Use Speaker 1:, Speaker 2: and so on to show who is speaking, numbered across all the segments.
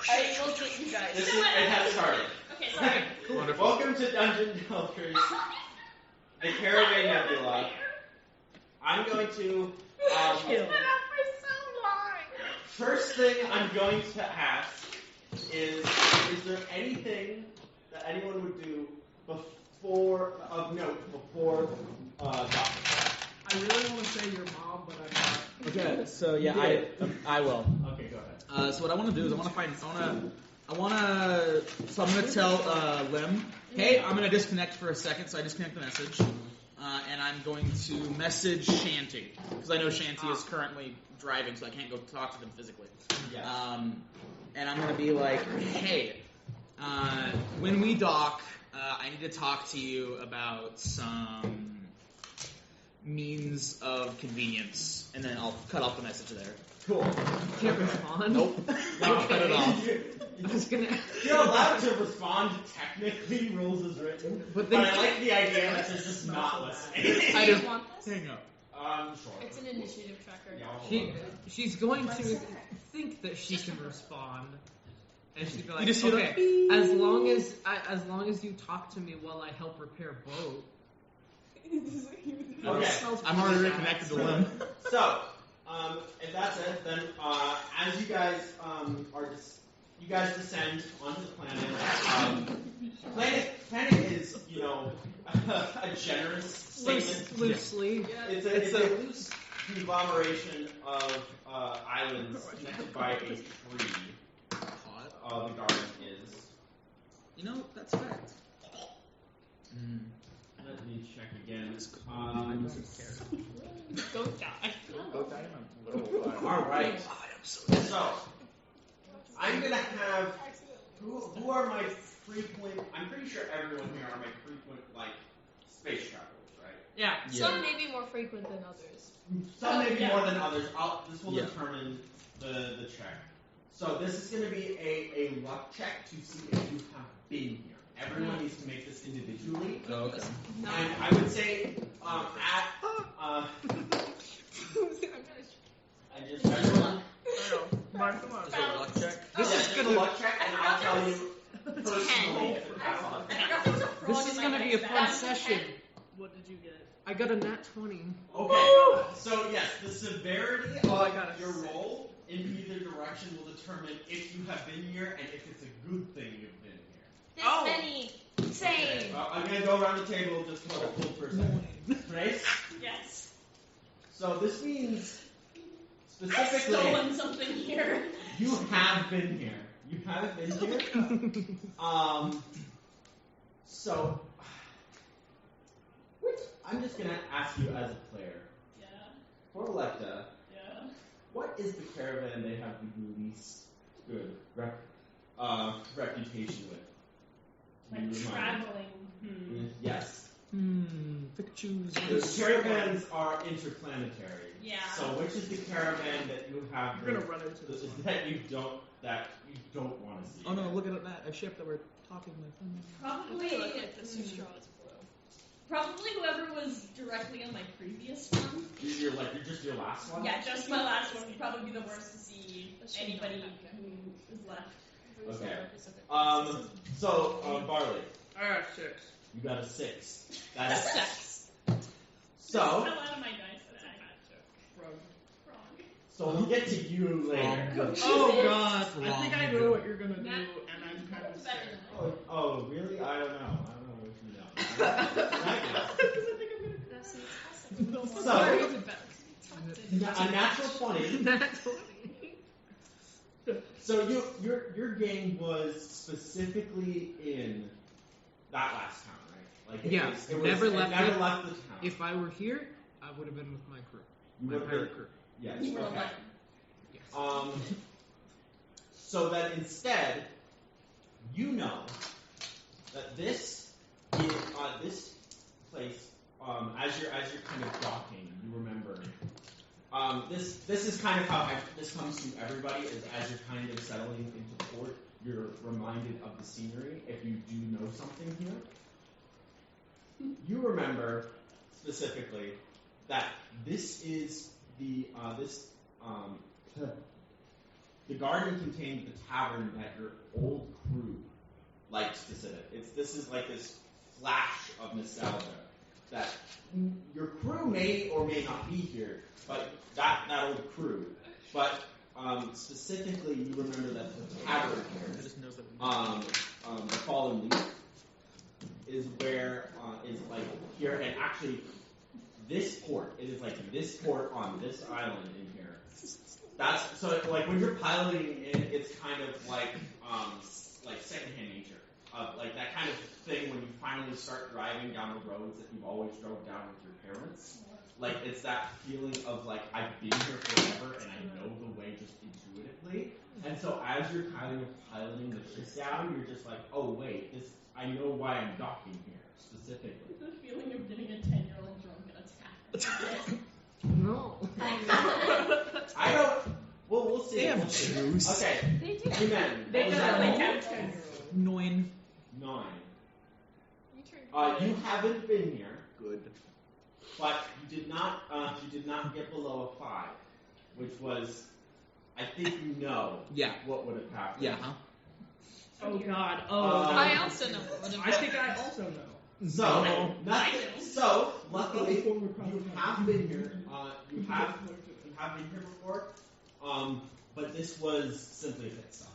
Speaker 1: I will get you guys.
Speaker 2: It has started.
Speaker 1: Okay, sorry.
Speaker 3: Wonderful.
Speaker 2: Welcome to Dungeon Delvers, the Caravan Nebula. I'm going to. First thing I'm going to ask is there anything that anyone would do of note before docking?
Speaker 4: I really want to say your mom, but I'm not.
Speaker 5: Okay, so yeah, I will.
Speaker 2: Okay, go ahead.
Speaker 5: So what I want to do is so I'm gonna tell Lim, hey, I'm gonna disconnect for a second. So I disconnect the message, and I'm going to message Shanty because I know Shanty is currently driving, so I can't go talk to them physically.
Speaker 2: Yes.
Speaker 5: And I'm gonna be like, hey, when we dock, I need to talk to you about some means of convenience, and then I'll cut off the message there.
Speaker 2: Cool.
Speaker 4: Can't respond?
Speaker 5: Nope. I'll cut it off.
Speaker 4: I was gonna.
Speaker 2: You're allowed to respond technically, rules is written, but I like the idea that there's just not listening.
Speaker 4: I don't
Speaker 1: want this?
Speaker 5: Hang up.
Speaker 2: Sure.
Speaker 1: It's an initiative tracker.
Speaker 2: Yeah,
Speaker 4: She's going to think that she can respond, and she'd be like,
Speaker 5: You just hear
Speaker 4: "Okay, as long as you talk to me while I help repair boat."
Speaker 2: Okay.
Speaker 5: I'm already reconnected to Lim.
Speaker 2: So, if that's it, then as you guys you guys descend onto the planet. Planet is, a generous statement.
Speaker 4: Loosely.
Speaker 2: It's a loose conglomeration of islands connected by a tree. The garden is.
Speaker 5: That's fact.
Speaker 2: Let me check again.
Speaker 1: Go die.
Speaker 2: All right. So, I'm gonna have who are my frequent? I'm pretty sure everyone here are my frequent space travelers, right?
Speaker 4: Yeah.
Speaker 1: Some may be more frequent than others.
Speaker 2: Some may be more than others. This will determine the check. So this is going to be a luck check to see if you have been here. Everyone needs to make this individually.
Speaker 5: Oh, okay.
Speaker 2: And I would say everyone.
Speaker 4: Mark them up.
Speaker 5: Is it a luck check?
Speaker 2: This is a luck check, and I'll tell you personally if it passes.
Speaker 4: This is gonna be a fun session. What did you get? I got a nat 20.
Speaker 2: Okay. So yes, the severity of
Speaker 4: I got it.
Speaker 2: your roll in either direction will determine if you have been here and if it's a good thing you've been here.
Speaker 1: This many. Same.
Speaker 2: Okay, I'm going to go around the table just for a full person. Grace?
Speaker 1: Yes.
Speaker 2: So this means,
Speaker 1: I've
Speaker 2: specifically,
Speaker 1: stolen something here.
Speaker 2: you have been here. You haven't been here. So, I'm just going to ask you as a player.
Speaker 1: Yeah.
Speaker 2: For Electa,
Speaker 1: Yeah.
Speaker 2: what is the caravan they have the least good reputation with? Can you remind me?
Speaker 1: Traveling.
Speaker 2: Yes.
Speaker 4: Choose.
Speaker 2: The caravans are interplanetary.
Speaker 1: Yeah.
Speaker 2: So which is the caravan that you have
Speaker 4: We're gonna run into this one.
Speaker 2: that you don't want to see?
Speaker 5: Oh no, look at that. A ship that we're talking with.
Speaker 1: Probably whoever was directly on my previous one.
Speaker 2: You're just your last one?
Speaker 1: Yeah, just my last one would probably be the worst to see anybody who is left.
Speaker 2: Okay. So, Barley,
Speaker 4: I got 6.
Speaker 2: you got a 6. That is
Speaker 1: Sex.
Speaker 2: so.
Speaker 1: Fell out of my dice that I had to. Wrong.
Speaker 2: So we'll get to you later.
Speaker 4: Oh god, I
Speaker 5: Wrong.
Speaker 4: think I know what you're gonna do,
Speaker 1: Nah.
Speaker 4: and I'm kind of
Speaker 1: Better
Speaker 4: scared.
Speaker 1: than
Speaker 2: Oh, really? I don't know what you know. So, a natural 20.
Speaker 4: Nat 20.
Speaker 2: So your game was specifically in that last town, right? Like
Speaker 4: never
Speaker 2: it
Speaker 4: left
Speaker 2: never
Speaker 4: it.
Speaker 2: left the town.
Speaker 4: If I were here, I would have been with my crew.
Speaker 2: You
Speaker 4: My
Speaker 2: would've
Speaker 4: pirate
Speaker 2: been-
Speaker 4: crew.
Speaker 2: Yes.
Speaker 1: You were
Speaker 2: Okay.
Speaker 1: 11.
Speaker 4: Yes.
Speaker 2: So that instead, you know that this is this place. As you're kind of docking, you remember. This is kind of how this comes to everybody. Is as you're kind of settling into port, you're reminded of the scenery. If you do know something here, you remember specifically that this is the garden contained the tavern that your old crew liked to sit at. This is like this flash of nostalgia that your crew may or may not be here, but that old crew. But specifically, you remember that the tavern here, the Fallen Leaf, is where is like here, and actually this port. It is like this port on this island in here. That's so like when you're piloting it, it's kind of like secondhand nature. Like that kind of thing when you finally start driving down the roads that you've always drove down with your parents. Like it's that feeling of like I've been here forever and I know the way just intuitively. And so as you're kind of piloting the ship down, you're just like, oh wait, I know why I'm docking here specifically.
Speaker 1: The feeling of getting a 10-year-old drunk at a tavern.
Speaker 4: No.
Speaker 2: I don't. Well, we'll see.
Speaker 5: They have juice.
Speaker 2: Okay.
Speaker 1: They do.
Speaker 2: Amen.
Speaker 1: They
Speaker 2: What was
Speaker 1: definitely
Speaker 2: that roll?
Speaker 1: have 10-year-old.
Speaker 5: 9.
Speaker 2: 9.
Speaker 1: You turned
Speaker 2: You haven't been here,
Speaker 5: Good.
Speaker 2: but you did not get below a 5, which was, I think you know.
Speaker 5: Yeah.
Speaker 2: What would have happened?
Speaker 5: Yeah. Huh?
Speaker 1: Oh God.
Speaker 3: I also know what would have
Speaker 1: I think I also know.
Speaker 2: So,
Speaker 5: No.
Speaker 2: nothing. So, luckily, you have been here. You have been here before. But this was simply a pit stop.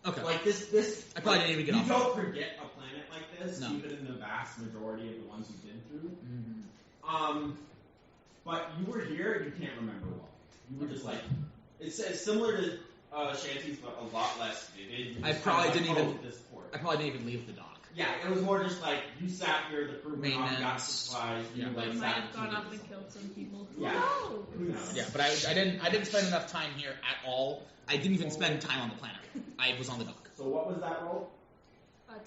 Speaker 5: Okay.
Speaker 2: Like this.
Speaker 5: I probably didn't even get
Speaker 2: you
Speaker 5: off.
Speaker 2: You don't forget a planet like this,
Speaker 5: No.
Speaker 2: even in the vast majority of the ones you've been through.
Speaker 5: Mm-hmm.
Speaker 2: But you were here. You can't remember well. You were just like it's similar to Shanty's, but a lot less vivid. You
Speaker 5: I
Speaker 2: just
Speaker 5: probably
Speaker 2: kinda
Speaker 5: didn't
Speaker 2: like,
Speaker 5: even-
Speaker 2: oh, this port.
Speaker 5: I probably didn't even leave the dock.
Speaker 2: Yeah, it was more just like you sat here, the crew went off, got
Speaker 5: Maintenance.
Speaker 2: supplies, you
Speaker 5: Yeah.
Speaker 2: like
Speaker 3: might
Speaker 2: sat
Speaker 3: have gone
Speaker 2: to
Speaker 3: up and killed some people.
Speaker 2: Yeah.
Speaker 3: No.
Speaker 2: Who knows?
Speaker 5: Yeah, but I didn't spend enough time here at all. I didn't even spend time on the planet. I was on the dock.
Speaker 2: So what was that roll?
Speaker 3: 10.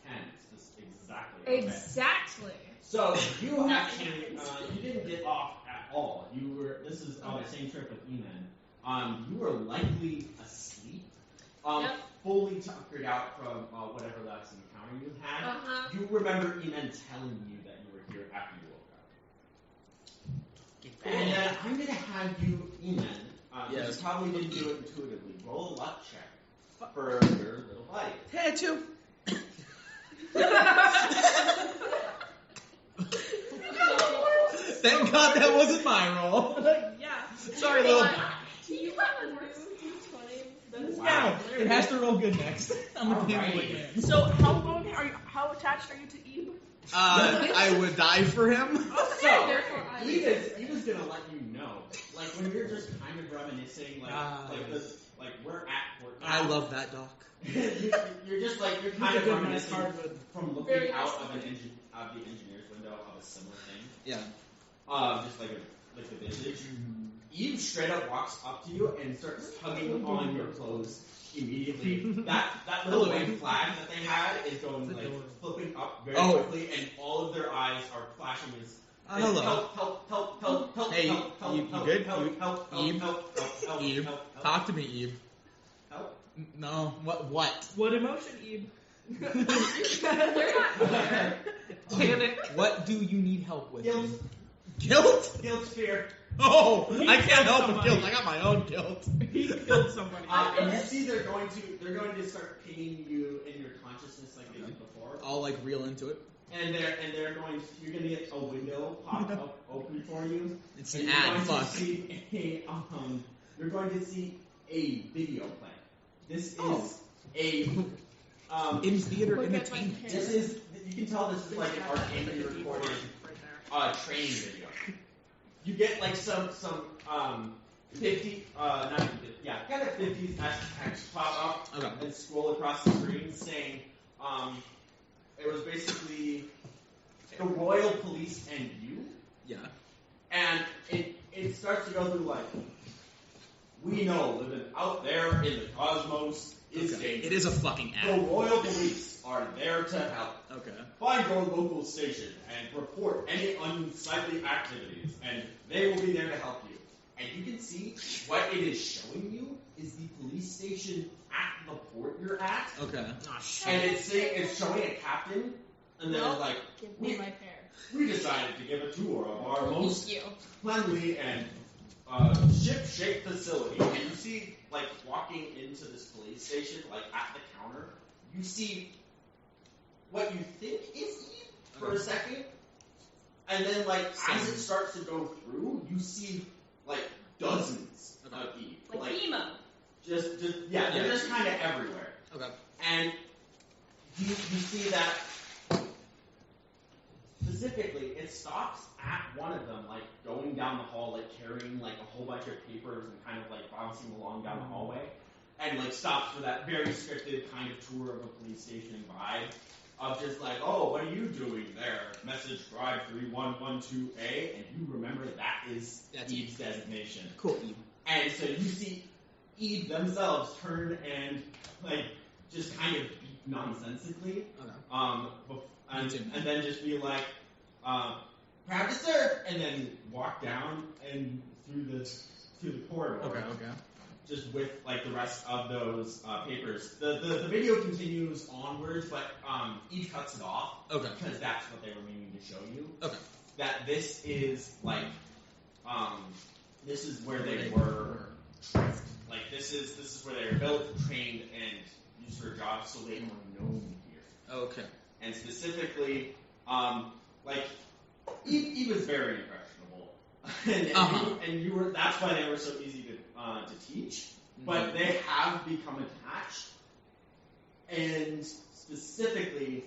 Speaker 2: 10. Just exactly. Okay.
Speaker 3: Exactly.
Speaker 2: So you actually you didn't get off at all. You were. This is on the same trip with Eman. You were likely asleep.
Speaker 3: Yep.
Speaker 2: Fully tuckered out from whatever last encounter you had.
Speaker 3: Uh-huh.
Speaker 2: You remember Eman telling you that you were here after you woke up. And then I'm going to have you, Eman,
Speaker 5: Yes.
Speaker 2: you probably didn't do it intuitively, roll a luck check for your little buddy.
Speaker 5: Hey, 2. Thank God that wasn't my roll.
Speaker 1: Yeah.
Speaker 5: Sorry, little.
Speaker 3: Do you have a new D20? That's
Speaker 2: Wow.
Speaker 5: It has to roll good next. I'm a
Speaker 2: Alright.
Speaker 5: gambling man.
Speaker 1: So how attached are you to Eve?
Speaker 5: I would die for him.
Speaker 2: So,
Speaker 3: therefore I-
Speaker 2: Eva's going to let you know. Like, when you're just kind of reminiscing, we're at work now.
Speaker 5: I love that dock.
Speaker 2: you're just like, you're kind of
Speaker 1: Good, nice
Speaker 2: reminiscing
Speaker 1: hardwood.
Speaker 2: from looking
Speaker 3: Very
Speaker 2: out
Speaker 3: nice
Speaker 2: of the engineer's window of a similar thing.
Speaker 5: Yeah.
Speaker 2: Just like a vintage. Eve straight up walks up to you and starts tugging on your clothes immediately. that little
Speaker 5: Hello,
Speaker 2: white
Speaker 5: Eve.
Speaker 2: flag that they had is going like
Speaker 4: adorable.
Speaker 2: flipping up very
Speaker 5: Oh.
Speaker 2: quickly, and all of their eyes are flashing as
Speaker 5: Hello.
Speaker 2: help,
Speaker 5: Hey,
Speaker 2: help, help,
Speaker 5: you
Speaker 2: help,
Speaker 5: good?
Speaker 2: help,
Speaker 5: You-
Speaker 2: help,
Speaker 5: Eve?
Speaker 2: help, help, help,
Speaker 5: Eve,
Speaker 2: help, help,
Speaker 5: talk to me, Eve.
Speaker 2: help.
Speaker 5: No, what?
Speaker 1: What emotion, Eve?
Speaker 3: They're not here.
Speaker 4: Panic.
Speaker 5: What do you need help with?
Speaker 2: Guilt,
Speaker 5: Guilt?
Speaker 2: guilt, fear.
Speaker 5: Oh,
Speaker 1: He
Speaker 5: I can't help
Speaker 1: killed
Speaker 5: with guilt.
Speaker 1: somebody.
Speaker 5: I got my own guilt.
Speaker 1: He killed somebody.
Speaker 2: And you see they're going to start pinging you in your consciousness like they did before.
Speaker 5: I'll like reel into it.
Speaker 2: And you're going to get a window pop up open for you.
Speaker 5: It's
Speaker 2: And
Speaker 5: an
Speaker 2: you're
Speaker 5: ad.
Speaker 2: going to
Speaker 5: Fuck.
Speaker 2: see you're going to see a video play. This is
Speaker 5: Oh.
Speaker 2: a
Speaker 5: In theater
Speaker 3: Look at my
Speaker 5: entertainment.
Speaker 3: hair.
Speaker 2: this is you can tell this is like an arcade recorded training video. You get like some 50 not 50, yeah, kind of 50s text pop up
Speaker 5: Okay.
Speaker 2: and scroll across the screen saying it was basically the Royal Police and you.
Speaker 5: Yeah.
Speaker 2: And it starts to go through like, we know living out there in the cosmos is
Speaker 5: Okay.
Speaker 2: dangerous.
Speaker 5: It is a fucking
Speaker 2: The
Speaker 5: ad.
Speaker 2: Royal Police are there to help.
Speaker 5: Okay.
Speaker 2: Find your local station and report any unsightly activities, and they will be there to help you. And you can see what it is showing you is the police station at the port you're at,
Speaker 5: Okay.
Speaker 4: Oh, shit.
Speaker 2: and it's showing a captain, and then it's like,
Speaker 3: Give me my pair.
Speaker 2: we decided to give a tour of our most
Speaker 3: Thank you.
Speaker 2: friendly and ship-shaped facility, and you see, like, walking into this police station, like, at the counter, you see what you think is Eve for a second, and then, like, as it starts to go through, you see, like, dozens of Eve.
Speaker 1: Like emo.
Speaker 2: They're just kind of everywhere.
Speaker 5: Okay.
Speaker 2: And you see that specifically, it stops at one of them, like going down the hall, like carrying like a whole bunch of papers and kind of like bouncing along down the hallway, and like stops for that very scripted kind of tour of a police station vibe of just like, oh, what are you doing there? Message drive 3112A, and you remember that's Eve's designation.
Speaker 5: Cool, Eve.
Speaker 2: And so you see Eve themselves turn and like just kind of beat nonsensically.
Speaker 5: Okay.
Speaker 2: And then just be like, proud to serve, and then walk down and through the corridor.
Speaker 5: Okay.
Speaker 2: Just with like the rest of those papers. The video continues onwards, but Eve cuts it off.
Speaker 5: Okay.
Speaker 2: Because that's what they were meaning to show you.
Speaker 5: Okay.
Speaker 2: That this is like, this is where they were trained. Like this is where they were built, trained, and used for jobs, so they are known here.
Speaker 5: Okay.
Speaker 2: And specifically, like Eve was very impressionable, and you were. That's why they were so easy to teach. But they have become attached, and specifically,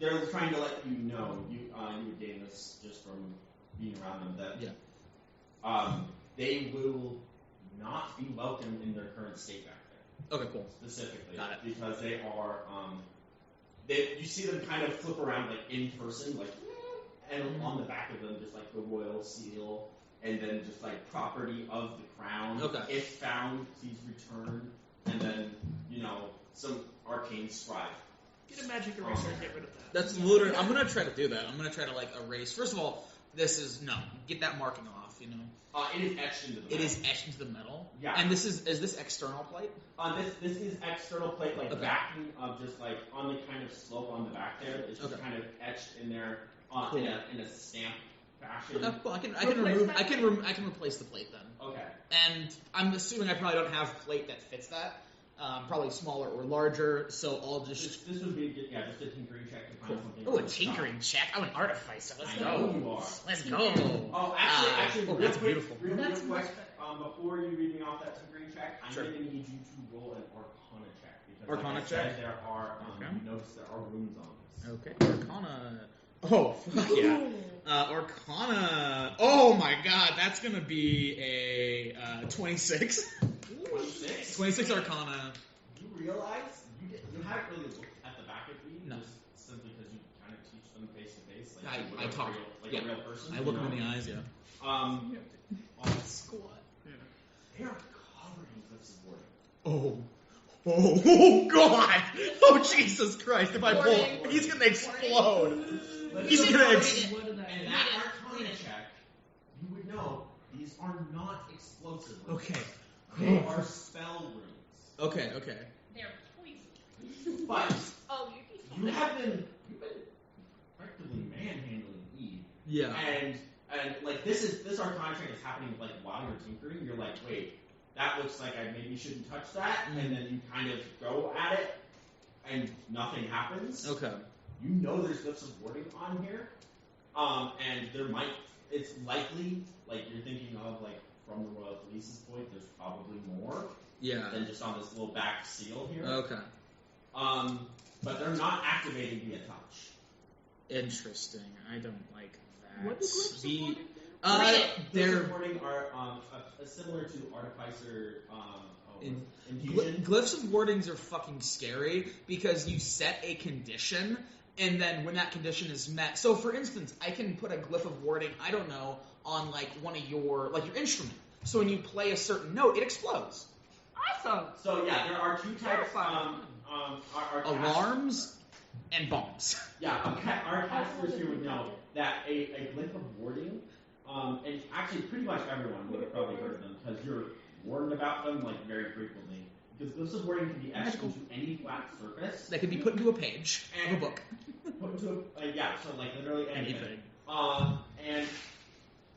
Speaker 2: they're trying to let you know. You would gain this just from being around them that they will not be welcome in their current state back there.
Speaker 5: Okay, cool.
Speaker 2: Specifically,
Speaker 5: Got it.
Speaker 2: because they are. You see them kind of flip around like in person, like, and on the back of them just like the royal seal, and then just like property of the crown.
Speaker 5: Okay.
Speaker 2: If found, please return, and then some arcane scribe.
Speaker 3: Get a magic eraser and get rid of that.
Speaker 5: That's literally. I'm gonna try to do that. I'm gonna try to like erase. First of all, get that marking off.
Speaker 2: It is etched into the metal.
Speaker 5: It is etched into the metal.
Speaker 2: Yeah.
Speaker 5: And is this external plate?
Speaker 2: This is external plate, like
Speaker 5: Okay.
Speaker 2: backing of just like on the kind of slope on the back there. It's just
Speaker 5: Okay.
Speaker 2: kind of etched in there
Speaker 5: Cool.
Speaker 2: in a stamp fashion.
Speaker 5: Okay, cool. I can
Speaker 3: Replace
Speaker 5: remove.
Speaker 3: that
Speaker 5: I can replace the plate then.
Speaker 2: Okay.
Speaker 5: And I'm assuming I probably don't have a plate that fits that. Probably smaller or larger. So I'll just.
Speaker 2: This would be just a tinkering check to find something.
Speaker 5: Oh, a tinkering check. I'm an artificer. Let's
Speaker 2: I
Speaker 5: go.
Speaker 2: know you are.
Speaker 5: Let's go.
Speaker 2: Oh, actually,
Speaker 5: oh,
Speaker 2: real
Speaker 5: that's
Speaker 2: quick,
Speaker 5: beautiful.
Speaker 2: Real
Speaker 1: That's
Speaker 2: quick,
Speaker 1: much better.
Speaker 2: before you read me off that tinkering check, I'm
Speaker 5: Sure.
Speaker 2: going to need you to roll an Arcana check because,
Speaker 5: Arcana
Speaker 2: like I said,
Speaker 5: check?
Speaker 2: there are
Speaker 5: Okay.
Speaker 2: you notice there are runes on this.
Speaker 5: Okay. Arcana. Oh, fuck yeah. Arcana. Oh my god, that's gonna be a 26.
Speaker 2: 26.
Speaker 5: 26 Arcana.
Speaker 2: You realize you haven't really looked at the back of me,
Speaker 5: No.
Speaker 2: just simply because you kind of teach them face to face, like
Speaker 5: I
Speaker 2: you would
Speaker 5: talk.
Speaker 2: a
Speaker 5: Yeah.
Speaker 2: real person.
Speaker 5: I look him in the eyes, yeah.
Speaker 2: On
Speaker 3: Squat.
Speaker 2: they are covered in cliffs of warning.
Speaker 5: Oh god! Oh Jesus Christ! If I pull,
Speaker 1: Warning.
Speaker 5: he's gonna explode.
Speaker 2: But
Speaker 5: He's
Speaker 2: you
Speaker 5: gonna
Speaker 2: know,
Speaker 5: ex-
Speaker 3: What did that
Speaker 2: And
Speaker 3: mean?
Speaker 2: that Arcana check, you would know these are not explosive runes.
Speaker 5: Okay.
Speaker 2: They are spell runes.
Speaker 5: Okay.
Speaker 1: They're poison.
Speaker 2: But
Speaker 3: Oh, you'd be
Speaker 2: you've been effectively manhandling Eve.
Speaker 5: Yeah.
Speaker 2: And like this Arcana check is happening like while you're tinkering. You're like, wait, that looks like I maybe shouldn't touch that, and then you kind of go at it, and nothing happens.
Speaker 5: Okay.
Speaker 2: You know there's glyphs of warding on here, and it's likely, like you're thinking of like from the Royal Police's point, there's probably more
Speaker 5: Yeah.
Speaker 2: than just on this little back seal here.
Speaker 5: Okay.
Speaker 2: But they're not activating via touch.
Speaker 5: Interesting. I don't like that.
Speaker 3: What is glyphs of
Speaker 5: The-
Speaker 3: warding?
Speaker 2: Glyphs
Speaker 5: they're
Speaker 2: of warding are similar to Artificer
Speaker 5: In-
Speaker 2: Infusion.
Speaker 5: Glyphs of wardings are fucking scary because you set a condition, and then when that condition is met. So, for instance, I can put a glyph of warding, I don't know, on like one of your instrument. So when you play a certain note, it explodes.
Speaker 3: Awesome.
Speaker 2: So yeah, there are two types. Our
Speaker 5: Alarms and bombs.
Speaker 2: Yeah, our casters here would know that a glyph of warding, and actually pretty much everyone would have probably heard of them because you're warned about them like very frequently. Because glyphs of warding can be etched into any flat surface.
Speaker 5: That could be put into a page of a book.
Speaker 2: Put into so like literally anything.
Speaker 5: Anything.
Speaker 2: And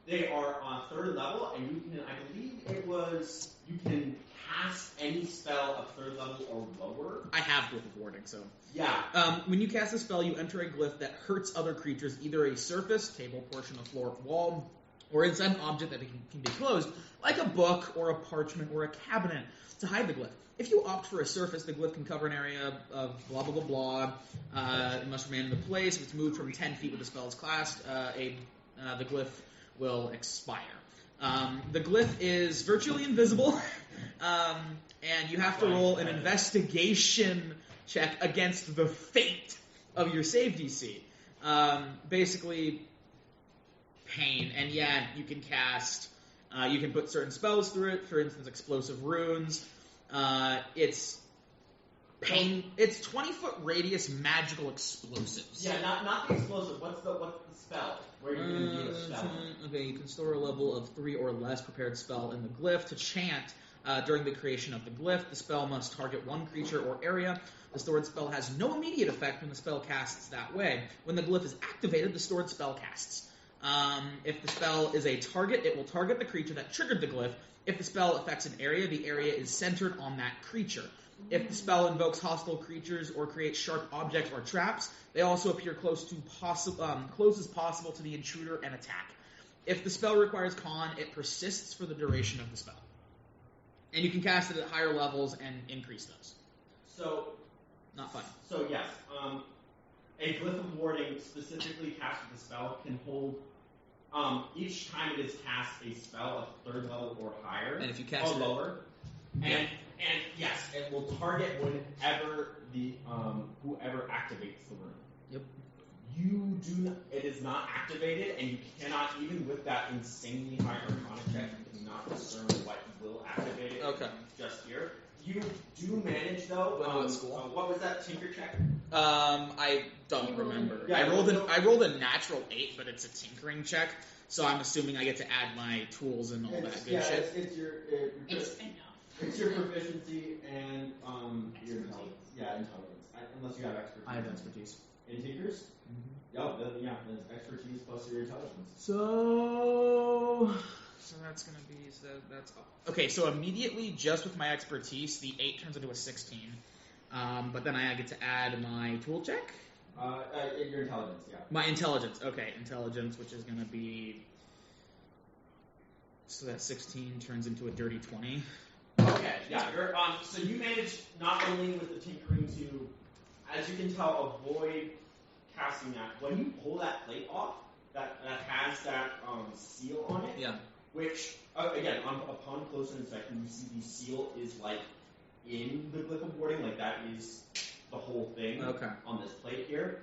Speaker 2: They are on 3rd level, and you can, I believe it was, you can cast any spell of 3rd level or lower.
Speaker 5: I have Glyph of Warding, so.
Speaker 2: Yeah.
Speaker 5: When you cast a spell, you enter a glyph that hurts other creatures, either a surface, table, portion of floor, wall, or inside an object that can be closed, like a book or a parchment or a cabinet, to hide the glyph. If you opt for a surface, the glyph can cover an area of blah, blah, blah, blah. It must remain in the place. If it's moved from 10 feet with the spell is cast, the glyph will expire. The glyph is virtually invisible, and you have to roll an investigation check against the fate of your save DC. Basically, pain. And yeah, you can cast, you can put certain spells through it, for instance, explosive runes. It's pain. It's 20-foot radius magical explosives.
Speaker 2: Yeah, not the explosive. What's the spell? Where you're going to use a spell?
Speaker 5: Okay, you can store a level of 3 or less prepared spell in the glyph to chant during the creation of the glyph. The spell must target one creature or area. The stored spell has no immediate effect when the spell casts that way. When the glyph is activated, the stored spell casts. If the spell is a target, it will target the creature that triggered the glyph. If the spell affects an area, the area is centered on that creature. If the spell invokes hostile creatures or creates sharp objects or traps, they also appear close as possible to the intruder and attack. If the spell requires con, it persists for the duration of the spell. And you can cast it at higher levels and increase those.
Speaker 2: So,
Speaker 5: not fun.
Speaker 2: So yes, a Glyph of Warding specifically cast with the spell can hold, each time it is cast, a spell of 3rd level or higher,
Speaker 5: and if you cast
Speaker 2: or lower, and yes, it will target whenever the whoever activates the room.
Speaker 5: Yep.
Speaker 2: You do not, it is not activated, and you cannot, even with that insanely high Arcana check, you cannot discern what will activate it.
Speaker 5: Okay.
Speaker 2: Just here. You do manage though. What was that tinker check?
Speaker 5: I don't remember.
Speaker 2: Yeah,
Speaker 5: I rolled a natural 8, but it's a tinkering check, so I'm assuming I get to add my tools and all that good shit.
Speaker 2: It's your
Speaker 1: It's enough.
Speaker 2: it's your proficiency and your intelligence. Yeah, intelligence. Unless you have expertise.
Speaker 5: I have expertise.
Speaker 2: In tinkers? Mm-hmm. Yeah, that's expertise plus your intelligence.
Speaker 5: So that's gonna be that's okay. So immediately, just with my expertise, the 8 turns into a 16. But then I get to add my tool check.
Speaker 2: Your intelligence, yeah.
Speaker 5: My intelligence. Okay, intelligence, which is gonna be so that 16 turns into a dirty 20.
Speaker 2: Okay, yeah. You're, so you manage not only with the tinkering to, as you can tell, avoid casting that. When you pull that plate off, that has that seal on it.
Speaker 5: Yeah.
Speaker 2: Which again, upon closer inspection, you see the seal is like in the Glyph of Warding, like that is the whole thing.
Speaker 5: Okay.
Speaker 2: On this plate here.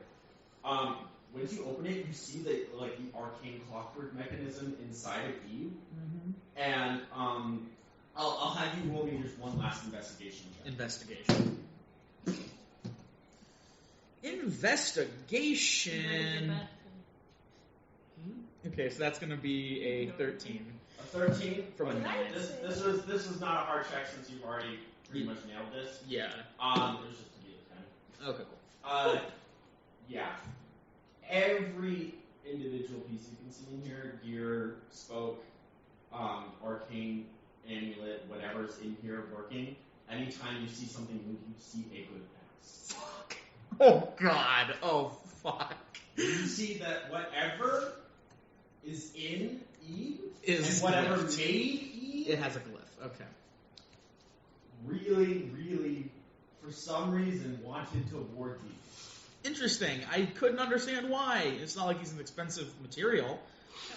Speaker 2: Once you open it, you see the arcane clockwork mechanism inside of Eve.
Speaker 5: Mm-hmm.
Speaker 2: And I'll have you roll me just one last investigation check.
Speaker 5: Investigation. Okay, so that's going to be a 13.
Speaker 2: A 13
Speaker 5: from a 9.
Speaker 2: This is not a hard check since you've already pretty much nailed this.
Speaker 5: Yeah.
Speaker 2: There's just to be a 10.
Speaker 5: Okay, cool.
Speaker 2: Yeah. Every individual piece you can see in here, gear, spoke, arcane, amulet, whatever's in here working, anytime you see something move, you see a good pass.
Speaker 5: Fuck. Oh, God. Oh, fuck.
Speaker 2: You see that whatever is in Eve,
Speaker 5: is
Speaker 2: and whatever
Speaker 5: glyphed.
Speaker 2: made Eve,
Speaker 5: It has a glyph. Okay.
Speaker 2: really, really, for some reason, wanted to ward these.
Speaker 5: Interesting. I couldn't understand why. It's not like he's an expensive material.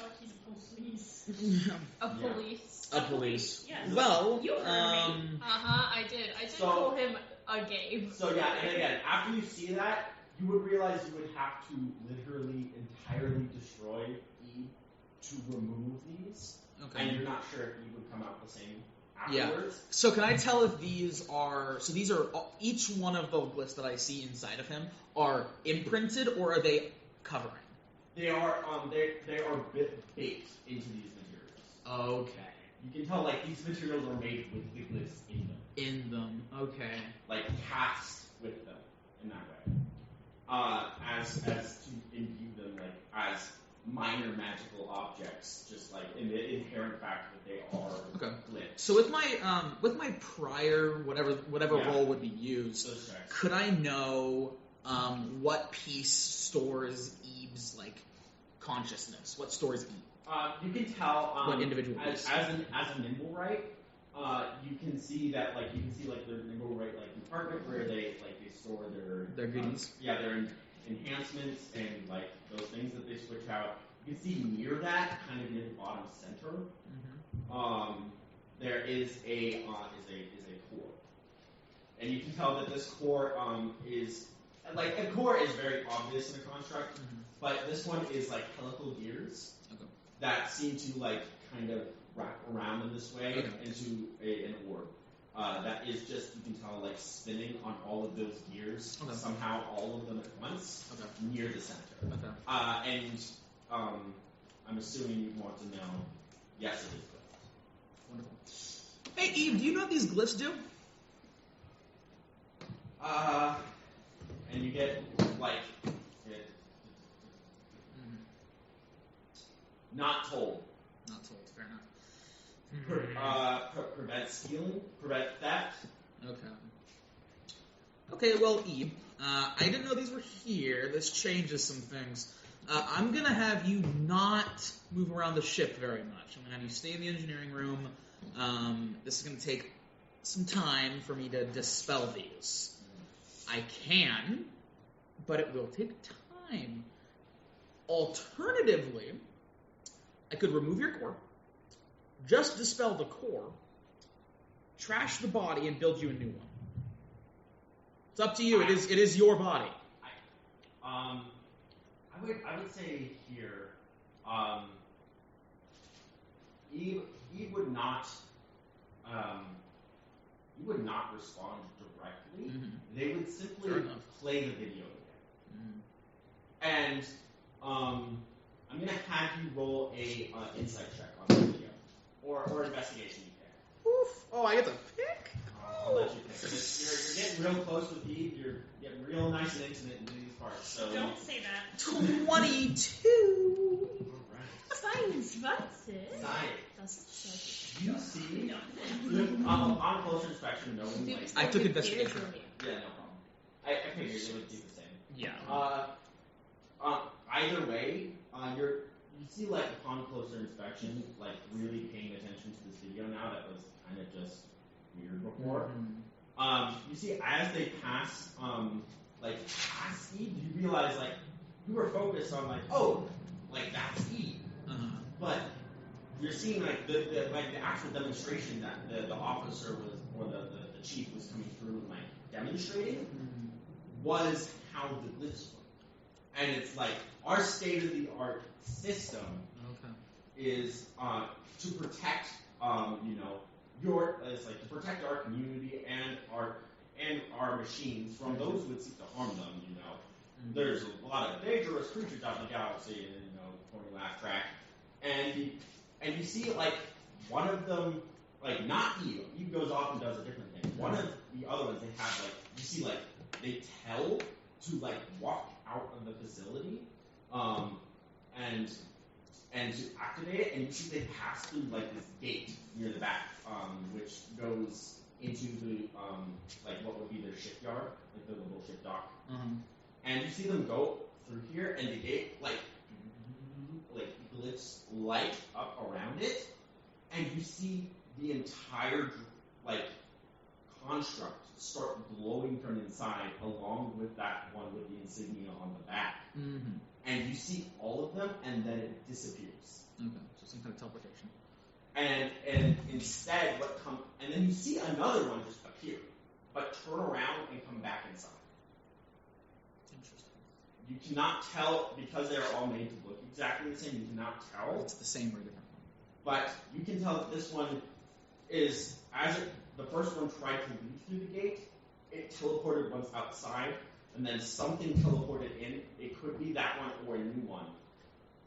Speaker 1: Oh, he's a police.
Speaker 3: A
Speaker 2: Yeah.
Speaker 3: police.
Speaker 5: A police.
Speaker 1: Yes.
Speaker 5: Well,
Speaker 1: You heard me.
Speaker 3: I did. I did
Speaker 2: So-
Speaker 3: call him a Gabe.
Speaker 2: So yeah, and again, after you see that, you would realize you would have to literally entirely destroy Eve to remove these, and
Speaker 5: okay.
Speaker 2: you're not sure if Eve would come out the same
Speaker 5: Yeah.
Speaker 2: afterwards.
Speaker 5: So can I tell if these are... So these are... Each one of the glyphs that I see inside of him are imprinted, or are they covering?
Speaker 2: They are baked into these materials.
Speaker 5: Okay.
Speaker 2: You can tell like these materials are made with the glyphs in them,
Speaker 5: In them. Okay.
Speaker 2: like cast with them in that way, as to imbue them like as minor magical objects, just like in the inherent fact that they are
Speaker 5: Okay.
Speaker 2: glyphs.
Speaker 5: So with my prior whatever
Speaker 2: Yeah.
Speaker 5: roll would be used,
Speaker 2: Those checks.
Speaker 5: could I know what piece stores Eve's like consciousness? What stores Eve?
Speaker 2: You can tell
Speaker 5: What individual
Speaker 2: as
Speaker 5: piece?
Speaker 2: a nimble right. You can see that their nimble right department where they store their
Speaker 5: goodies.
Speaker 2: their enhancements and like those things that they switch out. You can see near that, kind of near the bottom center, there is a core, and you can tell that this core is like a core is very obvious in a construct, but this one is like helical gears that seem to like kind of wrap around in this way into an orb. That is just, you can tell, like spinning on all of those gears, somehow all of them at once, near the center. And I'm assuming you want to know, yes, it is glyphs.
Speaker 5: Wonderful. Hey, Eve, do you know what these glyphs do?
Speaker 2: And you get, like, not told.
Speaker 5: Not told, fair enough.
Speaker 2: Prevent stealing, prevent theft.
Speaker 5: Okay, well, Eve, I didn't know these were here. This changes some things. I'm going to have you not move around the ship very much. I'm going to have you stay in the engineering room. This is going to take some time for me to dispel these. I can, but it will take time. Alternatively, I could remove your core, just dispel the core, trash the body, and build you a new one. It's up to you. It is your body.
Speaker 2: I would say here, Eve would not respond directly. They would simply play the video again. And I'm gonna have you roll a insight check on the video, or investigation. You can.
Speaker 5: Oof. Oh, I get to pick?
Speaker 2: I'll let you pick. You're getting real close with Eve. You're getting real nice and intimate in these parts. So
Speaker 1: Don't say that.
Speaker 5: 22.
Speaker 3: Science, that's it.
Speaker 2: Science. You see, on closer inspection, no one like.
Speaker 5: I took investigation.
Speaker 2: Yeah, no problem. I figured it would be the same.
Speaker 5: Yeah.
Speaker 2: Either way, you see like upon closer inspection, like really paying attention to this video now that was kind of just weird before. You see as they pass, past Eve, you realize like you were focused on like, oh, like that's Eve, but you're seeing like the actual demonstration that the officer was or the chief was coming through and like demonstrating was how the glyphs work. And it's like our state-of-the-art system is to protect, to protect our community and our machines from those who would seek to harm them. There's a lot of dangerous creatures out in the galaxy, and pointing laugh track, and you see like one of them, like not Eve. Eve goes off and does a different thing. One of the other ones, they have like you see like they tell to like walk out of the facility, and to activate it, and you see they pass through like this gate near the back, which goes into the what would be their shipyard, like the little ship dock, and you see them go through here, and the gate like glyphs light up around it, and you see the entire construct start glowing from inside, along with that one with the insignia on the back. And you see all of them, and then it disappears.
Speaker 5: Okay, so some kind of teleportation.
Speaker 2: And instead, and then you see another one just appear, but turn around and come back inside.
Speaker 5: Interesting.
Speaker 2: You cannot tell, because they're all made to look exactly the same, you cannot tell.
Speaker 5: It's the same or different one.
Speaker 2: But you can tell that this one is, the first one tried to leave through the gate, it teleported once outside, and then something teleported in. It could be that one or a new one,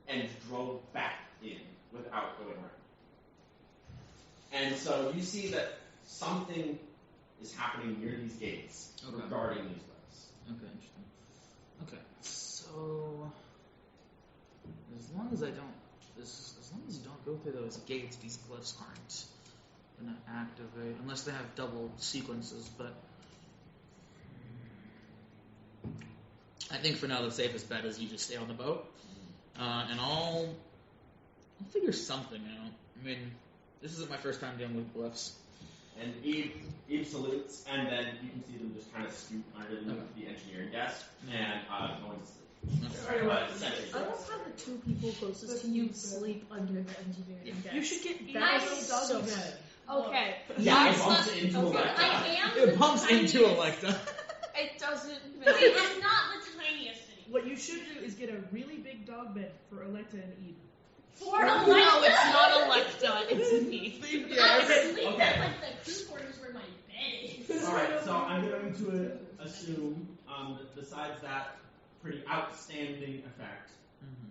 Speaker 2: and drove back in without going around. And so you see that something is happening near these gates regarding these glyphs.
Speaker 5: Okay, interesting. Okay, so as long as I don't, as long as you don't go through those gates, these glyphs aren't gonna activate unless they have double sequences. But I think for now the safest bet is you just stay on the boat, and I'll figure something out. I mean, this isn't my first time dealing with glyphs.
Speaker 2: And Eve salutes, and then you can see them just kind of scoot underneath the engineering desk and go into sleep. Essentially.
Speaker 3: I love how the two people closest to you sleep under the engineering desk.
Speaker 1: You should get
Speaker 3: That
Speaker 1: nice
Speaker 3: is so good. Okay.
Speaker 2: Yeah, it bumps into Alexa.
Speaker 1: I am
Speaker 5: It bumps into Alexa.
Speaker 3: It doesn't
Speaker 1: Wait,
Speaker 3: matter.
Speaker 1: I'm not the tiniest anymore.
Speaker 6: What you should do is get a really big dog bed for Electa and Eve.
Speaker 1: For
Speaker 3: No,
Speaker 1: Alexa.
Speaker 3: it's not Electa. It's me.
Speaker 1: I sleep
Speaker 2: Okay.
Speaker 1: at like the crew quarters where my bed is.
Speaker 2: Alright, so I'm going to assume, besides that pretty outstanding effect,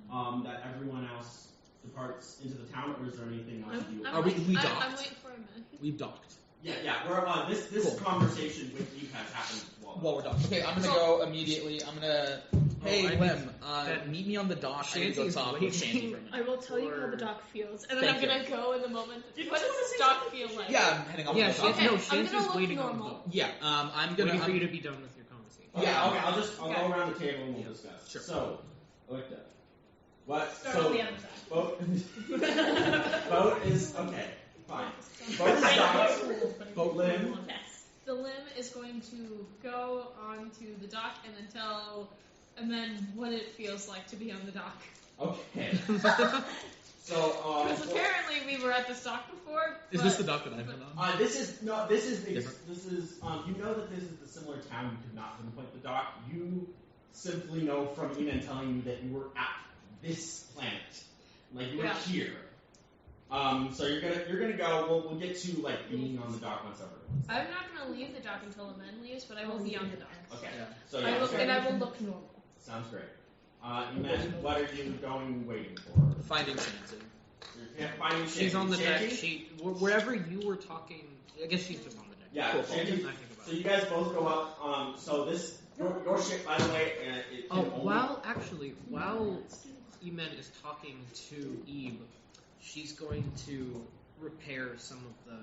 Speaker 2: that everyone else departs into the town, or is there anything else you do?
Speaker 5: Are we
Speaker 3: I'm
Speaker 5: docked?
Speaker 3: waiting for a minute.
Speaker 5: We've docked.
Speaker 2: Yeah, we're, this
Speaker 5: Cool.
Speaker 2: conversation with Eve has happened
Speaker 5: While we're docked. Okay, I'm gonna go immediately. I'm gonna. Hey,
Speaker 4: I
Speaker 5: Lem,
Speaker 4: that
Speaker 5: meet me on the dock. I need to go
Speaker 4: Shanty's
Speaker 5: talk with
Speaker 4: waiting.
Speaker 5: Shanty for a minute.
Speaker 3: I will tell you how the dock feels, and then
Speaker 5: Thank
Speaker 3: I'm gonna go in the moment.
Speaker 1: You
Speaker 3: What
Speaker 1: just
Speaker 3: does
Speaker 1: wanna
Speaker 3: this
Speaker 1: say
Speaker 3: dock
Speaker 1: something?
Speaker 3: feel like?
Speaker 5: Yeah, I'm heading off
Speaker 4: Yeah,
Speaker 5: to the dock.
Speaker 3: Okay,
Speaker 4: no,
Speaker 3: I'm
Speaker 4: Shanty's
Speaker 3: gonna look
Speaker 4: waiting on
Speaker 3: normal.
Speaker 4: the boat.
Speaker 5: Yeah, I'm gonna.
Speaker 4: Waiting for you to be done with your conversation.
Speaker 5: Yeah,
Speaker 2: Okay, I'll
Speaker 3: Okay.
Speaker 2: go around the table and we'll discuss.
Speaker 5: Sure.
Speaker 2: So, Electa. What?
Speaker 1: Start
Speaker 2: so,
Speaker 1: on the other side.
Speaker 2: boat is, okay, fine. Boat is docked. Boat limb.
Speaker 1: Yes.
Speaker 3: The limb is going to go onto the dock and then what it feels like to be on the dock.
Speaker 2: Okay. So,
Speaker 3: Because apparently we were at this dock before.
Speaker 5: Is this the dock that I've been on?
Speaker 2: this is you know that this is the similar town you could not pinpoint the dock. You simply know from Enan telling you that you were at this planet, like you were
Speaker 3: Yeah.
Speaker 2: here. So you're gonna go. We'll get to like being on the dock once everyone's.
Speaker 3: I'm not going to leave the dock until Amen leaves, but I will be on the dock.
Speaker 2: Okay.
Speaker 5: Yeah.
Speaker 2: So
Speaker 3: I will,
Speaker 2: okay.
Speaker 3: and I will look normal.
Speaker 2: Sounds great. Eman, what are you waiting for?
Speaker 5: Finding Shanty.
Speaker 2: You're finding
Speaker 4: She's on the
Speaker 2: Shanty?
Speaker 4: deck. Wherever you were talking, I guess she's just on the deck.
Speaker 2: Yeah,
Speaker 5: Cool.
Speaker 2: Shanty.
Speaker 4: I think about
Speaker 2: So
Speaker 4: it.
Speaker 2: you guys both go up. So this your ship, by the way, it can
Speaker 4: Oh,
Speaker 2: only.
Speaker 4: while Emen is talking to Eve, she's going to repair some of the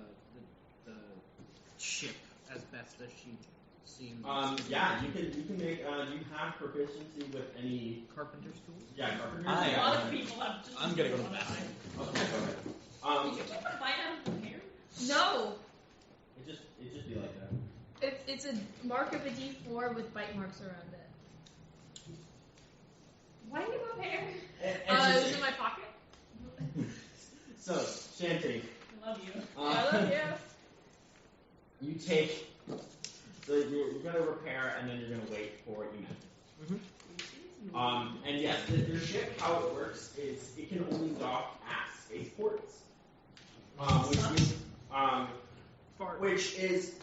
Speaker 4: ship as best as she seems.
Speaker 2: Yeah, you can make. Do you have proficiency with any?
Speaker 4: Carpenter's tools.
Speaker 2: Yeah, carpentry.
Speaker 5: I-
Speaker 1: A lot of people have just.
Speaker 5: I'm gonna go to the bathroom.
Speaker 2: Okay, go ahead.
Speaker 1: Did you ever find out from here?
Speaker 3: No!
Speaker 2: It just be like that.
Speaker 3: It's a mark of a D4 with bite marks around it.
Speaker 1: Why do you go there?
Speaker 3: It was in my pocket.
Speaker 2: So Shanty,
Speaker 1: I love you.
Speaker 3: I love you.
Speaker 2: you take. So you're gonna repair, and then you're gonna wait for Eman. And yes, your ship, how it works is it can only dock at spaceports, which is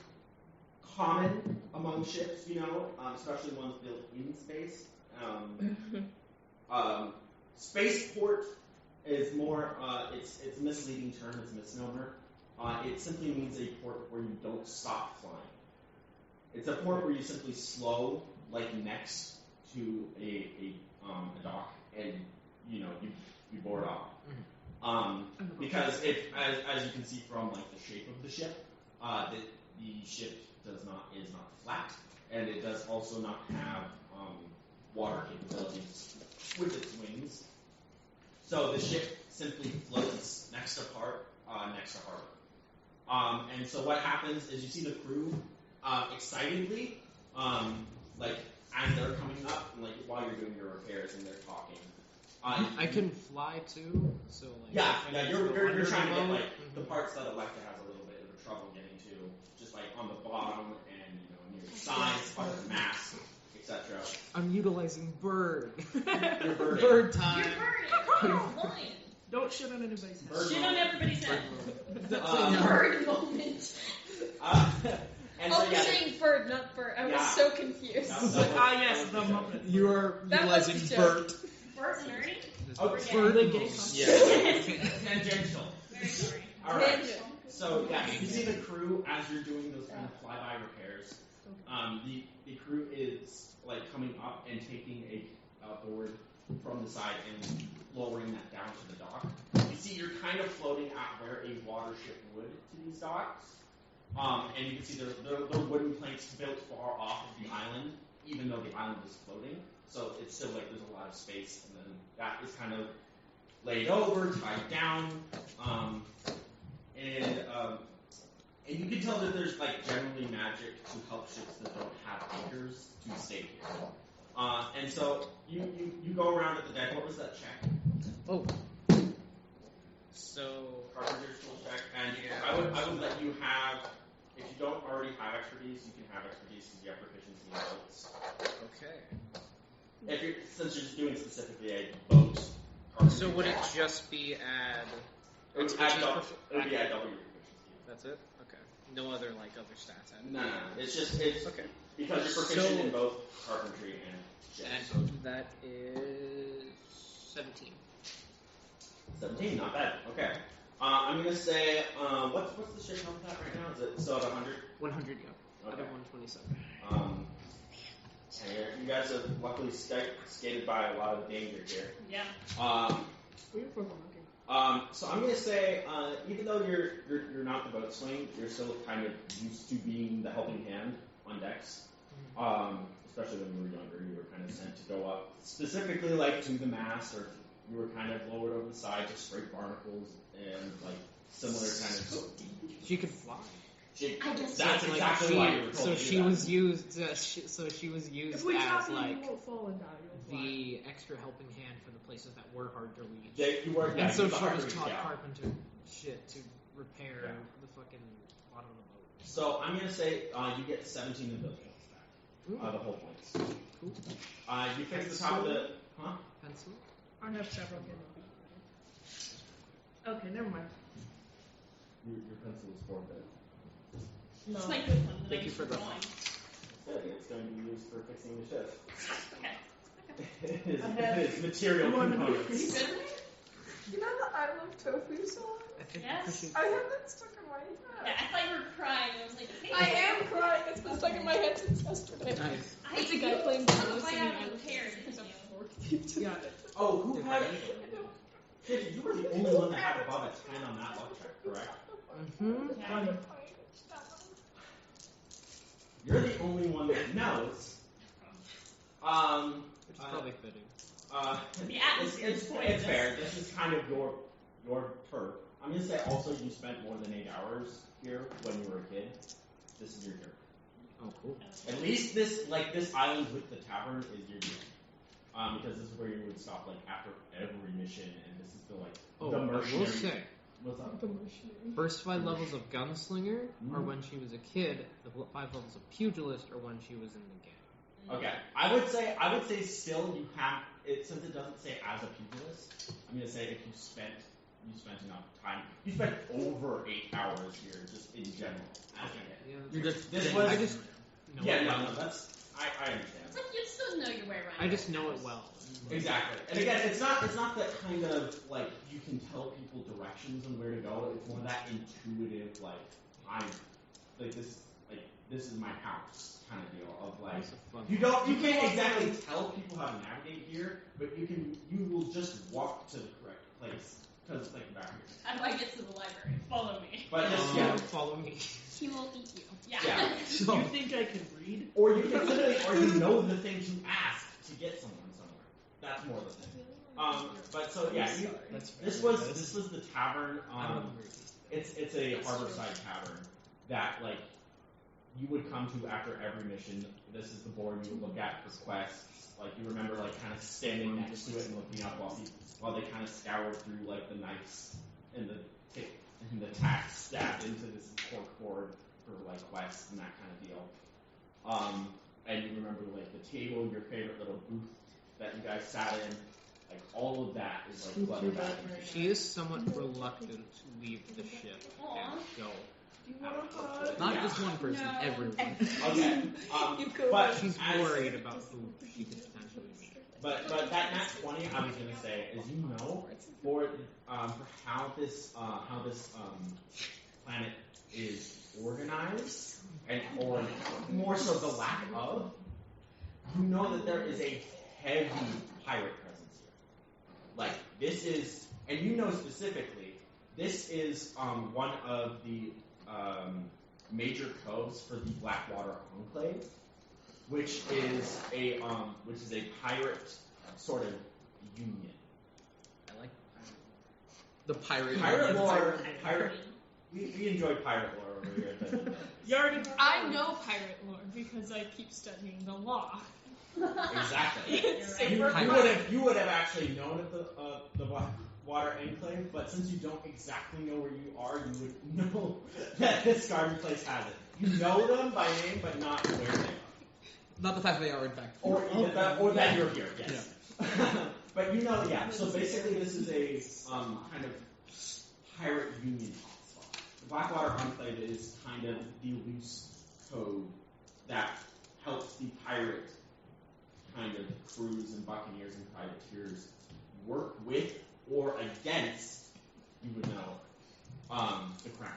Speaker 2: common among ships, especially ones built in space. Spaceport is more, it's a misleading term, it's a misnomer. It simply means a port where you don't stop flying. It's a port where you simply slow, like next to a dock, and you board off. Because as you can see from like the shape of the ship, the ship is not flat, and it does also not have water capabilities with its wings. So the ship simply floats next to harbor. And so what happens is you see the crew excitedly, like as they're coming up, and like while you're doing your repairs and they're talking.
Speaker 4: I can fly too, so like.
Speaker 2: Yeah,
Speaker 4: if I need to
Speaker 2: you're
Speaker 4: go under
Speaker 2: trying to
Speaker 4: the
Speaker 2: get
Speaker 4: boat.
Speaker 2: like the parts that Electa has a little bit of trouble getting to, just like on the bottom and near the sides, part of the mast, etc.
Speaker 4: I'm utilizing bird.
Speaker 2: You're birding.
Speaker 4: Bird time.
Speaker 1: You're burning. Oh, lion.
Speaker 6: Don't shit on anybody's head.
Speaker 2: Bird
Speaker 1: Shit on
Speaker 2: moment.
Speaker 1: everybody's head.
Speaker 3: Bird moment.
Speaker 2: And
Speaker 3: Oh,
Speaker 2: so
Speaker 3: you're
Speaker 2: yeah,
Speaker 3: saying bird, not bird. I was
Speaker 2: Yeah.
Speaker 3: so confused.
Speaker 2: that was
Speaker 6: Yes, the Muppet.
Speaker 5: You are
Speaker 3: That was
Speaker 5: utilizing
Speaker 3: the joke.
Speaker 5: Bert.
Speaker 1: Bert and Ernie?
Speaker 2: Okay.
Speaker 4: Bird
Speaker 6: The
Speaker 4: mode.
Speaker 6: gay
Speaker 2: Tangential.
Speaker 1: Very sorry.
Speaker 2: All right.
Speaker 3: Tangent.
Speaker 2: So yeah, you see the crew as you're doing those kind of flyby repairs. The crew is like coming up and taking board from the side and lowering that down to the dock. You see, you're kind of floating at where a watership would to these docks. And you can see they're wooden planks built far off of the island, even though the island is floating. So it's still like there's a lot of space, and then that is kind of laid over, tied down, and you can tell that there's like generally magic to help ships that don't have anchors to stay here. And so you go around at the deck. What was that check?
Speaker 4: Oh. So
Speaker 2: Carpenter's tool check, and
Speaker 4: Yeah.
Speaker 2: I would let you have. If you don't already have expertise, you can have expertise because you have proficiency in boats.
Speaker 4: okay.
Speaker 2: Since you're just doing specifically a boat.
Speaker 4: So would it just be add?
Speaker 2: It would
Speaker 4: expertise
Speaker 2: add
Speaker 4: profi-
Speaker 2: it would be add double your proficiency.
Speaker 4: That's it. Okay. No other like other stats. Added?
Speaker 2: No. It's
Speaker 4: Okay.
Speaker 2: because you're proficient
Speaker 4: So-
Speaker 2: in both carpentry and ships.
Speaker 4: And that is 17.
Speaker 2: 17, not bad. Okay. I'm gonna say, what's the ship health at right now? Is it still at 100?
Speaker 4: 100, yeah. Out
Speaker 2: Okay.
Speaker 4: of 127.
Speaker 2: And you guys have luckily skated by a lot of danger here.
Speaker 1: Yeah.
Speaker 6: We're fucking lucky.
Speaker 2: So I'm gonna say, even though you're not the boatswain, you're still kind of used to being the helping hand on decks. Especially when you were younger, you were kind of sent to go up specifically like to the mast, or you were kind of lowered over the side to scrape barnacles and like similar kind of.
Speaker 4: She could fly.
Speaker 2: That's exactly why you were told
Speaker 4: So
Speaker 2: to do
Speaker 4: she
Speaker 2: that.
Speaker 4: was used. So she was used
Speaker 6: If we drop
Speaker 4: as
Speaker 6: you,
Speaker 4: like
Speaker 6: you won't fall and die. You'll fly.
Speaker 4: the extra helping hand for the places that were hard to reach.
Speaker 2: You were, yeah,
Speaker 4: And so
Speaker 2: you
Speaker 4: she
Speaker 2: were
Speaker 4: was
Speaker 2: hard to
Speaker 4: taught
Speaker 2: reach out.
Speaker 4: carpenter shit to repair
Speaker 2: Yeah.
Speaker 4: the fucking bottom of the boat.
Speaker 2: So I'm gonna say you get 17 of those points back. The whole points.
Speaker 4: Cool.
Speaker 2: You fix the top of the. Huh?
Speaker 4: Pencil.
Speaker 6: I have several here. Okay, never mind.
Speaker 2: Your pencil is forfeit.
Speaker 6: No.
Speaker 1: It's my good one. that
Speaker 4: Thank
Speaker 1: I
Speaker 4: you for
Speaker 1: keep
Speaker 4: the-
Speaker 1: going.
Speaker 2: Good. It's going to be used for fixing the ship.
Speaker 1: Okay.
Speaker 2: It is material
Speaker 6: You want to
Speaker 2: components.
Speaker 6: be-
Speaker 1: Good.
Speaker 7: You know the I Love Tofu song?
Speaker 4: I think
Speaker 1: Yes.
Speaker 7: I have that stuck in my
Speaker 1: Yeah,
Speaker 7: head.
Speaker 1: I thought you were crying. I was like, hey,
Speaker 7: I am crying. It's been stuck in my head since yesterday.
Speaker 4: Nice.
Speaker 3: It's a guy playing
Speaker 1: piano
Speaker 3: piano singing
Speaker 1: out
Speaker 3: I
Speaker 1: of
Speaker 3: Love
Speaker 1: the hair.
Speaker 6: Yeah.
Speaker 2: Oh, who had? Kid, you were the only one that had above a 10 on that luck check, correct?
Speaker 4: Mm-hmm.
Speaker 1: Yeah.
Speaker 2: You're the only one that knows.
Speaker 4: Which is probably fitting.
Speaker 1: The atmosphere is
Speaker 2: it's fair. This is kind of your turf. I'm gonna say also you spent more than 8 hours here when you were a kid. This is your turf.
Speaker 4: Oh, cool.
Speaker 2: At least this island with the tavern is your deal. Because this is where you would stop like after every mission, and this is the
Speaker 4: Oh,
Speaker 2: the
Speaker 4: I will
Speaker 2: mercenary.
Speaker 4: say,
Speaker 2: What's up?
Speaker 4: first 5 levels of gunslinger are
Speaker 2: Mhm.
Speaker 4: when she was a kid. The 5 levels of pugilist are when she was in the game.
Speaker 2: Okay, I would say still you have it since it doesn't say as a pugilist. I'm gonna say if you spent enough time. You spent over 8 hours here just in general. As a kid.
Speaker 4: Yeah,
Speaker 5: You're just.
Speaker 2: This
Speaker 4: I
Speaker 2: was-
Speaker 4: just know
Speaker 2: Yeah,
Speaker 4: it
Speaker 2: no,
Speaker 4: well.
Speaker 2: no, that's I understand.
Speaker 1: It's like you still know your way around.
Speaker 4: I just know it well.
Speaker 2: Exactly. And again, it's not that kind of like you can tell people directions on where to go. It's more that intuitive this is my house kind of deal of like
Speaker 4: It's a fun
Speaker 2: you can't exactly tell people how to navigate here, but you will just walk to the correct place because it's like back here.
Speaker 1: How do I get to the library? Follow me.
Speaker 2: But just
Speaker 4: Follow me.
Speaker 3: He will eat you.
Speaker 1: Yeah.
Speaker 2: Yeah.
Speaker 6: You think I can read?
Speaker 2: or you can simply know the thing to ask to get someone somewhere. That's more the thing. But so yeah, this was the tavern. It's a harborside tavern that like you would come to after every mission. This is the board you would look at for quests. Like you remember like kind of standing next to it and looking up while they kind of scoured through like the knives and the tacks stabbed into this cork board for like quests and that kind of deal. And you remember like the table, your favorite little booth that you guys sat in. Like all of that is like cluttered back into
Speaker 4: She is somewhat reluctant to leave the ship and go.
Speaker 6: Do you want to hug?
Speaker 4: Not
Speaker 2: Yeah.
Speaker 4: just one person,
Speaker 1: No.
Speaker 4: everyone.
Speaker 2: Okay. But
Speaker 4: She's
Speaker 2: as-
Speaker 4: worried about who she could potentially meet.
Speaker 2: But that nat 20, I was gonna say, is for how this planet is organized, and or more so the lack of, you know that there is a heavy pirate presence here. Like, this is, and you know specifically, this is one of the major coves for the Blackwater Enclave, which is a pirate sort of union.
Speaker 4: I like
Speaker 5: The pirate.
Speaker 2: Pirate lore, we enjoy pirate lore over here. But
Speaker 6: You already
Speaker 3: I know pirate lore because I keep studying the law.
Speaker 2: exactly.
Speaker 3: It's
Speaker 2: You,
Speaker 3: super
Speaker 2: you would have actually known of the Blackwater Enclave, but since you don't exactly know where you are, you would know that this garden place has it. You know them by name, but not where they are.
Speaker 5: Not the fact that they are, in fact.
Speaker 2: Or that you're here, yes. But you know, yeah. So basically, this is a kind of pirate union hotspot. The Blackwater Enclave is kind of the loose code that helps the pirate kind of crews and buccaneers and privateers work with or against, you would know, the crown.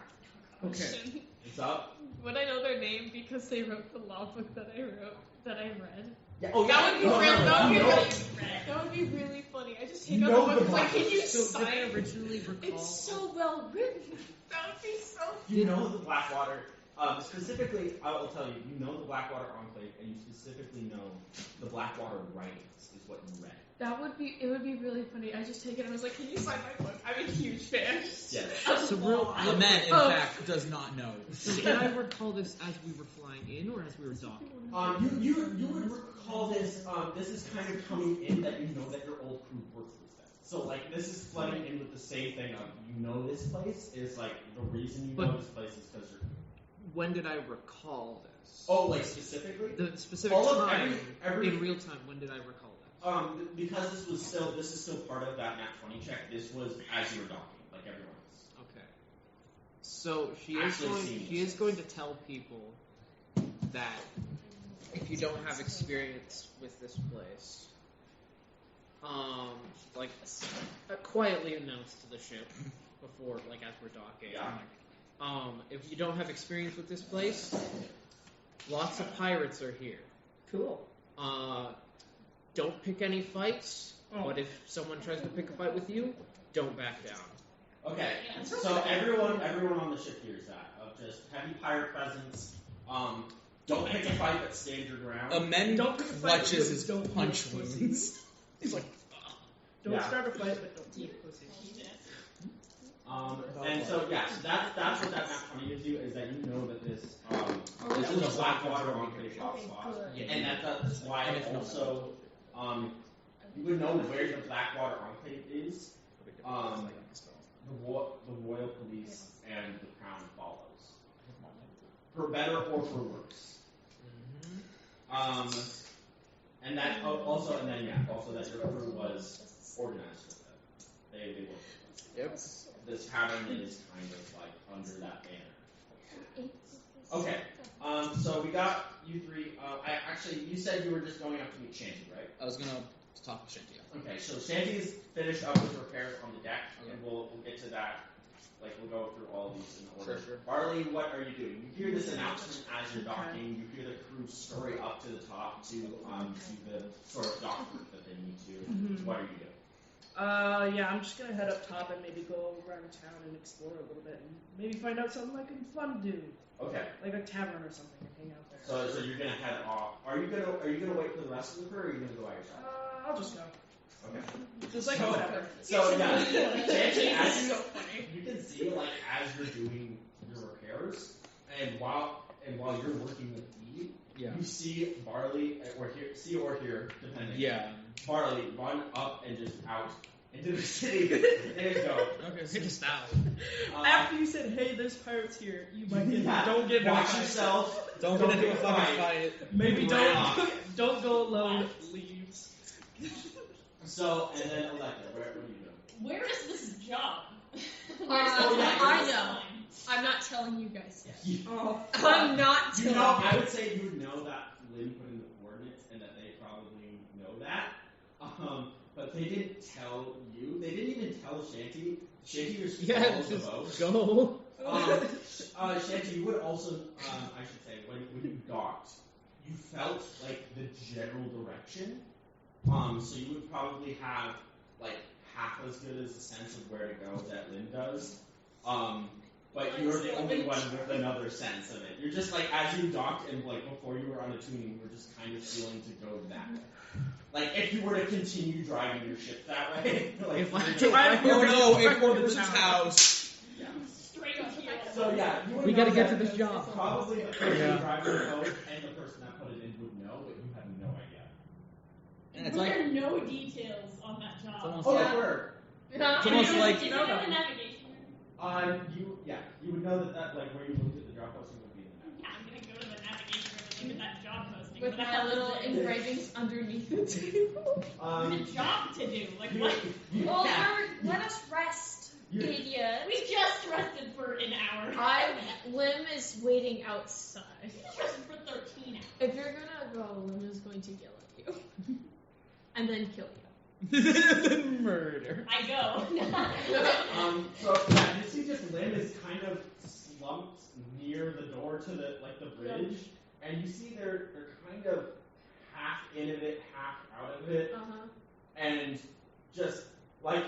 Speaker 4: Okay.
Speaker 2: It's up.
Speaker 3: Would I know their name because they wrote the law book that I read?
Speaker 2: Yeah. Oh,
Speaker 3: That would be
Speaker 2: no,
Speaker 3: real.
Speaker 2: no,
Speaker 3: That would be
Speaker 2: you know-
Speaker 3: really. That would be really funny. I just take
Speaker 2: You
Speaker 3: out
Speaker 2: know
Speaker 3: the
Speaker 2: the
Speaker 3: book. Like,
Speaker 2: Black-
Speaker 3: can you
Speaker 4: So did I
Speaker 3: sign?
Speaker 4: originally recall?
Speaker 3: It's so well written. That would be so.
Speaker 2: You know the Blackwater. Specifically, I will tell you, you know the Blackwater Enclave, and you specifically know the Blackwater writings is what you read.
Speaker 3: That would be. It would be really funny. I just take it and I was like, can you sign my book? I'm a huge fan.
Speaker 2: Yes.
Speaker 4: So real,
Speaker 5: The man, in
Speaker 3: Oh.
Speaker 5: fact, does not know.
Speaker 4: So did I recall this as we were flying in or as we were docking?
Speaker 2: You would recall this. This is kind of coming in that you know that your old crew works with them. So like this is flooding in with the same thing of you know this place is like the reason you know
Speaker 4: But-
Speaker 2: this place is because you're.
Speaker 4: When did I recall this?
Speaker 2: Oh, like specifically?
Speaker 4: The specific
Speaker 2: All of
Speaker 4: time
Speaker 2: every
Speaker 4: in real time. When did I recall that?
Speaker 2: Because this is still part of that Nat 20 check. This was as you were docking, like everyone else.
Speaker 4: Okay. So
Speaker 2: Actually seen
Speaker 4: she is going to tell people that if you don't have experience with this place, like quietly announce to the ship before, like as we're docking.
Speaker 2: Yeah.
Speaker 4: If you don't have experience with this place, lots of pirates are here.
Speaker 6: Cool.
Speaker 4: Don't pick any fights,
Speaker 6: Oh.
Speaker 4: but if someone tries to pick a fight with you, don't back down.
Speaker 2: Okay, so everyone on the ship hears that of just heavy pirate presence. Don't pick a fight, but stand your ground.
Speaker 5: Amen
Speaker 6: Don't pick a fight,
Speaker 5: clutches
Speaker 6: but
Speaker 5: his
Speaker 6: don't
Speaker 5: punch
Speaker 6: be a pussy.
Speaker 5: wounds. He's like,
Speaker 6: Don't
Speaker 2: Yeah.
Speaker 6: start a fight, but don't be a pussy.
Speaker 2: And so yeah, so that's what that Nat 20 gives you is that you know that this this is a Blackwater Enclave hotspot, and that's why
Speaker 4: And if not-
Speaker 2: also you would know where the Blackwater Enclave is. The Royal Police and the Crown follows, for better or for worse. And that also that your crew was organized with them. They worked with them.
Speaker 5: yep.
Speaker 2: This pattern is kind of like under that banner. Okay, so we got you three. You said you were just going up to meet Shanty, right?
Speaker 5: I was gonna talk to Shanty.
Speaker 2: Okay, so Shanty's finished up with repairs on the deck, and we'll get to that. Like we'll go through all of these in order.
Speaker 5: Sure.
Speaker 2: Barley, what are you doing? You hear this announcement as you're docking. You hear the crew scurry up to the top to the sort of dock route that they need to.
Speaker 6: Mhm.
Speaker 2: What are you doing?
Speaker 6: Yeah, I'm just gonna head up top and maybe go around town and explore a little bit and maybe find out something I can fun do,
Speaker 2: Okay,
Speaker 6: like a tavern or something, and hang out there.
Speaker 2: so you're gonna head off. Are you gonna wait for the rest of the crew, or are you gonna go by yourself?
Speaker 6: I'll just go.
Speaker 2: Okay.
Speaker 6: Just like
Speaker 2: So-
Speaker 6: whatever.
Speaker 2: So yeah, Shanty, as
Speaker 3: so funny.
Speaker 2: you can see, like as you're doing your repairs, and while you're working with Eve,
Speaker 5: Yeah.
Speaker 2: you see Barley or hear, depending.
Speaker 5: Yeah.
Speaker 2: Barley run up and just out into the city. There you go.
Speaker 5: Okay.
Speaker 4: Hit us now.
Speaker 6: After you said, "Hey, there's pirates here," you might get don't get
Speaker 2: Watch
Speaker 6: into a fight.
Speaker 2: yourself.
Speaker 5: Don't
Speaker 2: Don't
Speaker 5: get into a
Speaker 2: pick a
Speaker 5: fucking
Speaker 2: fight.
Speaker 5: fight.
Speaker 6: Maybe
Speaker 2: Right off.
Speaker 6: don't go alone. Leaves.
Speaker 2: So and then Electra, what are you doing?
Speaker 1: Where is this job?
Speaker 3: I know. I'm not telling you guys yet.
Speaker 6: Oh,
Speaker 3: I'm not
Speaker 2: You
Speaker 3: telling
Speaker 2: know, I would say you would know that Lynn put in the coordinates and that they probably know that. But they didn't tell you. They didn't even tell Shanty. Shanty, you're supposed
Speaker 4: Yeah,
Speaker 2: to
Speaker 4: just
Speaker 2: vote.
Speaker 4: go.
Speaker 2: Shanty, you would also, I should say, when you docked, you felt like the general direction So you would probably have like half as good as a sense of where to go that Lynn does. But you're the only one with another sense of it. You're just like, as you docked and like before you were on a tuning, you were just kind of feeling to go that way. Like if you were to continue driving your ship that way, like
Speaker 5: Oh no, a person's house.
Speaker 2: yeah.
Speaker 1: Straight up here.
Speaker 2: So yeah, you would
Speaker 4: We
Speaker 2: know
Speaker 4: gotta get
Speaker 2: that
Speaker 4: to this job.
Speaker 2: Probably the person driving the boat and the person that put it in would know, but you have no idea.
Speaker 5: And it's
Speaker 1: Were
Speaker 5: like,
Speaker 1: there no details on that job?
Speaker 4: almost
Speaker 2: Oh,
Speaker 4: like-
Speaker 2: there were.
Speaker 5: it's almost like,
Speaker 1: Is it in the navigation room?
Speaker 2: You would know that like where you looked at the drop posting would be in the map.
Speaker 1: Yeah, I'm gonna go to the navigation room and look at that job posting.
Speaker 3: With
Speaker 1: What the
Speaker 3: my
Speaker 1: hell is
Speaker 3: little
Speaker 1: it?
Speaker 3: engravings underneath the table.
Speaker 1: The job to do. Like what?
Speaker 3: Let us rest,
Speaker 2: You-
Speaker 3: idiot.
Speaker 1: We just rested for an hour.
Speaker 3: Lim is waiting outside.
Speaker 1: We just rested for 13 hours.
Speaker 3: If you're gonna go, Lim is going to yell at you. And then kill you.
Speaker 5: murder.
Speaker 1: I go.
Speaker 2: So yeah, you see just Lynn is kind of slumped near the door to the bridge, and you see they're kind of half in of it, half out of it, and just like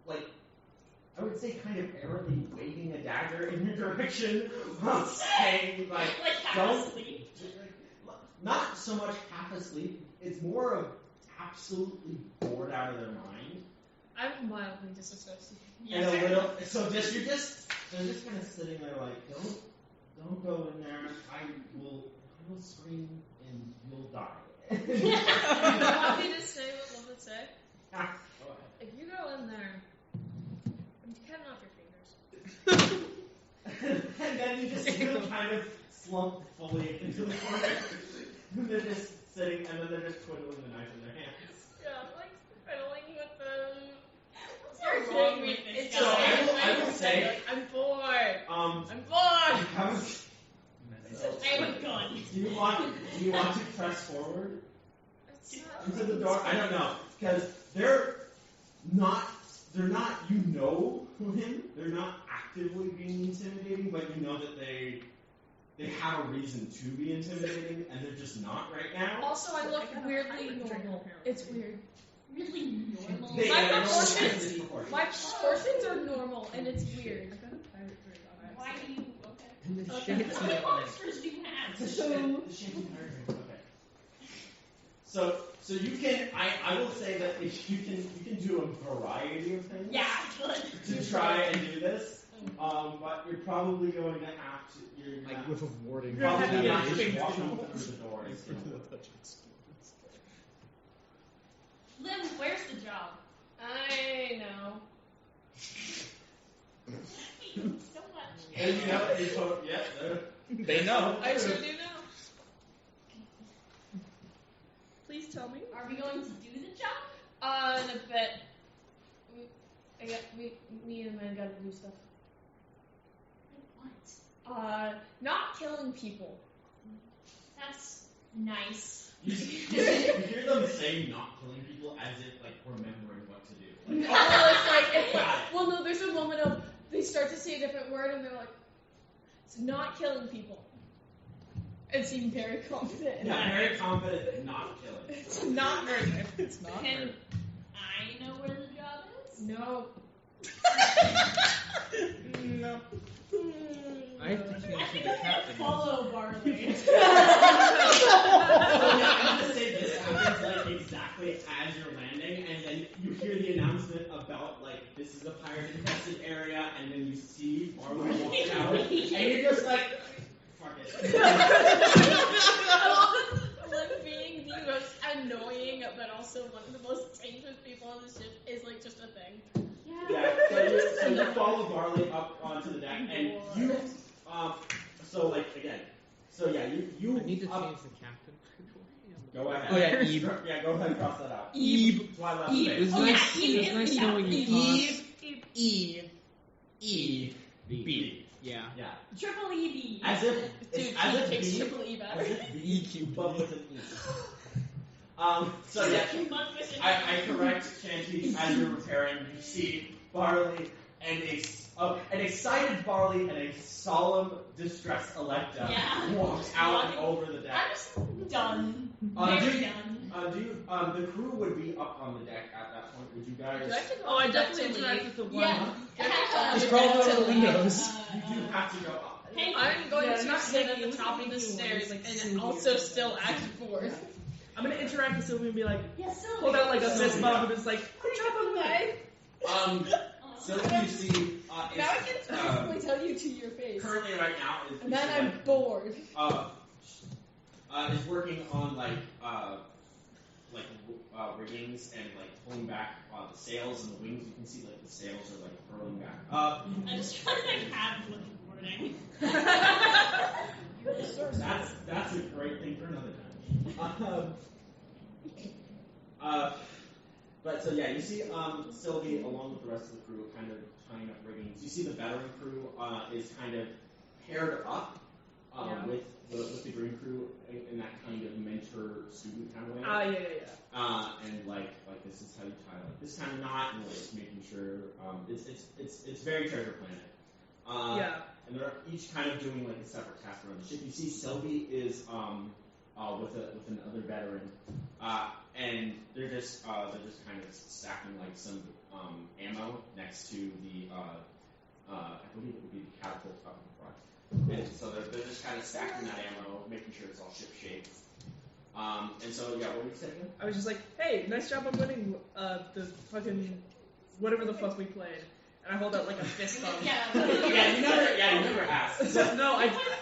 Speaker 2: I would say kind of airily waving a dagger in your direction while saying like
Speaker 1: half
Speaker 2: don't
Speaker 1: asleep.
Speaker 2: not so much half asleep, it's more of absolutely bored out of their mind.
Speaker 3: I'm mildly disassociated.
Speaker 2: And a little, so they're just kind of sitting there like, don't go in there. I will scream and you'll die.
Speaker 3: You want me to say what Lim would say?
Speaker 2: Go ahead.
Speaker 3: If you go in there, I'm cutting off your fingers.
Speaker 2: And then you just see them kind of slump fully into the corner. And they're just sitting, and then they're just twiddling the knife in their hands.
Speaker 3: Yeah, I'm like fiddling with them.
Speaker 1: What's wrong with this
Speaker 3: It's
Speaker 2: So
Speaker 1: guy?
Speaker 2: I will say,
Speaker 3: I'm bored.
Speaker 2: um,
Speaker 3: I'm bored.
Speaker 1: I have a gun.
Speaker 2: do you want to press forward
Speaker 3: It's not
Speaker 2: into the door? I don't know, because they're not, you know him, they're not actively being intimidating, but you know that they have a reason to be intimidating, and they're just not right now.
Speaker 3: Also, I look weirdly normal. It's weird.
Speaker 1: Really normal.
Speaker 2: They
Speaker 3: My
Speaker 2: are
Speaker 3: proportions-
Speaker 2: disproportionate.
Speaker 3: My proportions are normal, and it's weird.
Speaker 1: Why do you? Okay.
Speaker 4: And the
Speaker 1: What
Speaker 4: shit's
Speaker 1: kind of
Speaker 4: not
Speaker 1: monsters do you have?
Speaker 2: The shanty pirate drink, okay. So you can, I will say that if you can do a variety of things
Speaker 1: Yeah, good.
Speaker 2: to try and do this, but you're probably going to have to, you're
Speaker 5: Like
Speaker 2: not,
Speaker 5: with a warding.
Speaker 2: probably not
Speaker 5: navigation.
Speaker 2: just walking through the door. and stuff.
Speaker 1: Lim, where's the job?
Speaker 3: I know.
Speaker 1: Thank you so much.
Speaker 2: And you know, you told, yeah,
Speaker 5: They know.
Speaker 3: I sure do know. Please tell me.
Speaker 1: Are we going to do the job?
Speaker 3: In a bit. Me and the man gotta do stuff.
Speaker 1: What?
Speaker 3: Not killing people.
Speaker 1: That's nice.
Speaker 2: you hear them say not killing people as if like remembering what to do. Like,
Speaker 3: It's like,
Speaker 2: got it.
Speaker 3: well, no, there's a moment of, they start to say a different word and they're like, it's not killing people. And seem very confident in
Speaker 2: Yeah,
Speaker 3: that.
Speaker 2: very confident that not killing.
Speaker 3: It's not murder.
Speaker 5: It's not
Speaker 1: Can
Speaker 5: murder.
Speaker 1: I know where the job is?
Speaker 3: No.
Speaker 5: No.
Speaker 4: I have to
Speaker 1: I
Speaker 4: change
Speaker 1: think
Speaker 4: to the
Speaker 1: I
Speaker 4: captain.
Speaker 1: follow Barley.
Speaker 2: So yeah, I'm gonna say this happens like exactly as you're landing, and then you hear the announcement about like this is a pirate infested area, and then you see Barley walk out, and you're just like, fuck it.
Speaker 3: I love Lim being the most annoying, but also one of the most dangerous people on the ship is like just a thing.
Speaker 2: Yeah, so you follow Barley up onto the deck, and you, so like again, so yeah, you
Speaker 4: I need to
Speaker 2: up-
Speaker 4: change the captain.
Speaker 2: Go ahead.
Speaker 5: Oh, yeah, Eve.
Speaker 2: Yeah, go ahead and cross that out.
Speaker 5: Eve.
Speaker 2: That's why I left
Speaker 3: Eve.
Speaker 2: space.
Speaker 4: It was
Speaker 1: Oh, yeah,
Speaker 4: nice,
Speaker 1: Eve
Speaker 4: it was
Speaker 1: is
Speaker 4: nice
Speaker 1: the
Speaker 4: knowing you.
Speaker 5: Eve. E.
Speaker 2: B.
Speaker 4: Yeah.
Speaker 2: Yeah.
Speaker 1: Triple EB.
Speaker 2: As if
Speaker 3: Dude,
Speaker 2: as
Speaker 3: he
Speaker 2: if
Speaker 3: kicks
Speaker 2: B,
Speaker 3: triple E back.
Speaker 2: as if B
Speaker 5: EQ.
Speaker 2: but with an E. So yeah, I correct Shanty as you're repairing. You see Barley and an excited Barley and a solemn, distressed Electa
Speaker 1: Yeah.
Speaker 2: walks out and over the deck.
Speaker 1: I'm just done.
Speaker 2: Do
Speaker 1: Very
Speaker 2: you-
Speaker 1: done.
Speaker 2: do you, the crew would be up on the deck at that point. Would you guys?
Speaker 3: Do I have to go
Speaker 6: Oh, I
Speaker 3: back
Speaker 6: definitely
Speaker 3: to
Speaker 6: interact
Speaker 3: leave?
Speaker 6: with the one.
Speaker 3: Yeah.
Speaker 5: Just crawl
Speaker 3: Back
Speaker 5: over
Speaker 3: to
Speaker 5: the
Speaker 3: leave.
Speaker 5: windows.
Speaker 2: You do have to go up.
Speaker 1: Hey,
Speaker 3: I'm going
Speaker 6: Yeah,
Speaker 3: to
Speaker 6: not
Speaker 3: sit at
Speaker 6: hanging,
Speaker 3: the top of the
Speaker 6: hanging
Speaker 3: stairs
Speaker 6: ones, like
Speaker 3: and
Speaker 6: Cindy or
Speaker 3: also
Speaker 6: something.
Speaker 3: still act forth.
Speaker 6: I'm gonna interact with Sylvie and be like,
Speaker 1: yes, Sylvie.
Speaker 6: hold out like a fist
Speaker 2: Sylvie.
Speaker 6: bump and it's like, drop him away.
Speaker 2: So you see,
Speaker 3: Now I can technically tell you to your face.
Speaker 2: currently right now is
Speaker 3: And then
Speaker 2: is,
Speaker 3: I'm bored.
Speaker 2: is working on riggings and like pulling back the sails and the wings. You can see like the sails are like curling back up.
Speaker 1: I just tried to make cabs looking boarding.
Speaker 2: That's a great thing for another time. But so yeah, you see Sylvie along with the rest of the crew kind of tying up riggings. You see the veteran crew is kind of paired up with the green crew in that kind of mentor-student kind of way.
Speaker 6: Yeah.
Speaker 2: And like this is how you tie like this kind of knot and like making sure it's very Treasure Planet.
Speaker 6: Yeah.
Speaker 2: And they're each kind of doing like a separate task around the ship. You see Sylvie is with another veteran, and they're just kind of stacking like some ammo next to the I believe it would be the catapult up in front. And so they're just kind of stacking that ammo, making sure it's all ship shape. And so yeah, what were you saying?
Speaker 6: I was just like, hey, nice job on winning the fucking whatever the fuck we played. And I hold out like a fist bump.
Speaker 2: You never asked.
Speaker 6: No,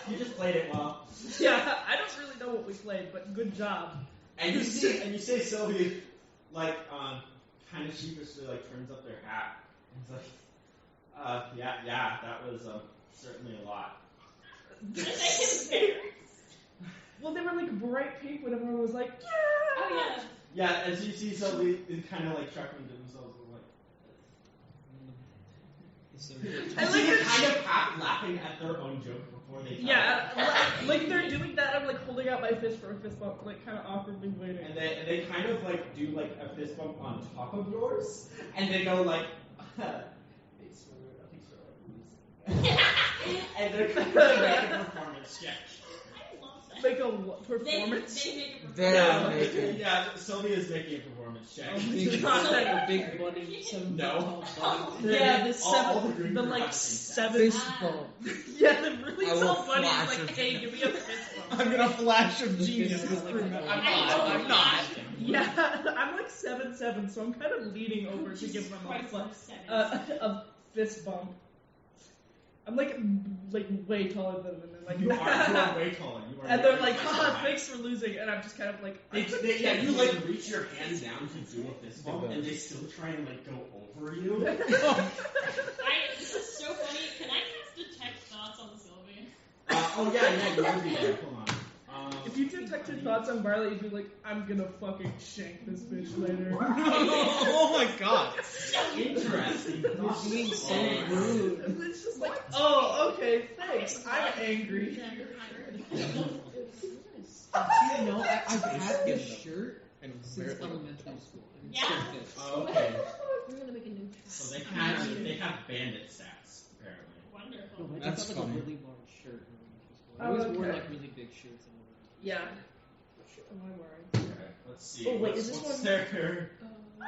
Speaker 2: You just played it well.
Speaker 6: yeah, I don't really know what we played, but good job.
Speaker 2: And you say Sylvie like kind of sheepishly like turns up their hat. And it's like, yeah, that was certainly a lot.
Speaker 6: Well, they were like bright pink when everyone was like, yeah.
Speaker 1: Oh yeah.
Speaker 2: Yeah, as you see Sylvie is kind of like chuckling to themselves like.
Speaker 6: I
Speaker 2: You see
Speaker 6: like
Speaker 2: them
Speaker 6: her-
Speaker 2: kind of half laughing at their own joke before they.
Speaker 6: Yeah, like they're doing that. I'm like holding out my fist for a fist bump, like kind of awkwardly waiting.
Speaker 2: And they kind of like do like a fist bump on top of yours, and they go like. Thanks for and they're kind of like making a performance check.
Speaker 1: I love that.
Speaker 6: Make a performance.
Speaker 1: They make a performance.
Speaker 2: Yeah, Sylvia is making a performance check.
Speaker 6: Oh my
Speaker 4: Big,
Speaker 6: God.
Speaker 4: big bunny, some
Speaker 2: No.
Speaker 4: tall bunny.
Speaker 6: Yeah, the
Speaker 2: all the
Speaker 6: seven,
Speaker 2: green
Speaker 6: the
Speaker 2: crew
Speaker 6: like
Speaker 2: have things.
Speaker 6: seven.
Speaker 4: Fist bump.
Speaker 6: Yeah, the really
Speaker 5: I will
Speaker 6: tall bunny is
Speaker 5: flash
Speaker 6: like,
Speaker 5: him.
Speaker 6: hey, give me a fist bump.
Speaker 5: I'm gonna flash of genius.
Speaker 4: Fist bump.
Speaker 5: I'm not.
Speaker 6: Yeah, I'm like 7'7", so I'm kind of leaning over to give them a fist bump. I'm like way taller than them, and like
Speaker 2: You are way taller. You are
Speaker 6: and they're
Speaker 2: way
Speaker 6: like,
Speaker 2: taller.
Speaker 6: haha, thanks for losing, and I'm just kind of like,
Speaker 2: You like reach your hand down to do a fist bump, and they still try and like go over you.
Speaker 1: This is so funny. Can I cast detect thoughts on Sylvie?
Speaker 2: Oh yeah, you would be there. Hold on.
Speaker 6: if you detected thoughts on Barley, you'd be like, I'm gonna fucking shank this bitch later.
Speaker 5: Oh my god.
Speaker 2: Interesting.
Speaker 4: Being so rude.
Speaker 6: And it's just like, oh, okay, thanks. I'm angry.
Speaker 4: Do you know I've had this shirt since elementary school? And it's
Speaker 1: Yeah.
Speaker 4: still fits.
Speaker 2: Oh, okay.
Speaker 3: We're gonna make a new
Speaker 2: So they have bandit stats apparently.
Speaker 1: Wonderful.
Speaker 4: No, I
Speaker 5: That's
Speaker 4: just had like
Speaker 5: funny.
Speaker 4: a really large shirt in elementary school. I
Speaker 6: Oh,
Speaker 4: always wore
Speaker 6: okay.
Speaker 4: like really big shirts and all
Speaker 6: Yeah. What shit am I wearing?
Speaker 2: Okay, let's see.
Speaker 6: Oh, wait,
Speaker 2: what's,
Speaker 6: is this
Speaker 2: what's
Speaker 6: one-
Speaker 2: their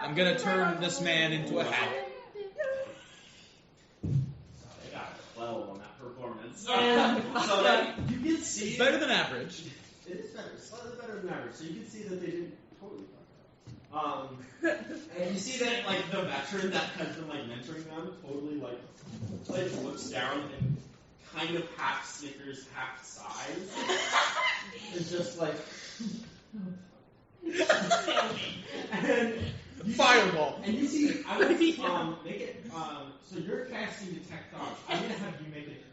Speaker 5: I'm gonna turn this man into a hat.
Speaker 2: They got 12 on that performance.
Speaker 6: Yeah.
Speaker 2: So that you can see
Speaker 5: It's better than average.
Speaker 2: It is better, slightly better than average. So you can see that they didn't totally fuck up. And you see that like the veteran that has been like mentoring them totally like looks down and kind of half snickers, half sighs. It's just like and you
Speaker 5: Fireball.
Speaker 2: and you see I would make it so you're casting detect thoughts. I'm gonna have you make it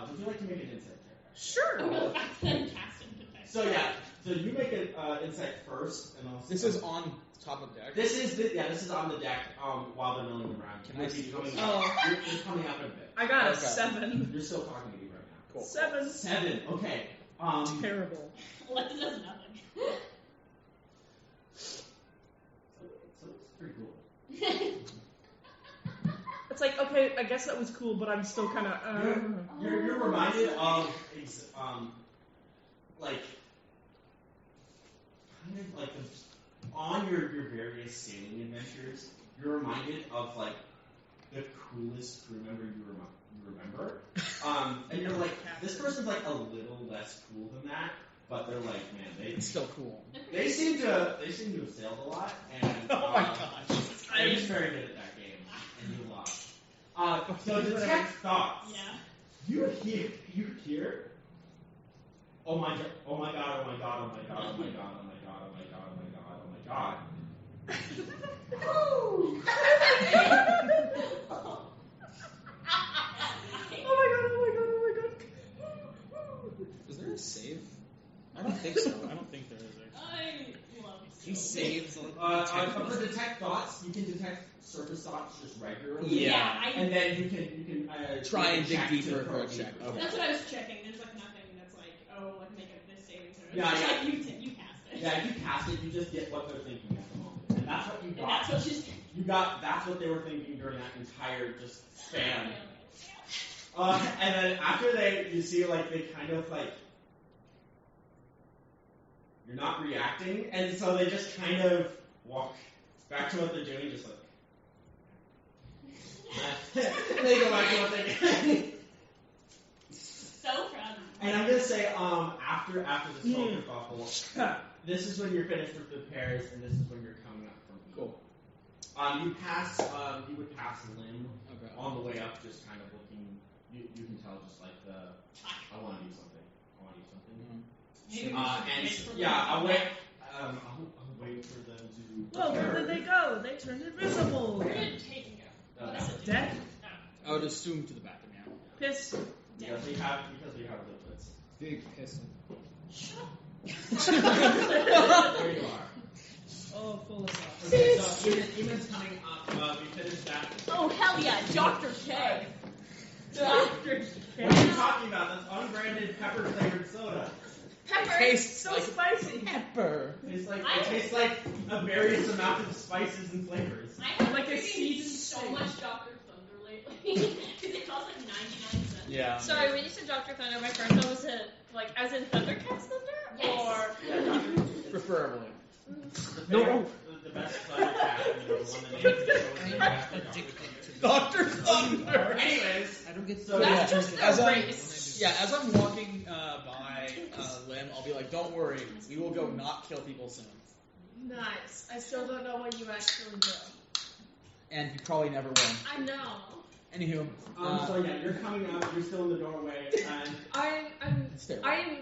Speaker 2: would you like to make an insight check?
Speaker 6: Sure.
Speaker 1: Go back to them casting detect.
Speaker 2: So yeah, so you make an insight first, and I'll.
Speaker 5: This is on top of deck.
Speaker 2: This is on the deck while they're milling around.
Speaker 5: Can I see
Speaker 2: coming
Speaker 5: this?
Speaker 2: up?
Speaker 6: Oh.
Speaker 2: You're coming up a bit.
Speaker 6: I got a
Speaker 5: Okay.
Speaker 6: 7.
Speaker 2: You're still talking to me right now.
Speaker 5: Cool.
Speaker 6: 7.
Speaker 2: 7. Okay.
Speaker 6: Terrible.
Speaker 1: Alexa does nothing.
Speaker 2: So it's pretty cool.
Speaker 6: It's like, okay, I guess that was cool, but I'm still kind of.
Speaker 2: You're reminded of like kind of like on your various sailing adventures, you're reminded of like the coolest crew member you remember. And you're like, this person's like a little less cool than that, but they're like, man,
Speaker 5: It's still cool.
Speaker 2: they seem to have sailed a lot, and
Speaker 5: Oh my gosh.
Speaker 2: they're just very good at that game, and you lost. So detect thoughts.
Speaker 1: Yeah.
Speaker 2: You hear. Oh my god! Oh my god! Oh my god! Oh my god! Oh my god! Oh my god! Oh my god! Oh my god! Oh my god!
Speaker 5: Is there a save? I don't think so. I don't think there is. Actually.
Speaker 1: I love
Speaker 4: He saves
Speaker 2: For detect thoughts, you can detect surface thoughts just regularly.
Speaker 5: Yeah.
Speaker 2: And then you can
Speaker 5: Try and dig
Speaker 2: check
Speaker 5: deeper
Speaker 2: to
Speaker 5: for a
Speaker 2: probe
Speaker 5: check.
Speaker 2: deeper.
Speaker 5: Okay.
Speaker 1: That's what I was checking. There's like nothing that's like, oh, like make it this saving throw.
Speaker 2: Yeah,
Speaker 1: It's
Speaker 2: yeah.
Speaker 1: like you cast it.
Speaker 2: Yeah, if you cast it, you just get what they're thinking at the moment, and that's what you
Speaker 1: And
Speaker 2: got.
Speaker 1: that's what she's.
Speaker 2: That's what they were thinking during that entire just span. And then after you see like they kind of like, you're not reacting, and so they just kind of walk back to what they're doing, just like. They go back to what they're doing.
Speaker 1: So proud of you.
Speaker 2: And I'm gonna say, after this whole kerfuffle, this is when you're finished with the pairs, and this is when you're coming up from here.
Speaker 5: Cool.
Speaker 2: You would pass Lim
Speaker 5: Okay.
Speaker 2: on the way up, just kind of looking. You can tell just like I want to do something.
Speaker 1: Maybe we should
Speaker 2: And
Speaker 1: wait for
Speaker 2: yeah,
Speaker 1: them.
Speaker 2: I'll wait. I'll wait for them to.
Speaker 6: Well, where did they go? They turned invisible.
Speaker 1: Where did Taken go? What is it?
Speaker 6: Death?
Speaker 5: I would assume to the bathroom, yeah.
Speaker 6: Piss.
Speaker 2: Because we have liquids.
Speaker 4: big pissing.
Speaker 2: There you are.
Speaker 6: Oh, full of sauce.
Speaker 2: Okay, so Eamon's coming up. We finished that.
Speaker 1: Oh, hell yeah, Dr. K.
Speaker 6: Dr.
Speaker 2: What are you talking about? That's unbranded pepper flavored soda.
Speaker 1: Pepper.
Speaker 5: Tastes
Speaker 6: So
Speaker 5: like
Speaker 6: spicy.
Speaker 5: pepper.
Speaker 2: It tastes like a various amount of spices and flavors.
Speaker 1: I have
Speaker 6: Like a
Speaker 1: drinking
Speaker 6: seasoned
Speaker 1: so
Speaker 6: steak.
Speaker 1: much Dr. Thunder lately. Because it costs like 99 cents.
Speaker 5: Yeah.
Speaker 3: Sorry, when you said Dr. Thunder, my first thought was like as in Thundercats Thunder?
Speaker 1: Yes.
Speaker 3: Or
Speaker 2: Yeah,
Speaker 5: Preferably.
Speaker 2: the best Thunder cat, the one that made it.
Speaker 5: Dr. Thunder!
Speaker 2: Anyways,
Speaker 4: I don't get
Speaker 2: so
Speaker 3: That's
Speaker 2: yeah.
Speaker 3: just
Speaker 5: as
Speaker 3: a
Speaker 5: I'm,
Speaker 3: race.
Speaker 5: yeah, as I'm walking by Lim, I'll be like, don't worry, we will go not kill people soon.
Speaker 3: Nice. I still don't know what you actually do.
Speaker 5: And you probably never will.
Speaker 3: I know.
Speaker 5: Anywho,
Speaker 2: So yeah, you're coming up. You're still in the doorway, and
Speaker 3: I'm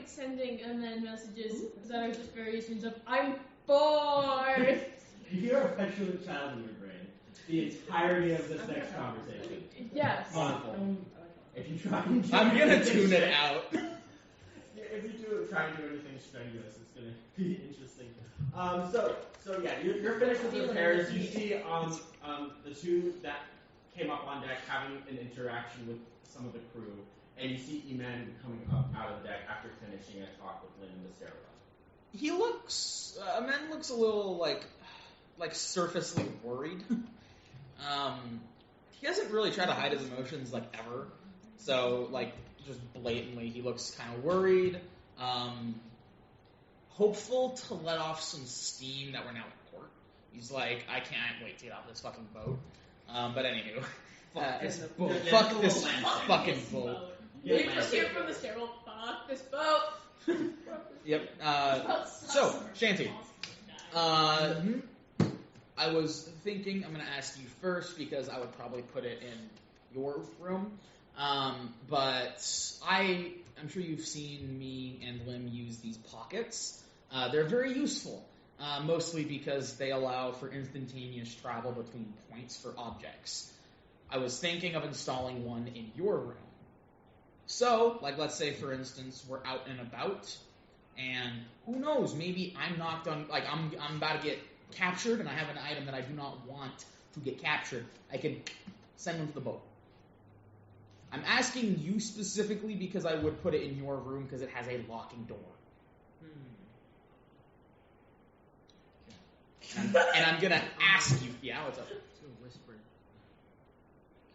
Speaker 3: sending messages that are just variations of I'm bored.
Speaker 2: you hear a petulant child in your brain the entirety of this next conversation.
Speaker 3: Yes.
Speaker 2: Wonderful. If you try and do
Speaker 5: I'm gonna
Speaker 2: anything
Speaker 5: tune it
Speaker 2: stren-
Speaker 5: out.
Speaker 2: If you try and do anything strenuous, it's gonna be interesting. So yeah, you're finished with the repairs. You see the two that came up on deck having an interaction with some of the crew, and you see Eman coming up out of the deck after finishing a talk with Lynn in the stairwell.
Speaker 5: He looks, Amen looks a little like surfacely worried. He doesn't really try to hide his emotions like ever. So like just blatantly, he looks kind of worried. Hopeful to let off some steam that we're now at port. He's like, I can't wait to get off this fucking boat. But anywho,
Speaker 6: this
Speaker 5: fuck
Speaker 6: boat.
Speaker 5: this
Speaker 2: Fuck
Speaker 5: fucking
Speaker 1: this
Speaker 5: boat.
Speaker 1: boat.
Speaker 2: Yeah,
Speaker 3: You just hear from the stairwell, fuck this boat.
Speaker 5: Yep.
Speaker 1: Boat's
Speaker 5: So,
Speaker 1: awesome.
Speaker 5: Shanty.
Speaker 1: Awesome.
Speaker 5: I was thinking I'm going to ask you first because I would probably put it in your room. But I'm sure you've seen me and Lim use these pockets. They're very useful, mostly because they allow for instantaneous travel between points for objects. I was thinking of installing one in your room. So, like, let's say, for instance, we're out and about, and who knows, maybe I'm knocked on, like, I'm about to get captured, and I have an item that I do not want to get captured. I can send them to the boat. I'm asking you specifically because I would put it in your room because it has a locking door. And I'm going to ask you, yeah, what's up?
Speaker 4: So whisper.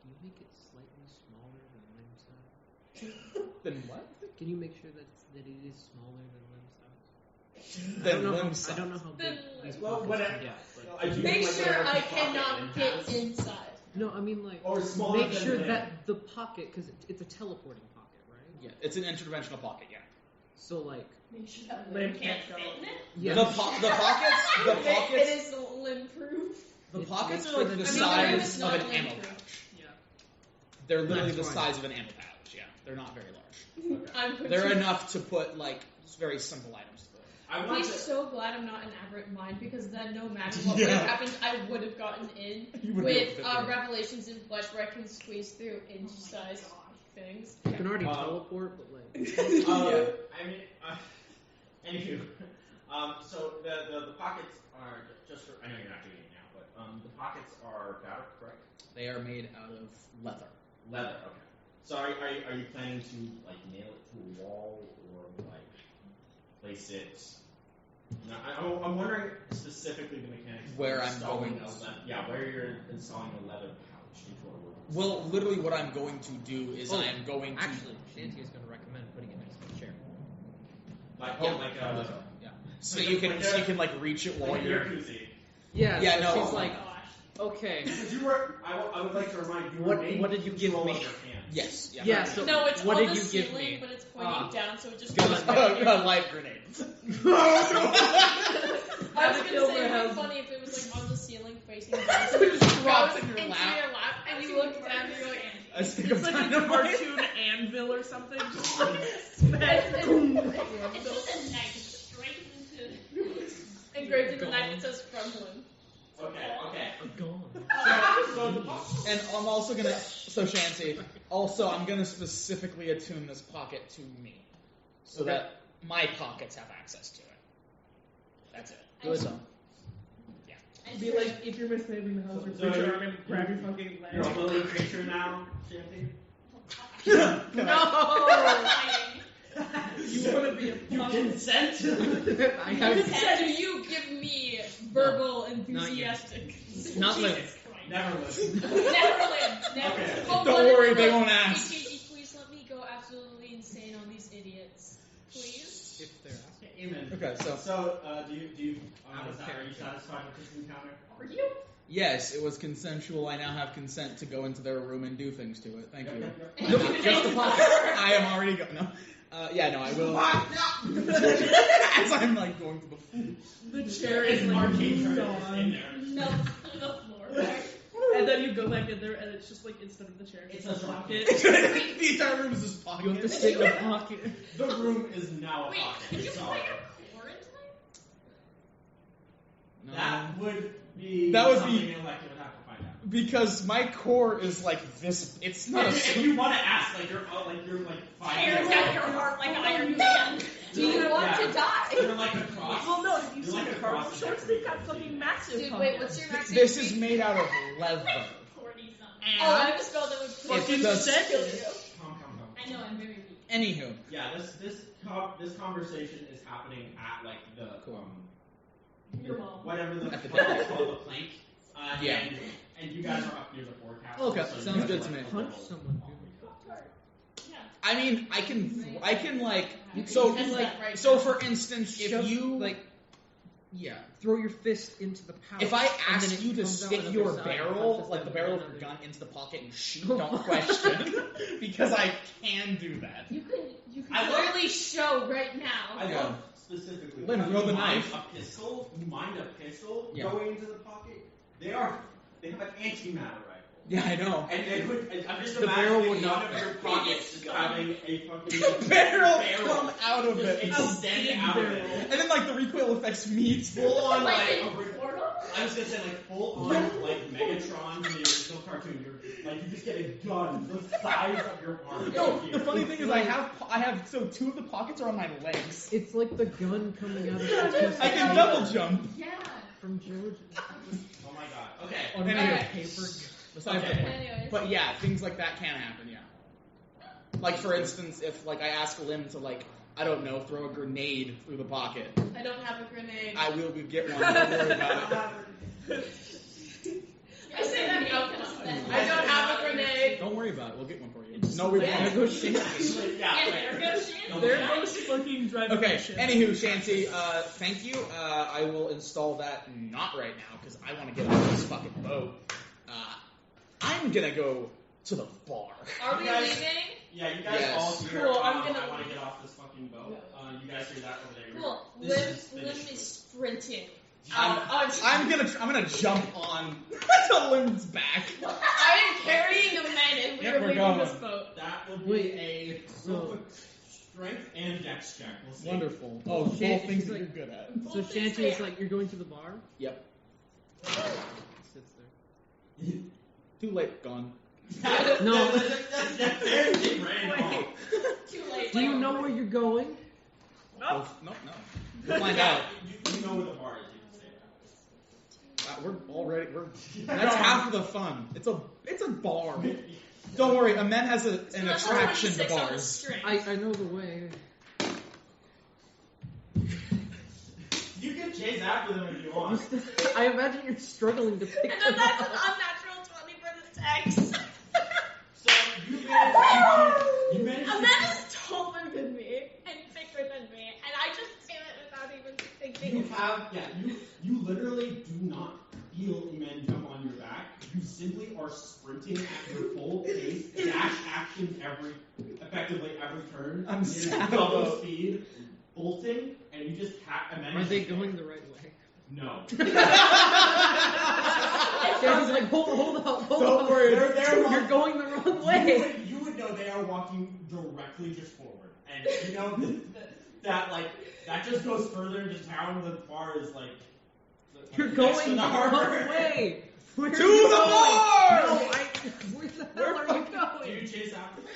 Speaker 4: Can you make it slightly smaller than limb size?
Speaker 5: Then what?
Speaker 4: Can you make sure that it is smaller than limb size?
Speaker 5: Then
Speaker 8: I
Speaker 5: Lim
Speaker 8: don't
Speaker 5: sucks.
Speaker 8: know how big
Speaker 3: Then
Speaker 8: these
Speaker 2: Well,
Speaker 8: pockets
Speaker 2: whatever.
Speaker 8: can get. But
Speaker 2: I do
Speaker 3: Make
Speaker 2: like
Speaker 3: sure
Speaker 2: whatever
Speaker 3: I
Speaker 2: pocket
Speaker 3: cannot
Speaker 2: it
Speaker 3: get
Speaker 2: has.
Speaker 3: inside.
Speaker 8: no, I mean like
Speaker 2: Or smaller
Speaker 8: make
Speaker 2: than
Speaker 8: sure
Speaker 2: Lim.
Speaker 8: that the pocket, because it's a teleporting pocket, right?
Speaker 5: Yeah, it's an interdimensional pocket. Yeah.
Speaker 8: So like,
Speaker 1: Make sure that
Speaker 6: Lim
Speaker 1: Lim
Speaker 6: can't
Speaker 1: can't
Speaker 6: go.
Speaker 1: fit in it.
Speaker 8: yeah,
Speaker 5: The pockets.
Speaker 3: It is limb-proof.
Speaker 5: The
Speaker 8: Make
Speaker 5: pockets
Speaker 8: sure
Speaker 5: are like
Speaker 8: that
Speaker 5: the
Speaker 8: it's-
Speaker 3: I mean, the room
Speaker 5: size
Speaker 3: is
Speaker 5: of
Speaker 3: not
Speaker 5: an ammo
Speaker 3: limb-proof.
Speaker 5: pouch.
Speaker 6: Yeah.
Speaker 5: They're literally
Speaker 8: That's
Speaker 5: the
Speaker 8: fine.
Speaker 5: size of an ammo pouch. Yeah, they're not very large.
Speaker 3: I'm putting-
Speaker 5: They're enough to put like just very simple items. To put.
Speaker 2: I
Speaker 3: I'm
Speaker 2: want to.
Speaker 3: so glad I'm not an aberrant mind because then no matter what would
Speaker 5: Yeah.
Speaker 3: have happened, I would have gotten in
Speaker 5: You would be able to
Speaker 3: with
Speaker 5: fit through.
Speaker 3: Revelations in Flesh where I can squeeze through inch-sized things.
Speaker 8: you can already
Speaker 2: Uh,
Speaker 8: teleport, but like,
Speaker 5: Yeah.
Speaker 2: I mean, anywho, so the pockets are just for. I know you're not doing it now, but the pockets are powder, correct?
Speaker 5: They are made out of leather.
Speaker 2: Leather. Okay. So are you planning to like nail it to a wall or like place it? No, I'm wondering specifically the mechanics. of
Speaker 5: Where I'm
Speaker 2: installing
Speaker 5: going.
Speaker 2: a where you're installing a leather pouch into a room.
Speaker 5: Well, literally, what I'm going to do is I am going to
Speaker 8: actually, Shanty is going to recommend putting it next to the chair.
Speaker 2: Like
Speaker 5: Yeah.
Speaker 2: yeah.
Speaker 5: so you can like reach it while
Speaker 2: Like a
Speaker 5: you're.
Speaker 2: jacuzzi.
Speaker 8: Yeah,
Speaker 5: Yeah,
Speaker 8: so
Speaker 5: no.
Speaker 8: she's
Speaker 5: Oh my
Speaker 8: like, okay,
Speaker 2: Because you were, I would like to remind you.
Speaker 8: What did you give
Speaker 2: control
Speaker 8: me?
Speaker 2: of your hands.
Speaker 5: Yes. Yeah.
Speaker 8: yeah. So
Speaker 3: No, it's
Speaker 8: what
Speaker 3: on
Speaker 8: did
Speaker 3: the
Speaker 8: you give
Speaker 3: ceiling,
Speaker 8: me?
Speaker 3: but it's pointing
Speaker 8: Ah.
Speaker 3: down, so it just
Speaker 8: Gun.
Speaker 3: goes down.
Speaker 5: A light grenade.
Speaker 3: I was
Speaker 6: Have
Speaker 3: gonna
Speaker 6: to kill
Speaker 3: say
Speaker 6: their
Speaker 3: it'd be
Speaker 6: house.
Speaker 3: funny if it was like on the ceiling facing down, so
Speaker 5: It
Speaker 3: it
Speaker 5: just
Speaker 3: just
Speaker 5: drops
Speaker 3: goes
Speaker 5: in your
Speaker 3: into
Speaker 5: lap.
Speaker 3: your lap, and you look down and you're like,
Speaker 5: A stick
Speaker 6: It's
Speaker 5: of
Speaker 6: like a
Speaker 5: dynamite.
Speaker 6: cartoon anvil or something. Just like smash.
Speaker 1: It's just a knife straight into.
Speaker 3: engraved in the knife that says from Lim.
Speaker 2: Okay.
Speaker 8: Gone.
Speaker 2: So the box.
Speaker 5: And I'm also gonna. So Shanty. Also, I'm gonna specifically attune this pocket to me, so
Speaker 8: Okay.
Speaker 5: that my pockets have access to it. That's it.
Speaker 8: Good.
Speaker 5: So.
Speaker 6: Be like, if you're misbehaving the house or
Speaker 2: So
Speaker 6: creature,
Speaker 2: you're-
Speaker 6: I'm gonna grab your fucking
Speaker 2: You're a
Speaker 6: leg.
Speaker 2: willing creature now, Shanty.
Speaker 6: You want to be a
Speaker 2: You
Speaker 6: punk?
Speaker 2: consent?
Speaker 8: I have
Speaker 3: So you give me verbal enthusiastic.
Speaker 8: not Lim.
Speaker 2: Never listen.
Speaker 3: Never Lim. Never.
Speaker 2: Okay.
Speaker 3: Oh,
Speaker 5: Don't
Speaker 3: but
Speaker 5: worry,
Speaker 3: Lim,
Speaker 5: they won't ask.
Speaker 3: EKG, please let me go absolutely insane on these idiots. Please.
Speaker 8: If they're asking.
Speaker 2: Amen.
Speaker 5: Okay, so
Speaker 2: Do you
Speaker 8: Out of
Speaker 2: are you
Speaker 8: character.
Speaker 2: satisfied with this encounter?
Speaker 1: Are you?
Speaker 5: yes, it was consensual. I now have consent to go into their room and do things to it. Thank you.
Speaker 2: Yep.
Speaker 5: Just the pocket. I am already going. No. Yeah, no, I will. As I'm like going to the food.
Speaker 6: The chair is
Speaker 2: It's
Speaker 6: like
Speaker 2: arcade
Speaker 6: moved
Speaker 2: turret is in
Speaker 6: on.
Speaker 2: there.
Speaker 1: Melt to the floor.
Speaker 6: And then you go back in there and it's just like instead of the chair,
Speaker 2: It's
Speaker 6: it's
Speaker 2: a
Speaker 6: a
Speaker 2: rocket.
Speaker 6: pocket.
Speaker 5: The entire room is just pocket.
Speaker 8: You have to sit in the pocket.
Speaker 2: The room is now a
Speaker 1: Wait,
Speaker 2: pocket.
Speaker 1: could you
Speaker 2: So
Speaker 1: put your core into there?
Speaker 5: No.
Speaker 2: that would be
Speaker 5: That would
Speaker 2: something
Speaker 5: be-
Speaker 2: an elected would have to find out.
Speaker 5: Because my core is like this. It's not a.
Speaker 2: If you want to ask, like you're 5
Speaker 1: Tears
Speaker 2: years
Speaker 1: out
Speaker 2: old.
Speaker 1: your heart like Iron Man.
Speaker 3: Do you want to die?
Speaker 2: You're like a cross.
Speaker 6: Well, no, if you
Speaker 2: You're
Speaker 6: see
Speaker 2: like a
Speaker 6: cargo
Speaker 2: cross
Speaker 6: shorts,
Speaker 2: in
Speaker 6: they've got
Speaker 2: every
Speaker 6: fucking massive
Speaker 3: Dude,
Speaker 6: pockets.
Speaker 3: wait, what's your max
Speaker 5: This is
Speaker 3: HP?
Speaker 5: made out of leather.
Speaker 1: 40 something.
Speaker 3: Oh, I have a spell that would
Speaker 6: Fucking
Speaker 5: the-
Speaker 6: kill you.
Speaker 2: Come.
Speaker 1: I know, I'm very weak.
Speaker 5: Anywho,
Speaker 2: Yeah, this conversation is happening at like the
Speaker 1: Your mom.
Speaker 2: whatever the
Speaker 5: At the
Speaker 2: fuck
Speaker 5: deck.
Speaker 2: it's called, the plank.
Speaker 5: Yeah.
Speaker 2: And you guys are up near the forecast.
Speaker 5: Okay,
Speaker 2: so you
Speaker 5: sounds
Speaker 2: guys
Speaker 5: good
Speaker 2: are,
Speaker 5: to
Speaker 2: like,
Speaker 5: me.
Speaker 8: Punch someone.
Speaker 1: Yeah.
Speaker 5: I mean, I can like. So
Speaker 3: Test
Speaker 5: like.
Speaker 3: that right
Speaker 5: So
Speaker 3: now.
Speaker 5: for instance, if
Speaker 8: Shove,
Speaker 5: you
Speaker 8: like
Speaker 5: yeah.
Speaker 8: throw your fist into the pouch.
Speaker 5: If I
Speaker 8: and
Speaker 5: ask
Speaker 8: then it
Speaker 5: you to
Speaker 8: comes out
Speaker 5: stick
Speaker 8: another
Speaker 5: your
Speaker 8: side,
Speaker 5: barrel,
Speaker 8: punches
Speaker 5: like the
Speaker 8: them
Speaker 5: barrel of
Speaker 8: another-
Speaker 5: your gun, into the pocket and shoot, don't question, because I can do that.
Speaker 3: You can
Speaker 2: I love-
Speaker 3: literally show right now.
Speaker 2: I
Speaker 5: Yeah.
Speaker 2: love specifically.
Speaker 5: Lynn,
Speaker 2: when
Speaker 5: throw
Speaker 2: you
Speaker 5: the
Speaker 2: mind
Speaker 5: knife.
Speaker 2: A pistol. You mind a pistol
Speaker 5: Yeah.
Speaker 2: going into the pocket. They have an antimatter rifle.
Speaker 5: Yeah, I know.
Speaker 2: And they would. I'm just
Speaker 8: The barrel
Speaker 2: imagining
Speaker 8: would
Speaker 2: one
Speaker 8: not
Speaker 2: of your pockets just having a fucking
Speaker 5: The barrel come out of
Speaker 2: just
Speaker 5: it,
Speaker 2: extend out of it.
Speaker 5: and then like the recoil affects me too.
Speaker 2: Full on
Speaker 1: Like
Speaker 2: like
Speaker 1: in
Speaker 2: a
Speaker 1: Portal?
Speaker 2: I was gonna say like full on like Megatron from the original cartoon. You're like you just get a gun the size of your arm.
Speaker 5: No, the funny thing is I have so two of the pockets are on my legs.
Speaker 8: It's like the gun coming out of the
Speaker 5: I can double jump.
Speaker 1: Yeah.
Speaker 8: from George.
Speaker 2: Oh my god. Okay.
Speaker 8: On
Speaker 5: Anyway.
Speaker 8: your paper.
Speaker 5: Besides
Speaker 2: Okay.
Speaker 5: the point.
Speaker 3: Anyways.
Speaker 5: But yeah, things like that can happen. Yeah. Like for instance, if like I ask Lim to like I don't know throw a grenade through the pocket,
Speaker 3: I don't have a grenade.
Speaker 5: I will get one. Don't worry about it.
Speaker 3: I say that out loud. I don't have a grenade.
Speaker 5: Don't worry about it. We'll get one for you.
Speaker 6: It's
Speaker 5: No, we
Speaker 6: just-
Speaker 5: won't.
Speaker 6: There goes Shanty.
Speaker 2: Yeah.
Speaker 1: And there goes Shanty.
Speaker 6: There goes fucking driving
Speaker 5: Okay.
Speaker 6: the ship.
Speaker 5: Anywho, Shanty, thank you. I will install that not right now because I want to get off this fucking boat. I'm gonna go to the bar.
Speaker 3: Are we
Speaker 2: You guys-
Speaker 3: leaving?
Speaker 2: Yeah, you guys
Speaker 5: Yes.
Speaker 2: all hear.
Speaker 3: Cool, I'm
Speaker 2: I
Speaker 3: gonna-
Speaker 2: want to get off this fucking boat. You guys hear that over there?
Speaker 3: Cool.
Speaker 2: This
Speaker 3: Lim
Speaker 2: finished.
Speaker 3: is sprinting.
Speaker 5: I'm gonna jump on to Lim's back.
Speaker 3: I am carrying a man and
Speaker 5: Yep,
Speaker 3: we're
Speaker 5: we're
Speaker 3: leaving
Speaker 5: going.
Speaker 3: this boat.
Speaker 2: That will be
Speaker 8: Wait,
Speaker 2: a
Speaker 8: so-
Speaker 2: real quick strength and dex check. We'll see.
Speaker 5: Wonderful. Oh, both
Speaker 8: Shanty-
Speaker 5: things
Speaker 8: she's
Speaker 5: that
Speaker 8: like-
Speaker 5: you're good at.
Speaker 8: So Shanty is like, you're going to the bar?
Speaker 5: Yep.
Speaker 8: Sits there.
Speaker 5: Too late. Gone.
Speaker 8: No.
Speaker 2: That's it ran off.
Speaker 3: Too late.
Speaker 8: Do you know where you're going?
Speaker 6: No.
Speaker 5: No. We'll find out.
Speaker 2: You know where the bar is. You can say
Speaker 5: We're already. That's half of the fun. It's a bar. Don't worry. Amen has an attraction to bars.
Speaker 8: I know the way.
Speaker 2: You can chase after them if you want.
Speaker 8: I imagine you're struggling to pick
Speaker 3: And
Speaker 8: them
Speaker 3: then that's an
Speaker 8: up.
Speaker 3: unnatural 20 for the text.
Speaker 2: So you managed
Speaker 3: And
Speaker 2: to
Speaker 3: that is taller than me and thicker than me, and I just say it without even thinking.
Speaker 2: You literally do not feel Eman jump on your back. You simply are sprinting at your full pace, dash action effectively every turn.
Speaker 5: I'm
Speaker 2: It is
Speaker 5: sad
Speaker 2: double
Speaker 5: about-
Speaker 2: speed, bolting, and you just
Speaker 8: Are they going the right way?
Speaker 2: No.
Speaker 8: Shanty's like, hold up.
Speaker 5: Don't worry.
Speaker 8: You're going the wrong way.
Speaker 2: You would know they are walking directly just forward, and you know that just goes further into town as far as like.
Speaker 8: You're
Speaker 2: next
Speaker 8: going
Speaker 2: to
Speaker 8: the
Speaker 2: the
Speaker 8: wrong
Speaker 2: harbor.
Speaker 8: way. Where
Speaker 5: To
Speaker 8: are you
Speaker 5: the
Speaker 8: going?
Speaker 5: bar!
Speaker 8: No, where the hell are you
Speaker 2: Do
Speaker 8: going?
Speaker 2: you chase after them?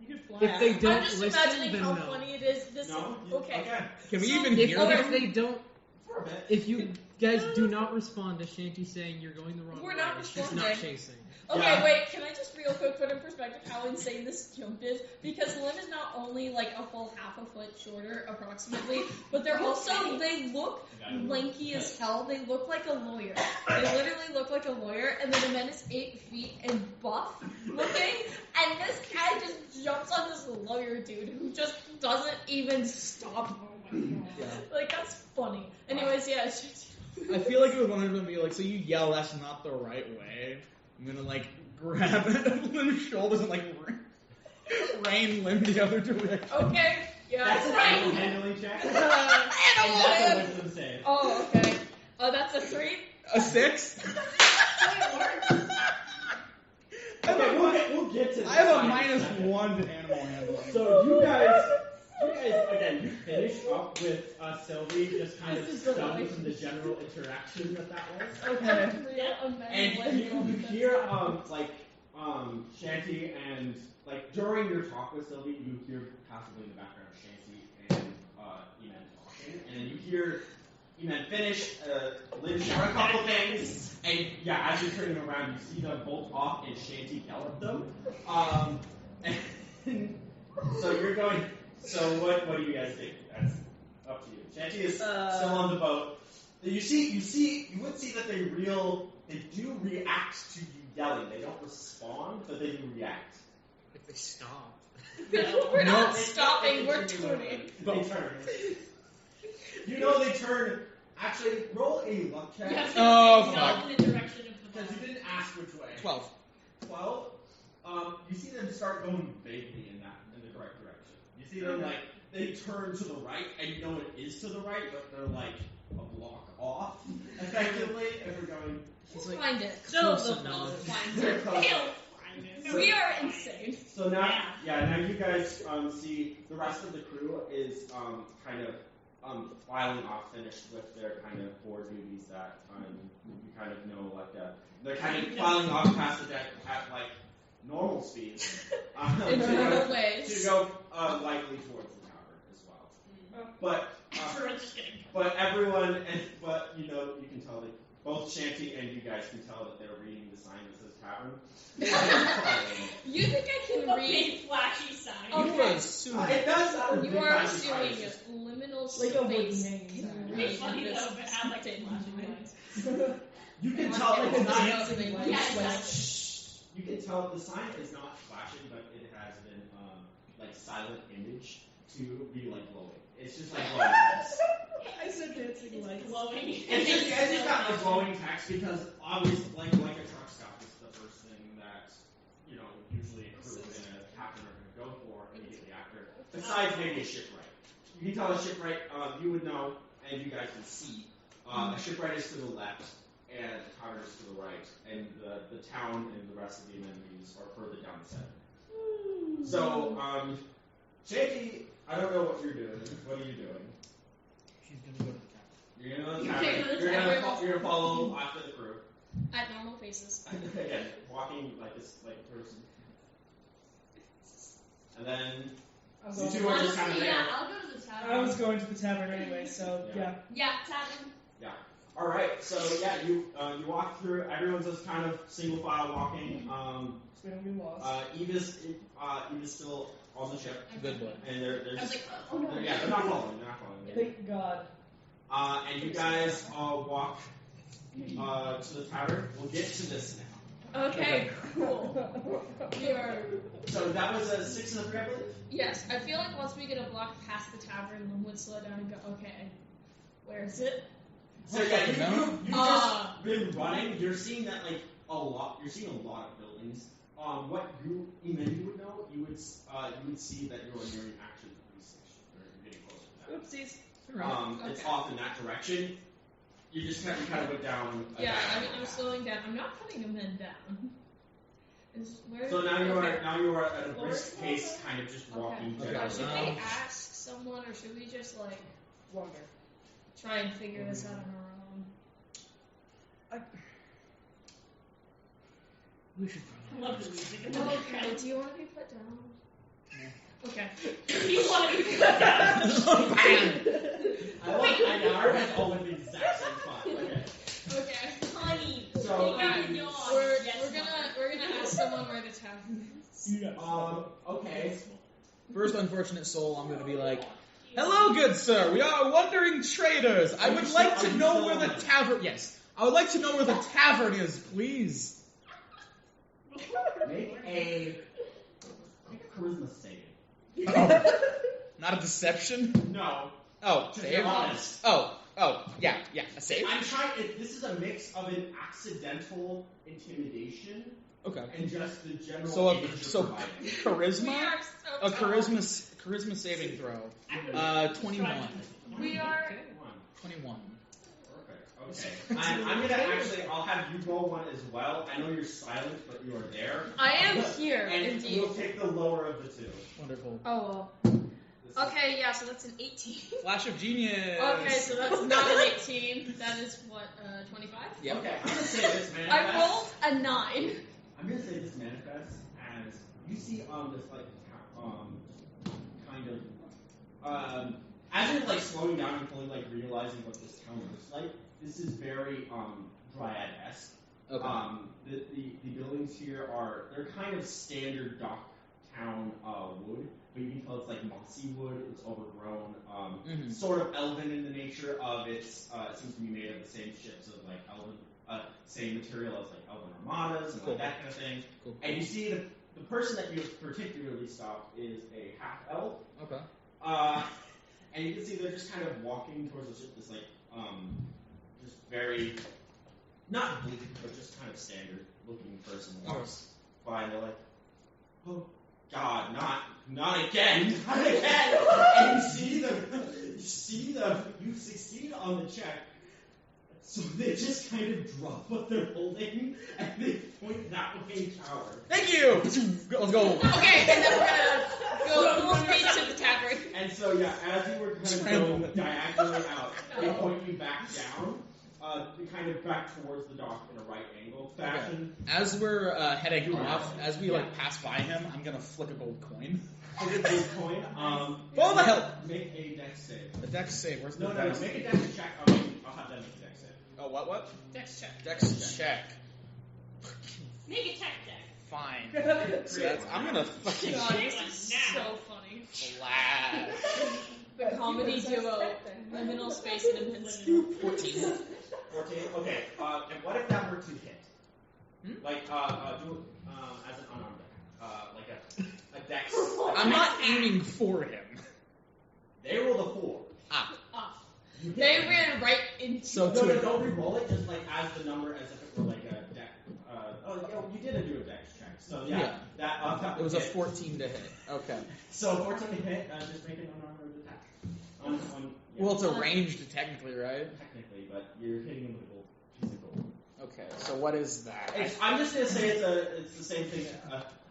Speaker 6: You could fly
Speaker 8: If they
Speaker 6: out.
Speaker 8: don't
Speaker 3: I'm just
Speaker 8: listen,
Speaker 3: imagining
Speaker 8: then
Speaker 3: how
Speaker 8: no.
Speaker 3: funny it is. This
Speaker 2: No.
Speaker 3: okay.
Speaker 5: Can we
Speaker 3: So
Speaker 5: even
Speaker 8: If,
Speaker 5: hear
Speaker 8: if
Speaker 5: them?
Speaker 8: they don't,
Speaker 2: For a bit.
Speaker 8: if you guys do not respond to Shanty saying you're going the wrong
Speaker 3: We're
Speaker 8: way,
Speaker 3: not
Speaker 8: she's not
Speaker 3: responding.
Speaker 8: chasing.
Speaker 3: Okay,
Speaker 2: Yeah.
Speaker 3: wait, can I just real quick put in perspective how insane this jump is? Because Lim is not only like a full half a foot shorter, approximately, but they're also, they look lanky as hell. They look like a lawyer. They literally look like a lawyer, and then Amen is 8 feet and buff looking, and this guy just jumps on this lawyer dude who just doesn't even stop.
Speaker 5: Yeah.
Speaker 3: Like, that's funny. Anyways, yeah,
Speaker 5: I feel like it was one of them to be like, so you yell that's not the right way. I'm gonna like grab Lim's shoulders and like rain Lim the other direction.
Speaker 3: okay, yeah,
Speaker 2: That's an
Speaker 3: right.
Speaker 2: animal handling check. And
Speaker 3: Animal
Speaker 2: that's a
Speaker 3: hand.
Speaker 2: wisdom save.
Speaker 3: Oh, okay. Oh, that's a 3?
Speaker 5: A 6?
Speaker 2: Okay, we'll get to this.
Speaker 5: I have a
Speaker 2: side in
Speaker 5: minus
Speaker 2: second.
Speaker 5: 1 to animal handling.
Speaker 2: So you guys again, you finish up with Sylvie just kind of
Speaker 3: This is the
Speaker 2: stunned from the general interaction that was.
Speaker 3: Okay.
Speaker 2: And you hear Shanty and like during your talk with Sylvie, you hear passively in the background Shanty and Eman talking, and then you hear Eman finish, Lynn share a couple things, and yeah, as you're turning around, you see them bolt off and Shanty yell at them. And so you're going. So what do you guys think? That's up to you. Shanty is still on the boat. You would see that they do react to you yelling. They don't respond, but they do react.
Speaker 8: If they stop.
Speaker 3: We're
Speaker 5: No.
Speaker 3: not stopping, we're turning.
Speaker 2: They turn. You know they turn. Actually, roll a luck check.
Speaker 1: You have to
Speaker 5: Oh,
Speaker 1: say
Speaker 5: fuck.
Speaker 1: no in the direction of the
Speaker 2: Because
Speaker 1: bar.
Speaker 2: you didn't ask which way.
Speaker 5: 12.
Speaker 2: 12. You see them start going vaguely in the correct direction. You see them like they turn to the right, and you know it is to the right, but they're like a block off, effectively, and we're going.
Speaker 3: We'll find it.
Speaker 1: No,
Speaker 8: Close
Speaker 1: they'll
Speaker 8: enough.
Speaker 1: find
Speaker 2: They're
Speaker 1: it.
Speaker 2: close.
Speaker 1: They'll find it.
Speaker 3: We are insane.
Speaker 2: So now, now you guys see the rest of the crew is kind of filing off, finished with their kind of board duties that you kind of know, like they're kind of filing off past the deck at like normal speed
Speaker 3: In
Speaker 2: to
Speaker 3: normal
Speaker 2: go,
Speaker 3: ways.
Speaker 2: to go likely towards the tavern as well. But
Speaker 1: Everyone's just getting
Speaker 2: but everyone, but you know, you can tell that both Shanty and you guys can tell that they're reading the sign that says tavern.
Speaker 3: You think I can
Speaker 1: a
Speaker 3: read?
Speaker 1: big flashy sign.
Speaker 3: Okay.
Speaker 5: You are assuming.
Speaker 2: It does sound
Speaker 3: You
Speaker 2: big
Speaker 3: are
Speaker 2: flashy sign,
Speaker 3: assuming
Speaker 2: it's just-
Speaker 3: liminal
Speaker 6: Like a wooden
Speaker 3: space
Speaker 6: hanging
Speaker 3: can
Speaker 6: sign.
Speaker 3: read
Speaker 1: It's funny
Speaker 3: this
Speaker 1: though, but have like
Speaker 3: tinted
Speaker 1: flashing
Speaker 3: line.
Speaker 1: lights.
Speaker 2: You can
Speaker 3: Like
Speaker 2: tell
Speaker 3: a
Speaker 2: it's not.
Speaker 3: disgusting
Speaker 1: Yeah,
Speaker 3: light.
Speaker 1: exactly.
Speaker 2: You can tell the sign is not flashing, but it has been like silent image to be like glowing. It's just like glowing text.
Speaker 6: I said dancing lights.
Speaker 1: Glowing.
Speaker 2: It's just got like glowing text because obviously, like a truck stop is the first thing that usually a crew and a captain are going to go for immediately after. Besides maybe a shipwright. You can tell a shipwright. You would know, and you guys can see. A shipwright is to the left, and the tavern is to the right, and the town and the rest of the amenities are further down the center. So, Shanty, I don't know what you're doing. What are you doing?
Speaker 5: She's gonna go to the tavern.
Speaker 2: You're gonna go to the
Speaker 3: You
Speaker 2: tavern.
Speaker 3: take her to the
Speaker 2: You're
Speaker 3: tavern.
Speaker 2: gonna follow after the crew.
Speaker 3: At normal paces.
Speaker 2: Again, walking like this, like a person. And then
Speaker 6: I'm
Speaker 2: you
Speaker 6: going-
Speaker 2: two are just kind of
Speaker 1: Honestly,
Speaker 2: there.
Speaker 1: yeah, I'll go to the tavern.
Speaker 6: I was going to the tavern anyway, so yeah.
Speaker 1: Yeah, tavern.
Speaker 2: All right, so yeah, you walk through. Everyone's just kind of single file walking.
Speaker 6: So we don't get lost.
Speaker 2: Eva's still on the ship,
Speaker 5: Good boy.
Speaker 2: and they're
Speaker 1: I was
Speaker 2: just
Speaker 1: like, oh no.
Speaker 2: they're not following. They're not following.
Speaker 6: Thank God.
Speaker 2: And you guys walk to the tavern. We'll get to this now.
Speaker 3: Okay, cool. We are.
Speaker 2: So that was a 6 and a 3, I believe.
Speaker 3: Yes, I feel like once we get a block past the tavern, Lynn would slow down and go, okay, where is it?
Speaker 2: So yeah, you just been running. You're seeing that like a lot. You're seeing a lot of buildings. What you would know, you would see that you're nearing actually the police station. You're getting closer to that.
Speaker 6: Oopsies.
Speaker 2: It's off in that direction. You just kind of went down.
Speaker 3: Yeah, I'm slowing down. I'm not putting the men down.
Speaker 2: So now you are at a brisk pace, kind of just walking.
Speaker 3: Okay.
Speaker 2: down.
Speaker 3: Should we ask someone, or should we just like
Speaker 6: Wander.
Speaker 3: try and figure this out on our own?
Speaker 5: We should
Speaker 1: I love the music.
Speaker 3: Okay. Do you want to be put down? Okay.
Speaker 1: You want to be put down?
Speaker 2: I know, our heads all went the exact same spot. Okay.
Speaker 3: Okay.
Speaker 1: Honey.
Speaker 2: So,
Speaker 1: take your dog.
Speaker 3: We're gonna ask someone where the tavern is.
Speaker 6: You got
Speaker 2: Okay.
Speaker 5: First unfortunate soul, I'm gonna be like, hello, good sir. We are wandering traders. I would like to know where the tavern. Yes, I would like to know where the tavern is, please.
Speaker 2: Make a charisma save.
Speaker 5: Oh, not a deception.
Speaker 2: No.
Speaker 5: Oh,
Speaker 2: Just
Speaker 5: save.
Speaker 2: be honest.
Speaker 5: Oh, yeah, a save.
Speaker 2: I'm trying. This is a mix of an accidental intimidation
Speaker 5: Okay.
Speaker 2: and just the general.
Speaker 5: So
Speaker 2: image you're
Speaker 5: so
Speaker 2: providing.
Speaker 3: We
Speaker 5: charisma,
Speaker 3: are so
Speaker 5: a
Speaker 3: tall.
Speaker 5: charisma saving throw. 21.
Speaker 3: We are.
Speaker 5: 21.
Speaker 2: Perfect. Okay. I'm gonna actually. I'll have you roll one as well. I know you're silent, but you are there.
Speaker 3: I am here,
Speaker 2: And
Speaker 3: indeed.
Speaker 2: we'll take the lower of the two.
Speaker 5: Wonderful.
Speaker 3: Oh well.
Speaker 2: This is-
Speaker 3: Okay, yeah, so that's an 18.
Speaker 5: Flash of genius.
Speaker 3: Okay, so that's not an 18. That is what, 25?
Speaker 5: Yep.
Speaker 2: Okay, I'm gonna say this manifests.
Speaker 3: I rolled a 9.
Speaker 2: I'm gonna say this manifests as you see on this like kind of as you're like slowing down and fully like realizing what this town looks like. This is very Dryad-esque.
Speaker 5: Okay.
Speaker 2: The buildings here they're kind of standard dock town wood, but you can tell it's like mossy wood. It's overgrown, sort of elven in the nature of its. It seems to be made of the same ships of like elven, same material as like elven armadas and
Speaker 5: Cool.
Speaker 2: like that kind of thing.
Speaker 5: Cool.
Speaker 2: And you see the person that you particularly stopped is a half elf.
Speaker 5: Okay.
Speaker 2: And you can see they're just kind of walking towards the ship, this like, just very, not bleak, but just kind of standard looking person walks by and they're like, oh God, not again, not again. And you succeed on the check. So they just kind of drop what they're holding and they point that way in tower.
Speaker 5: Thank you. Let's go.
Speaker 3: Okay, and then we're gonna go full speed to the tavern.
Speaker 2: And so, yeah, as you were kind of going diagonally out, they point you back down, kind of back towards the dock in a right angle fashion.
Speaker 5: As we're heading off, as we like pass by him, I'm gonna flick a gold coin.
Speaker 2: Take a gold coin.
Speaker 5: Follow the help.
Speaker 2: Make a dex save.
Speaker 5: The dex save. Where's the
Speaker 2: No,
Speaker 5: dex?
Speaker 2: make a dex check. I'll have them make a dex save.
Speaker 5: Oh, what?
Speaker 3: Dex check.
Speaker 5: Dex check.
Speaker 1: Make a tech deck.
Speaker 5: Fine. So that's, I'm gonna fucking
Speaker 3: God, this is so funny.
Speaker 5: flash.
Speaker 3: The comedy duo, liminal space and immensity.
Speaker 5: 14.
Speaker 2: 14. Okay. And what if that were to hit? Like, do dex.
Speaker 5: I'm not aiming for him.
Speaker 2: They rolled a 4.
Speaker 3: Ah.
Speaker 2: You hit
Speaker 3: They
Speaker 2: them.
Speaker 3: ran right into.
Speaker 5: So
Speaker 2: No,
Speaker 5: two.
Speaker 2: don't re-roll it, just like as the number, as if it were like a dex. You did do a dex check. So
Speaker 5: Yeah.
Speaker 2: that
Speaker 5: It was a
Speaker 2: hit.
Speaker 5: 14 to hit. Okay.
Speaker 2: So 14 to hit, just make an unarmored attack. Yeah,
Speaker 5: Well, it's a ranged technically, right?
Speaker 2: technically, but you're hitting him with a gold piece of gold.
Speaker 5: Okay. So what is that?
Speaker 2: I'm just gonna say it's the same thing.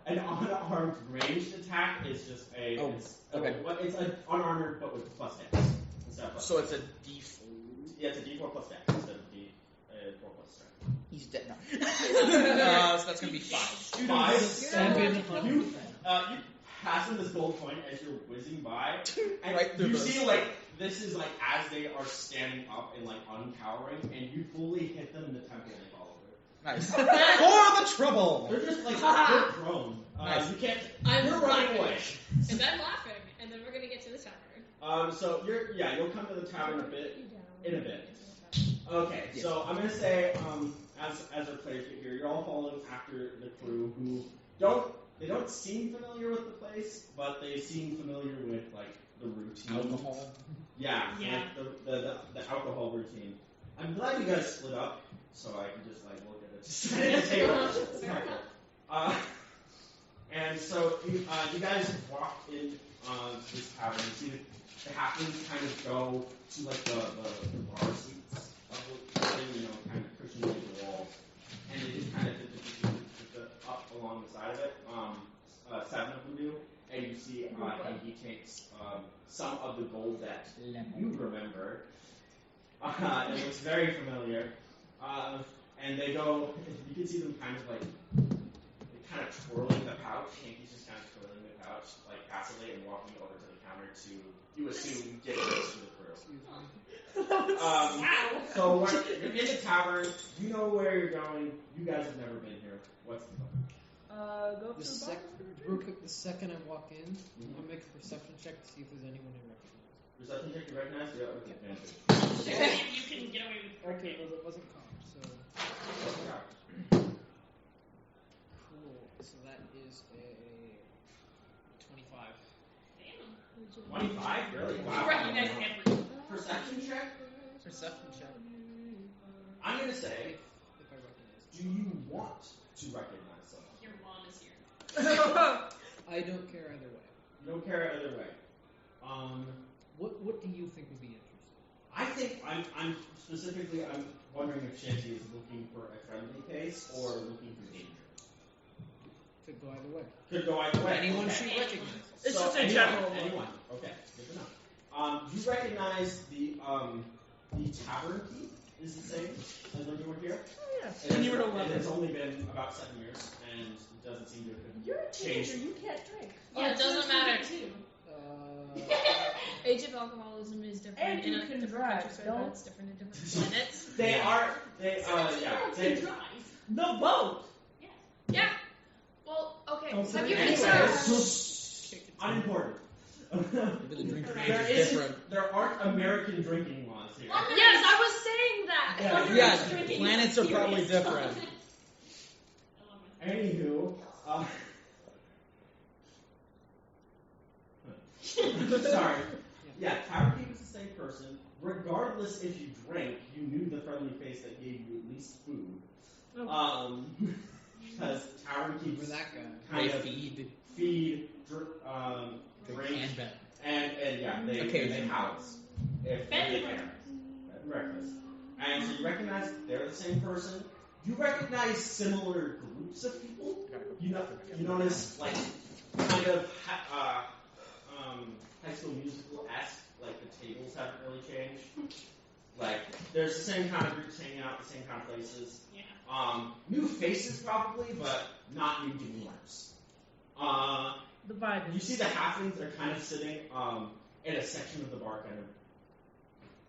Speaker 2: An unarmed ranged attack is just a.
Speaker 5: Oh,
Speaker 2: it's,
Speaker 5: okay.
Speaker 2: It's an unarmored but with plus dex instead of plus.
Speaker 5: So it's a D4.
Speaker 2: Yeah, it's a D4 plus dex instead of D4 plus strength.
Speaker 5: He's dead now. So that's gonna be 5.
Speaker 2: 5.
Speaker 6: Seven.
Speaker 2: You pass him this gold coin as you're whizzing by, and
Speaker 5: Right through
Speaker 2: you
Speaker 5: those.
Speaker 2: see like this is like as they are standing up and like uncowering, and you fully hit them in the temple and they fall over.
Speaker 5: Nice. For the trouble.
Speaker 2: They're just like they're prone.
Speaker 5: Nice.
Speaker 2: You can't.
Speaker 3: I'm
Speaker 2: You're running
Speaker 3: laughing.
Speaker 2: away.
Speaker 3: And I'm laughing, and then we're gonna get to the tavern.
Speaker 2: So you'll come to the tavern in a bit. Okay,
Speaker 5: Yes.
Speaker 2: so I'm gonna say, as our players get here, you're all following after the crew who don't seem familiar with the place, but they seem familiar with like the routine.
Speaker 5: Alcohol.
Speaker 2: Yeah,
Speaker 1: Yeah.
Speaker 2: like the alcohol routine. I'm glad you guys split up, so I can just like look at the table. It's helpful. And so you guys walk in to this tavern. You see the halflings kind of go to like the bar seats of the thing, kind of pushing into the walls, and they just kind of dip up along the side of it. 7 of them do, and you see he takes some of the gold that you remember. It looks very familiar. And they go, you can see them kind of twirling the pouch. Hanky's just kind of twirling the pouch, like passively, and walking over to the counter to, you assume, get close to the crew. So you're in the tavern, you know where you're going, you guys have never been here. What's the plan?
Speaker 6: Go to the bar.
Speaker 8: Real quick, the second I walk in,
Speaker 2: Mhm.
Speaker 8: I'll make a perception check to see if there's anyone I recognize.
Speaker 2: Perception check, you recognize? Yeah, with advantage.
Speaker 1: You can get away with
Speaker 8: Okay,
Speaker 1: it.
Speaker 8: well, it wasn't calm, so.
Speaker 2: Yeah.
Speaker 8: Cool. So that is a 25.
Speaker 2: 25? Really?
Speaker 1: You
Speaker 2: Wow.
Speaker 1: recognize everyone.
Speaker 2: Perception check?
Speaker 8: Perception check.
Speaker 2: I'm going to say,
Speaker 8: If I recognize.
Speaker 2: do you want to recognize someone?
Speaker 1: Your mom is here.
Speaker 8: I don't care either way.
Speaker 2: You don't care either way.
Speaker 8: What do you think would be interesting?
Speaker 2: I think I'm wondering if Shanty is looking for a friendly face or looking for danger.
Speaker 8: Could go either way.
Speaker 2: Could go either way.
Speaker 8: Anyone
Speaker 2: okay.
Speaker 8: she recognizes.
Speaker 6: It's
Speaker 2: So
Speaker 6: just a
Speaker 2: anyone,
Speaker 6: general one.
Speaker 2: Anyone. Okay, good to know. You recognize the tavern key is the same as when you were here.
Speaker 6: Oh, yes.
Speaker 2: It
Speaker 6: And you
Speaker 2: has-
Speaker 6: were
Speaker 2: It
Speaker 6: 11.
Speaker 2: has only been about 7 years, and it doesn't seem to have
Speaker 6: You're a
Speaker 2: changed.
Speaker 6: teenager. You can't drink.
Speaker 3: Yeah, it doesn't matter. Age of alcoholism is different
Speaker 6: And you
Speaker 3: in a
Speaker 6: can
Speaker 3: different
Speaker 6: drive,
Speaker 3: country,
Speaker 6: don't-
Speaker 3: but it's different in different planets.
Speaker 2: They
Speaker 1: drive.
Speaker 6: The boat.
Speaker 3: Yeah.
Speaker 1: Well, okay.
Speaker 6: Don't
Speaker 1: Have you
Speaker 6: say
Speaker 1: considered?
Speaker 2: unimportant.
Speaker 5: Maybe the drink range
Speaker 2: There
Speaker 5: is different.
Speaker 2: there aren't American drinking laws here.
Speaker 1: Yes, I was saying that.
Speaker 2: Yeah,
Speaker 1: Under
Speaker 5: Yeah,
Speaker 1: restricting
Speaker 5: planets are probably
Speaker 1: serious
Speaker 5: different.
Speaker 1: stuff.
Speaker 2: Anywho, sorry. Yeah, Tavern Keep is the same person. Regardless if you drank, you knew the friendly face that gave you at least food. Because Tavern
Speaker 8: For
Speaker 2: Keeps
Speaker 8: that guy.
Speaker 2: kind
Speaker 5: They
Speaker 2: of
Speaker 5: feed.
Speaker 2: feed, drink,
Speaker 5: And bet.
Speaker 2: and yeah, they
Speaker 5: Occasionally.
Speaker 2: house. If
Speaker 1: Bed
Speaker 2: they
Speaker 1: and
Speaker 2: can. Bed and breakfast. And so you recognize they're the same person. You recognize similar groups of people. You notice like kind of High School Musical-esque, like the tables haven't really changed. Like there's the same kind of groups hanging out, the same kind of places.
Speaker 1: Yeah.
Speaker 2: New faces probably, but not new demeanors.
Speaker 6: The vibe.
Speaker 2: You see the halflings are kind of sitting in a section of the bar, kind of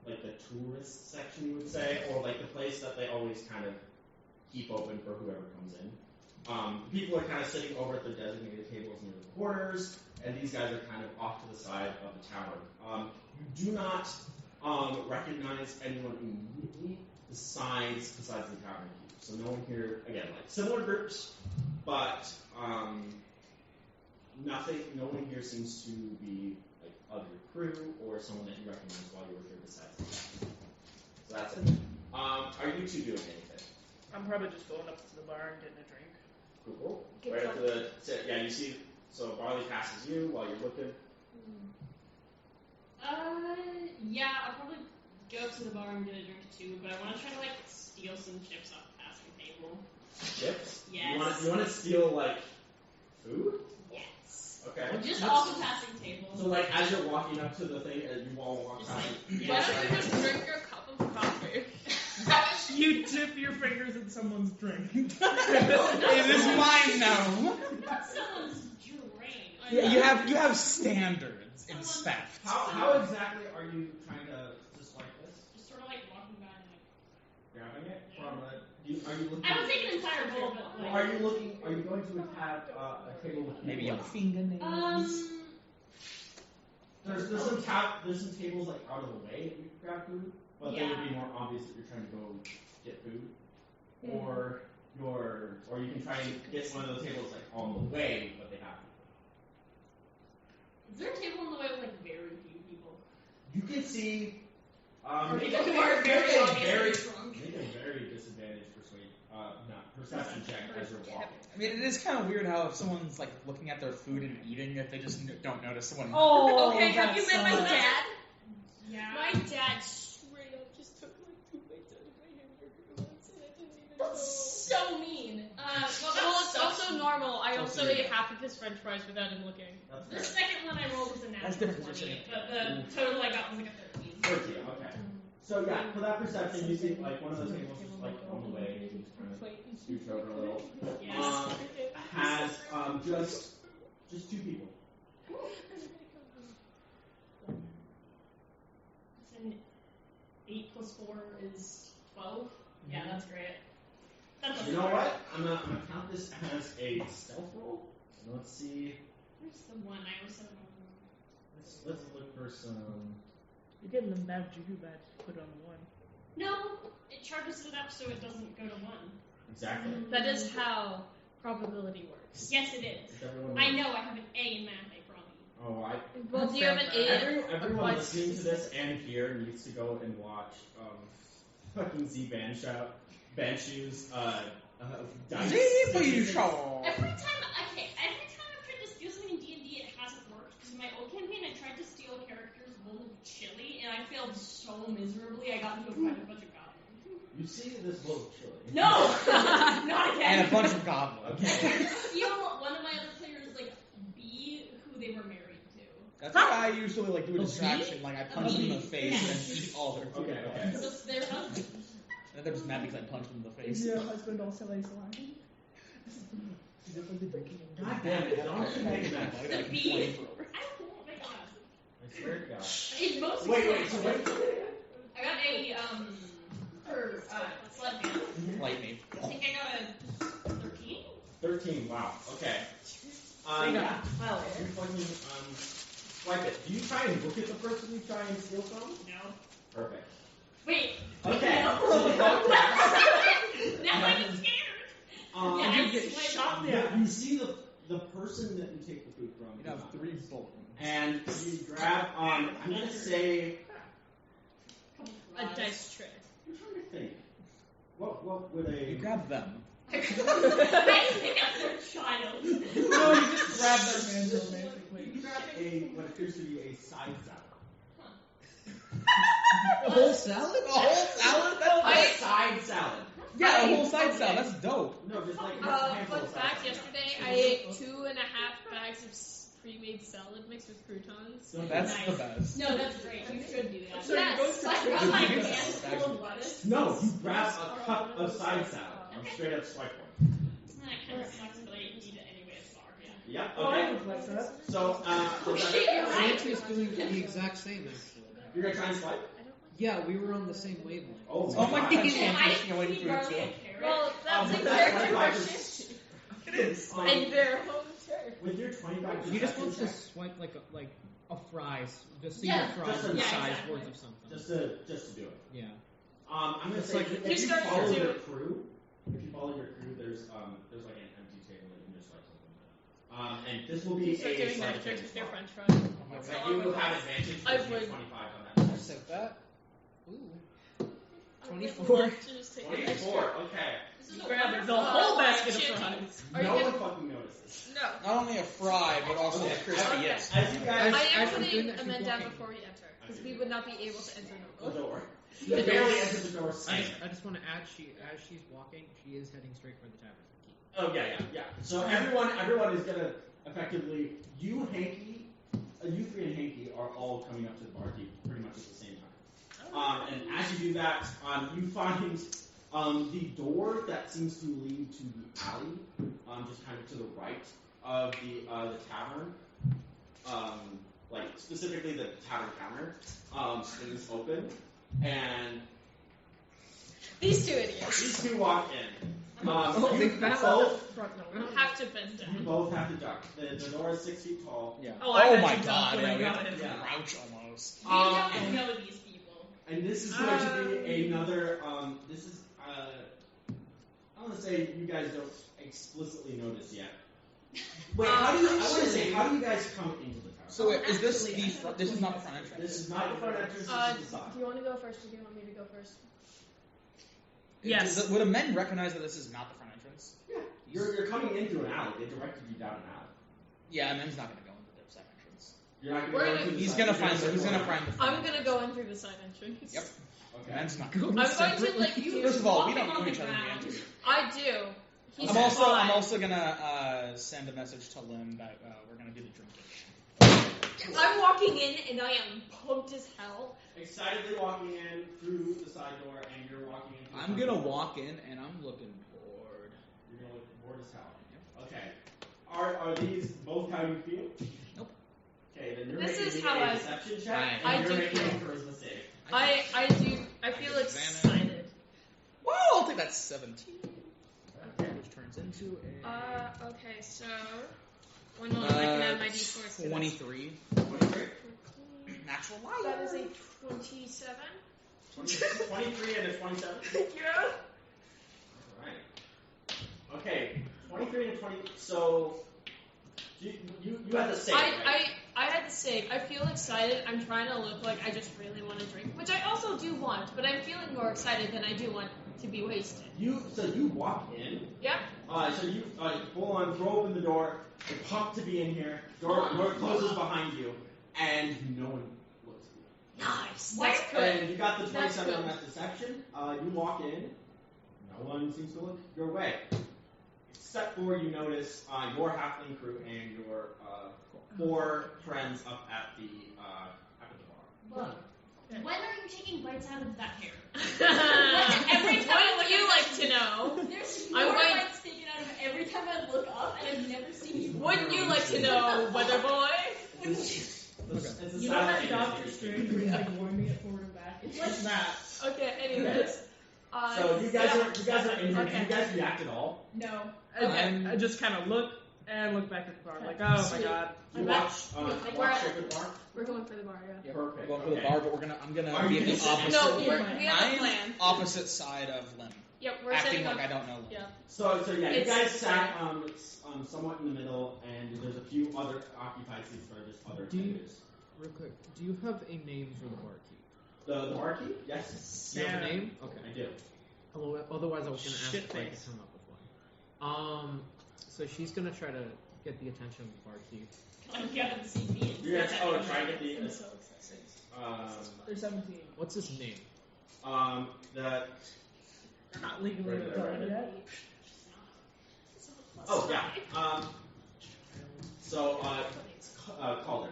Speaker 2: like the tourist section, you would say, or like the place that they always kind of keep open for whoever comes in. People are kind of sitting over at the designated tables near the corners, and these guys are kind of off to the side of the tavern. You do not recognize anyone immediately besides the tavern keep. So no one here, again, like similar groups, but nothing. No one here seems to be like of your crew or someone that you recognize while you were here besides you. So that's it. Are you two doing anything?
Speaker 6: I'm probably just going up to the bar and getting a drink.
Speaker 2: Cool. Right up to the yeah. You see. So Barley passes you while you're looking.
Speaker 1: Yeah, I'll probably go up to the bar and get a drink too, but I want to try to like steal some chips off the passing table.
Speaker 2: Chips?
Speaker 1: Yes.
Speaker 2: You want to steal like food?
Speaker 1: Yes.
Speaker 2: Okay.
Speaker 1: Just off the passing table.
Speaker 2: So like as you're walking up to the thing, you all walk
Speaker 1: Just
Speaker 2: past.
Speaker 1: like,
Speaker 3: Why don't you just drink your cup of coffee?
Speaker 6: You dip your fingers in someone's drink.
Speaker 5: It is mine now.
Speaker 1: Not someone's drain.
Speaker 5: Yeah, you have standards in theft.
Speaker 2: How exactly are you trying to swipe this?
Speaker 1: Just sort of like walking by and like.
Speaker 2: Grabbing it from a. Are you looking?
Speaker 1: I don't take an entire bowl, but like.
Speaker 2: Are you looking? Are you going to have a table with
Speaker 5: Maybe
Speaker 2: people?
Speaker 5: your fingernails.
Speaker 2: There's some tables like out of the way that you can grab food, but they would be more obvious that you're trying to go get food, or you can try and get one of those tables like on the way, but they have people.
Speaker 1: Is there a table in the way with like very few people?
Speaker 2: You can see.
Speaker 1: Make a very obviously drunk.
Speaker 2: Make a very disadvantaged perception check as you're walking.
Speaker 5: I mean, it is kind of weird how if someone's like looking at their food and eating it, they just don't notice someone.
Speaker 6: Oh,
Speaker 3: Okay, have you met my dad?
Speaker 1: Yeah.
Speaker 3: My dad straight up just took like 2 bites out of my hamburger once, and I didn't even know.
Speaker 1: That's so mean.
Speaker 3: Well, it's also normal. I also ate half of his French fries without him looking.
Speaker 1: The
Speaker 2: That's
Speaker 1: second one I rolled was a natural
Speaker 5: That's different
Speaker 1: 20,
Speaker 5: position.
Speaker 1: but the total I got was like a 13.
Speaker 2: 13, okay. So yeah, for that perception, you see like one of those tables just like on the way, you just kind of scooch over a little.
Speaker 1: Yes.
Speaker 2: Has just 2 people.
Speaker 1: It's an 8 plus 4 is 12. Yeah, that's great. That's
Speaker 2: You know what? I'm gonna count this as a stealth roll. So let's see.
Speaker 1: Where's the one? I was so.
Speaker 2: Let's look for some.
Speaker 6: You're getting the Mav Juhu badge put on 1.
Speaker 1: No, it charges it up so it doesn't go to 1.
Speaker 2: Exactly.
Speaker 3: That is how probability works.
Speaker 1: Yes, it is.
Speaker 2: Does everyone
Speaker 1: I know. I have an A in math. I promise.
Speaker 2: Oh,
Speaker 3: Well, do you have an 8?
Speaker 2: everyone listening to this and here needs to go and watch fucking Z Banshu's dice.
Speaker 5: Show.
Speaker 1: Every time I've tried to steal something in D&D, it hasn't worked. Because in my old campaign, I tried to steal a character's bowl of chili, and I failed so miserably. I got into a fight with a bunch of goblins.
Speaker 2: You see this bowl of chili?
Speaker 1: No, not again.
Speaker 5: And a bunch of goblins.
Speaker 2: Okay.
Speaker 1: Steal one of my other players, like B, who they were married to.
Speaker 5: That's why I usually like do a distraction, like I punch them in the face
Speaker 1: Yeah.
Speaker 5: and eat all their food.
Speaker 2: Okay.
Speaker 1: So it's their husband.
Speaker 5: And they're just mad because I punched them in the face.
Speaker 6: Is your husband also a slime?
Speaker 2: God damn it! Don't make that.
Speaker 5: Like,
Speaker 1: The
Speaker 5: I can
Speaker 1: bee.
Speaker 5: flame thrower.
Speaker 1: I won't make that.
Speaker 2: I swear to God.
Speaker 1: It's mostly
Speaker 2: Wait. So
Speaker 1: sled.
Speaker 2: wait.
Speaker 1: I got a for sled man.
Speaker 5: Lightning.
Speaker 1: I think I got a 13.
Speaker 2: 13. Wow. Okay. Yeah. Well, you're fucking swipe it. Do you try and look at the person you try and steal from?
Speaker 1: No.
Speaker 2: Perfect.
Speaker 1: Wait.
Speaker 2: Okay.
Speaker 1: No.
Speaker 2: So you go back.
Speaker 1: Now I'm scared. Yeah,
Speaker 6: You
Speaker 1: I
Speaker 6: get
Speaker 1: swipe.
Speaker 6: shot
Speaker 2: Yeah,
Speaker 6: there.
Speaker 2: you see the person that you take the food from.
Speaker 5: You have 3 bullets.
Speaker 2: And you grab. I'm gonna say.
Speaker 3: A dice tray.
Speaker 2: I'm trying to think. What would a?
Speaker 5: You grab them.
Speaker 1: I pick up their child.
Speaker 6: No, you just grab their hands romantically.
Speaker 2: You grab what appears to be a side salad.
Speaker 8: A whole salad?
Speaker 5: A whole salad?
Speaker 2: A side salad.
Speaker 5: Yeah, a whole side salad. That's dope.
Speaker 2: No, just like a handful
Speaker 3: Fun
Speaker 2: of side
Speaker 3: fact,
Speaker 2: salad.
Speaker 3: yesterday I ate 2.5 bags of pre-made salad mixed with croutons.
Speaker 5: That's
Speaker 1: Nice.
Speaker 5: the best.
Speaker 1: No, that's great. You should do that.
Speaker 6: So you go to
Speaker 1: I brought my hands
Speaker 5: Actually.
Speaker 1: full of lettuce.
Speaker 2: No, you grab a cup of side salad. I'm straight up swipe one.
Speaker 1: That kind of sucks, but I eat it anyway. It's far. Yeah.
Speaker 2: Yep.
Speaker 6: Oh, I
Speaker 2: Okay.
Speaker 6: would like that.
Speaker 2: So,
Speaker 1: Shit, you're right.
Speaker 8: Auntie's doing the exact same, actually.
Speaker 2: you're gonna try and swipe?
Speaker 8: Yeah, we were on the same wavelength.
Speaker 2: Oh
Speaker 5: Oh my
Speaker 2: God.
Speaker 5: God.
Speaker 1: I
Speaker 5: Stealing
Speaker 1: see
Speaker 5: food,
Speaker 1: barley
Speaker 5: too.
Speaker 1: and carrot.
Speaker 3: Well, that's
Speaker 2: with
Speaker 3: a
Speaker 2: that
Speaker 3: character
Speaker 2: 25%,
Speaker 3: version.
Speaker 5: It is.
Speaker 3: And their home turf.
Speaker 2: With your 25%.
Speaker 8: You just want to
Speaker 2: check,
Speaker 8: swipe like a fries, just see
Speaker 1: Yeah,
Speaker 8: your fries
Speaker 2: just
Speaker 8: the
Speaker 2: a-
Speaker 8: size
Speaker 1: exactly.
Speaker 8: worth of something.
Speaker 2: just to do it.
Speaker 8: Yeah.
Speaker 2: I'm gonna
Speaker 8: It's
Speaker 2: say
Speaker 8: like-
Speaker 2: if
Speaker 3: You
Speaker 2: you
Speaker 3: start to
Speaker 2: follow
Speaker 3: do
Speaker 2: your
Speaker 3: it.
Speaker 2: crew, there's like an empty table that you can just swipe something with. And this will be
Speaker 3: Start
Speaker 2: a
Speaker 3: doing
Speaker 2: sleight
Speaker 3: that
Speaker 2: of
Speaker 3: tricks
Speaker 2: hand
Speaker 3: with your
Speaker 2: slot.
Speaker 3: French fries.
Speaker 2: Like you will have advantage
Speaker 3: I
Speaker 2: because you have
Speaker 3: would-
Speaker 2: 25 on that.
Speaker 4: I said that. Ooh.
Speaker 3: I would
Speaker 4: 24.
Speaker 3: like to just take an
Speaker 2: 24,
Speaker 3: extra-
Speaker 2: okay.
Speaker 1: This is a
Speaker 6: Grab
Speaker 1: wonderful
Speaker 6: the whole basket of
Speaker 1: chanting.
Speaker 6: fries.
Speaker 3: Are
Speaker 2: No
Speaker 3: you
Speaker 2: one
Speaker 3: gonna-
Speaker 2: fucking notices.
Speaker 3: No.
Speaker 5: Not only a fry, but also a crispy
Speaker 3: Okay.
Speaker 5: yes.
Speaker 2: As you guys
Speaker 3: I
Speaker 8: As
Speaker 3: am
Speaker 8: I'm
Speaker 3: putting
Speaker 8: doing that, she's
Speaker 3: Amanda down
Speaker 8: walking.
Speaker 3: before we enter, because we would not be able to enter
Speaker 2: the
Speaker 3: normally.
Speaker 2: door, you barely enter the door
Speaker 8: I
Speaker 2: slam.
Speaker 8: just want to add, as she's walking, she is heading straight for the tavern.
Speaker 2: Oh yeah. So everyone is gonna effectively. You, Hanky, you three and Hanky are all coming up to the barkeep pretty much at the same time. And as you do that, you find the door that seems to lead to the alley, just kind of to the right of the tavern, like specifically the tavern counter, swings open, and
Speaker 3: These two idiots.
Speaker 2: these two walk in.
Speaker 8: They
Speaker 2: You
Speaker 8: found
Speaker 2: both
Speaker 6: Front door.
Speaker 3: Have to bend down.
Speaker 2: You both have to duck. The door is 6 feet tall.
Speaker 5: Yeah.
Speaker 6: Oh, I had
Speaker 5: my
Speaker 6: to duck
Speaker 5: god,
Speaker 6: when I
Speaker 5: yeah, we
Speaker 6: got
Speaker 5: have
Speaker 6: it.
Speaker 5: to
Speaker 2: Yeah.
Speaker 5: crouch almost.
Speaker 1: We don't know these people.
Speaker 2: And this is going to be another. This is. I want to say you guys don't explicitly know this yet. Wait, how do you? I want to say, how do you guys come into the tower?
Speaker 5: So is this
Speaker 6: Actually,
Speaker 5: the front? This is not the front entrance.
Speaker 2: This is not the front entrance. This is the side.
Speaker 3: Do you want to go first, or do you want me to go first?
Speaker 6: Yes.
Speaker 5: Would a men recognize that this is not the front entrance?
Speaker 2: Yeah. You're coming in through an alley. They directed you down an alley.
Speaker 5: Yeah, a men's not going to go into the side entrance.
Speaker 2: You're not
Speaker 3: We're
Speaker 2: going to go
Speaker 3: gonna-
Speaker 2: through the
Speaker 5: He's
Speaker 2: side.
Speaker 5: gonna
Speaker 2: You're
Speaker 5: find. He's gonna
Speaker 2: circle
Speaker 5: find. The
Speaker 2: around.
Speaker 5: front
Speaker 3: I'm gonna go in through the side entrance.
Speaker 5: Yep.
Speaker 2: Okay.
Speaker 5: Men's not.
Speaker 8: Go
Speaker 3: I'm going to
Speaker 8: separately.
Speaker 3: like do.
Speaker 5: First of all, we
Speaker 1: walking
Speaker 5: don't
Speaker 1: on
Speaker 5: know
Speaker 1: the
Speaker 5: each other in the
Speaker 1: ground.
Speaker 5: entry.
Speaker 3: I do. He's
Speaker 5: I'm
Speaker 3: fine.
Speaker 5: also gonna send a message to Lim that we're gonna do the drinking.
Speaker 3: I'm walking in and I am pumped as hell.
Speaker 2: Excitedly walking in through the side door, and you're walking in. through the
Speaker 5: I'm
Speaker 2: front
Speaker 5: gonna
Speaker 2: door.
Speaker 5: walk in and I'm looking bored.
Speaker 2: You're gonna look bored as hell. Okay. Are these both how you feel?
Speaker 5: Nope.
Speaker 2: Okay, then you're
Speaker 3: This
Speaker 2: making
Speaker 3: is
Speaker 2: me
Speaker 3: how
Speaker 2: a
Speaker 3: I-
Speaker 2: deception check,
Speaker 3: I
Speaker 2: and you're
Speaker 3: do
Speaker 2: making a
Speaker 3: feel-
Speaker 2: charisma save.
Speaker 3: I do. I feel excited.
Speaker 5: Whoa! I'll take that 17.
Speaker 2: Okay.
Speaker 5: Which turns into a
Speaker 3: Okay, so one moment, I can add my d4 to this.
Speaker 5: 23.
Speaker 2: 23?
Speaker 5: Natural
Speaker 3: That is
Speaker 5: liar.
Speaker 3: a 27.
Speaker 2: 23 and a 27?
Speaker 3: Yeah.
Speaker 2: Alright. Okay, 23 and 20. So, you had the save, right?
Speaker 3: I had to save. I feel excited. I'm trying to look like I just really want to drink, which I also do want, but I'm feeling more excited than I do want to be wasted.
Speaker 2: So you walk in.
Speaker 3: Yeah?
Speaker 2: So you full on throw open the door. You're pumped to be in here. Door closes behind you, and no one looks at you.
Speaker 3: Nice. That's good.
Speaker 2: And you got the
Speaker 3: That's
Speaker 2: 27 on
Speaker 3: good.
Speaker 2: that deception. You walk in. No one seems to look your way. Except for you notice your halfling crew and your 4 friends up at the bar.
Speaker 1: Look, when are you taking bites out of that hair?
Speaker 3: Every time Wouldn't you like to know?
Speaker 1: There's
Speaker 3: I'm
Speaker 1: more
Speaker 3: going-
Speaker 1: bites taken out of every time I look up, and I've never seen you.
Speaker 3: Wouldn't you like to know, weather boy?
Speaker 2: It's a
Speaker 6: You know that
Speaker 2: silent
Speaker 6: Doctor
Speaker 2: industry.
Speaker 6: Strange where he's like warming it forward and back? It's like that.
Speaker 3: Okay, anyways.
Speaker 2: So you guys
Speaker 3: yeah.
Speaker 2: are in here.
Speaker 3: Okay.
Speaker 2: Do you guys react at all?
Speaker 1: No.
Speaker 3: Okay.
Speaker 6: I just kind of look and look back at the bar, like, oh my
Speaker 3: Sweet.
Speaker 6: god.
Speaker 2: You
Speaker 3: I'm
Speaker 2: watch
Speaker 3: We're
Speaker 2: watch
Speaker 3: at-
Speaker 2: Shepherd Bar.
Speaker 3: We're going for the bar, yeah.
Speaker 2: Perfect.
Speaker 5: We're going for the
Speaker 2: Okay.
Speaker 5: bar, but I'm gonna
Speaker 2: Are
Speaker 5: be
Speaker 2: you
Speaker 5: at the
Speaker 2: gonna sit
Speaker 5: opposite.
Speaker 3: No,
Speaker 6: Sit
Speaker 3: we have a
Speaker 5: I'm
Speaker 3: plan.
Speaker 5: opposite side of Lim,
Speaker 3: Yep, we're
Speaker 5: acting
Speaker 3: setting
Speaker 5: like
Speaker 3: up.
Speaker 5: I don't know Lim.
Speaker 3: Yeah.
Speaker 2: So yeah, you
Speaker 3: It's-
Speaker 2: guys sat somewhat in the middle, and there's a few other occupied seats for just other
Speaker 8: Do you-
Speaker 2: vendors.
Speaker 8: Real quick, do you have a name for the barkeep?
Speaker 2: The barkeep? Yes,
Speaker 8: Do you have a
Speaker 6: Sarah.
Speaker 8: name? Okay.
Speaker 2: I do.
Speaker 8: Otherwise, I was going to ask if I could
Speaker 6: Shitface.
Speaker 8: come up with one. So she's going to try to get the attention of the barkeep.
Speaker 1: You haven't seen me.
Speaker 2: You're gonna try to get the
Speaker 1: I'm so excited.
Speaker 6: They're 17.
Speaker 8: What's his name?
Speaker 2: the
Speaker 6: They're not legally
Speaker 2: Right,
Speaker 6: adult
Speaker 2: right.
Speaker 6: yet.
Speaker 2: oh yeah. So Calder.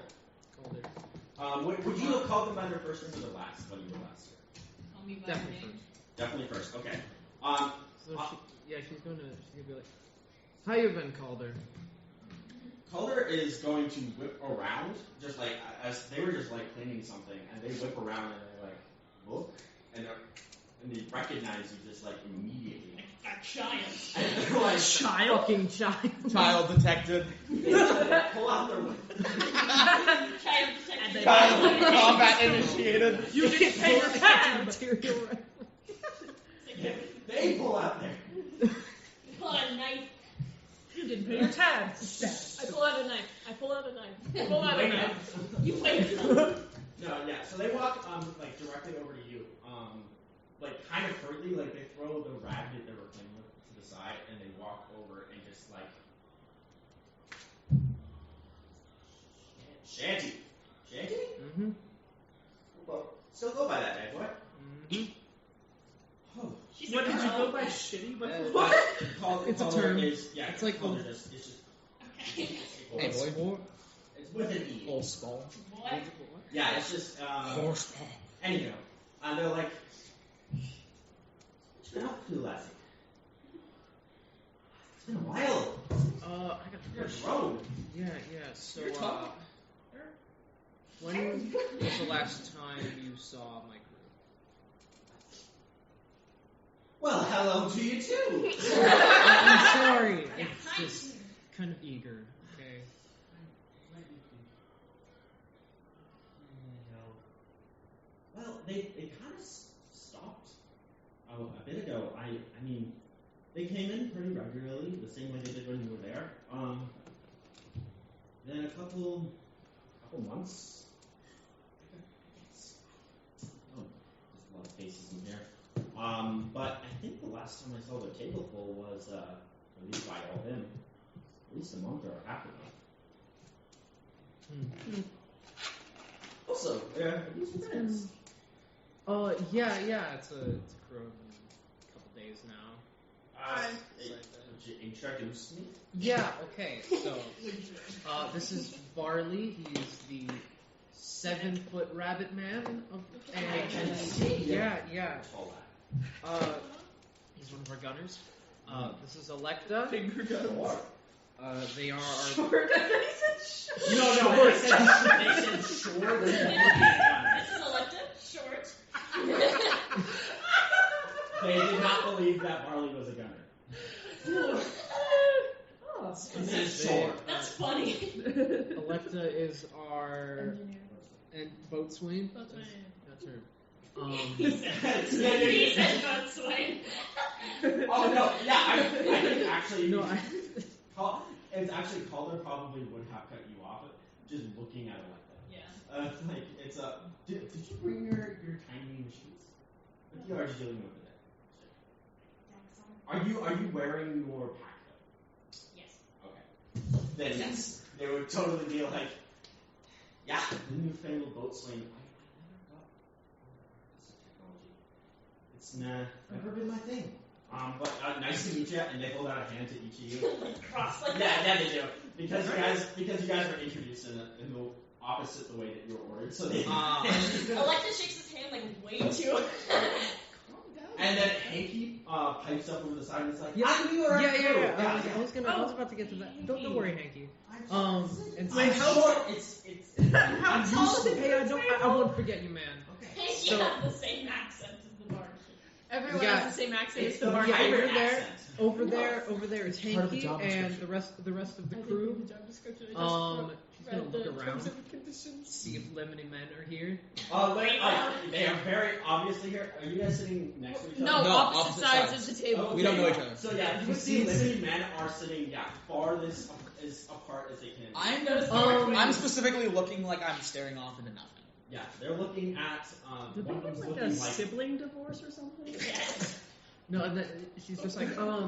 Speaker 8: Calder.
Speaker 2: Would you have called them by their first name or the last when you were last here?
Speaker 1: Call me by
Speaker 8: Definitely
Speaker 1: name.
Speaker 8: first.
Speaker 2: Definitely first. Okay.
Speaker 8: So she's gonna be like, "How you been, Calder?"
Speaker 2: Calder is going to whip around, just like as they were just like cleaning something, and they whip around and they like look, and they recognize you just like immediately.
Speaker 1: That giant.
Speaker 2: And they're like,
Speaker 6: Child?
Speaker 8: Fucking child.
Speaker 5: Child detected.
Speaker 2: they pull out their whip.
Speaker 1: Child detective.
Speaker 5: Child combat initiated.
Speaker 6: You didn't pay your tab!
Speaker 8: Material right.
Speaker 2: They pull out their.
Speaker 1: Pull out a knife.
Speaker 6: You didn't pay your tab! Stab.
Speaker 7: out a knife. I pull out a knife. Pull out a
Speaker 2: Wake
Speaker 7: knife.
Speaker 2: up.
Speaker 1: You wake up.
Speaker 2: No, yeah. So they walk like directly over to you, like kind of hurriedly, like they throw the rag that they were playing with to the side, and they walk over and just like Shanty.
Speaker 8: Mm-hmm.
Speaker 2: Well, still go by that, boy.
Speaker 8: Mm-hmm.
Speaker 2: Oh.
Speaker 1: She's
Speaker 6: What
Speaker 1: a
Speaker 6: did you
Speaker 1: girl.
Speaker 6: go by shitty
Speaker 8: Uh,
Speaker 6: before?
Speaker 8: It's a
Speaker 2: Caller
Speaker 8: term.
Speaker 2: Is, yeah,
Speaker 8: It's like
Speaker 2: caller
Speaker 8: the-
Speaker 2: just, it's just
Speaker 1: Okay.
Speaker 5: Hey, boy.
Speaker 8: More
Speaker 2: it's with an E.
Speaker 5: Horseball.
Speaker 1: Boy.
Speaker 2: Yeah, it's just
Speaker 5: Horseball.
Speaker 2: anyhow. And they're like, what you been up to, lassie? It's been a while.
Speaker 8: I got a
Speaker 2: You're
Speaker 8: question.
Speaker 2: grown.
Speaker 8: Yeah. So,
Speaker 5: You're tall.
Speaker 8: when was the last time you saw my crew?
Speaker 2: Well, hello to you too.
Speaker 8: I'm sorry.
Speaker 1: Yeah,
Speaker 8: It's
Speaker 1: hi.
Speaker 8: just kind of eager. Okay.
Speaker 2: Well, they kind of stopped a bit ago. I mean, they came in pretty regularly, the same way they did when you were there. Then a couple months. Oh, there's a lot of faces in here. But I think the last time I saw the table full was, at least by all them, at least a month or a half ago. Also, are you some friends?
Speaker 8: Yeah. It's a crew in a couple days now.
Speaker 2: Would you introduce me?
Speaker 8: Yeah. Okay. So, this is Barley. He's the 7-foot rabbit man. Yeah.
Speaker 2: Tall lad.
Speaker 8: He's one of our gunners. This is Electa.
Speaker 6: Finger guns.
Speaker 8: They are our.
Speaker 6: Short. I thought he said short.
Speaker 2: No, they said short.
Speaker 1: This is Electa. Short.
Speaker 2: They did not believe that Barley was a gunner.
Speaker 6: Oh,
Speaker 2: It says short.
Speaker 1: That's funny.
Speaker 8: Electa is our and boatswain.
Speaker 7: Boatswain.
Speaker 8: That's her.
Speaker 1: He said boatswain.
Speaker 2: Oh no, yeah, I think actually,
Speaker 8: No, I.
Speaker 2: it's actually Calder probably would have cut you off just looking at it like that.
Speaker 1: Yeah.
Speaker 2: Like it's a. Did you bring your tiny machines? What are you dealing with today? Are you wearing your pack though?
Speaker 1: Yes.
Speaker 2: Okay. Then yes, they would totally be like, yeah, the newfangled boatswain. I never got this technology. It's never been my thing. But nice to meet you, and they hold out a hand to each of you.
Speaker 1: Cross like
Speaker 2: Yeah, they do. Because you guys were introduced in the opposite the way that you were ordered. So they.
Speaker 1: Electa shakes his hand like way too.
Speaker 2: And then Hanky pipes up over the side and is like,
Speaker 8: Yeah.
Speaker 2: "I'm you or
Speaker 8: Yeah.
Speaker 2: yeah.
Speaker 8: I was about to get to that. Don't worry, Hanky.
Speaker 2: And
Speaker 8: Wait,
Speaker 2: how short? It's.
Speaker 6: How
Speaker 8: I'm
Speaker 6: tall
Speaker 8: used
Speaker 6: is
Speaker 8: to.
Speaker 6: it?
Speaker 8: Hey, I won't forget you, man.
Speaker 1: Hey,
Speaker 8: So-
Speaker 1: you have the same accent as the bar.
Speaker 7: Everyone
Speaker 8: Yeah.
Speaker 7: has the same accent
Speaker 2: It's
Speaker 7: as
Speaker 2: the
Speaker 7: the bar.
Speaker 8: Yeah,
Speaker 2: pirate
Speaker 8: over there.
Speaker 2: accent.
Speaker 8: Over there is
Speaker 5: It's part of the
Speaker 8: Hanky
Speaker 5: job
Speaker 8: and
Speaker 5: description.
Speaker 8: the rest of the
Speaker 7: I didn't
Speaker 8: crew.
Speaker 7: read the job description. I just
Speaker 8: She's gonna
Speaker 7: read
Speaker 8: look
Speaker 7: the
Speaker 8: around,
Speaker 7: terms and conditions.
Speaker 8: see if lemony men are here.
Speaker 2: They are very obviously here. Are you guys sitting next to each other?
Speaker 7: No,
Speaker 5: No,
Speaker 7: opposite
Speaker 5: opposite
Speaker 7: sides
Speaker 5: sides.
Speaker 7: of the table.
Speaker 5: We don't know each other.
Speaker 2: So yeah, you can see living men are sitting farthest as apart as they can.
Speaker 5: I'm specifically looking like I'm staring off into nothing.
Speaker 2: Yeah, they're looking at
Speaker 6: Did they
Speaker 2: one of
Speaker 6: get
Speaker 2: them's
Speaker 6: like
Speaker 2: looking
Speaker 6: a
Speaker 2: like
Speaker 6: sibling divorce or something?
Speaker 1: Yes.
Speaker 8: No, and then she's just like,
Speaker 1: Me to my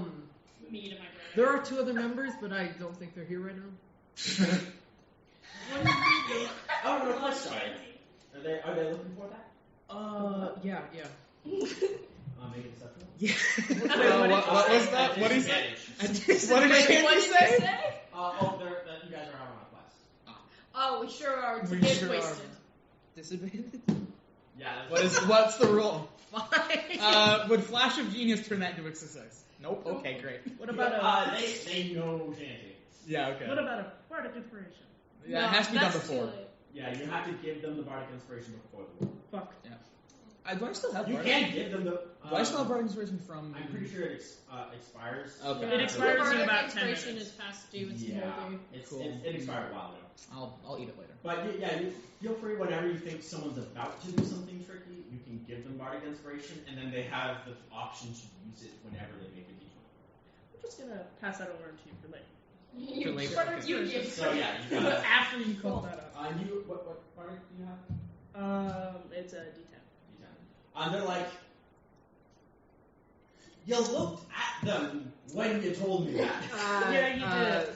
Speaker 1: brother.
Speaker 8: there are 2 other members, but I don't think they're here right now.
Speaker 2: oh no, quite sorry. Are they looking for that?
Speaker 8: Yeah.
Speaker 2: Make it acceptable.
Speaker 8: Yeah.
Speaker 5: What was that? What did he say? What did
Speaker 7: What
Speaker 5: Shanty
Speaker 7: did
Speaker 5: say?
Speaker 7: you say?
Speaker 2: You guys are having a class.
Speaker 7: Oh, we sure are. It's
Speaker 8: We
Speaker 7: a bit
Speaker 8: sure are.
Speaker 7: wasted.
Speaker 8: Disadvantage?
Speaker 2: Yeah.
Speaker 5: What's the rule?
Speaker 8: Fine.
Speaker 5: Would Flash of Genius turn that into a success? Nope. Okay, great.
Speaker 6: What about a
Speaker 2: they know Shanty.
Speaker 5: Yeah, okay.
Speaker 6: what about a bardic inspiration?
Speaker 5: Yeah, it has to be done
Speaker 7: that's
Speaker 5: before.
Speaker 7: too late.
Speaker 2: Yeah, you have to give them the bardic inspiration before the war.
Speaker 6: Fuck.
Speaker 5: Do I still have
Speaker 2: You
Speaker 5: Bardic?
Speaker 2: can give them the.
Speaker 5: Do I still have Bardic Inspiration from...
Speaker 2: I'm pretty sure it expires.
Speaker 5: Okay.
Speaker 6: It expires in
Speaker 7: Bardic
Speaker 6: about 10
Speaker 7: inspiration
Speaker 6: minutes.
Speaker 7: is past due. It's
Speaker 2: Yeah,
Speaker 7: moldy.
Speaker 5: Cool.
Speaker 2: it expired a while ago.
Speaker 5: I'll eat it later.
Speaker 2: But you feel free whenever you think someone's about to do something tricky, you can give them bardic inspiration, and then they have the option to use it whenever they make a d20.
Speaker 6: I'm just gonna pass that over to you for later.
Speaker 8: For later.
Speaker 6: Spartan's
Speaker 8: Okay.
Speaker 6: Union.
Speaker 2: So yeah, you
Speaker 6: But
Speaker 2: got.
Speaker 6: after you called that up.
Speaker 2: You what part do you have?
Speaker 6: It's a D10.
Speaker 2: They're like, you looked at them when you told me that.
Speaker 6: Yeah, you did.
Speaker 1: It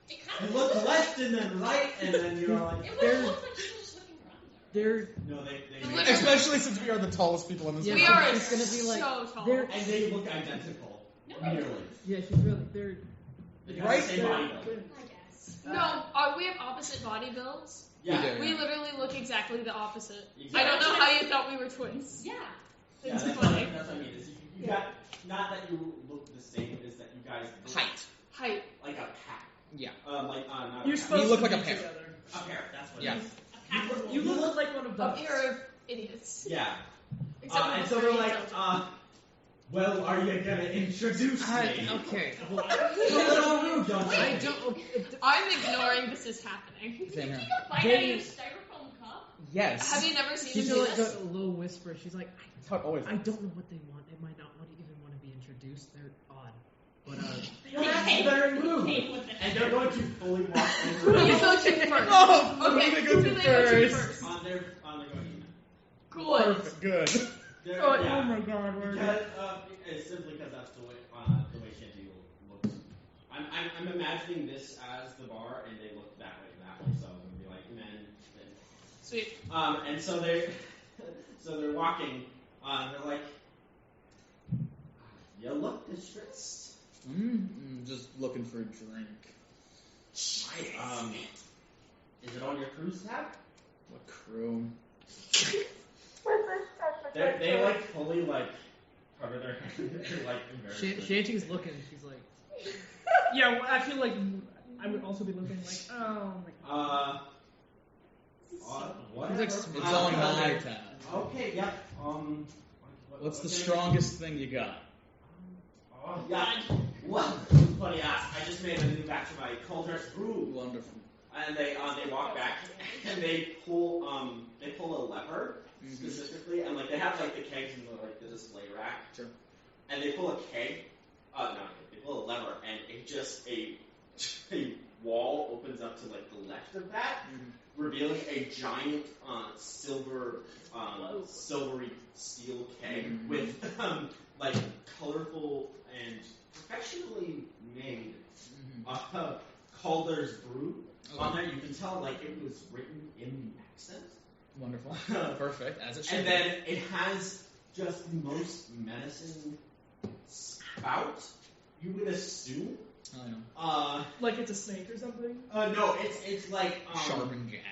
Speaker 2: You
Speaker 1: kind of
Speaker 2: looked left and then right, and then you're like,
Speaker 1: It would look like she was just looking around there.
Speaker 8: They're
Speaker 2: no, they
Speaker 7: Literally-
Speaker 5: Especially since we are the tallest people in this
Speaker 8: Yeah,
Speaker 7: We
Speaker 5: room.
Speaker 7: are
Speaker 8: it's gonna be like-
Speaker 7: so tall.
Speaker 8: they're-
Speaker 2: and they look identical.
Speaker 1: No,
Speaker 2: Nearly.
Speaker 8: yeah, she's really they're
Speaker 2: They have
Speaker 5: Right?
Speaker 2: the same body build.
Speaker 1: I guess.
Speaker 7: No, we have opposite body builds.
Speaker 2: Yeah.
Speaker 7: We literally look exactly the opposite.
Speaker 2: Exactly.
Speaker 7: I don't know how you thought we were twins.
Speaker 1: Yeah.
Speaker 2: Yeah,
Speaker 7: It's
Speaker 2: that's
Speaker 7: funny.
Speaker 2: what I mean. Is you got not that you look the same, is that you guys look
Speaker 5: Height.
Speaker 7: Height.
Speaker 2: like a pack.
Speaker 5: Yeah.
Speaker 2: Like not
Speaker 6: You're
Speaker 2: a pack.
Speaker 6: supposed
Speaker 5: look
Speaker 6: to
Speaker 5: like a
Speaker 6: be
Speaker 5: pair.
Speaker 6: together.
Speaker 2: A pair. That's what
Speaker 5: Yeah.
Speaker 2: it is.
Speaker 1: A pack of
Speaker 6: You
Speaker 1: wolves.
Speaker 6: look like one of
Speaker 7: A
Speaker 6: those.
Speaker 7: pair of idiots.
Speaker 2: Yeah.
Speaker 7: Except
Speaker 2: And
Speaker 7: for
Speaker 2: so
Speaker 7: the
Speaker 2: they're
Speaker 7: three
Speaker 2: like,
Speaker 7: intelligent.
Speaker 2: well, are you gonna introduce me?
Speaker 8: okay. Well,
Speaker 2: It's a little rude, don't you?
Speaker 8: I don't.
Speaker 7: I'm ignoring this is happening.
Speaker 5: Same here.
Speaker 1: Take a bite
Speaker 8: They-
Speaker 1: out of your styrofoam cup.
Speaker 5: Yes.
Speaker 7: Have you never seen
Speaker 8: She's
Speaker 7: him do
Speaker 8: like
Speaker 7: this?
Speaker 8: a low whisper. She's like,
Speaker 5: That's how it always
Speaker 8: I don't know what they want. They might not even want to be introduced. They're odd. But
Speaker 1: Hey,
Speaker 2: They're
Speaker 1: hey,
Speaker 2: rude.
Speaker 1: what the
Speaker 2: And they're going to fully walk
Speaker 7: Who do
Speaker 2: over.
Speaker 7: you go to first?
Speaker 5: Oh,
Speaker 7: Okay,
Speaker 5: who do they
Speaker 7: who
Speaker 5: go
Speaker 7: do
Speaker 5: to
Speaker 7: they go to
Speaker 5: first?
Speaker 7: first?
Speaker 2: They're going to email.
Speaker 7: Good.
Speaker 5: Perfect. Good.
Speaker 2: They're,
Speaker 6: Oh,
Speaker 2: yeah.
Speaker 6: oh my god, we're
Speaker 2: Because, it's simply because that's the way Shanty looks. I'm imagining this as the bar, and they look that way, so I'm gonna be like men.
Speaker 7: Sweet.
Speaker 2: And so they're walking. They're like, you look distressed.
Speaker 5: Just looking for a drink.
Speaker 2: Is it on your cruise tab?
Speaker 5: What crew?
Speaker 2: They like fully like cover their hands. They're like embarrassed.
Speaker 8: Shanty's looking. She's like,
Speaker 6: yeah, well, I feel like I would also be looking like, oh my god.
Speaker 2: Whatever.
Speaker 8: It's
Speaker 5: It's on my tab.
Speaker 2: Okay, yeah.
Speaker 5: What's the
Speaker 2: can I-
Speaker 5: strongest thing you got?
Speaker 2: Yeah. Well, funny ask. I just made a new batch of my cold pressed brew,
Speaker 5: Wonderful.
Speaker 2: and they walk back and they pull a lever specifically, and like they have like the kegs in the display rack.
Speaker 5: Sure.
Speaker 2: And they pull a keg. They pull a lever, and it just a wall opens up to like the left of that, revealing a giant silvery steel keg with like colorful and professionally made Calder's brew on there. You can tell like it was written in the accent.
Speaker 5: Wonderful. Perfect. As it should
Speaker 2: And
Speaker 5: be.
Speaker 2: then it has just the most menacing spout, you would assume.
Speaker 5: I know.
Speaker 6: Like it's a snake or something?
Speaker 2: No, it's like
Speaker 5: Sharp and jagged.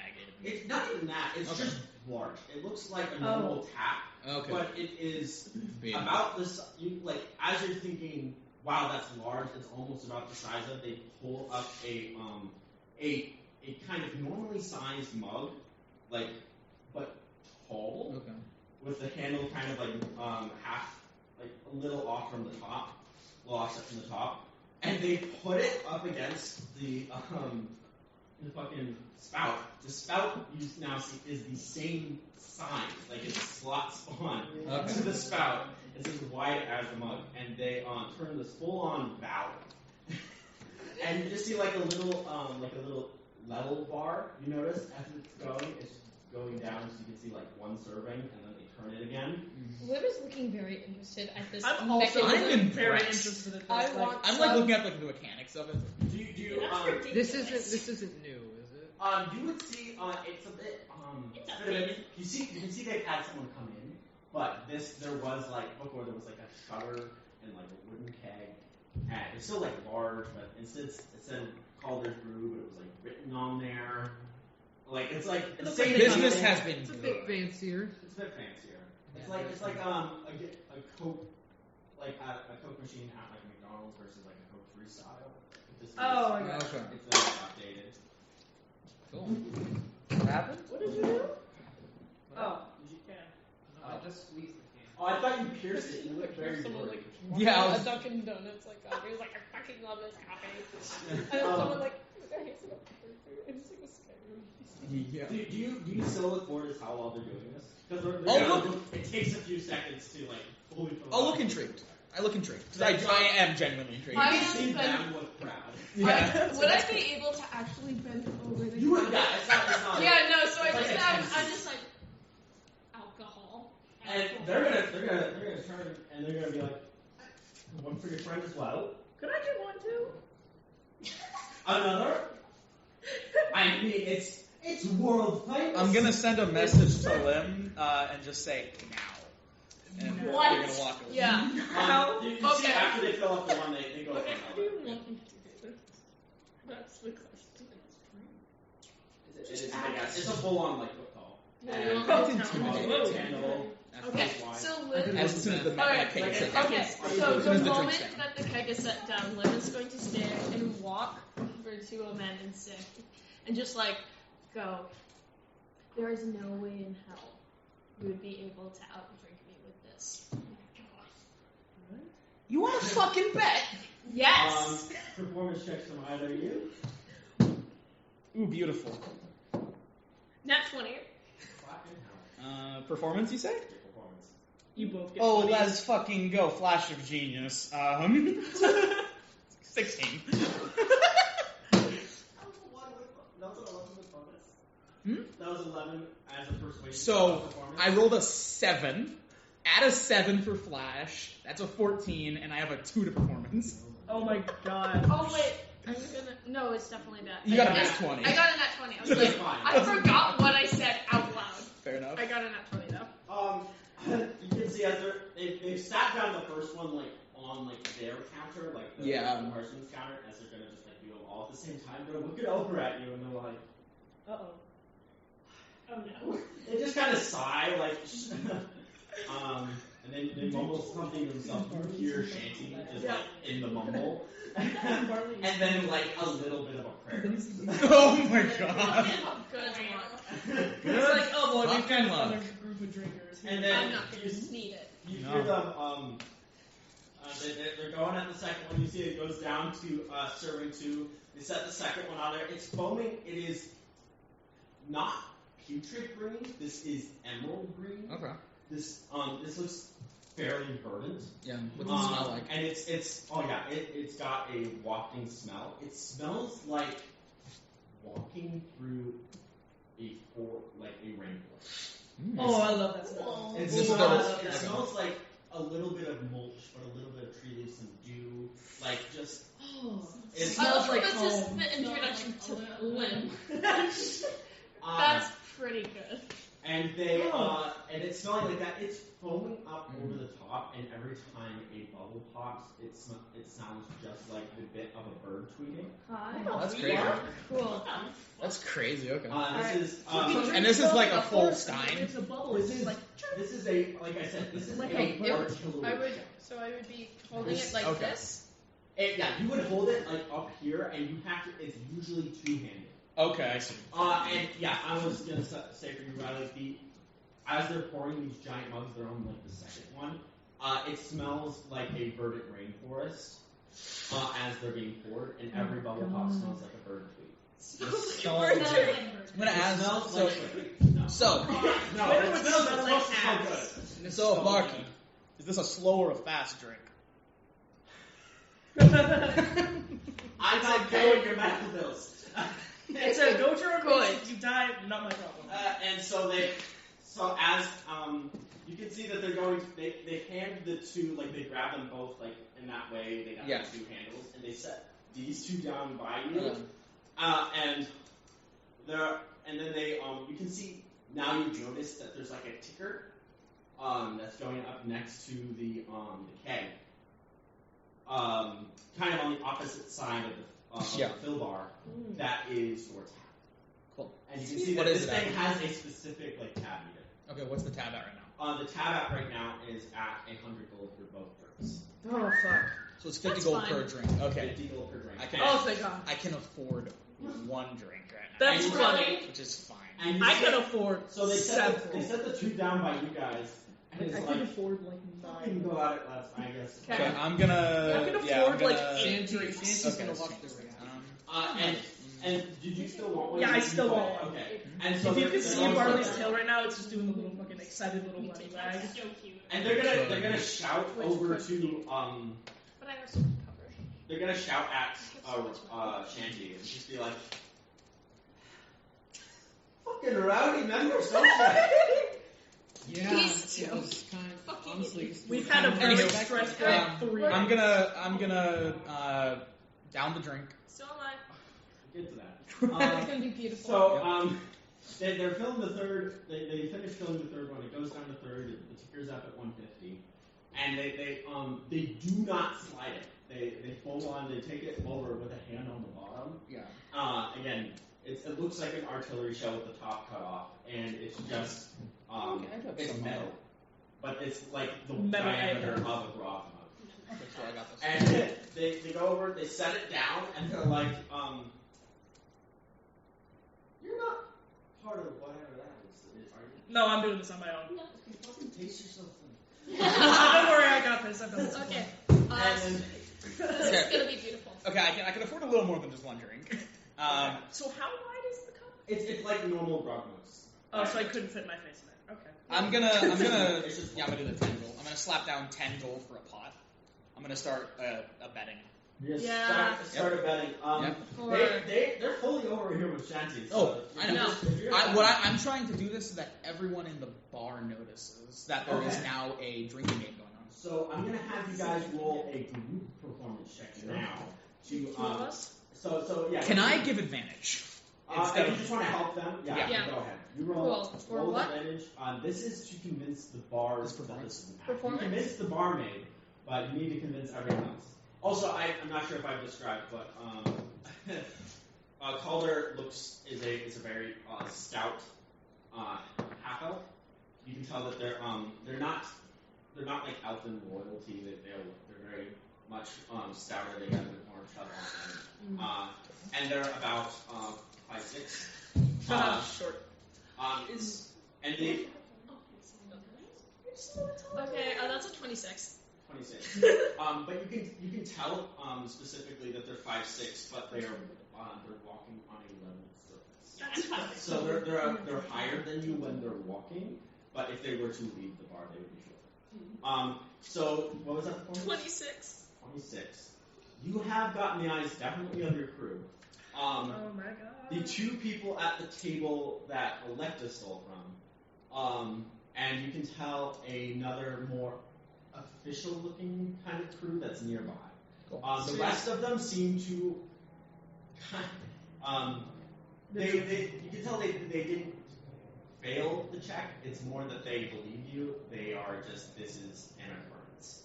Speaker 2: It's not even that. It's
Speaker 5: Okay.
Speaker 2: just large. It looks like a normal tap,
Speaker 5: Okay.
Speaker 2: but it is
Speaker 5: Big.
Speaker 2: about this. Like as you're thinking, wow, that's large. It's almost about the size of. They pull up a kind of normally sized mug, like but tall,
Speaker 5: Okay.
Speaker 2: with the handle kind of like half, like a little off from the top, a little offset from the top, and they put it up against the fucking spout. The spout you now see is the same size, like it's slot spawn
Speaker 5: Okay.
Speaker 2: to the spout. It's as wide as the mug, and they turn this full on bow, and you just see like a little level bar. You notice as it's going, it's going down, so you can see like one serving, and then they turn it again.
Speaker 3: Liv is looking very interested at this
Speaker 6: I'm also
Speaker 3: mechanism.
Speaker 5: I'm
Speaker 6: very
Speaker 5: impressed.
Speaker 6: interested in this.
Speaker 3: I
Speaker 6: like,
Speaker 3: want
Speaker 5: I'm
Speaker 3: some.
Speaker 5: like looking at like the mechanics of it.
Speaker 2: Do you
Speaker 1: That's ridiculous.
Speaker 8: this isn't new, is it?
Speaker 2: You would see it's a bit
Speaker 1: It's a
Speaker 2: bit of-
Speaker 1: bit.
Speaker 2: you can see they've had someone come in, but there was like before there was like a shutter and like a wooden keg, and it's still like large, but instead it said Calder's Brew, but it was like written on there. Like it's like the
Speaker 6: looks
Speaker 2: same
Speaker 6: like they
Speaker 5: Business
Speaker 2: thing.
Speaker 5: has been
Speaker 8: It's a bit
Speaker 5: good.
Speaker 8: fancier.
Speaker 2: It's a bit fancier. It's
Speaker 8: Yeah.
Speaker 2: like a Coke, like a Coke machine at like McDonald's versus like a Coke Freestyle.
Speaker 6: Oh, I got it.
Speaker 5: Okay.
Speaker 2: It's very updated.
Speaker 5: Cool. What happened?
Speaker 6: What did you do? Oh, you can.
Speaker 8: I just squeezed the can.
Speaker 2: Oh, I thought you pierced it. You look very
Speaker 3: Someone
Speaker 2: worried.
Speaker 3: like
Speaker 5: Yeah, I was-
Speaker 3: a Dunkin' Donuts like coffee. He was like, I fucking love this coffee. And then someone like, I hate it. And it's like a scary.
Speaker 5: Yeah.
Speaker 2: Do you still look forward to how well they're doing this? Because
Speaker 5: I'll look-
Speaker 2: it takes a few seconds to like fully.
Speaker 5: I'll look intrigued. I look intrigued. Because I am genuinely intrigued.
Speaker 7: I
Speaker 2: You
Speaker 7: am
Speaker 2: see
Speaker 7: bend-
Speaker 2: them look proud.
Speaker 5: Yeah.
Speaker 7: Would I be able to actually bend over the
Speaker 2: You would,
Speaker 7: counter?
Speaker 2: yeah, it's not.
Speaker 7: Yeah, no. So
Speaker 2: It's like a
Speaker 7: I'm
Speaker 2: tendency.
Speaker 7: just like
Speaker 1: Alcohol.
Speaker 2: And they're gonna turn and they're gonna be like, one for your friend as well.
Speaker 6: Could I do one too?
Speaker 2: Another. I mean, it's world famous.
Speaker 5: I'm gonna send a message to Lim and just say now. And
Speaker 1: What?
Speaker 5: you're gonna walk away.
Speaker 7: yeah.
Speaker 2: You see
Speaker 7: Okay.
Speaker 2: after they fill up the one, they go
Speaker 6: Okay,
Speaker 2: for
Speaker 6: how do you
Speaker 2: another.
Speaker 6: want me to do this? That's the question.
Speaker 2: It's a big ass. It's a full on like foot tall.
Speaker 7: No,
Speaker 2: And
Speaker 7: you
Speaker 2: it's
Speaker 7: want
Speaker 5: It's
Speaker 2: intimidating.
Speaker 5: intimidating.
Speaker 7: Okay,
Speaker 2: wide.
Speaker 7: so Liv.
Speaker 5: As soon as the
Speaker 7: Alright,
Speaker 5: keg
Speaker 2: like,
Speaker 5: is set
Speaker 7: Okay,
Speaker 5: down.
Speaker 7: so
Speaker 5: As soon
Speaker 7: the
Speaker 5: as the
Speaker 7: moment
Speaker 5: drink's down.
Speaker 7: that the keg is set down, Liv is going to stand and walk over to a man and say, and just like go, there is no way in hell you would be able to outdrink me with this.
Speaker 5: You want to fucking bet?
Speaker 7: Yes!
Speaker 2: Performance checks from either of you.
Speaker 5: Ooh, beautiful.
Speaker 7: Nat 20.
Speaker 2: Fucking hell.
Speaker 5: Performance, you say?
Speaker 2: Your performance.
Speaker 6: You both get
Speaker 5: Oh,
Speaker 6: 20.
Speaker 5: let's fucking go. Flash of genius. 16.
Speaker 2: That was 11 with bonus.
Speaker 5: Hmm?
Speaker 2: That was 11 as a persuasion.
Speaker 5: So,
Speaker 2: performance.
Speaker 5: I rolled a 7. Add a 7 for Flash. That's a 14, and I have a 2 to performance.
Speaker 6: Oh my god.
Speaker 7: Oh, wait. I'm gonna. No, it's definitely that.
Speaker 5: You got a
Speaker 7: I
Speaker 5: nat 20.
Speaker 7: I got a nat 20. I was
Speaker 2: That's
Speaker 7: like,
Speaker 2: fine.
Speaker 7: I forgot what I said out loud.
Speaker 5: Fair enough.
Speaker 7: I got a nat 20 though.
Speaker 2: You can see as they've sat down the first one like on like their counter, like the person's counter, as they're gonna just like do them all at the same time. They're looking over at you and they're like,
Speaker 6: Uh-oh.
Speaker 1: Oh no.
Speaker 2: they just kind of sigh like, and then they mumble something to themselves. You hear Shanty just like in the mumble, and then like a little bit of a prayer.
Speaker 5: Oh my god.
Speaker 7: Good luck.
Speaker 6: It's like, oh boy, we've got
Speaker 5: Fucking
Speaker 6: another
Speaker 5: luck.
Speaker 6: group of drinkers here.
Speaker 2: And then
Speaker 7: I'm not gonna need it.
Speaker 2: you
Speaker 5: No.
Speaker 2: hear them. They're going at the second one. You see it goes down to serving 2. They set the second one on there. It's foaming. It is not putrid green. This is emerald green.
Speaker 5: Okay.
Speaker 2: This looks fairly verdant.
Speaker 5: Yeah, what's it smell like?
Speaker 2: And it's it's got a wafting smell. It smells like walking through a rainforest.
Speaker 6: Oh, I love that smell.
Speaker 2: It
Speaker 5: This
Speaker 2: smells,
Speaker 5: does-
Speaker 2: it
Speaker 5: okay.
Speaker 2: smells like a little bit of mulch, but a little bit of tree leaves, some dew, like just. It
Speaker 6: smells like
Speaker 7: This is
Speaker 6: home.
Speaker 7: the introduction to Lynn.
Speaker 2: uh,
Speaker 7: That's pretty good.
Speaker 2: and and it's smelling like that. It's foaming up over the top, and every time a bubble pops, it sounds just like the bit of a bird tweeting.
Speaker 7: Hi.
Speaker 5: That's crazy.
Speaker 7: Cool.
Speaker 5: That's crazy, okay.
Speaker 2: This is
Speaker 5: And this is like a full stein.
Speaker 6: It's a bubble.
Speaker 2: This
Speaker 6: It's
Speaker 2: is
Speaker 6: like
Speaker 2: this is a like I said, this is
Speaker 6: Like
Speaker 2: a
Speaker 6: a bird.
Speaker 2: artillery.
Speaker 7: I would be holding it like
Speaker 5: Okay.
Speaker 7: this.
Speaker 2: Yeah, you would hold it like up here, and you have to. It's usually two-handed.
Speaker 5: Okay, I see.
Speaker 2: And yeah, I was gonna say for you, Riley, as they're pouring these giant mugs, they're on like the second one. It smells like a verdant rainforest as they're being poured, and every bubble pop smells like a bird tweet.
Speaker 5: So,
Speaker 1: Bird
Speaker 5: I'm
Speaker 1: tweet.
Speaker 5: gonna
Speaker 2: It
Speaker 5: ask.
Speaker 2: smells
Speaker 5: So,
Speaker 2: like no.
Speaker 5: so,
Speaker 2: No,
Speaker 6: Wait,
Speaker 2: it
Speaker 6: it
Speaker 2: smells
Speaker 6: smells
Speaker 2: so
Speaker 6: like
Speaker 2: good.
Speaker 5: so, Barky, is this a slow or a fast drink?
Speaker 2: I'm not paying your medical bills.
Speaker 6: It's a go to your
Speaker 7: Good.
Speaker 6: place. You die, not my problem.
Speaker 2: And so as you can see that they're going, they hand the two, like they grab them both like in that way. They got
Speaker 5: Yeah.
Speaker 2: the two handles, and they set these two down by you. And then they you can see now you've noticed that there's like a ticker that's going up next to the keg. Kind of on the opposite side of the fill bar, that is your tab.
Speaker 5: Cool.
Speaker 2: And you can see
Speaker 5: What
Speaker 2: that
Speaker 5: is
Speaker 2: this
Speaker 5: it at?
Speaker 2: thing has a specific like tab meter.
Speaker 5: Okay, what's the tab at right now?
Speaker 2: The tab app right now is at 100 gold for both drinks.
Speaker 6: Oh fuck.
Speaker 5: So it's 50
Speaker 7: That's
Speaker 5: gold
Speaker 7: fine.
Speaker 5: per drink. Okay.
Speaker 2: 50 gold per drink.
Speaker 5: I can,
Speaker 6: Oh thank God.
Speaker 5: I can afford one drink right now.
Speaker 6: That's
Speaker 2: And-
Speaker 6: funny.
Speaker 5: Which is fine.
Speaker 2: And you
Speaker 6: I
Speaker 2: see-
Speaker 6: could afford
Speaker 2: So they
Speaker 6: several.
Speaker 2: set the two down by you guys, and
Speaker 6: I
Speaker 2: it's
Speaker 6: could
Speaker 2: like
Speaker 6: afford like
Speaker 2: I can
Speaker 6: 9.
Speaker 2: go at it last, I guess.
Speaker 5: Okay, I'm gonna.
Speaker 6: I can
Speaker 5: yeah, I'm
Speaker 6: afford, like,
Speaker 5: gonna-
Speaker 6: 8
Speaker 5: Shanty-
Speaker 6: drinks.
Speaker 5: Shanty's
Speaker 8: Okay,
Speaker 5: gonna walk
Speaker 8: Shanty's
Speaker 5: through.
Speaker 2: And did you still want one?
Speaker 6: Yeah, I still want one.
Speaker 2: Okay. And so
Speaker 6: If you
Speaker 2: they're-
Speaker 6: can
Speaker 2: they're
Speaker 6: see
Speaker 2: going
Speaker 6: Barley's
Speaker 2: for-
Speaker 6: tail right now, it's just doing the little fucking excited little bunny wag.
Speaker 1: That's so cute.
Speaker 2: And they're gonna shout over to
Speaker 7: But I also can cover.
Speaker 2: they're gonna shout at Shanty and just be like, "Fucking rowdy members, don't you?"
Speaker 8: Yeah,
Speaker 7: These
Speaker 8: it
Speaker 7: two.
Speaker 8: was kind of,
Speaker 7: Fucking
Speaker 8: honestly.
Speaker 6: We've had a very
Speaker 5: Anyway,
Speaker 6: stressful
Speaker 5: um,
Speaker 6: 3
Speaker 5: I'm
Speaker 6: days.
Speaker 5: gonna down the drink.
Speaker 7: So am I.
Speaker 2: Get to that.
Speaker 3: It's gonna be beautiful.
Speaker 2: So they're filming the third. They finish filming the third one. It goes down to third. The ticker's up at 150, and they do not slide it. They full on. They take it over with a hand on the bottom.
Speaker 5: Yeah.
Speaker 2: Again, it looks like an artillery shell with the top cut off, and it's just it's metal, but it's like the
Speaker 6: Metal
Speaker 2: diameter
Speaker 6: angle.
Speaker 2: of a graph mug.
Speaker 5: Okay, so I got this.
Speaker 2: And they go over, they set it down, and they're like, you're not part of whatever that is, are you?
Speaker 6: No, I'm doing this on my own.
Speaker 2: Fucking taste yourself.
Speaker 6: Don't worry, I got this. I've done this.
Speaker 7: Okay.
Speaker 2: And
Speaker 7: This is gonna be beautiful.
Speaker 5: Okay, I can afford a little more than just one drink.
Speaker 6: So how wide is the cup?
Speaker 2: it's like normal grog mugs.
Speaker 6: Oh, so I couldn't fit my face in there. Okay.
Speaker 5: I'm gonna
Speaker 2: It's just
Speaker 5: I'm gonna do the 10 gold. I'm gonna slap down 10 gold for a pot. I'm gonna start a betting.
Speaker 2: Just
Speaker 7: Yeah.
Speaker 2: start a betting.
Speaker 5: Yep.
Speaker 2: They're fully over here with Shanty.
Speaker 5: Oh,
Speaker 2: so
Speaker 5: I know.
Speaker 2: if you're-
Speaker 5: I'm trying to do this so that everyone in the bar notices that there is
Speaker 2: Okay.
Speaker 5: now a drinking game going on.
Speaker 2: So I'm gonna have you guys roll a group performance check now. To so yeah.
Speaker 5: Can I give advantage?
Speaker 2: If you just want to help them, yeah.
Speaker 7: Yeah.
Speaker 2: Go ahead. You roll.
Speaker 7: Cool. For
Speaker 2: Roll
Speaker 7: what?
Speaker 2: advantage. This is to convince the bar
Speaker 5: This
Speaker 2: that
Speaker 5: performance?
Speaker 2: this is happening.
Speaker 7: Performance?
Speaker 2: You convince the barmaid, but you need to convince everyone else. Also, I'm not sure if I've described, but Calder is a very stout half elf. You can tell that they're not like elfin royalty. They're very much stouter. They got a bit more chub on them. And they're about 5'6".
Speaker 6: Short.
Speaker 2: And they
Speaker 7: Okay, that's a 26.
Speaker 2: 26. But you can tell specifically that they're 5'6", but they're walking on a level surface. So they're higher than you when they're walking, but if they were to leave the bar, they would be shorter. So what was that?
Speaker 7: 26.
Speaker 2: 26. You have gotten the eyes definitely of your crew.
Speaker 6: Oh my god.
Speaker 2: The two people at the table that Electa stole from, and you can tell another more official-looking kind of crew that's nearby.
Speaker 5: Cool.
Speaker 2: The rest of them seem to, you can tell they didn't fail the check. It's more that they believe you. They are just, this is an occurrence.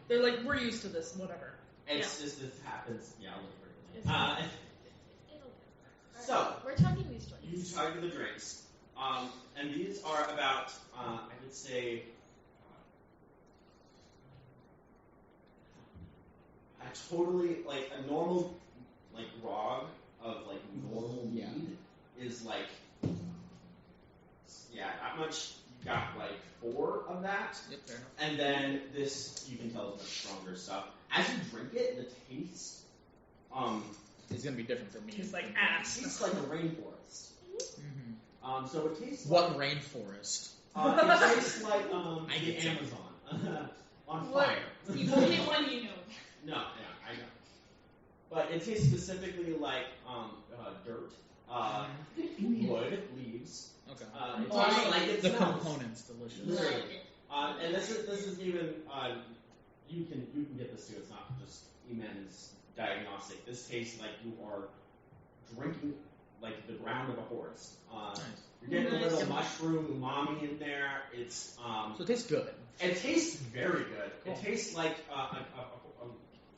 Speaker 6: They're like, we're used to this, whatever.
Speaker 2: It's just, this happens, yeah, I'll look for
Speaker 7: It'll
Speaker 2: it.
Speaker 7: do.
Speaker 2: So,
Speaker 7: We're talking these
Speaker 2: you
Speaker 7: drinks.
Speaker 2: target the drinks. And these are about, I would say, a totally, like, a normal, like, grog of, like, normal
Speaker 5: Yeah.
Speaker 2: mead is, like, that much. You got, like, 4 of that.
Speaker 5: Yep, fair enough.
Speaker 2: And then this, you can tell, is much stronger stuff. As you drink it, the taste,
Speaker 5: It's gonna be different for me.
Speaker 6: It's like
Speaker 2: it
Speaker 6: ass.
Speaker 2: tastes like a rainforest.
Speaker 5: Mm-hmm.
Speaker 2: So it tastes
Speaker 5: What rainforest?
Speaker 2: it tastes like
Speaker 5: I
Speaker 2: the
Speaker 5: get you.
Speaker 2: Amazon on
Speaker 7: What?
Speaker 2: fire.
Speaker 1: You hit one, you know.
Speaker 2: No, yeah, I know. But it tastes specifically like dirt, wood, leaves.
Speaker 5: Okay.
Speaker 2: It's also like it
Speaker 5: The
Speaker 2: smells.
Speaker 5: components delicious.
Speaker 2: Literally. And this is even you can get this too. It's not just Emen's diagnostic. This tastes like you are drinking like the ground of a horse.
Speaker 5: Nice.
Speaker 2: You're getting a
Speaker 7: Nice.
Speaker 2: little mushroom umami in there. It's
Speaker 5: So it tastes good.
Speaker 2: it tastes very good.
Speaker 5: Cool.
Speaker 2: It tastes like a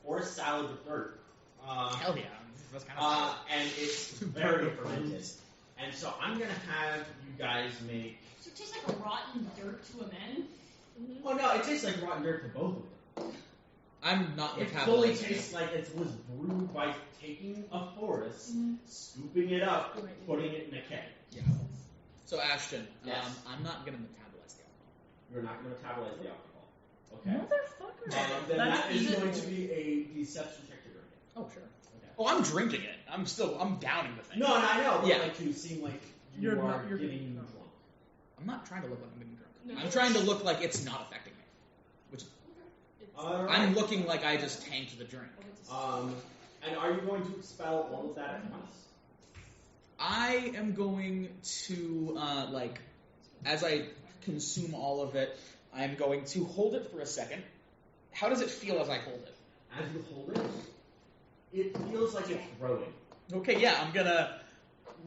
Speaker 2: horse salad with dirt.
Speaker 5: Hell yeah. That's kind of
Speaker 2: And it's very fermented. And so I'm gonna have you guys make.
Speaker 1: So it tastes like a rotten dirt to a man.
Speaker 2: Oh no, it tastes like rotten dirt to both of them.
Speaker 5: I'm not
Speaker 2: It fully
Speaker 5: metabolizing
Speaker 2: tastes like it was brewed by taking a forest, scooping it up, putting it in a keg.
Speaker 5: Yeah. So Ashton,
Speaker 2: Yes.
Speaker 5: I'm not gonna metabolize the alcohol.
Speaker 2: You're not going to metabolize the alcohol. Okay.
Speaker 6: Motherfucker.
Speaker 2: Then
Speaker 6: That's
Speaker 2: that is
Speaker 6: even-
Speaker 2: going to be a deception check to drink it.
Speaker 5: Oh sure.
Speaker 2: Okay.
Speaker 5: Oh, I'm drinking it. I'm downing the thing.
Speaker 2: No, and I know, but
Speaker 5: Yeah.
Speaker 2: like to seem like
Speaker 6: You're
Speaker 2: are
Speaker 6: not- you're
Speaker 2: getting
Speaker 6: not.
Speaker 2: drunk.
Speaker 5: I'm not trying to look like I'm getting drunk.
Speaker 7: No.
Speaker 5: I'm trying to look like it's not affecting me.
Speaker 2: All
Speaker 5: I'm
Speaker 2: right.
Speaker 5: looking like I just tanked the drink.
Speaker 2: And are you going to expel all of that at once?
Speaker 5: I am going to, as I consume all of it, I'm going to hold it for a second. How does it feel as I hold it?
Speaker 2: As you hold it, it feels like it's growing.
Speaker 5: Okay, yeah, I'm gonna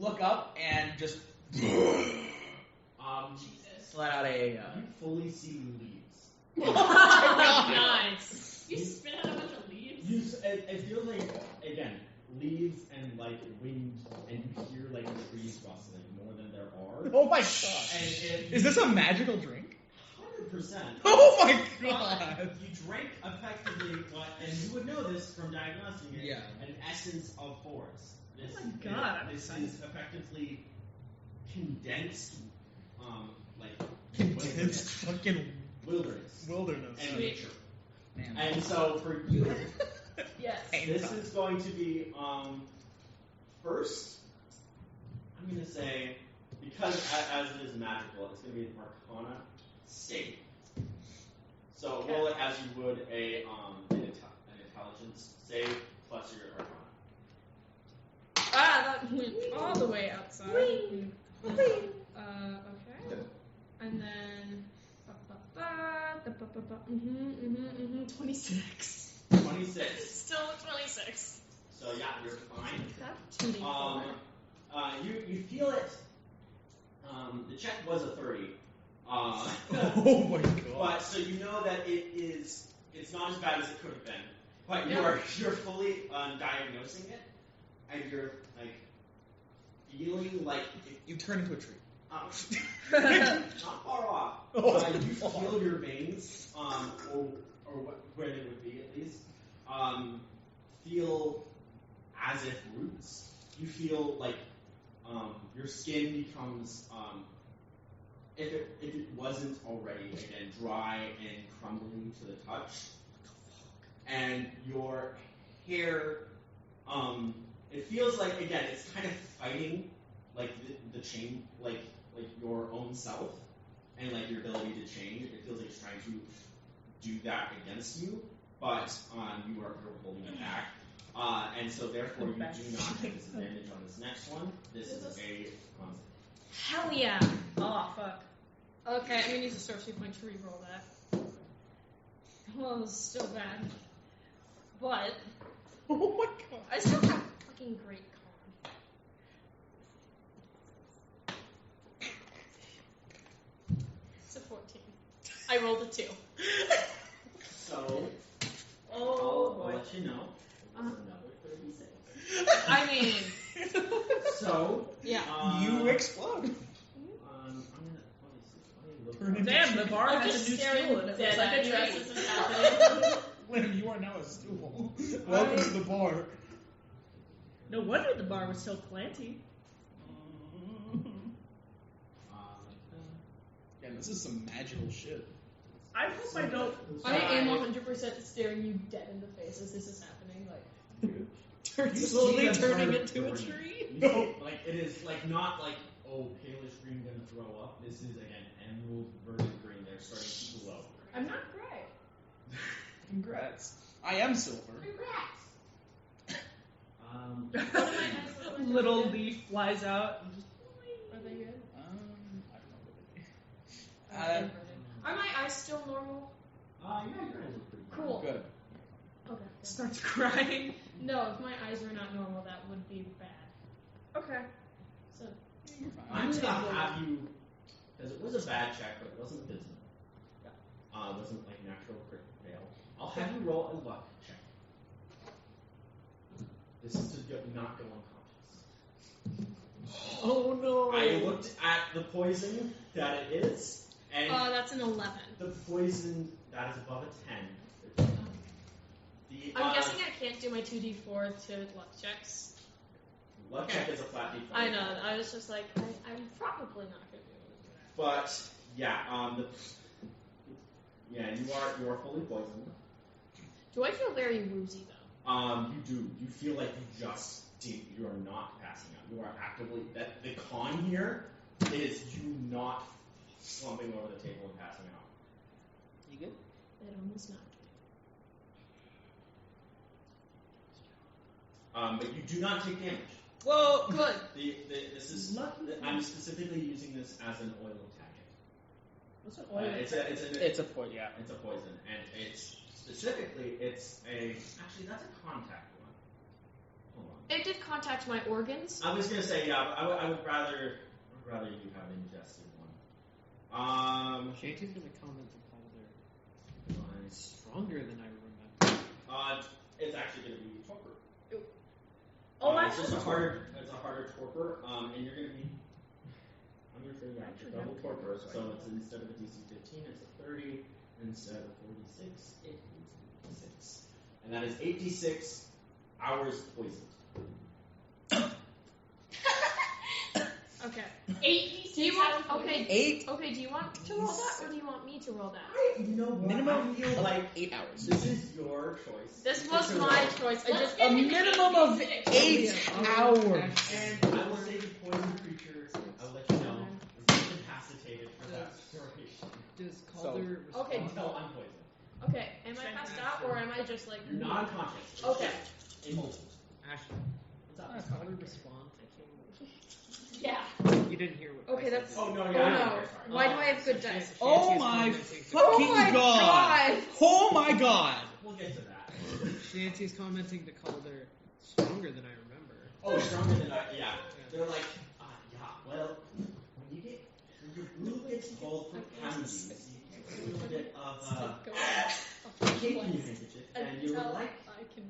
Speaker 5: look up and just let out a.
Speaker 2: You fully see leaves.
Speaker 7: Nice.
Speaker 1: You spit out a bunch of leaves.
Speaker 2: It feels like, again, leaves and like wind, and you hear like trees rustling more than there are.
Speaker 5: Oh my god!
Speaker 2: And
Speaker 5: Is this a magical drink?
Speaker 2: 100%.
Speaker 5: Oh my god!
Speaker 2: You drank effectively what, and you would know this from diagnosing it,
Speaker 5: Yeah.
Speaker 2: an essence of forest. This,
Speaker 6: Oh my god, I'm
Speaker 2: This
Speaker 6: excited.
Speaker 2: is effectively condensed,
Speaker 5: Condensed fucking
Speaker 2: wilderness
Speaker 5: wilderness.
Speaker 2: and nature.
Speaker 5: Man.
Speaker 2: And so for you,
Speaker 7: Yes.
Speaker 2: this is going to be, first, I'm going to say, because as it is magical, it's going to be an Arcana save. So roll it as you would an intelligence save plus your Arcana.
Speaker 3: That went all the way outside. Okay. And then. 26.
Speaker 2: 26.
Speaker 7: Still 26.
Speaker 2: So yeah, you're fine.
Speaker 3: That's 2d4.
Speaker 2: You feel it. The check was a 30.
Speaker 5: Oh my god!
Speaker 2: But so you know that it's not as bad as it could have been. But
Speaker 7: Yeah.
Speaker 2: you're fully diagnosing it, and you're like feeling like
Speaker 5: You turn into a tree.
Speaker 2: not far off.
Speaker 5: Oh,
Speaker 2: You feel your veins, or where they would be at least, feel as if roots. You feel like your skin becomes, if it wasn't already, again, dry and crumbling to the touch, and your hair, it feels like, again, it's kind of fighting like the change, like your own self, and like your ability to change. It feels like it's trying to do that against you, but you're holding it back. And so therefore you do not have disadvantage on this next one. This is a
Speaker 7: Hell yeah.
Speaker 6: Oh, fuck.
Speaker 7: Okay, I'm gonna use a sorcery point to reroll that. Well, it's still bad. But
Speaker 5: Oh my god!
Speaker 7: I still have fucking great con. It's a 14. I rolled a 2.
Speaker 2: so
Speaker 6: Oh,
Speaker 2: I'll
Speaker 6: boy.
Speaker 2: let you know.
Speaker 7: Uh-huh.
Speaker 2: It's another 36.
Speaker 7: I mean,
Speaker 2: So
Speaker 7: yeah.
Speaker 5: You explode.
Speaker 2: I'm gonna let
Speaker 5: Turn
Speaker 2: me
Speaker 5: into-
Speaker 6: Damn, the bar
Speaker 7: I'm
Speaker 6: has
Speaker 7: just
Speaker 6: a new
Speaker 7: staring
Speaker 6: stool and it
Speaker 7: dead
Speaker 6: looks like
Speaker 7: at
Speaker 6: a
Speaker 7: you
Speaker 6: dress.
Speaker 7: as this is happening.
Speaker 5: Lim, you are now a stool. Welcome to the bar.
Speaker 6: No wonder the bar was so planty.
Speaker 5: Yeah, this is some magical shit.
Speaker 6: I hope I don't.
Speaker 7: I am 100% staring you dead in the face as this is happening. Like,
Speaker 2: You
Speaker 5: Slowly
Speaker 2: see them
Speaker 5: turning
Speaker 2: turn
Speaker 5: into a
Speaker 2: green.
Speaker 5: tree.
Speaker 2: You see, like it is like not like palish green gonna throw up. This is again emerald verdant green. They're starting to glow.
Speaker 7: I'm not gray.
Speaker 5: Congrats. I am silver.
Speaker 6: Little leaf flies out. And just,
Speaker 7: Are they good?
Speaker 5: I don't know.
Speaker 7: Are my eyes still normal?
Speaker 2: Yeah, your eyes look pretty good.
Speaker 7: Cool.
Speaker 5: Good.
Speaker 7: Okay.
Speaker 6: starts crying.
Speaker 7: No, if my eyes were not normal, that would be bad.
Speaker 6: Okay.
Speaker 7: So,
Speaker 5: You're fine.
Speaker 2: I'm gonna have you, because it was a bad check, but it wasn't abysmal. It wasn't like natural crit fail. I'll have you roll a luck check. This is to not go unconscious.
Speaker 5: Oh no.
Speaker 2: I looked at the poison that it is, and
Speaker 7: that's an 11.
Speaker 2: the poison that is above a 10. The,
Speaker 7: I'm guessing I can't do my 2d4 to luck checks.
Speaker 2: luck check is a flat d4.
Speaker 7: I know. I was just like, I'm probably not going to be able to do that.
Speaker 2: But yeah, you are fully poisoned.
Speaker 7: Do I feel very woozy though?
Speaker 2: You do. You feel like you you are not passing out. You are actively the con here is you not slumping over the table and passing out.
Speaker 5: You good?
Speaker 7: That almost knocked me.
Speaker 2: But you do not take damage.
Speaker 5: Whoa!
Speaker 7: Good.
Speaker 2: This is. I'm specifically using this as an oil tagging.
Speaker 6: What's an oil?
Speaker 5: It's a point, yeah.
Speaker 2: It's a poison, and it's specifically actually that's a contact one. Hold on.
Speaker 7: It did contact my organs.
Speaker 2: I was gonna say I would rather you have ingested one.
Speaker 8: Shanty's gonna comment to Calder. Stronger than I remember.
Speaker 2: It's actually gonna be torpor.
Speaker 6: That's
Speaker 2: it's just a harder torpor, and you're gonna be. I'm gonna say it's a double torpor, so it's instead of a DC 15, it's a 30. Instead of 46, it is 86, and that is 86 hours poisoned.
Speaker 7: Okay.
Speaker 1: 86
Speaker 7: Do you want?
Speaker 1: hours
Speaker 7: Okay.
Speaker 5: 8.
Speaker 7: Okay. Do you want to roll that, or do you want me to roll that?
Speaker 2: You know what?
Speaker 5: Minimum
Speaker 2: I feel
Speaker 5: of
Speaker 2: like
Speaker 5: 8 hours.
Speaker 2: this is your choice.
Speaker 7: This was my choice. I just.
Speaker 5: A minimum of 8 hours.
Speaker 2: And I will say the poison creature, I'll let you know, is incapacitated for that duration.
Speaker 8: Does Calder respond?
Speaker 7: Okay.
Speaker 2: Until I'm poisoned.
Speaker 7: Okay. Am I passed out, or am I just like?
Speaker 2: You're not unconscious. It's
Speaker 7: Okay.
Speaker 2: just immobile.
Speaker 8: Ashley,
Speaker 2: What's up?
Speaker 8: does Calder respond?
Speaker 1: Yeah.
Speaker 8: You didn't hear what
Speaker 7: Okay,
Speaker 8: I said,
Speaker 7: that's-
Speaker 8: did you?
Speaker 2: Oh, no,
Speaker 7: Oh
Speaker 2: yeah. I
Speaker 7: no!
Speaker 2: know, sorry.
Speaker 7: Why do I have good dice?
Speaker 5: Oh
Speaker 8: Shanty's
Speaker 5: my
Speaker 8: commenting to-
Speaker 5: fucking
Speaker 7: Oh my
Speaker 5: god! Oh my god!
Speaker 2: We'll get to that.
Speaker 8: Shanty's commenting to Calder stronger than I remember.
Speaker 2: Oh, stronger than I, yeah. They're like, well, when your blue gets cold from candles, you get a little bit of cape in your handkerchief, and you were like,
Speaker 3: I can.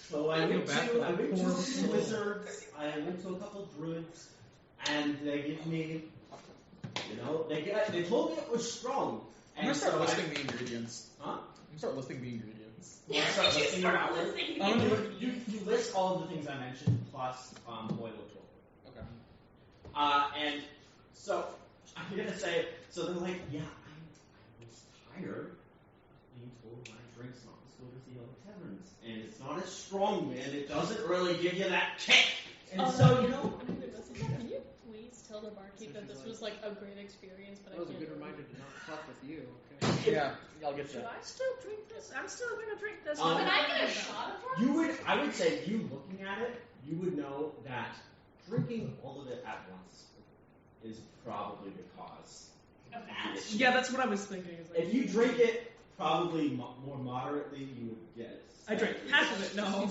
Speaker 2: so I
Speaker 8: feel
Speaker 2: went
Speaker 8: bad for
Speaker 2: to
Speaker 8: that poor
Speaker 2: a few
Speaker 8: soul.
Speaker 2: wizards, I went to a couple druids, and they give me, they told me it was strong.
Speaker 5: I'm
Speaker 2: And
Speaker 5: gonna start
Speaker 2: so
Speaker 5: listing the ingredients.
Speaker 2: Huh?
Speaker 5: I'm gonna start listing the ingredients.
Speaker 2: You want to start
Speaker 1: You
Speaker 2: listing them
Speaker 1: start
Speaker 2: out?
Speaker 1: listening.
Speaker 2: You list all of the things I mentioned, plus oil of torpor.
Speaker 5: Okay.
Speaker 2: And so I'm gonna say, so they're like, I was tired of being told my drink's not as good as the other taverns, and it's not as strong, man. It doesn't really give you that kick. And so
Speaker 3: Can you please tell the barkeep that this was like a great experience, but
Speaker 8: That was
Speaker 3: I
Speaker 8: a
Speaker 3: can't
Speaker 8: good
Speaker 3: remember.
Speaker 8: reminder to not fuck with you, okay?
Speaker 5: Yeah, I'll get to
Speaker 6: Should
Speaker 5: that.
Speaker 6: I still drink this? I'm still gonna drink this.
Speaker 2: Can
Speaker 1: I get a shot of
Speaker 2: I would say, you looking at it, you would know that drinking all of it at once is probably the cause.
Speaker 1: of that?
Speaker 6: Yeah, that's what I was thinking. Is like,
Speaker 2: If you drink it probably more moderately, you would get it.
Speaker 6: I drank half of it. No.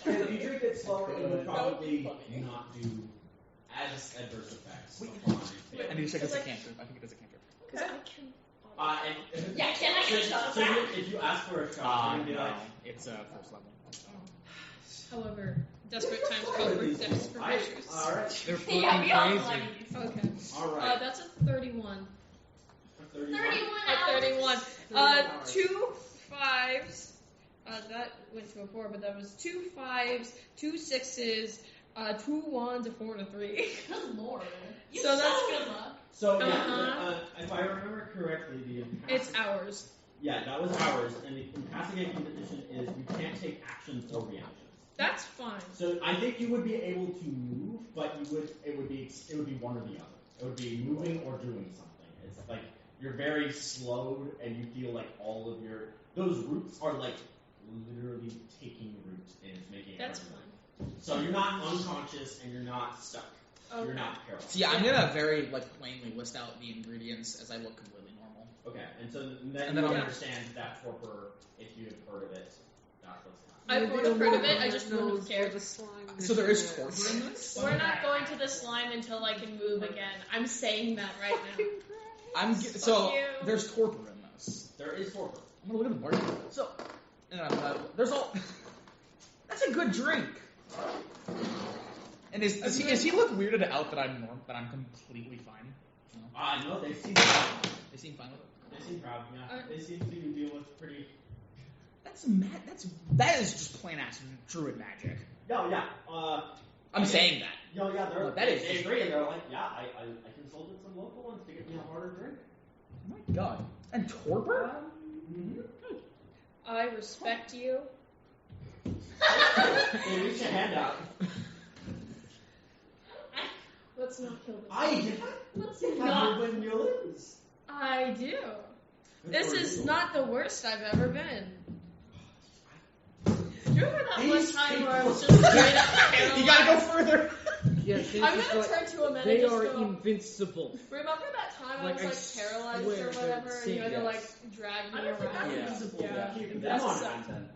Speaker 2: If you drink it slower, it would probably
Speaker 3: funny.
Speaker 2: not do as adverse effects. upon you.
Speaker 5: I need to check this a
Speaker 3: Like-
Speaker 5: cantrip. I think it is a cantrip.
Speaker 3: Because I can.
Speaker 2: And
Speaker 1: Yeah, can I get a shot of
Speaker 2: so
Speaker 1: that?
Speaker 2: if you ask for a shot, you're gonna be like,
Speaker 5: It's first level.
Speaker 3: However, desperate times call for desperate
Speaker 2: Alright,
Speaker 3: measures.
Speaker 2: alright,
Speaker 8: They're fucking
Speaker 1: Yeah, we all
Speaker 8: crazy.
Speaker 1: like these.
Speaker 3: Okay.
Speaker 2: alright.
Speaker 3: That's a 31.
Speaker 2: 31.
Speaker 1: 31
Speaker 3: A
Speaker 1: hours.
Speaker 3: 31.
Speaker 2: 31 hours.
Speaker 3: 2 5s. That went to a 4, but that was 2 5s, 2 6s, 2 1s, a 4, and a 3.
Speaker 1: Good lord. You
Speaker 3: So that's
Speaker 1: good luck.
Speaker 2: So,
Speaker 3: Uh-huh.
Speaker 2: if I remember correctly, the
Speaker 3: It's ours.
Speaker 2: Yeah, that was ours, and the incapacitating condition is you can't take actions or reactions.
Speaker 3: That's fine.
Speaker 2: So I think you would be able to move, but it would be one or the other. It would be moving or doing something. It's like you're very slowed, and you feel like all of those roots are like literally taking root, and it's making it
Speaker 3: That's
Speaker 2: hard to
Speaker 3: fine.
Speaker 2: move. So you're not unconscious, and you're not stuck.
Speaker 3: Okay.
Speaker 2: You're not paralyzed.
Speaker 5: So yeah, I'm gonna very plainly list out the ingredients as I look completely normal.
Speaker 2: Okay, and so then
Speaker 5: And
Speaker 2: you
Speaker 5: then
Speaker 2: would
Speaker 5: I'll-
Speaker 2: understand that torpor, if you had heard of it, that's what's happening.
Speaker 3: I would have heard of it, I just wouldn't have cared.
Speaker 5: So there is torpor in this.
Speaker 3: We're not going to the slime until I can move again. I'm saying that right now.
Speaker 5: So
Speaker 3: you.
Speaker 5: there's torpor in this.
Speaker 2: There is torpor.
Speaker 5: I'm gonna look at the barkeep. So there's all. That's a good drink. And does he look weirded out that I'm completely fine? No?
Speaker 2: No, they seem proud.
Speaker 5: They seem fine with it.
Speaker 2: They seem proud, yeah. They seem to deal with pretty...
Speaker 5: That is just plain ass druid magic.
Speaker 2: No, yeah.
Speaker 5: I'm saying that.
Speaker 2: No, yeah,
Speaker 5: That
Speaker 2: they agree, and they're like, yeah, I consulted some local ones to get me a harder drink.
Speaker 5: Oh my god. And torpor?
Speaker 3: I respect you.
Speaker 2: They reach a hand out.
Speaker 7: Let's not kill them.
Speaker 1: Let's
Speaker 2: have
Speaker 1: not.
Speaker 2: to win your lose.
Speaker 3: I do. This is not the worst I've ever been.
Speaker 7: Do you remember that one
Speaker 2: These
Speaker 7: time
Speaker 2: people-
Speaker 7: where I was just straight up paralyzed?
Speaker 5: You gotta go further.
Speaker 8: Yeah,
Speaker 7: I'm gonna turn to a man
Speaker 8: They
Speaker 7: and just
Speaker 8: are
Speaker 7: go.
Speaker 8: invincible.
Speaker 7: Remember that time
Speaker 8: Like,
Speaker 7: I
Speaker 8: I
Speaker 7: was like paralyzed
Speaker 8: swear
Speaker 7: or
Speaker 8: to
Speaker 7: whatever, and you had to
Speaker 8: yes.
Speaker 7: like drag me
Speaker 6: I don't think
Speaker 7: around?
Speaker 6: I'm
Speaker 8: Yeah.
Speaker 6: invisible.
Speaker 7: Yeah.
Speaker 2: Keeping
Speaker 7: That's
Speaker 2: them on
Speaker 7: so-
Speaker 2: hand then.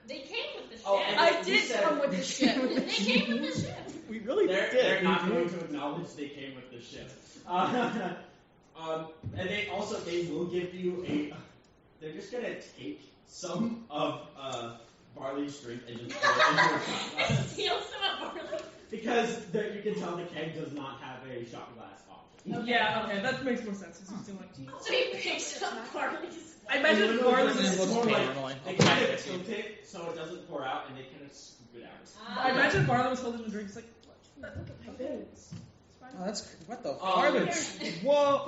Speaker 1: They came with the ship.
Speaker 2: Oh, and
Speaker 3: I
Speaker 2: you
Speaker 3: did
Speaker 2: said-
Speaker 3: come with the ship.
Speaker 1: They came with the ship.
Speaker 5: We really
Speaker 2: They're not going to acknowledge they came with the ship. And they will give you a. They're just gonna take some of Barley's drink and just pour it into a shot glass
Speaker 1: Steal some of Barley.
Speaker 2: because you can tell the keg does not have a shot glass option.
Speaker 6: Yeah, okay, that makes more sense. He's doing like,
Speaker 1: So he picks up Barley's.
Speaker 6: I imagine Barley's
Speaker 5: And then
Speaker 6: is
Speaker 5: what's
Speaker 6: more like.
Speaker 5: normally?
Speaker 2: They kind of tilt it so it doesn't pour out, and they kind of scoop it out.
Speaker 6: I imagine Barley was holding the drink. It's like, look at my face.
Speaker 5: Oh, that's what the
Speaker 2: Oh,
Speaker 5: fuck? Whoa.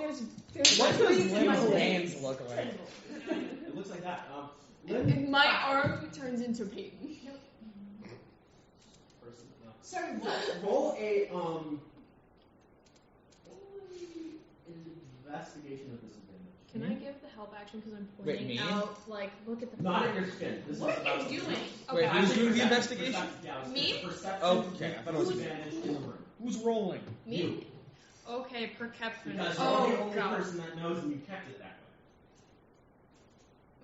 Speaker 3: There's
Speaker 5: What does
Speaker 3: trees in my
Speaker 5: Lynn's
Speaker 3: face.
Speaker 5: hands look like?
Speaker 2: It looks like that. Lynn,
Speaker 7: My arm turns into Peyton.
Speaker 2: person, no.
Speaker 1: Sorry, what?
Speaker 2: Roll a investigation of disadvantage.
Speaker 7: Can I give the help action because I'm
Speaker 5: Wait,
Speaker 7: pointing
Speaker 5: me?
Speaker 7: out, like, look at the
Speaker 2: Not
Speaker 7: photo?
Speaker 2: at your skin. This
Speaker 1: What
Speaker 2: is
Speaker 1: are
Speaker 2: about
Speaker 1: you doing?
Speaker 5: Wait,
Speaker 7: Okay.
Speaker 5: who's doing the
Speaker 2: Perception.
Speaker 5: investigation?
Speaker 2: Yeah, it's
Speaker 7: Me?
Speaker 2: Perception.
Speaker 5: Okay, I thought it was me.
Speaker 2: disadvantage in the room.
Speaker 5: Who's rolling?
Speaker 7: Me? Okay, perception.
Speaker 2: Because you're
Speaker 7: Oh,
Speaker 2: the only
Speaker 7: God.
Speaker 2: person that knows, and you kept it that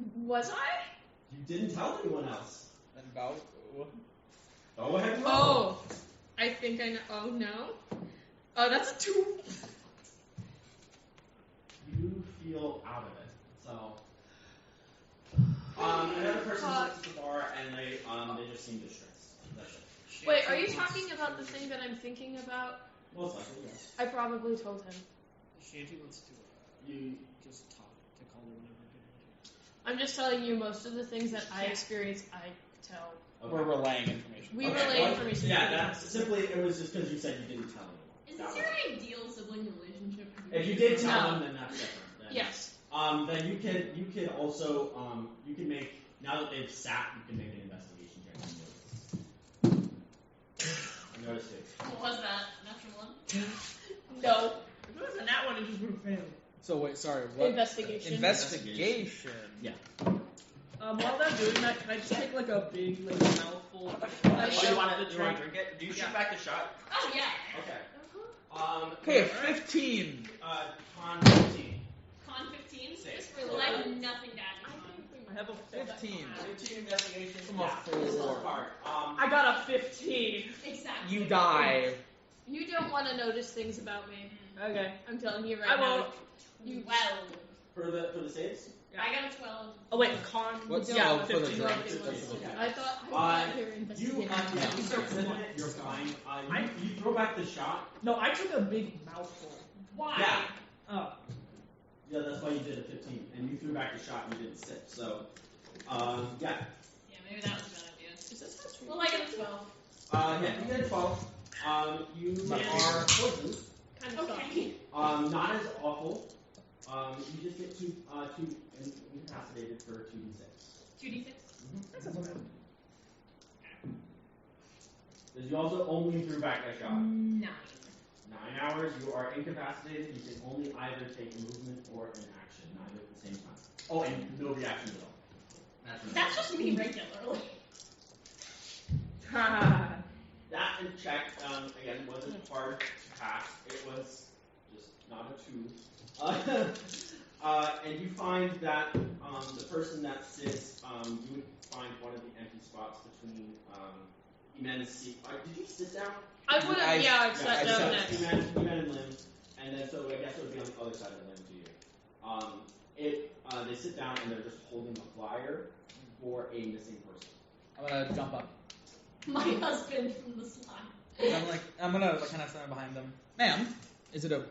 Speaker 2: way.
Speaker 7: Was I?
Speaker 2: You didn't tell anyone else.
Speaker 5: About.
Speaker 2: Go ahead and roll.
Speaker 7: Oh, I think I know. Oh, no. Oh, that's a 2.
Speaker 2: You feel out of it. So, another person sits at the bar, and they just seem distressed. That's it.
Speaker 7: Wait, are you talking about the thing that I'm thinking about?
Speaker 2: Most likely, yes.
Speaker 7: I probably told him.
Speaker 8: Shanty wants to
Speaker 2: You
Speaker 8: just talk to Calder whenever.
Speaker 7: I'm just telling you most of the things that I experience, I tell.
Speaker 2: okay.
Speaker 5: We're relaying information.
Speaker 7: We
Speaker 2: Okay,
Speaker 7: relay
Speaker 2: well,
Speaker 7: information.
Speaker 2: Yeah, that's simply. It was just because you said you didn't tell anyone.
Speaker 1: Is
Speaker 2: That
Speaker 1: this
Speaker 2: was-
Speaker 1: your ideal sibling relationship?
Speaker 2: If you did tell
Speaker 7: No.
Speaker 2: them, then that's different. Then.
Speaker 7: Yes.
Speaker 2: Then you can also you can make, now that they've sat, you can make an investigation check on notice. Notice it.
Speaker 1: What was that? Natural one?
Speaker 7: No.
Speaker 6: If it was a nat one, it just would have failed.
Speaker 5: So wait, sorry. What?
Speaker 7: Investigation.
Speaker 5: Investigation.
Speaker 2: Yeah.
Speaker 6: While they're doing that, can I just take like a big like mouthful?
Speaker 7: I
Speaker 2: Oh,
Speaker 7: shall-
Speaker 2: you want to drink it? Do you shoot back the shot?
Speaker 1: Oh, yeah.
Speaker 2: Okay.
Speaker 5: Okay, 15.
Speaker 2: Con 15.
Speaker 1: Con 15?
Speaker 2: Save.
Speaker 1: Just for like nothing to add to con.
Speaker 6: I have a
Speaker 5: 15.
Speaker 2: 15 investigation.
Speaker 5: From a
Speaker 2: For this
Speaker 5: four.
Speaker 2: part.
Speaker 6: I got a 15.
Speaker 1: Exactly.
Speaker 5: You die.
Speaker 7: You don't want to notice things about me.
Speaker 6: Okay.
Speaker 7: I'm telling you right
Speaker 6: I
Speaker 7: now.
Speaker 6: won't.
Speaker 7: You
Speaker 1: Well,
Speaker 2: for the saves.
Speaker 1: I got a 12.
Speaker 6: Oh wait, con.
Speaker 5: What's
Speaker 6: yeah,
Speaker 5: for the
Speaker 6: 15.
Speaker 5: drink?
Speaker 7: Nobody wants to.
Speaker 2: Okay.
Speaker 7: I thought you were
Speaker 2: You
Speaker 7: investigating.
Speaker 2: you start sipping it. You're fine. You throw back the shot.
Speaker 6: No, I took a big mouthful.
Speaker 1: Why?
Speaker 2: Yeah.
Speaker 6: Oh.
Speaker 2: Yeah, that's why you did a 15, and you threw back the shot and you didn't sip. So, yeah.
Speaker 1: Yeah, maybe that was a bad idea.
Speaker 7: Is this how true?
Speaker 1: Well, I got a 12.
Speaker 2: Yeah, you get a 12. You are poisoned.
Speaker 7: Kind of
Speaker 1: Okay.
Speaker 2: Not as awful. You just get two incapacitated for 2d6.
Speaker 1: 2d6.
Speaker 6: That's not so bad.
Speaker 2: Because you also only threw back that shot.
Speaker 1: 9.
Speaker 2: 9 hours, you are incapacitated. You can only either take a movement or an action, neither at the same time. Oh, and no reaction at all.
Speaker 1: That's just me regularly.
Speaker 2: That in check, again, wasn't hard to pass. It was just not a 2. And you find that the person that sits, you would find one of the empty spots between Emen's seat. Did you sit down?
Speaker 7: I would have, yeah, I sat
Speaker 2: I
Speaker 7: down
Speaker 2: sat
Speaker 7: next.
Speaker 2: Emen and Lim, and then so I guess it would be on the other side of Lim to you. They sit down and they're just holding a flyer for a missing person.
Speaker 5: I'm gonna jump up.
Speaker 1: My husband from the slide.
Speaker 5: I'm gonna kind of stand behind them. Ma'am, is it a?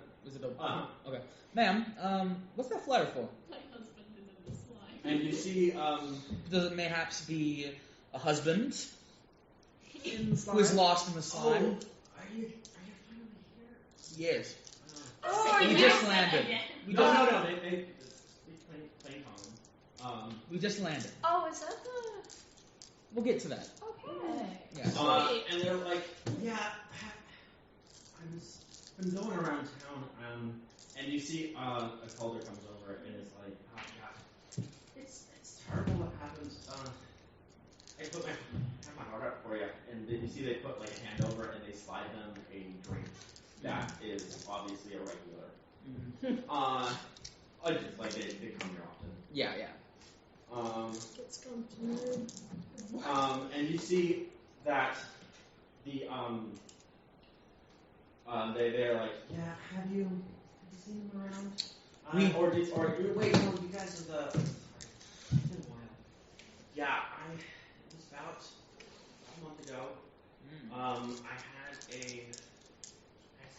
Speaker 5: Okay. Ma'am, what's that flyer for?
Speaker 1: My husband is in the slide.
Speaker 2: And you see,
Speaker 5: Does it mayhaps be a husband
Speaker 6: In the
Speaker 5: who is
Speaker 6: slide.
Speaker 5: lost in the slide?
Speaker 2: are you finally here?
Speaker 5: Yes.
Speaker 1: Oh,
Speaker 5: We
Speaker 1: you
Speaker 5: just
Speaker 1: said
Speaker 5: landed.
Speaker 1: again.
Speaker 2: No, they plain common.
Speaker 5: We just landed.
Speaker 7: Oh, is that the?
Speaker 5: We'll get to that.
Speaker 7: Okay.
Speaker 5: Yeah.
Speaker 7: Sweet.
Speaker 2: And they're like, yeah, I was been going around town, and you see a Calder comes over and is like, oh, God, it's terrible what happened. I have my heart out for you, and then you see they put like a hand over and they slide them a drink that is obviously a regular. Just like they come here often.
Speaker 5: Yeah.
Speaker 7: It's complicated.
Speaker 2: And you see that the they're like, yeah, have you seen them around? Wait, no, you guys are the. It's been a while. Yeah, it was about a month ago. I had a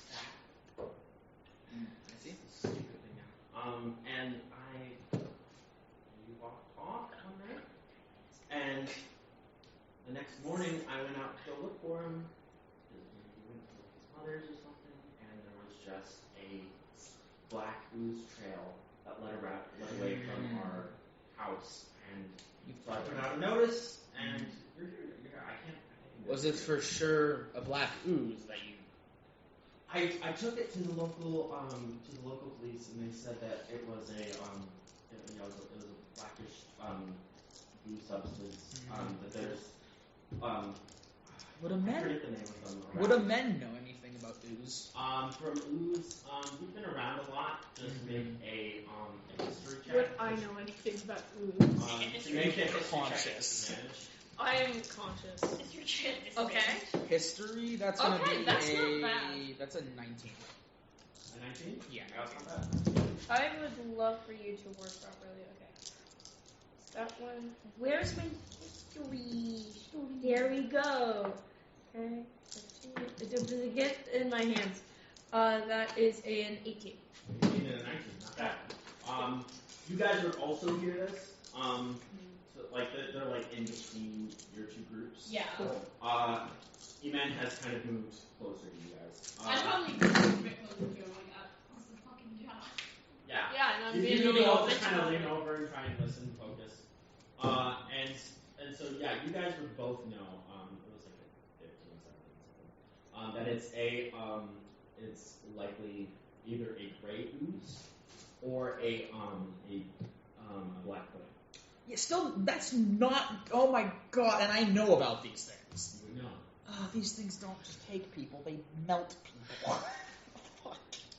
Speaker 2: stack.
Speaker 5: I see.
Speaker 2: Stupid thing now. And we walked off one night, and the next morning I went out to go look for him. He went to his mother's or something, and there was just a black ooze trail that led away from our house. And so I put out a notice, and you're here. I can't.
Speaker 5: Was it for sure a black ooze that you?
Speaker 2: I took it to the local police, and they said that it was a blackish ooze substance. That there's
Speaker 5: Would a
Speaker 2: I
Speaker 5: men?
Speaker 2: forget the name of them.
Speaker 5: Would a men know anything about ooze?
Speaker 2: From ooze, we've been around a lot. Just make a history check.
Speaker 7: Would I know anything about ooze?
Speaker 2: To make a history check
Speaker 5: Conscious.
Speaker 2: at disadvantage.
Speaker 7: I am conscious.
Speaker 1: It's your shit.
Speaker 7: Okay.
Speaker 5: History. That's gonna
Speaker 7: Okay,
Speaker 5: be
Speaker 7: that's not bad.
Speaker 5: That's a 19.
Speaker 2: A 19?
Speaker 5: Yeah.
Speaker 2: That's not bad.
Speaker 7: I would love for you to work properly. Okay. That one. Where's my history? There we go. Okay. Does it get in my hands? That is an 18.
Speaker 2: 18 and a 19, not bad. You guys would also hear this. So like they're like in between your two groups.
Speaker 1: Yeah.
Speaker 2: Eman has kind of moved closer to you guys.
Speaker 1: I probably moved a bit closer to him. Like, that's the fucking job.
Speaker 2: Yeah.
Speaker 7: Yeah, and I'm
Speaker 2: You
Speaker 7: being a
Speaker 2: can
Speaker 7: little
Speaker 2: all just
Speaker 7: bitch
Speaker 2: kind of
Speaker 7: about
Speaker 2: lean
Speaker 7: it.
Speaker 2: over and try and listen and focus. And so yeah, you guys would both know. It was like a 15, 17, something. That it's likely either a gray ooze or a black pudding.
Speaker 5: Yeah, still, that's not. Oh my god! And I know about these things.
Speaker 2: You would know.
Speaker 5: These things don't just take people; they melt people.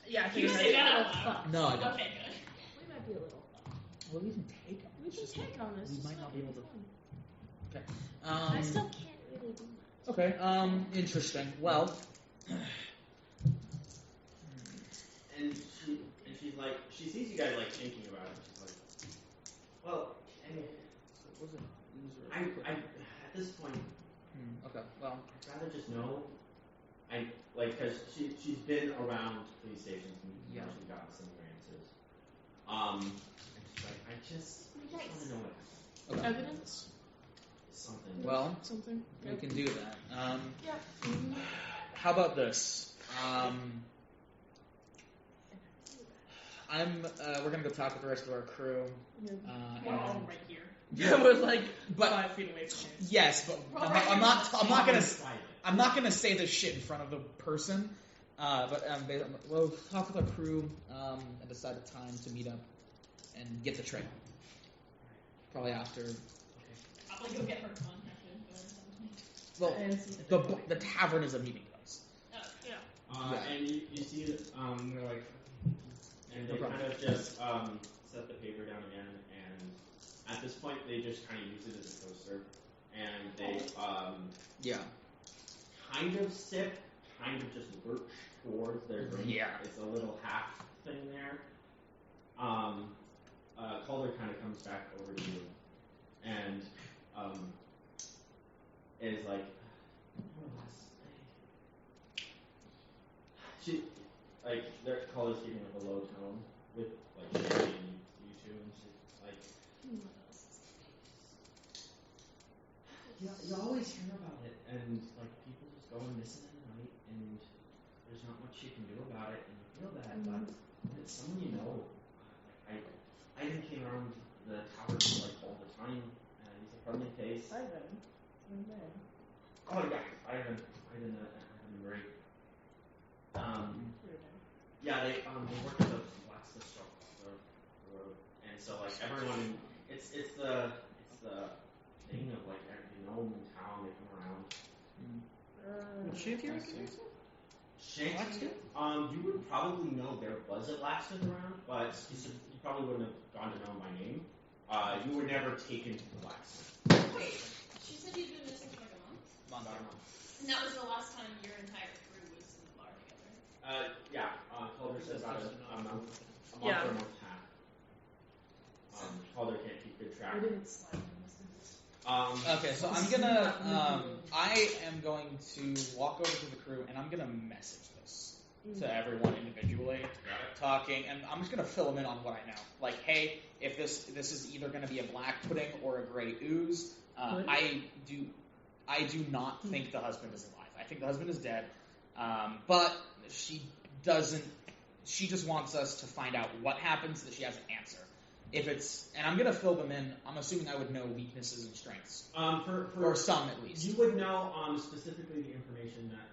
Speaker 6: Yeah, I
Speaker 1: You
Speaker 6: think
Speaker 1: say
Speaker 6: I
Speaker 1: that out loud.
Speaker 5: No, I don't.
Speaker 1: Okay, good.
Speaker 7: We might be a little.
Speaker 5: Will we even take it?
Speaker 7: We can take on this.
Speaker 5: We
Speaker 7: It's
Speaker 5: might not be able to.
Speaker 7: fun.
Speaker 5: Okay.
Speaker 7: I still can't really do much.
Speaker 5: Okay. Interesting. Well.
Speaker 2: And she's like, she sees you guys like thinking about it. She's like, well, I mean, I at this point,
Speaker 5: Okay. Well.
Speaker 2: I'd rather just know. Because she's been around police stations and
Speaker 5: Yeah.
Speaker 2: she's gotten similar answers. And she's like, I just want to know what happened.
Speaker 5: Okay.
Speaker 7: Evidence?
Speaker 2: Something.
Speaker 5: Well,
Speaker 7: Something?
Speaker 5: we can do that.
Speaker 7: Yeah.
Speaker 5: How about this? We're gonna go talk with the rest of our crew.
Speaker 1: We're all
Speaker 5: And
Speaker 1: right here.
Speaker 6: Yeah, we're like
Speaker 5: But-
Speaker 6: 5 feet away from him.
Speaker 5: yes, but I'm not gonna say this shit in front of the person. But we'll talk with our crew and decide a time to meet up and get the train. Probably after.
Speaker 1: Probably go get her contacted or something.
Speaker 5: Well,
Speaker 6: And see if they're
Speaker 5: the tavern is a meeting place.
Speaker 7: Yeah.
Speaker 5: Yeah.
Speaker 2: And you see, they're like, and
Speaker 5: No
Speaker 2: they
Speaker 5: problem.
Speaker 2: kind of just set the paper down again, and at this point they just kind of use it as a coaster, and they
Speaker 5: Yeah.
Speaker 2: kind of sip, kind of just lurch towards their drink.
Speaker 5: Yeah.
Speaker 2: It's a little half thing there. Calder kind of comes back over to you, and is like, she, like, their Calder's speaking with a low tone, with, like, Sherry and you two, and she's like, you always hear about it, and, like, people just go missing in the night, and there's not much you can do about it, and you feel bad, but when it's someone you know, like, I didn't came around the tower, like, all the time, and he's a friendly face.
Speaker 6: Hi, then. I'm there.
Speaker 2: Oh, yeah, I didn't agree. Yeah, they work at the blacksmith shop across the road, and so like everyone, it's the thing of like every gnome in town, they come around.
Speaker 5: Shanty,
Speaker 2: Shanty, you would probably know there was a blacksmith around, but you probably wouldn't have gone to know my name. You were never taken to the blacksmith.
Speaker 1: Wait, she said you'd been missing for like a month? And that was the last time your entire crew was in the bar together?
Speaker 2: Yeah, Calder says about a month or a month and a half. Calder can't keep good track.
Speaker 5: Okay, so I'm gonna, I am going to walk over to the crew and I'm gonna message this to everyone individually, talking, and I'm just gonna fill them in on what I know. Like, hey, if this is either gonna be a black pudding or a gray ooze, I do not think the husband is alive. I think the husband is dead, but she just wants us to find out what happens, that she has an answer. If it's, and I'm gonna fill them in. I'm assuming I would know weaknesses and strengths, or some at least.
Speaker 2: You would know specifically the information that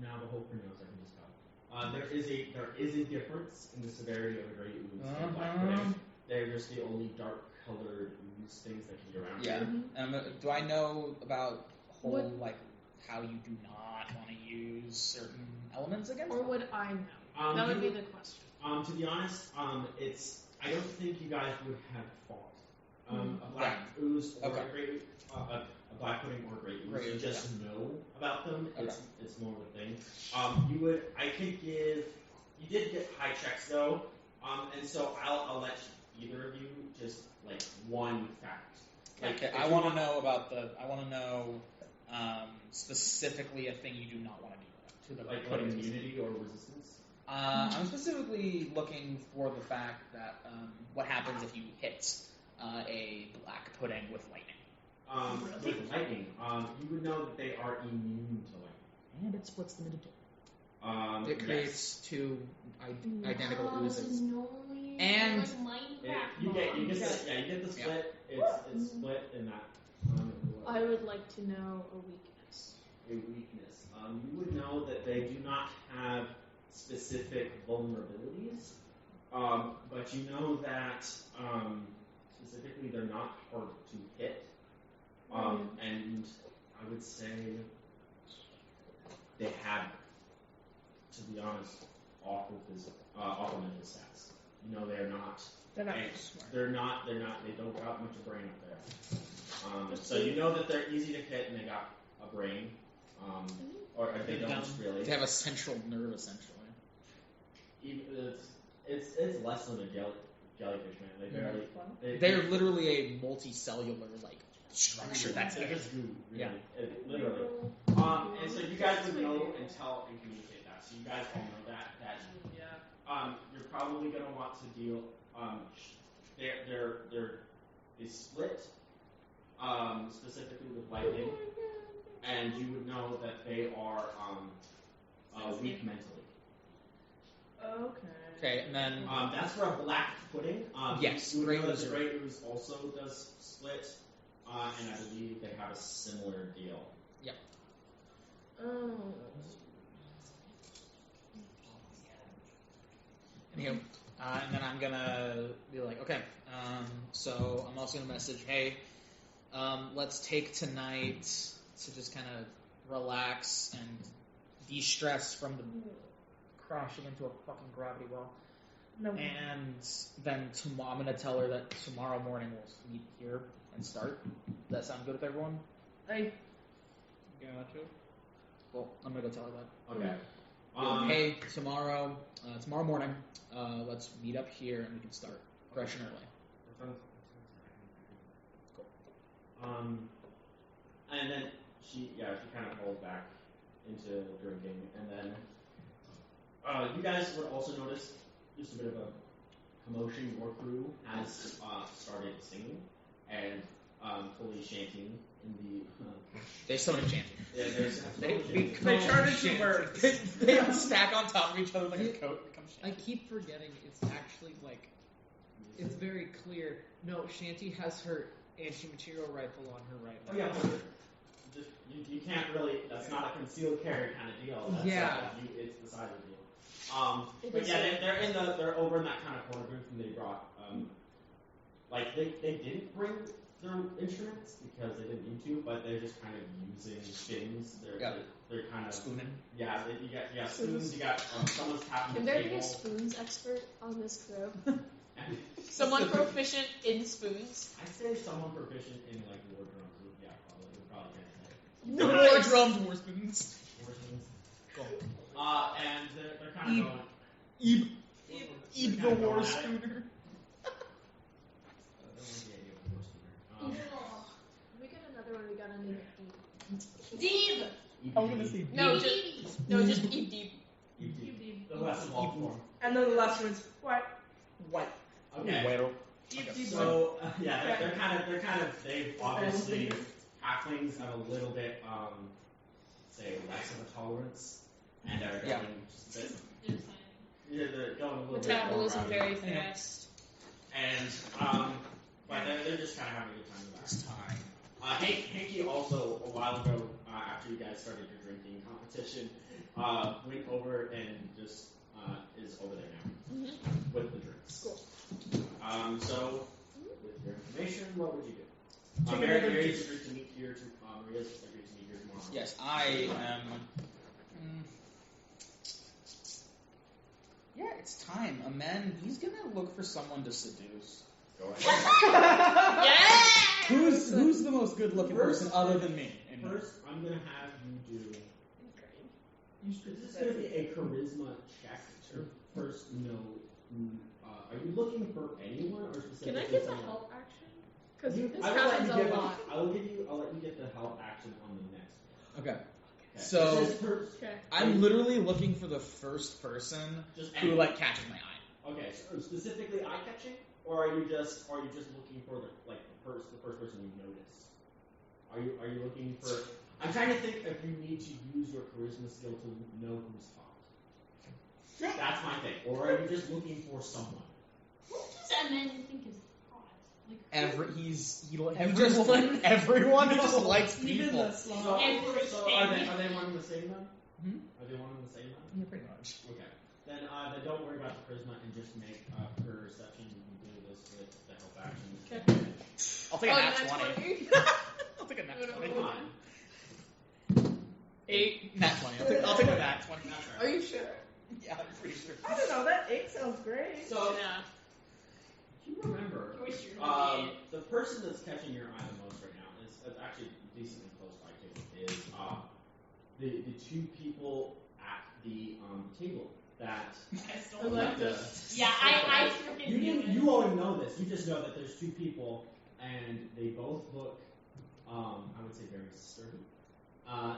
Speaker 2: now the whole crew knows. I can just tell. There is a difference in the severity of a gray ooze and black pudding. They're just the only dark colored ooze things that can get around here.
Speaker 5: Do I know about like how you do not want to use certain elements against?
Speaker 7: Or would I know? That would be the question.
Speaker 2: To be honest, I don't think you guys would have fought a black ooze or a great a black pudding or a great ooze. You just know about them. It's more of a thing. I could give. You did get high checks though, and so I'll let either of you just like one fact. Like,
Speaker 5: okay, I want to know about I want to know specifically a thing you do not want to do to the
Speaker 2: like immunity or resistance.
Speaker 5: I'm specifically looking for the fact that what happens if you hit a black pudding with lightning.
Speaker 2: With lightning, you would know that they are immune to lightning.
Speaker 5: And it splits them into two.
Speaker 8: It creates two identical oozes.
Speaker 5: And
Speaker 2: you get the split. It's split in that.
Speaker 7: I would like to know a weakness.
Speaker 2: A weakness. You would know that they do not have specific vulnerabilities, but you know that specifically they're not hard to hit, and I would say they have, to be honest, awful mental stats. You know they're not smart. They don't got much of brain up there. So you know that they're easy to hit and they got a brain, or they don't really.
Speaker 5: They have a central nerve essentially.
Speaker 2: It's less than a jellyfish, man.
Speaker 5: They're literally a multicellular structure. That's
Speaker 2: it. Just goo, really.
Speaker 5: Yeah,
Speaker 2: literally. And so you guys would know and tell and communicate that. So you guys all know that. You're probably gonna want to deal. They split specifically with lightning, and you would know that they are weak mentally.
Speaker 3: Okay,
Speaker 5: and then
Speaker 2: that's for a black pudding.
Speaker 5: Yes,
Speaker 2: you
Speaker 5: Grey
Speaker 2: know that
Speaker 5: Ooze.
Speaker 2: the Grey Ooze also does split, and I believe they have a similar deal.
Speaker 5: Yep. Anywho, and then I'm gonna be like, okay, so I'm also gonna message, hey, let's take tonight to just kind of relax and de-stress from the crashing into a fucking gravity well.
Speaker 6: No.
Speaker 5: And then I'm going to tell her that tomorrow morning we'll meet here and start. Does that sound good with everyone?
Speaker 6: I
Speaker 8: Gotcha.
Speaker 5: Cool. I'm going to go tell her that.
Speaker 2: Okay.
Speaker 5: Hey, tomorrow morning, let's meet up here and we can start fresh and early.
Speaker 2: Cool. And then she kind of falls back into drinking, and then you guys would also notice just a bit of a commotion. Your crew has started singing and fully chanting in the.
Speaker 5: They started chanting.
Speaker 2: Yeah,
Speaker 6: they started to work.
Speaker 5: They stack on top of each other like a coat.
Speaker 8: I keep forgetting it's actually it's very clear. No, Shanty has her anti-material rifle on her right.
Speaker 2: Oh yeah. You can't really. That's not a concealed carry kind of deal. That's
Speaker 8: yeah.
Speaker 2: It's the side of the deal. But yeah, they're over in that kind of corner booth, and they brought like they didn't bring their instruments because they didn't need to, but they're just kind of using things. They're kind of
Speaker 5: Spooning.
Speaker 2: Yeah, you got spoons. You got someone's tapping
Speaker 7: Can
Speaker 2: the
Speaker 7: there be
Speaker 2: table.
Speaker 7: a spoons expert on this crew? Someone proficient in spoons?
Speaker 2: I'd say someone proficient in like war drums. Yeah, probably can say.
Speaker 5: No
Speaker 7: Nice.
Speaker 5: more drums, more spoons.
Speaker 2: War spoons.
Speaker 5: Cool.
Speaker 2: And they're kind of going.
Speaker 5: Eat the
Speaker 2: Kinda
Speaker 5: war
Speaker 2: going at it.
Speaker 5: schooner.
Speaker 2: I don't like the idea of a war schooner.
Speaker 7: We got another one. We got a name it
Speaker 1: Dave!
Speaker 6: I'm gonna say
Speaker 7: No, just eat deep.
Speaker 2: The less evolved form.
Speaker 6: And then the last one's white.
Speaker 5: White.
Speaker 2: Okay.
Speaker 5: White.
Speaker 2: So they're kind of they've obviously halflings have a little bit say less of a tolerance and are going
Speaker 5: Yeah.
Speaker 2: just a bit. Yeah, they're going a little
Speaker 7: Metabolism
Speaker 2: bit more
Speaker 7: very
Speaker 2: rowdy.
Speaker 7: fast.
Speaker 2: And but they're just kind of having a good time.
Speaker 5: It's time.
Speaker 2: Hanky also a while ago after you guys started your drinking competition went over and just is over there now with the drinks.
Speaker 7: Cool.
Speaker 2: So with your information, what would you do?
Speaker 6: Take
Speaker 2: Mary
Speaker 6: another
Speaker 2: Mary's agreed to meet here Maria's agreed to meet here tomorrow.
Speaker 5: Yes, I am. Yeah, it's time. Amen. He's gonna look for someone to seduce.
Speaker 2: Go ahead.
Speaker 7: Yeah!
Speaker 5: Who's the most good-looking person other than me?
Speaker 2: First, I'm gonna have you do. This is gonna be a charisma check to first know. Are you looking for anyone or specifically
Speaker 7: Can I get the
Speaker 2: someone?
Speaker 7: help action? Because
Speaker 2: You-
Speaker 7: this
Speaker 2: I will let
Speaker 7: happens
Speaker 2: you
Speaker 7: a
Speaker 2: get-
Speaker 7: lot.
Speaker 2: I'll let you get the help action on the next one.
Speaker 5: Okay.
Speaker 2: Okay.
Speaker 5: So-
Speaker 2: This is
Speaker 7: Okay.
Speaker 5: I'm literally looking for the first person
Speaker 2: just
Speaker 5: who like catches my eye.
Speaker 2: Okay, so specifically eye catching, or are you just looking for the first person you notice? Are you looking for? I'm trying to think if you need to use your charisma skill to know who's hot. That's my thing. Or are you just looking for someone?
Speaker 1: Who does Amen think is hot? Like,
Speaker 5: Everyone just likes
Speaker 6: Even
Speaker 5: people.
Speaker 6: the
Speaker 2: So,
Speaker 6: slot.
Speaker 2: so are they one and the same then? Are they one and the same then?
Speaker 5: Yeah, pretty much.
Speaker 2: Okay. Then don't worry about the charisma and just make perception. You can do this with the help action.
Speaker 7: Okay.
Speaker 5: I'll take a
Speaker 7: Oh,
Speaker 5: nat
Speaker 7: nat
Speaker 5: 20.
Speaker 7: 20.
Speaker 5: I'll take a nat 20.
Speaker 2: Come on.
Speaker 5: 8. Nat 20. I'll take a nat 20.
Speaker 2: That's
Speaker 7: Are
Speaker 2: right.
Speaker 7: you sure?
Speaker 5: Yeah, I'm pretty sure.
Speaker 6: I don't know. That 8 sounds great.
Speaker 2: So
Speaker 7: Yeah.
Speaker 2: you remember
Speaker 1: What's your
Speaker 2: the person that's catching your eye the most right now is actually decently close by too. Is the two people at the table that
Speaker 1: I still
Speaker 7: I like
Speaker 2: the,
Speaker 1: Yeah, I freaking
Speaker 2: you
Speaker 1: knew
Speaker 2: didn't,
Speaker 1: it.
Speaker 2: you already know this. You just know that there's two people and they both look I would say very sturdy.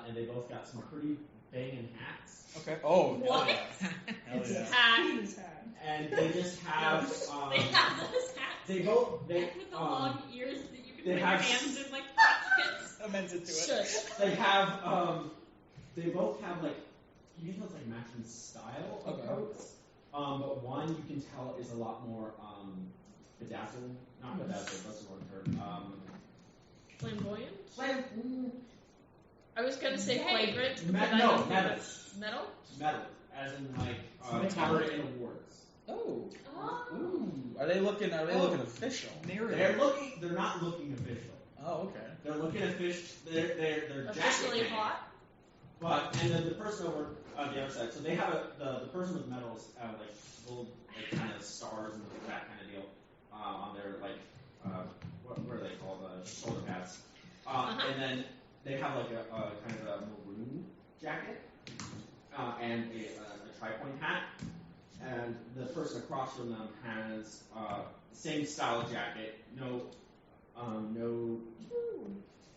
Speaker 2: And they both got some pretty banging hats.
Speaker 5: Okay. Oh,
Speaker 1: What?
Speaker 5: hell yeah.
Speaker 6: It's a
Speaker 7: Hat.
Speaker 6: penis hat.
Speaker 2: And they just have
Speaker 1: They have those hats.
Speaker 2: they both
Speaker 1: with the long ears that you can
Speaker 2: they
Speaker 1: put your
Speaker 2: have
Speaker 1: hands in like pockets.
Speaker 5: Amends into it.
Speaker 7: Shush.
Speaker 2: they have they both have like you can tell it's like matching style of
Speaker 5: Okay.
Speaker 2: coats. But one you can tell is a lot more bedazzled, not bedazzled, that's the wrong term.
Speaker 7: Flamboyant?
Speaker 2: Like
Speaker 7: I was gonna say flagrant. but I
Speaker 2: no,
Speaker 7: don't
Speaker 2: metal.
Speaker 7: think metal?
Speaker 2: Metal, as in like covered in awards.
Speaker 5: Oh.
Speaker 1: Oh.
Speaker 5: Ooh. Are they looking official?
Speaker 2: They're not looking official.
Speaker 5: Oh, okay.
Speaker 2: They're looking official. They're
Speaker 7: Officially
Speaker 2: jacket
Speaker 7: hot?
Speaker 2: But and then the person over on the other side, so they have the person with medals have like little like kind of stars and that kind of deal on their like what are they called shoulder pads, and then they have like a kind of a maroon jacket and a tri-point hat, and the person across from them has same style jacket, no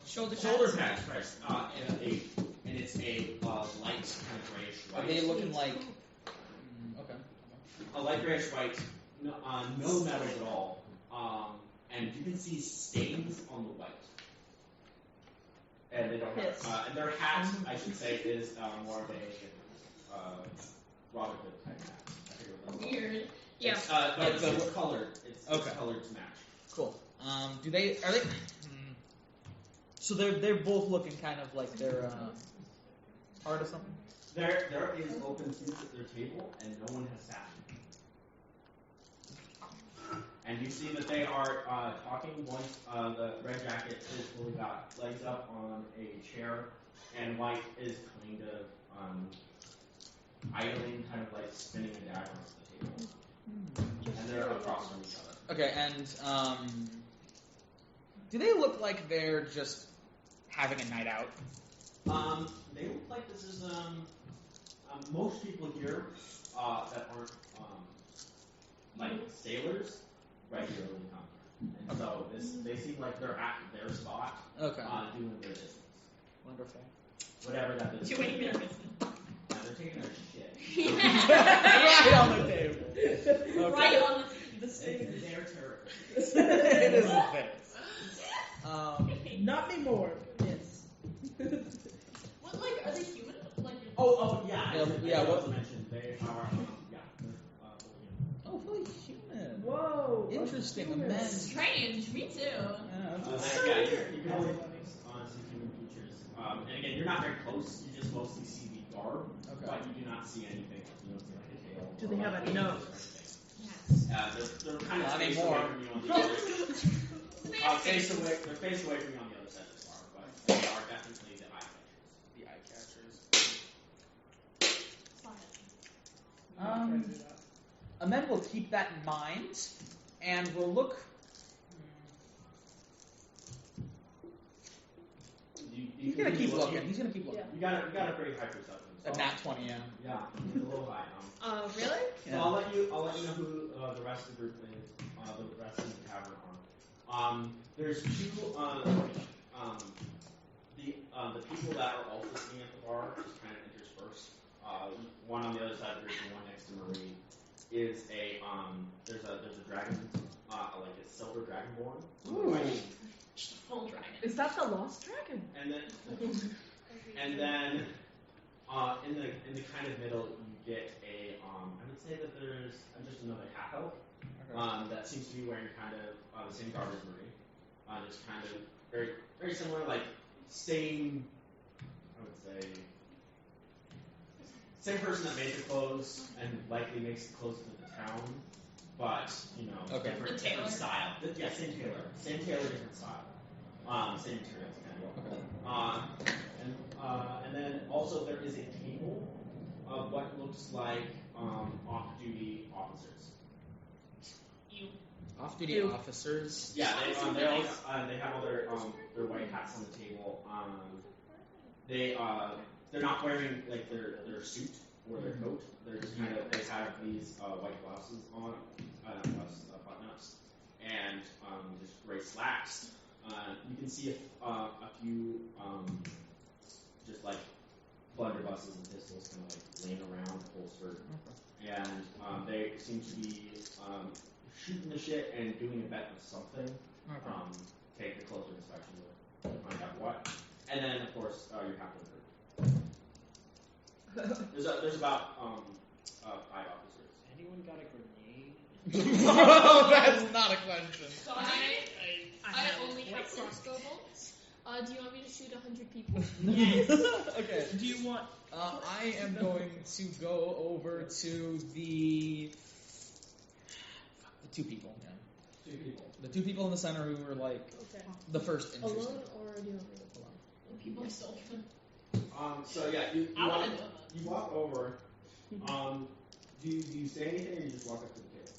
Speaker 7: Shoulder
Speaker 2: pads, right? And it's a light kind of grayish white.
Speaker 5: Are they looking like? Okay.
Speaker 2: A light grayish white, no metals at all, and you can see stains on the white. And they don't have, and their hat, I should say, is more of a Robin Hood type hat. I forget what that's called.
Speaker 1: Weird.
Speaker 7: Yeah.
Speaker 2: But it's colored. It's
Speaker 5: Okay.
Speaker 2: colored to match.
Speaker 5: Cool. Are they? So they're both looking kind of like they're part of something.
Speaker 2: There is open seats at their table, and no one has sat. And you see that they are talking. Once the red jacket is fully got legs up on a chair, and white is kind of idling, kind of like spinning a dagger onto the table. And they're across from each other.
Speaker 5: Okay, and do they look like they're just having a night out?
Speaker 2: They look like this is most people here that aren't like sailors regularly come here, and so they seem like they're at their spot,
Speaker 5: Okay.
Speaker 2: doing their business,
Speaker 5: Wonderful.
Speaker 2: whatever that business.
Speaker 1: Doing their business.
Speaker 2: Yeah, they're taking their shit.
Speaker 5: Right on the table. Okay.
Speaker 1: Right on the
Speaker 2: It's
Speaker 1: stage.
Speaker 2: their territory.
Speaker 5: It isn't fair.
Speaker 6: Not anymore. Yes.
Speaker 1: What, like, are they human? Like,
Speaker 2: Oh, yeah.
Speaker 5: Yeah,
Speaker 2: I
Speaker 5: what-
Speaker 2: also mentioned they are, they're
Speaker 5: Oh, fully human.
Speaker 6: Whoa.
Speaker 5: Interesting.
Speaker 6: a
Speaker 5: Men.
Speaker 1: strange. Me too.
Speaker 5: Yeah, that's-
Speaker 2: yeah, you can only focus on some human features. And again, you're not very close. You just mostly see the garb,
Speaker 5: Okay.
Speaker 2: but you do not see anything. You don't see like a tail.
Speaker 6: Do they have a nose?
Speaker 2: They're kind of
Speaker 5: Not
Speaker 2: spaced
Speaker 5: anymore.
Speaker 2: away from you on the other. They're faced away from you on the other side of the bar, but they are definitely the eye catchers.
Speaker 5: The eye catchers. Amen will keep that in mind, and we'll look. He's gonna keep looking. He's gonna keep looking.
Speaker 2: You got a pretty high perception.
Speaker 5: A nat 20, yeah.
Speaker 2: Yeah, it's a little high.
Speaker 7: Really?
Speaker 2: So I'll let you know who the rest of the group is. The rest of the tavern are. There's two. The people that are also sitting at the bar, just kind of interspersed. One on the other side of the group and one next to Marie is there's a dragon, like a silver dragonborn.
Speaker 5: Ooh.
Speaker 1: Full dragon.
Speaker 6: Is that the Lost Dragon?
Speaker 2: And then in the kind of middle you get a I would say that there's just another half elf that seems to be wearing kind of the same garb as Marie. Just kind of very very similar, like same I would say same person that made the clothes and likely makes the clothes for the town, but different style. Yeah, same tailor, different style. Same materials, kind of. And then also there is a table of what looks like off-duty officers.
Speaker 5: Off-duty officers.
Speaker 2: Yeah, they have all their white hats on the table. They're not wearing like their suit or their coat. They're just they have these white blouses on, button-ups, and just gray slacks. You can see a few just like blunderbusses and pistols kind of like laying around holstered, and they seem to be shooting the shit and doing a bet of something. Take a closer inspection to find out what, and then of course your captain group. There's about 5 officers.
Speaker 8: Anyone got a grenade?
Speaker 5: Oh, that's not a question.
Speaker 7: I only have crossbow bolts. Do you want me to shoot 100 people?
Speaker 5: Okay.
Speaker 6: Do you want?
Speaker 5: I am going to go over to the 2 people. Yeah.
Speaker 2: 2 people.
Speaker 5: The 2 people in the center who were like
Speaker 7: Okay.
Speaker 5: the first interested.
Speaker 7: Alone, or do you want me to pull out?
Speaker 1: People are still human.
Speaker 2: So yeah, you
Speaker 1: I want
Speaker 2: walk,
Speaker 1: to know that.
Speaker 2: you walk over. Do you say anything or you just walk up to the table?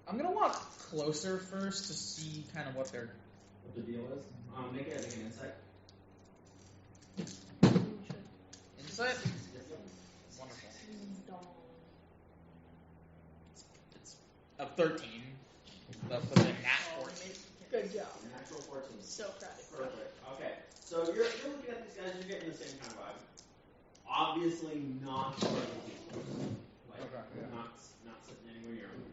Speaker 5: I'm gonna walk closer first to see kind of what they're.
Speaker 2: What the deal is? Make an insight.
Speaker 5: Insight? Wonderful. It's a 13. That's with a nat 14.
Speaker 7: Good job.
Speaker 2: Natural 14.
Speaker 7: So proud of you.
Speaker 2: Perfect. Okay. So you're looking at these guys. You're getting the same kind of vibe. Obviously not friendly. Like not sitting anywhere near them.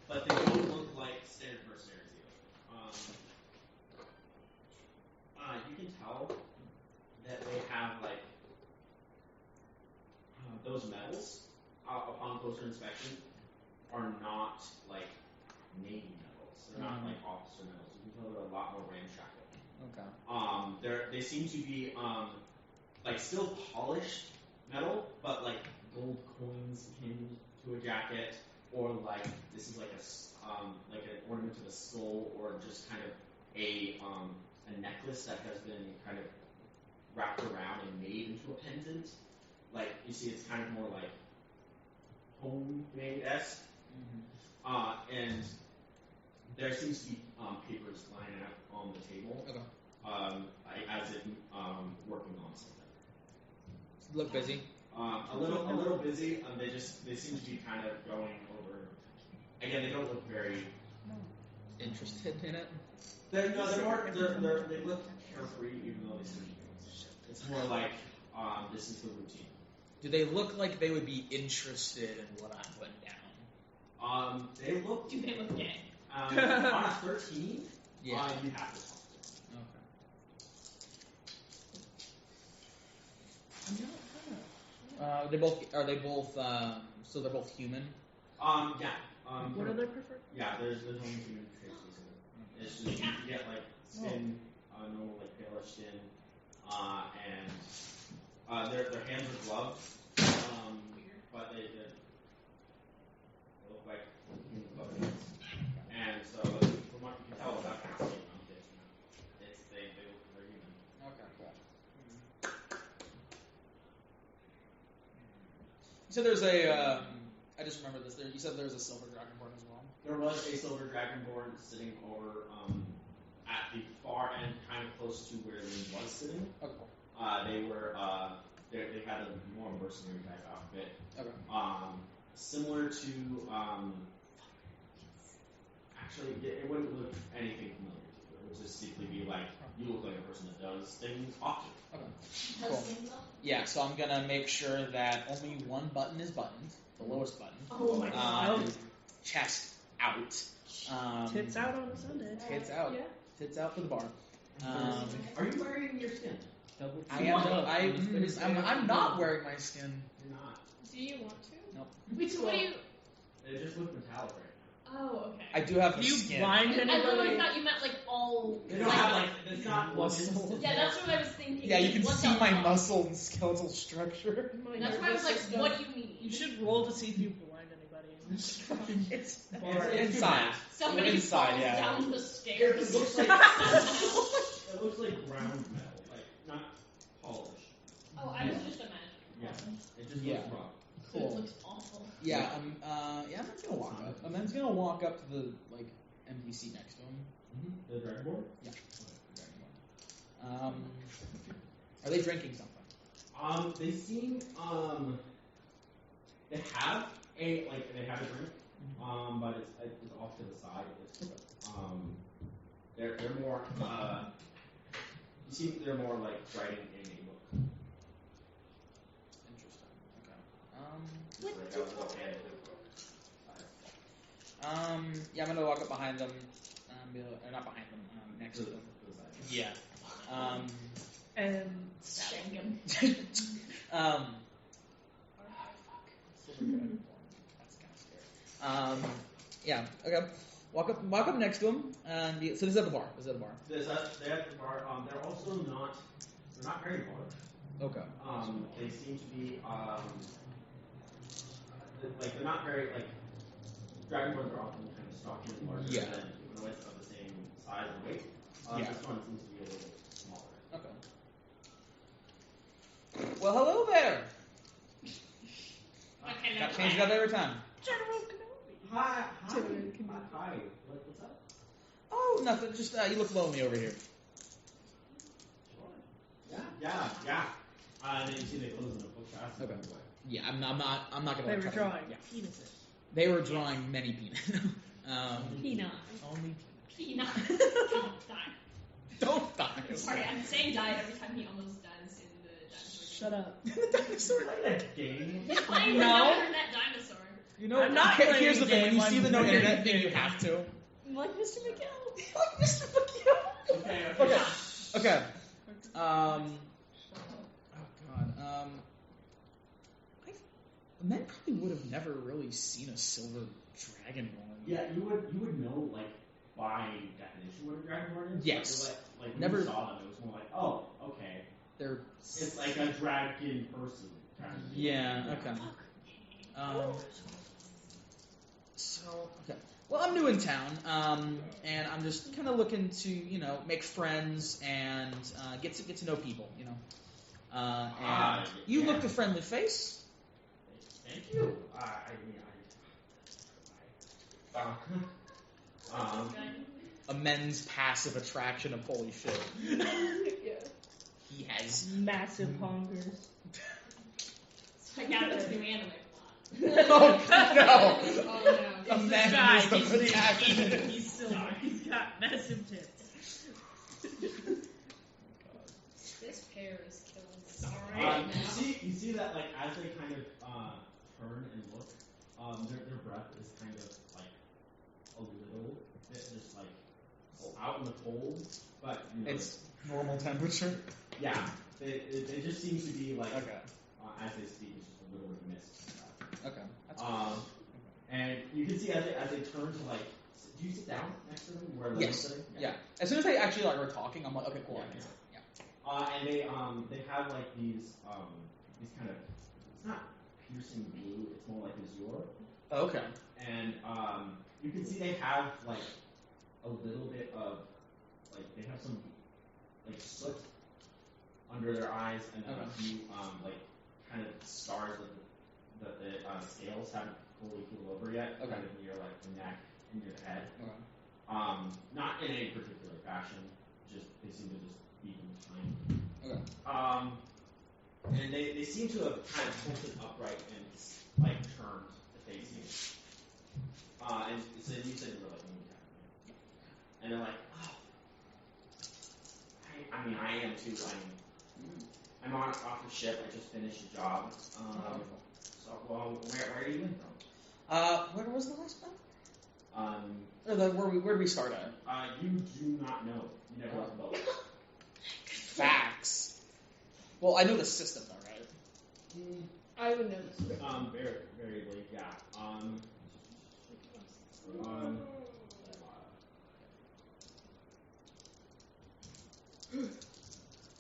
Speaker 2: But they don't look like standard mercenaries either. You can tell that they have like those medals upon closer inspection are not like Navy medals. They're not like officer medals. You can tell they're a lot more ramshackle.
Speaker 5: Okay.
Speaker 2: They seem to be like still polished metal, but like gold coins pinned to a jacket, or like this is like like an ornament of a skull, or just kind of a necklace that has been kind of wrapped around and made into a pendant. Like you see, it's kind of more like homemade-esque. And there seems to be papers lying out on the table,
Speaker 5: Okay.
Speaker 2: as if working on something.
Speaker 5: Look busy.
Speaker 2: A little busy. They seem to be kind of going over. Again, they don't look very
Speaker 5: Interested in it.
Speaker 2: they look carefree, even though they seem to be. It's more like this is the routine.
Speaker 5: Do they look like they would be interested in what I'm putting down?
Speaker 2: They look.
Speaker 7: Do they look gay?
Speaker 2: On a 13,
Speaker 5: Yeah.
Speaker 2: you have to talk to
Speaker 5: Okay. They both are they both so they're both human?
Speaker 2: them. Yeah.
Speaker 6: What are their preferred?
Speaker 2: Yeah, there's only human traits. It's just you get like skin, normal like paler skin, and their hands are gloved, but they look like human gloved hands. And so from what you can tell about that, they're human.
Speaker 5: Okay, cool. You said there's a I just remember this. You said there's a silver dragonborn as well.
Speaker 2: There was a silver dragonborn sitting over at the far end, kind of close to where Lynn was sitting.
Speaker 5: Okay, cool.
Speaker 2: They were they had a more mercenary type outfit,
Speaker 5: Okay.
Speaker 2: similar to actually it wouldn't look anything familiar to you. It would just simply be like you look like a person that does things often.
Speaker 5: Okay.
Speaker 1: Does
Speaker 5: Cool.
Speaker 1: things up?
Speaker 5: Yeah, so I'm gonna make sure that only one button is buttoned, the lowest button.
Speaker 1: Oh my god.
Speaker 5: Chest out.
Speaker 6: Tits out on a Sunday.
Speaker 5: Tits out.
Speaker 6: Yeah.
Speaker 5: Tits out for the bar.
Speaker 2: Are you wearing your skin?
Speaker 8: Double
Speaker 5: I am. I'm not wearing my skin.
Speaker 2: You're not.
Speaker 7: Do you want to?
Speaker 5: Nope.
Speaker 7: Wait, so what do you?
Speaker 2: It just looks metallic right
Speaker 7: Oh, okay.
Speaker 5: I do have
Speaker 6: Do
Speaker 5: the
Speaker 6: you
Speaker 5: skin.
Speaker 6: blind
Speaker 7: I literally
Speaker 6: anybody?
Speaker 7: thought you meant like all.
Speaker 2: now. They don't have like it's not muscles.
Speaker 7: Yeah, that's what I was thinking.
Speaker 5: Yeah, you can
Speaker 7: What
Speaker 5: see
Speaker 7: the
Speaker 5: my
Speaker 7: fuck?
Speaker 5: muscle and skeletal structure.
Speaker 7: That's why I was like, what do you need?
Speaker 6: You should roll to see if you blind anybody. It's fucking
Speaker 5: It's
Speaker 6: bar.
Speaker 5: inside.
Speaker 1: Somebody
Speaker 5: Inside,
Speaker 1: falls
Speaker 5: yeah.
Speaker 1: down the stairs.
Speaker 2: It looks like it looks like ground metal, like not polished.
Speaker 1: Oh, I was just imagining.
Speaker 2: Yeah, it just
Speaker 5: Yeah.
Speaker 2: looks rough.
Speaker 1: So
Speaker 5: Cool.
Speaker 1: it looks awful.
Speaker 5: Yeah, Emman's gonna walk up. Emman's gonna walk up to the like NPC next to him.
Speaker 2: The dragonborn.
Speaker 5: Yeah. Are they drinking something?
Speaker 2: They seem they have a drink, but it's off to the side. It's they're more you see they're more like writing in a book.
Speaker 5: Interesting.
Speaker 2: Just like a little head.
Speaker 5: Yeah, I'm gonna walk up behind them. Or not behind them. Next to them. Yeah.
Speaker 6: And
Speaker 1: Stabbing him.
Speaker 5: Yeah. Okay. Walk up next to him. And so this is at the bar.
Speaker 2: They're at the bar. They're also not very large.
Speaker 5: Okay.
Speaker 2: They seem to be like they're not very like dragonborns are often kind of stocky and larger
Speaker 5: Yeah.
Speaker 2: than humanoids of the same size and weight.
Speaker 5: Yeah.
Speaker 2: This one seems to be a little smaller.
Speaker 5: Okay. Well, hello there.
Speaker 1: Okay,
Speaker 5: Got
Speaker 1: never
Speaker 5: changed
Speaker 1: mind.
Speaker 5: up every time.
Speaker 6: General Kenobi.
Speaker 2: Hi.
Speaker 6: Tyler,
Speaker 2: Hi. What's up?
Speaker 5: Oh, nothing. Just you look lonely over here.
Speaker 2: Yeah. And then you see they close in the book fast.
Speaker 5: Okay. Yeah, I'm not gonna.
Speaker 6: They
Speaker 5: let
Speaker 6: were
Speaker 5: Tyler-
Speaker 6: drawing
Speaker 5: Yeah.
Speaker 6: penises.
Speaker 5: They were drawing many peanuts.
Speaker 7: Peanut.
Speaker 5: Only
Speaker 1: Peanut. Don't die.
Speaker 5: don't die.
Speaker 1: Sorry, I'm saying died every time he almost does in the dinosaur.
Speaker 6: Shut up.
Speaker 5: The dinosaur.
Speaker 2: Game.
Speaker 1: He's playing
Speaker 6: No.
Speaker 1: with no internet dinosaur.
Speaker 5: You know,
Speaker 6: I'm not
Speaker 5: here's
Speaker 6: playing
Speaker 5: the thing. When you
Speaker 6: game,
Speaker 5: see the
Speaker 6: I'm
Speaker 5: no
Speaker 6: playing
Speaker 5: internet thing, you
Speaker 6: game.
Speaker 5: have to.
Speaker 7: Like Mr. McGill.
Speaker 5: Like Mr. McGill.
Speaker 2: Okay.
Speaker 5: Okay. Oh God. Men probably would have never really seen a silver dragonborn.
Speaker 2: Yeah, you would know like by definition what a dragonborn is.
Speaker 5: Yes.
Speaker 2: Like
Speaker 5: Never-
Speaker 2: when you saw them, it was more like, oh, okay.
Speaker 5: They're
Speaker 2: It's like a dragon person. Kind of.
Speaker 5: yeah. Okay. So okay. Well, I'm new in town, and I'm just kind of looking to make friends and get to know people. And you looked a friendly face.
Speaker 2: Thank you.
Speaker 5: A men's passive attraction of holy shit.
Speaker 6: Yeah.
Speaker 5: He has.
Speaker 6: Massive hungers.
Speaker 1: I got this new anime
Speaker 5: Oh no!
Speaker 7: Oh
Speaker 5: A
Speaker 7: no.
Speaker 5: man
Speaker 6: guy,
Speaker 5: is the
Speaker 6: he's
Speaker 5: protagonist.
Speaker 6: He's silver. He's got massive tits.
Speaker 7: This pair is killing me.
Speaker 1: Alright.
Speaker 2: You see that like as they kind of turn and look, their breath is kind of like a little bit just like out in the cold, but
Speaker 5: It's normal temperature.
Speaker 2: yeah, they just seem to be like
Speaker 5: Okay.
Speaker 2: as they speak, it's just a little bit of mist. And stuff.
Speaker 5: Okay. That's
Speaker 2: And you can see as they turn to like, do you sit down next to them where they're
Speaker 5: Yes.
Speaker 2: sitting?
Speaker 5: Yeah. As soon as they actually are talking, I'm like, okay, cool. I can sit. Yeah.
Speaker 2: And they have like these kind of, it's not piercing blue, it's more like azure.
Speaker 5: Okay.
Speaker 2: And you can see they have like a little bit of like they have some like soot under their eyes and then a few like kind of scars that the scales haven't fully healed over yet.
Speaker 5: Okay.
Speaker 2: Kind of near like the neck and your head.
Speaker 5: Okay.
Speaker 2: Not in any particular fashion. Just they seem to just be in time.
Speaker 5: Okay.
Speaker 2: And they seem to have kind of tilted upright and like turned to face you. And so you said you were like moving down. And they're like, oh, I mean, I am too. I'm off the ship. I just finished a job. So, well, where are you in from?
Speaker 5: Where was the last one? Where did we start at?
Speaker 2: You do not know. You never left the boat.
Speaker 5: Facts. Well, I know the system, though, right?
Speaker 7: I would know this.
Speaker 2: Very, very late, yeah.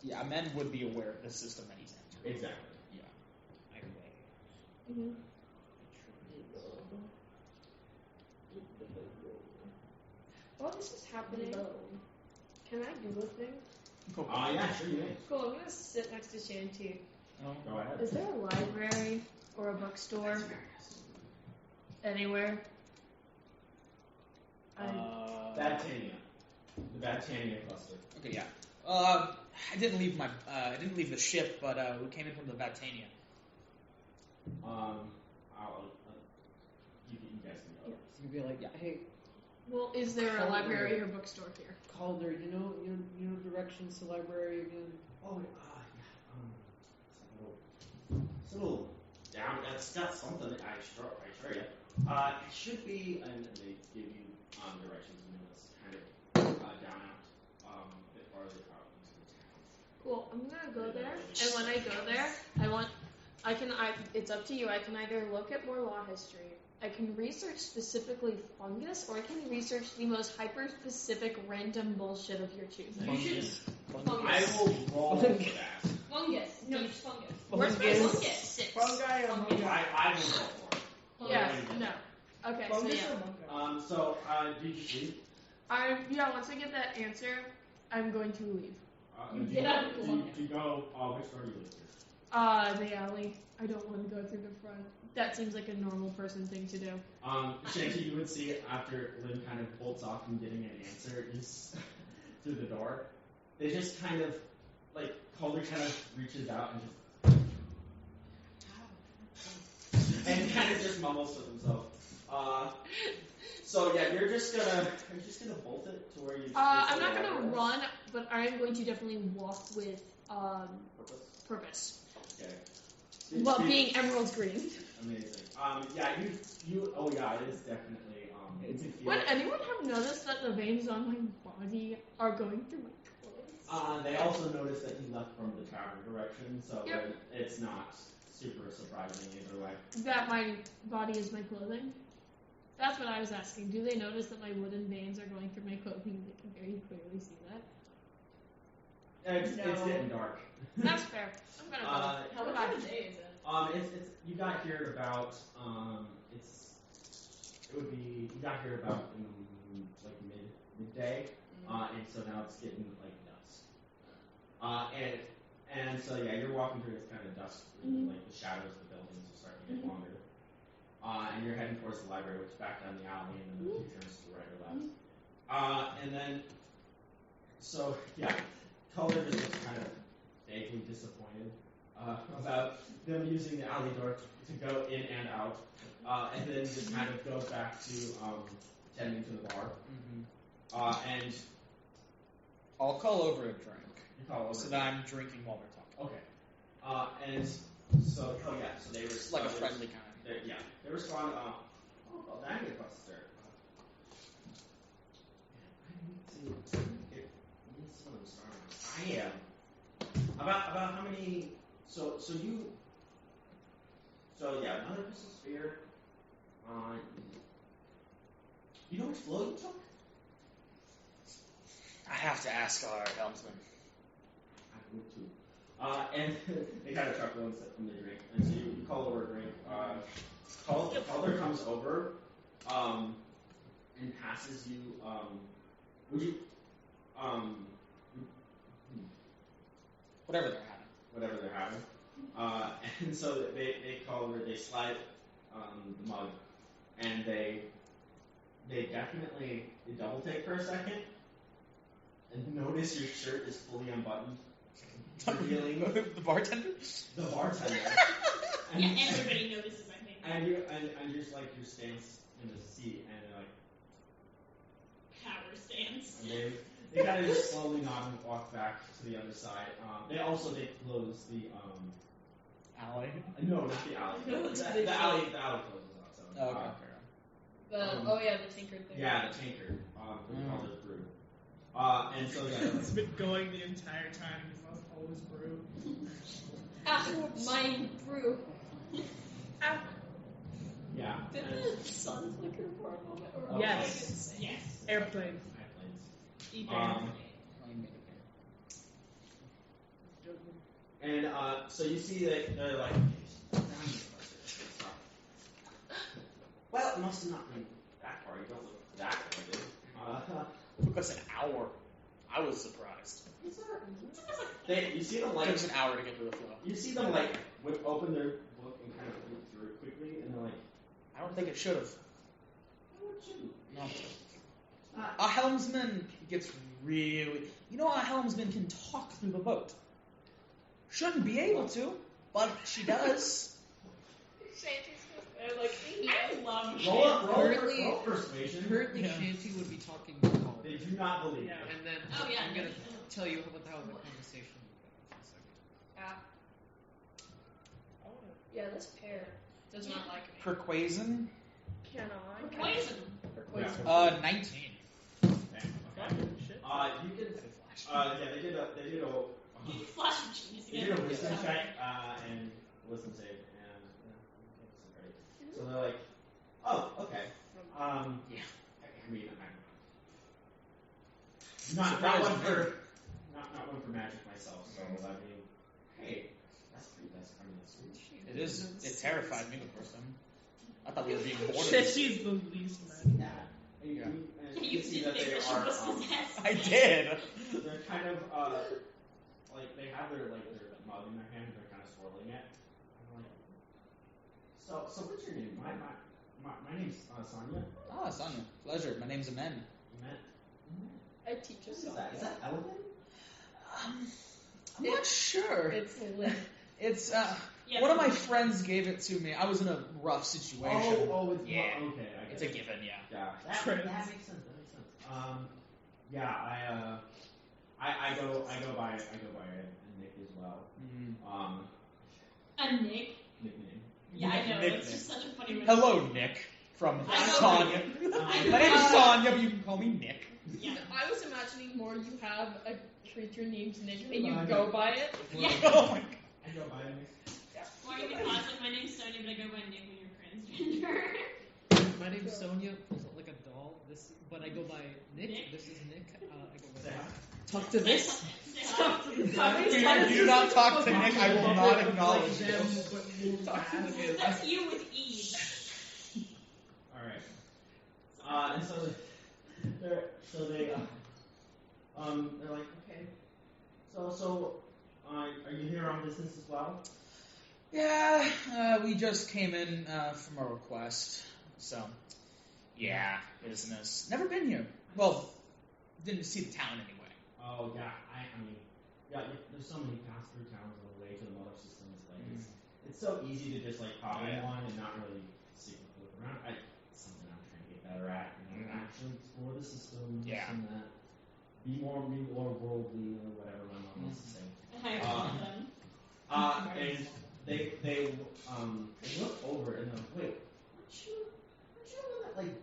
Speaker 5: Yeah, men would be aware of the system that he's entering.
Speaker 2: Exactly.
Speaker 5: Yeah.
Speaker 7: Mm-hmm. While this is happening, can I do a thing?
Speaker 5: Cool.
Speaker 2: Yeah, sure you may.
Speaker 7: Cool, I'm gonna sit next to Shanti.
Speaker 2: Go ahead.
Speaker 7: Is there a library or a bookstore anywhere?
Speaker 2: Badtania. The Badtania cluster.
Speaker 5: Okay, yeah. I didn't leave the ship, but we came in from the Vatania.
Speaker 2: You guys can go.
Speaker 8: You'd be like, hey,
Speaker 7: Well, is there a library or bookstore here?
Speaker 8: Calder, you know directions to library again?
Speaker 2: Oh, yeah. It's a little down. That's got something. I assure you. It should be, and they give you directions. It's kind of down out, a bit farther out into the town.
Speaker 7: Cool. I'm gonna go there, and when I go there, it's up to you. I can either look at more law history, I can research specifically fungus, or I can research the most hyper-specific random bullshit of your choosing.
Speaker 1: You should.
Speaker 2: I will roll for that.
Speaker 1: Fungus. No, just fungus.
Speaker 7: Where's my
Speaker 6: Fungus.
Speaker 7: fungus? 6.
Speaker 6: Fungi or monkey?
Speaker 2: I will roll for it.
Speaker 7: Yeah, no. Okay, so
Speaker 6: Fungus
Speaker 7: yeah.
Speaker 6: or monkey?
Speaker 2: Did you sleep?
Speaker 7: Once I get that answer, I'm going to leave.
Speaker 1: Get out of the
Speaker 2: Do you go, which door do you leave through?
Speaker 7: The alley. I don't want to go through the front. That seems like a normal person thing to do.
Speaker 2: Shanti, you would see after Lynn kind of bolts off from getting an answer through the door, they just kind of, like, Calder kind of reaches out and kind of just mumbles to himself. So yeah, you're just gonna bolt it to where you.
Speaker 7: I'm not gonna run, but I am going to definitely walk with purpose.
Speaker 2: Okay.
Speaker 7: Well, being emerald green.
Speaker 2: Amazing. Yeah, you. Oh yeah, it is definitely. You can feel
Speaker 7: Would
Speaker 2: it.
Speaker 7: anyone have noticed that the veins on my body are going through my clothes?
Speaker 2: They also noticed that you left from the tavern direction, so
Speaker 7: Yep.
Speaker 2: it's not super surprising either way.
Speaker 7: That my body is my clothing? That's what I was asking. Do they notice that my wooden veins are going through my clothing? They can very clearly see that.
Speaker 2: It's getting dark.
Speaker 7: That's fair. I'm gonna go.
Speaker 1: How much of a day is it?
Speaker 2: It's you got here about you got here about like midday, and so now it's getting like dusk. And so yeah, you're walking through. It's kind of dusk, like the shadows of the buildings are starting to get longer. And you're heading towards the library, which is back down the alley, and then the two turns to the right or left. And then, so yeah, Color is just kind of vaguely disappointed about them using the alley door to go in and out, and then just kind of goes back to tending to the bar. And
Speaker 5: I'll call over a drink.
Speaker 2: you call over
Speaker 5: So that I'm drinking while we're talking.
Speaker 2: Okay. And so, so they were
Speaker 5: Like a friendly kind.
Speaker 2: They respond. I need to cross the stairs. I need some of them starting. I am about how many? So yeah, another pistol spear. You know which blow you took?
Speaker 5: I have to ask our helmsman.
Speaker 2: I would too. And they kind of chuckle and sip from the drink. And so you call over a drink. Calder comes over and passes you. Would you?
Speaker 5: Whatever they're having. And so
Speaker 2: they call over. They slide the mug, and they definitely double take for a second, and notice your shirt is fully unbuttoned. Revealing
Speaker 5: the bartender?
Speaker 2: The bartender.
Speaker 1: Yeah, everybody notices, I think.
Speaker 2: And you're just like your stance in the seat, and they're like
Speaker 1: power stance.
Speaker 2: And they kind of just slowly nod and walk back to the other side. They close the
Speaker 5: alley.
Speaker 2: No, not the alley. The alley closes up. So,
Speaker 5: okay.
Speaker 7: The tankard thing.
Speaker 2: Yeah, the tankard. They call it brew. And so
Speaker 6: It's been going the entire time because that's always brew.
Speaker 3: My brew.
Speaker 2: Yeah.
Speaker 3: Did the sun flicker for a moment? Or
Speaker 6: Yes.
Speaker 1: Yes.
Speaker 6: Airplanes.
Speaker 2: And so you see that they're like, well, it must have not been that far. You don't look that far.
Speaker 5: It took us an hour. I was surprised.
Speaker 2: You see them
Speaker 5: It
Speaker 2: like
Speaker 5: took us an hour to get to the flow.
Speaker 2: you see them like open their book and kind of flip through it quickly, and they're like,
Speaker 5: I don't think it should have.
Speaker 2: oh, it shouldn't.
Speaker 5: No. A helmsman gets really... You know, a helmsman can talk through the boat. Shouldn't be able to, but she does.
Speaker 1: I love
Speaker 2: Roll persuasion.
Speaker 8: Currently, Shanty would be talking to Paul.
Speaker 2: They do not believe.
Speaker 6: Yeah.
Speaker 8: And then
Speaker 1: Oh, yeah,
Speaker 8: I'm going to
Speaker 1: no.
Speaker 8: tell you how the conversation will go in a second.
Speaker 7: Yeah, this pair does not like me.
Speaker 5: Perquasion?
Speaker 7: Can I?
Speaker 1: Poison.
Speaker 2: Yeah.
Speaker 5: 19.
Speaker 2: You can. They did a.
Speaker 1: Flash of genius
Speaker 2: They
Speaker 1: again.
Speaker 2: did a wisdom check and wisdom save, and yeah, so they're like, oh, okay.
Speaker 5: Yeah.
Speaker 2: I mean, not one for magic myself. So I mean, hey, that's pretty. That's sweet.
Speaker 5: It is. It terrified me the first time. I thought we were being bored.
Speaker 6: She's the least magic.
Speaker 2: Yeah. And
Speaker 1: You
Speaker 2: see
Speaker 1: did
Speaker 2: that
Speaker 1: think
Speaker 2: they
Speaker 1: that she
Speaker 2: are.
Speaker 1: was possessed.
Speaker 5: I did.
Speaker 2: They're kind of like they have their mug in their hand. They're kind of swirling it. I'm like, so what's your name? My name's Sonia.
Speaker 5: Ah, Sonia. Pleasure. My name's Amen.
Speaker 7: I teach
Speaker 2: Is
Speaker 7: us all.
Speaker 2: that elegant?
Speaker 5: I'm not sure.
Speaker 7: It's lit.
Speaker 5: It's
Speaker 1: Yeah,
Speaker 5: one of my friends gave it to me. I was in a rough situation.
Speaker 2: It's
Speaker 5: Yeah.
Speaker 2: okay. I
Speaker 5: It's
Speaker 2: get
Speaker 5: a
Speaker 2: it.
Speaker 5: given, yeah.
Speaker 2: Yeah, that
Speaker 6: Trends.
Speaker 2: makes sense. Yeah, I go by Nick as well.
Speaker 1: A Nick.
Speaker 2: Nickname.
Speaker 1: Yeah, I know.
Speaker 5: Nick.
Speaker 1: It's just such a funny movie.
Speaker 5: Hello, Nick. From
Speaker 1: I know.
Speaker 5: Sonya. My name's Sonya, but you can call me Nick.
Speaker 1: Yeah.
Speaker 7: I was imagining more you have a creature named Nick and you
Speaker 2: I
Speaker 7: go
Speaker 2: know.
Speaker 7: by it.
Speaker 1: Yeah.
Speaker 5: Oh my god.
Speaker 2: I go by Nick.
Speaker 1: Or you can pass like, my name's Sonia, but I go by Nick when you're transgender.
Speaker 8: My name's Sonia, pulls out like a doll. But I go by Nick.
Speaker 1: Nick?
Speaker 8: This is Nick. I go by
Speaker 2: Say hi.
Speaker 8: Nick.
Speaker 5: Talk to this.
Speaker 1: say hi.
Speaker 5: You do not talk to Nick, I will not acknowledge you.
Speaker 6: Talk to the
Speaker 1: That's you with E.
Speaker 2: Alright. And so they're like, okay. So are you here on business as well?
Speaker 5: Yeah, we just came in from a request. So, yeah, business. Never been here. Well, didn't see the town anyway.
Speaker 2: Oh yeah, I mean, yeah. There's so many pass-through towns on the way to the mother systems. Like it's so easy to just like hop in one and not really look around. It's something I'm trying to get better at. You know, actually explore the system.
Speaker 5: Yeah.
Speaker 2: And that. Be more worldly or whatever my mom wants to say.
Speaker 1: I love them.
Speaker 2: And they look over and they're like, wait, aren't you the one that like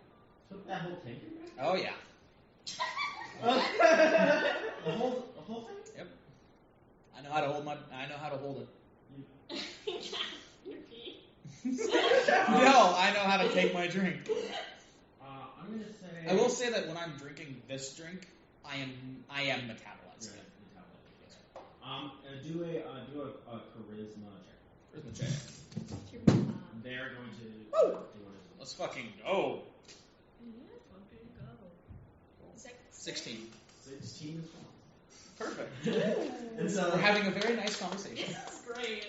Speaker 2: took that whole tanker back?
Speaker 5: Oh, yeah.
Speaker 2: The whole thing?
Speaker 5: Yep. I know how to hold it.
Speaker 1: Your pee.
Speaker 5: No, I know how to take my drink.
Speaker 2: I'm gonna say.
Speaker 5: I will say that when I'm drinking this drink, I am metabolizing it.
Speaker 2: Do a charisma check.
Speaker 5: Charisma check.
Speaker 2: They're going to do it.
Speaker 5: Let's fucking go.
Speaker 7: Yeah, fucking go.
Speaker 5: 16.
Speaker 2: 16 is fine.
Speaker 5: Perfect.
Speaker 2: And so
Speaker 5: We're having a very nice conversation.
Speaker 1: This is great.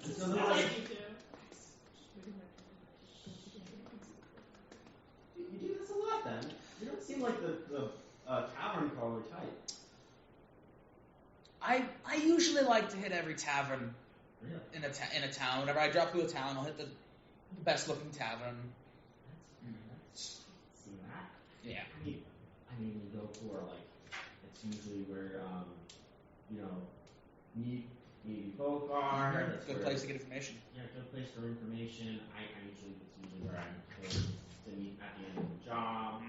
Speaker 1: This
Speaker 2: So
Speaker 1: is
Speaker 2: they're
Speaker 1: I
Speaker 2: like-
Speaker 1: like you too.
Speaker 2: You do this a lot then. You don't seem like the tavern crawler type.
Speaker 5: I usually like to hit every tavern
Speaker 2: Really?
Speaker 5: in a town. Whenever I drop through a town, I'll hit the best looking tavern.
Speaker 2: See that?
Speaker 5: Yeah.
Speaker 2: I mean, you go for like, it's usually where, needy folk are. That's
Speaker 5: Good
Speaker 2: where-
Speaker 5: place to get information.
Speaker 2: Yeah, good place for information. It's usually where I'm told to meet at the end of the job.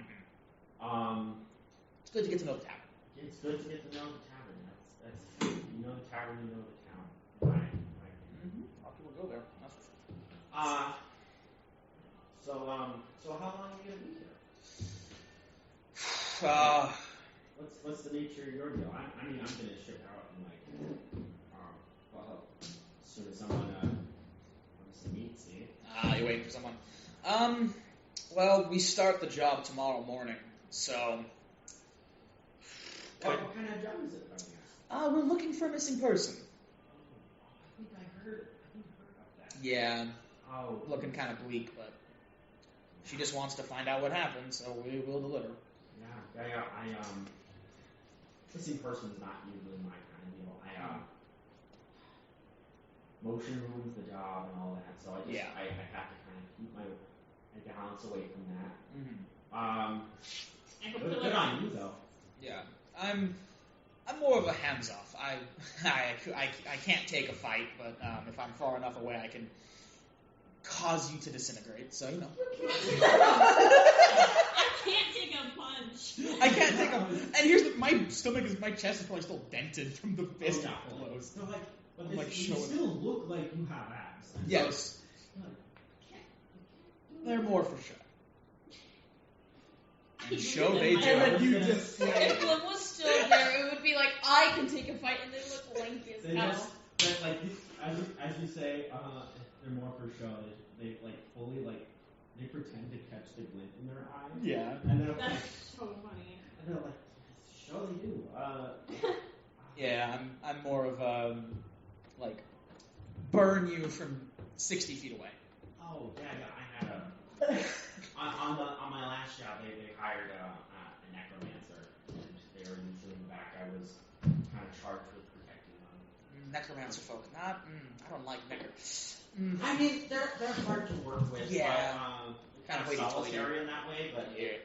Speaker 5: It's good to get to know the tavern.
Speaker 2: It's good to get to know the tavern. That's you know the tavern, you know the town. Right.
Speaker 5: A lot of people go there. That's for sure.
Speaker 2: So how long are you gonna be here? What's the nature of your deal? I mean, I'm gonna ship out in like, as soon as someone obviously meets me.
Speaker 5: You're waiting for someone. Well, we start the job tomorrow morning, so.
Speaker 2: What kind of job is it?
Speaker 5: We're looking for a missing person.
Speaker 2: I think I heard about that.
Speaker 5: Yeah,
Speaker 2: Oh,
Speaker 5: looking kind of bleak, but she just wants to find out what happened, so we will deliver.
Speaker 2: Yeah. Missing person is not usually my kind of deal. Motion rooms, the job, and all that. So I have to kind of keep my balance away from that.
Speaker 1: I hope
Speaker 2: Good on you though.
Speaker 5: Yeah, I'm more of a hands off. I can't take a fight, but if I'm far enough away, I can cause you to disintegrate. So you know.
Speaker 1: I can't take a punch.
Speaker 5: I can't take a. And here's my chest is probably still dented from the fist blows.
Speaker 2: So but
Speaker 5: I'm like
Speaker 2: you
Speaker 5: showing.
Speaker 2: still look like you have abs.
Speaker 5: Yes, they're more for show. And show they do.
Speaker 6: And then you just
Speaker 3: If Lim was still there, it would be like, I can take a fight, and they look lanky as
Speaker 2: They
Speaker 3: hell.
Speaker 2: just like as you say, they're more for show. They like fully like they pretend to catch the glint in their eye.
Speaker 5: Yeah.
Speaker 2: And then
Speaker 1: That's so funny.
Speaker 2: and they're like, show they do.
Speaker 5: Yeah, I'm more of like burn you from 60 feet away.
Speaker 2: Oh yeah. I had on my last job they hired a necromancer, and they were usually in the back. I was kind of charged with protecting them.
Speaker 5: Necromancer folk, not. I don't like necro.
Speaker 2: I mean, they're hard to work with.
Speaker 5: Yeah.
Speaker 2: But,
Speaker 5: Kind of wait until you-
Speaker 2: solitary in that way, but it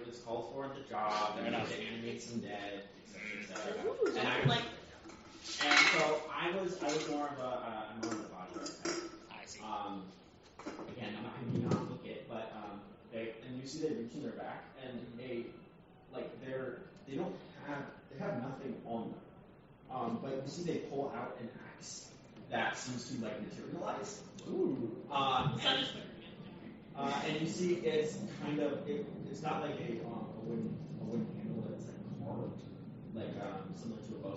Speaker 2: was called for at the job.
Speaker 5: Fair
Speaker 2: And
Speaker 5: enough.
Speaker 2: to animate some dead, etc.
Speaker 1: Ooh,
Speaker 2: And so I was more of a bodyguard type.
Speaker 5: I see.
Speaker 2: Again, I'm not going to be non-lookit, but and you see they reach in their back, and they have nothing on them. But you see they pull out an axe that seems to like materialize. Ooh. And you see it's kind of it's not like a wooden handle, it's like carved similar to a bow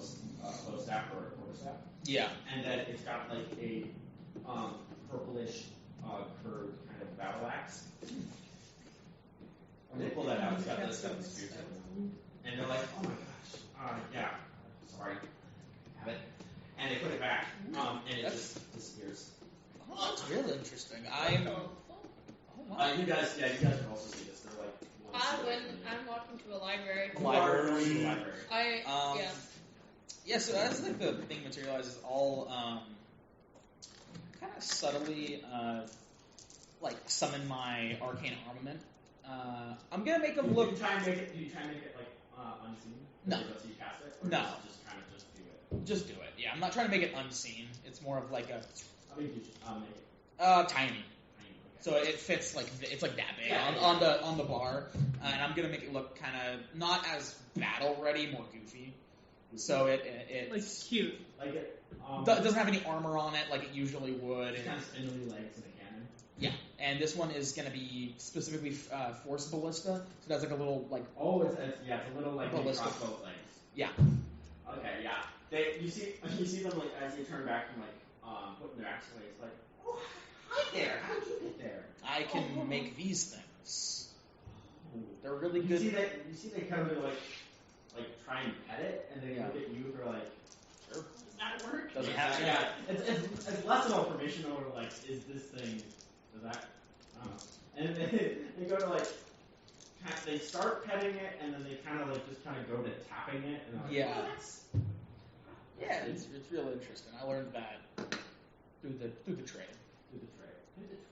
Speaker 2: staff or a quarterstaff,
Speaker 5: Yeah.
Speaker 2: and then it's got like a purplish curved kind of battle axe. And they pull that out. It's got the spear tip. And they're like, oh my gosh, yeah, sorry, have it. And they put it back, and it just disappears.
Speaker 5: Oh, that's really interesting. I'm. Oh, wow.
Speaker 2: You guys can also see this. They're like.
Speaker 3: When I'm walking to a library.
Speaker 2: Library.
Speaker 3: Yeah.
Speaker 5: Yeah, so as like the thing materializes, I'll kind of subtly like summon my arcane armament. I'm gonna make them look.
Speaker 2: Do you try and make it like unseen?
Speaker 5: No.
Speaker 2: So you cast it? Or
Speaker 5: No.
Speaker 2: Just kind of just do it.
Speaker 5: Just do it. Yeah, I'm not trying to make it unseen. It's more of like a
Speaker 2: I mean, you should make it
Speaker 5: tiny.
Speaker 2: tiny.
Speaker 5: So it fits like it's like that big
Speaker 2: Yeah.
Speaker 5: on the bar, and I'm gonna make it look kind of not as battle ready, more goofy. So it's
Speaker 6: Like cute.
Speaker 2: Like it.
Speaker 5: doesn't have any armor on it like it usually would.
Speaker 2: It's kind of spindly legs and a cannon.
Speaker 5: Yeah, and this one is gonna be specifically force ballista. So that's like a little like
Speaker 2: Oh, it's a little like
Speaker 5: Ballista.
Speaker 2: crossbow legs.
Speaker 5: yeah.
Speaker 2: Okay, yeah. You see them like as they turn back and like putting their axe away. It's like, oh, hi there. How did you get there?
Speaker 5: I can make these things.
Speaker 2: Oh.
Speaker 5: They're really
Speaker 2: You
Speaker 5: good.
Speaker 2: see they kind of like try and pet it, and they
Speaker 5: Yeah.
Speaker 2: look at you for like.
Speaker 1: Does that work?
Speaker 5: Doesn't have to.
Speaker 2: Yeah, it's less of a permission over like, is this thing, does that, I don't know. And they go to like, they start petting it, and then they kind of like just kind of go to tapping it, and they're like,
Speaker 5: Yeah.
Speaker 2: oh, that's.
Speaker 5: Yeah, it's real interesting. I learned that through the trade.
Speaker 2: Do the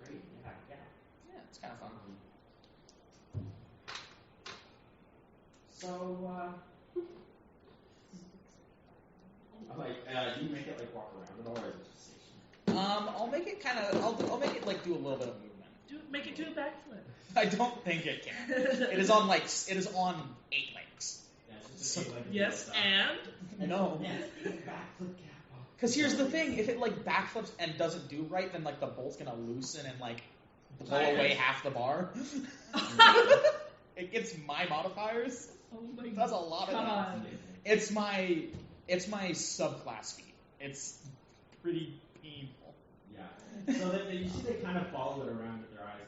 Speaker 2: trade. Yeah.
Speaker 5: Yeah, it's kind of fun.
Speaker 2: So, I'm like, you make it like walk around it, or is it just stationary?
Speaker 5: I'll make it kind of. I'll make it like do a little bit of movement.
Speaker 6: Make it do a backflip.
Speaker 5: I don't think it can. It is on 8 legs.
Speaker 2: Yeah, it's just like
Speaker 6: Yes, and
Speaker 5: No.
Speaker 2: Yeah, backflip kappa.
Speaker 5: Because here's the thing: if it like backflips and doesn't do right, then like the bolt's gonna loosen and like blow away half the bar. It gets my modifiers.
Speaker 6: oh my
Speaker 5: That's a lot of
Speaker 6: god.
Speaker 5: that. It's my subclass feat. It's pretty painful.
Speaker 2: Yeah. So you see they kind of follow it around with their eyes.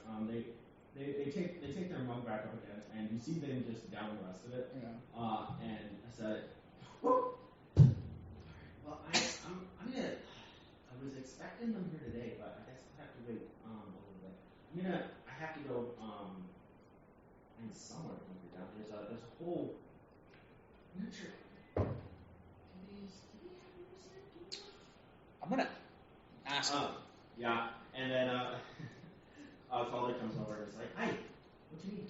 Speaker 2: They take their mug back up again, and you see them just down the rest of it.
Speaker 5: Yeah.
Speaker 2: And I said, well, I was expecting them here today, but I guess I'll have to wait a little bit. I have to go find somewhere when you're down. There's a whole. I'm not sure.
Speaker 5: I'm gonna ask.
Speaker 2: Yeah, and then Father comes over and is like, "Hi, what do you need?"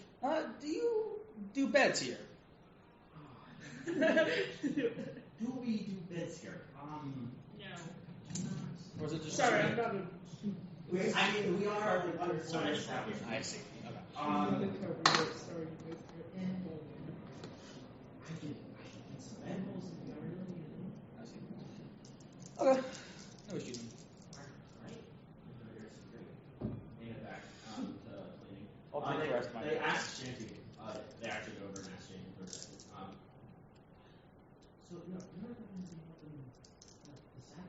Speaker 5: Do you do beds here?
Speaker 2: Do we do beds here?
Speaker 1: No.
Speaker 5: Or is it just
Speaker 6: Sorry, I'm not a.
Speaker 2: We are the wonderful establishment.
Speaker 5: I see. Okay.
Speaker 6: Sorry.
Speaker 2: I can get some animals if you ever really need them.
Speaker 5: I see. Okay. No issue.
Speaker 2: Right. Here's some great. Hand it back to cleaning.
Speaker 5: I'll take the rest of my
Speaker 2: They
Speaker 5: beds.
Speaker 2: asked Shanty. They actually go over and ask Shanty for a second. So you're the ones who help them the set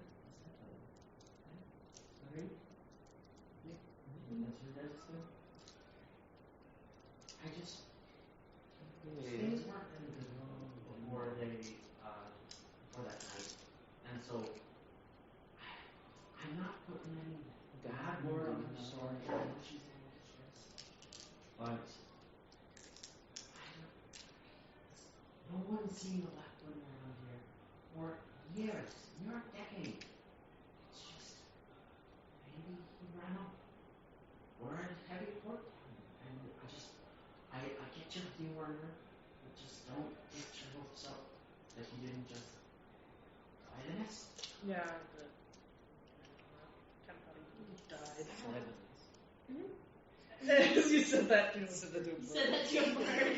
Speaker 2: right? Right? That's your guys' thing? I just things weren't in the room before that night. And so I'm not putting any bad word on her story. I know she's in distress. But no one's seen a black woman around here for years, near a decade. It's just maybe he ran off. We're in heavy port time, and I get your humor, but just don't get your hopes up that he didn't just die in this.
Speaker 6: Yeah, but died. As you said that too.
Speaker 1: Said that to a bird.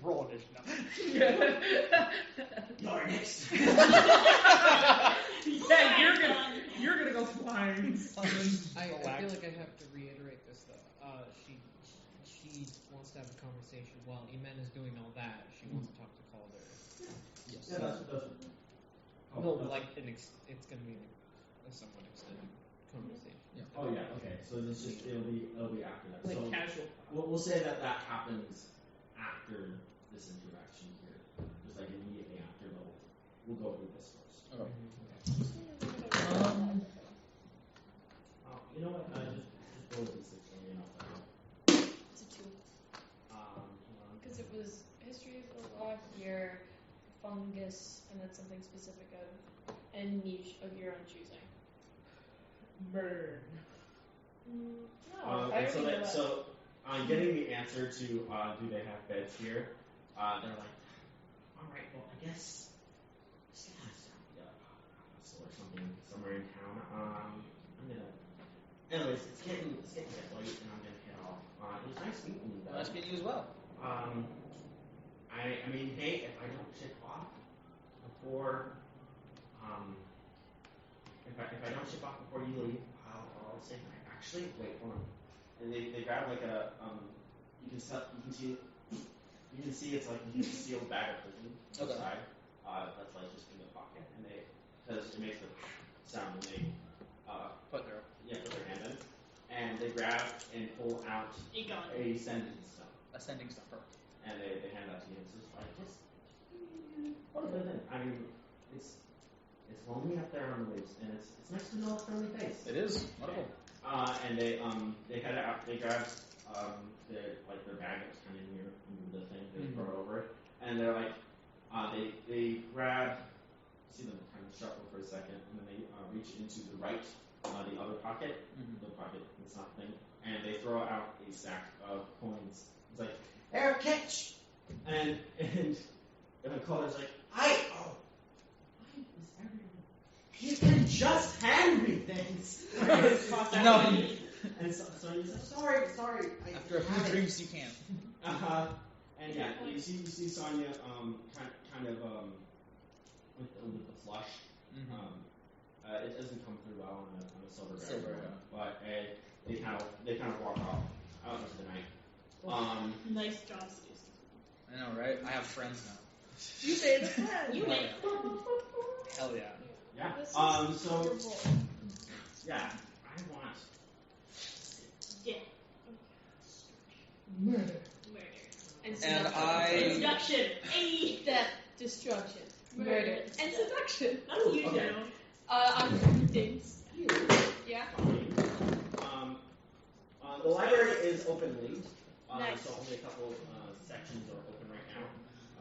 Speaker 5: Roll initiative. No.
Speaker 2: You're next.
Speaker 6: Yeah, you're gonna go flying.
Speaker 8: I feel like I have to reiterate this though. She she wants to have a conversation while Imen is doing all that. She wants to talk to Calder.
Speaker 5: Yes.
Speaker 2: Yeah, that's
Speaker 8: No, like it's gonna be a somewhat extended conversation.
Speaker 2: Oh yeah, okay. So it's just it'll be after that.
Speaker 6: Like
Speaker 2: So
Speaker 6: casual.
Speaker 2: we'll say that happens after this interaction here, just like immediately after. But we'll go through this first.
Speaker 5: Okay.
Speaker 2: You know what? Just roll a d6 for me and I'll tell you.
Speaker 7: It's a 2.
Speaker 2: Hold on.
Speaker 7: Because it was history of the law here, fungus, and then something specific of, and niche of your own choosing.
Speaker 6: Burn.
Speaker 7: No, I
Speaker 2: And so
Speaker 7: already know that.
Speaker 2: so getting the answer to do they have beds here? They're like, all right, well I guess this has to be a hostel or something somewhere in town. I'm gonna. Anyways, it's getting a bit late, and I'm gonna head off. It was nice meeting you.
Speaker 5: Nice meeting you as well.
Speaker 2: I mean, hey, if I don't ship off before, if I don't ship off before you leave, I'll say hi. Actually, wait, hold on. And they grab like a you can see it's like a sealed bag of cooking inside. That's like just in the pocket, and because it makes the sound when they
Speaker 5: Put there.
Speaker 2: put their hand in, and they grab and pull out
Speaker 1: A gun.
Speaker 2: a sending stone,
Speaker 5: Ascending stuffer.
Speaker 2: and they hand that to you. And it's just like what a good thing. I mean, it's lonely up there on the leaves, and it's nice to know a friendly face.
Speaker 5: It is. Wonderful.
Speaker 2: And they head out. They grab their bag that's kind of near the thing. They throw it over it, and they're like they grab. See them kind of shuffle for a second, and then they reach into the right, the other pocket, the pocket that's not thing, and they throw out a sack of coins. It's like, Eric Kitch, and Calder's like, why is everyone? You can just hand me things.
Speaker 5: No.
Speaker 2: And so he's like, sorry.
Speaker 5: After a few drinks, you can.
Speaker 2: And yeah, you see Sonya kind of with the flush. It doesn't come through well on a silver barrel, but they kind of walk off out into the night.
Speaker 1: Nice job, Stacey.
Speaker 5: I know, right? I have friends now.
Speaker 6: You say the plan.
Speaker 1: You make
Speaker 5: Hell yeah.
Speaker 2: Yeah.
Speaker 7: This is
Speaker 2: So
Speaker 7: terrible.
Speaker 2: yeah, I want.
Speaker 1: Yeah.
Speaker 6: Murder.
Speaker 1: Murder.
Speaker 7: And
Speaker 5: And
Speaker 7: seduction.
Speaker 1: Seduction. Hey.
Speaker 7: Death, destruction, murder, and seduction.
Speaker 1: That's you,
Speaker 2: Okay.
Speaker 1: Joe.
Speaker 7: I'm things.
Speaker 2: You.
Speaker 7: Yeah.
Speaker 2: The library is open late,
Speaker 7: Nice.
Speaker 2: so only a couple sections are open right now.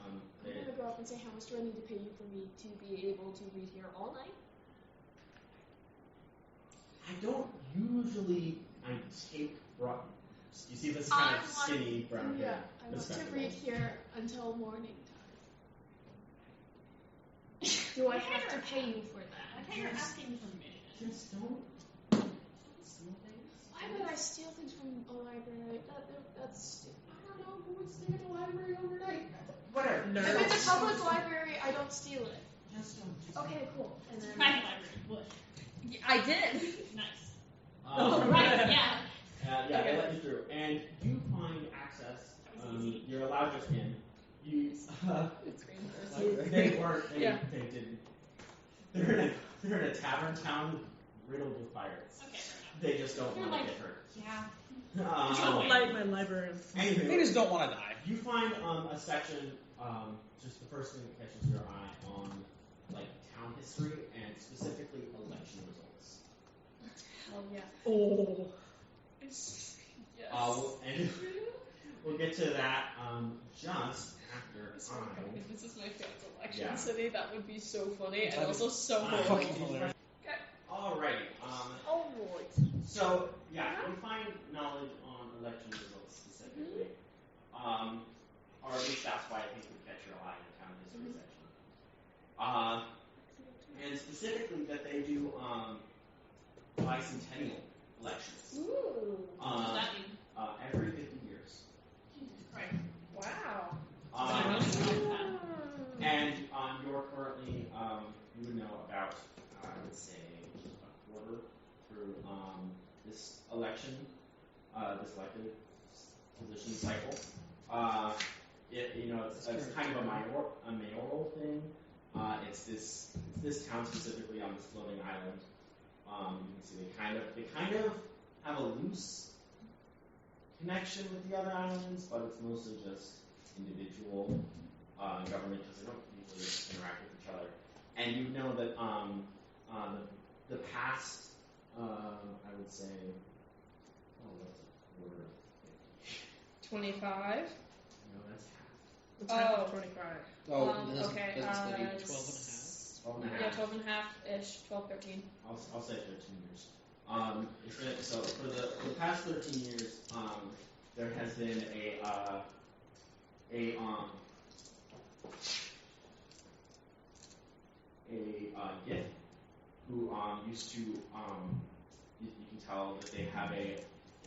Speaker 7: I'm gonna go up and say, how much do I need to pay you for me to be able to read here all night?
Speaker 2: I don't usually. I take broad. You see this kind of skinny brown hair.
Speaker 7: I want to read here until morning time. Do I have to pay you for that?
Speaker 1: I thought you were asking permission.
Speaker 2: Just don't steal things.
Speaker 7: Why would I steal things from a library? That's
Speaker 2: I don't know who would stay in the library overnight. Whatever.
Speaker 7: if it's a public library, I don't steal it.
Speaker 2: Just don't.
Speaker 7: Okay, cool. And then
Speaker 1: Private library. What?
Speaker 3: I did.
Speaker 1: Nice.
Speaker 6: Oh,
Speaker 1: Right. Yeah.
Speaker 2: Yeah, they let you through, and you find access.
Speaker 1: That was easy.
Speaker 2: You're allowed just in. You.
Speaker 3: It's reinforced.
Speaker 2: They weren't. They didn't. They're in a tavern town riddled with pirates.
Speaker 1: Okay. Fair
Speaker 2: They just don't
Speaker 1: You're
Speaker 2: want to
Speaker 1: like-
Speaker 2: get hurt.
Speaker 1: enough.
Speaker 6: I
Speaker 1: Oh,
Speaker 6: don't like my librarian.
Speaker 5: They
Speaker 2: Anyway,
Speaker 5: just don't want to die.
Speaker 2: you find a section. Just the first thing that catches your eye on, like town history and specifically election results.
Speaker 7: oh yeah.
Speaker 6: Oh.
Speaker 3: Yes.
Speaker 2: And we'll get to that just after
Speaker 3: If this is my favorite election
Speaker 2: Yeah.
Speaker 3: city, that would be so funny and
Speaker 5: That'd
Speaker 3: also so
Speaker 2: time.
Speaker 3: horrible.
Speaker 5: Fucking hilarious.
Speaker 2: Alrighty.
Speaker 7: Oh Lord.
Speaker 2: So yeah, you find knowledge on election results specifically, or at least that's why I think would catch your eye in the town history section. And specifically that they do bicentennial elections.
Speaker 7: Ooh.
Speaker 1: What does that mean?
Speaker 2: Every 50 years.
Speaker 1: Jesus Christ.
Speaker 7: Wow.
Speaker 2: And you're currently, you would know about, I would say, a quarter through this election, this elective position cycle. It's kind of a mayoral thing. It's this town specifically on this floating island. You can see they kind of have a loose connection with the other islands, but it's mostly just individual government because they don't usually interact with each other. And you know that the past, I would say, what's a quarter?
Speaker 3: 25.
Speaker 2: No, that's half.
Speaker 6: What's half of 25?
Speaker 3: Okay.
Speaker 2: 12 and a half.
Speaker 3: Yeah, 12 and a half ish. 12, 13.
Speaker 2: I'll say 13 years. So for the past 13 years, there has been a Gith who used to you can tell that they have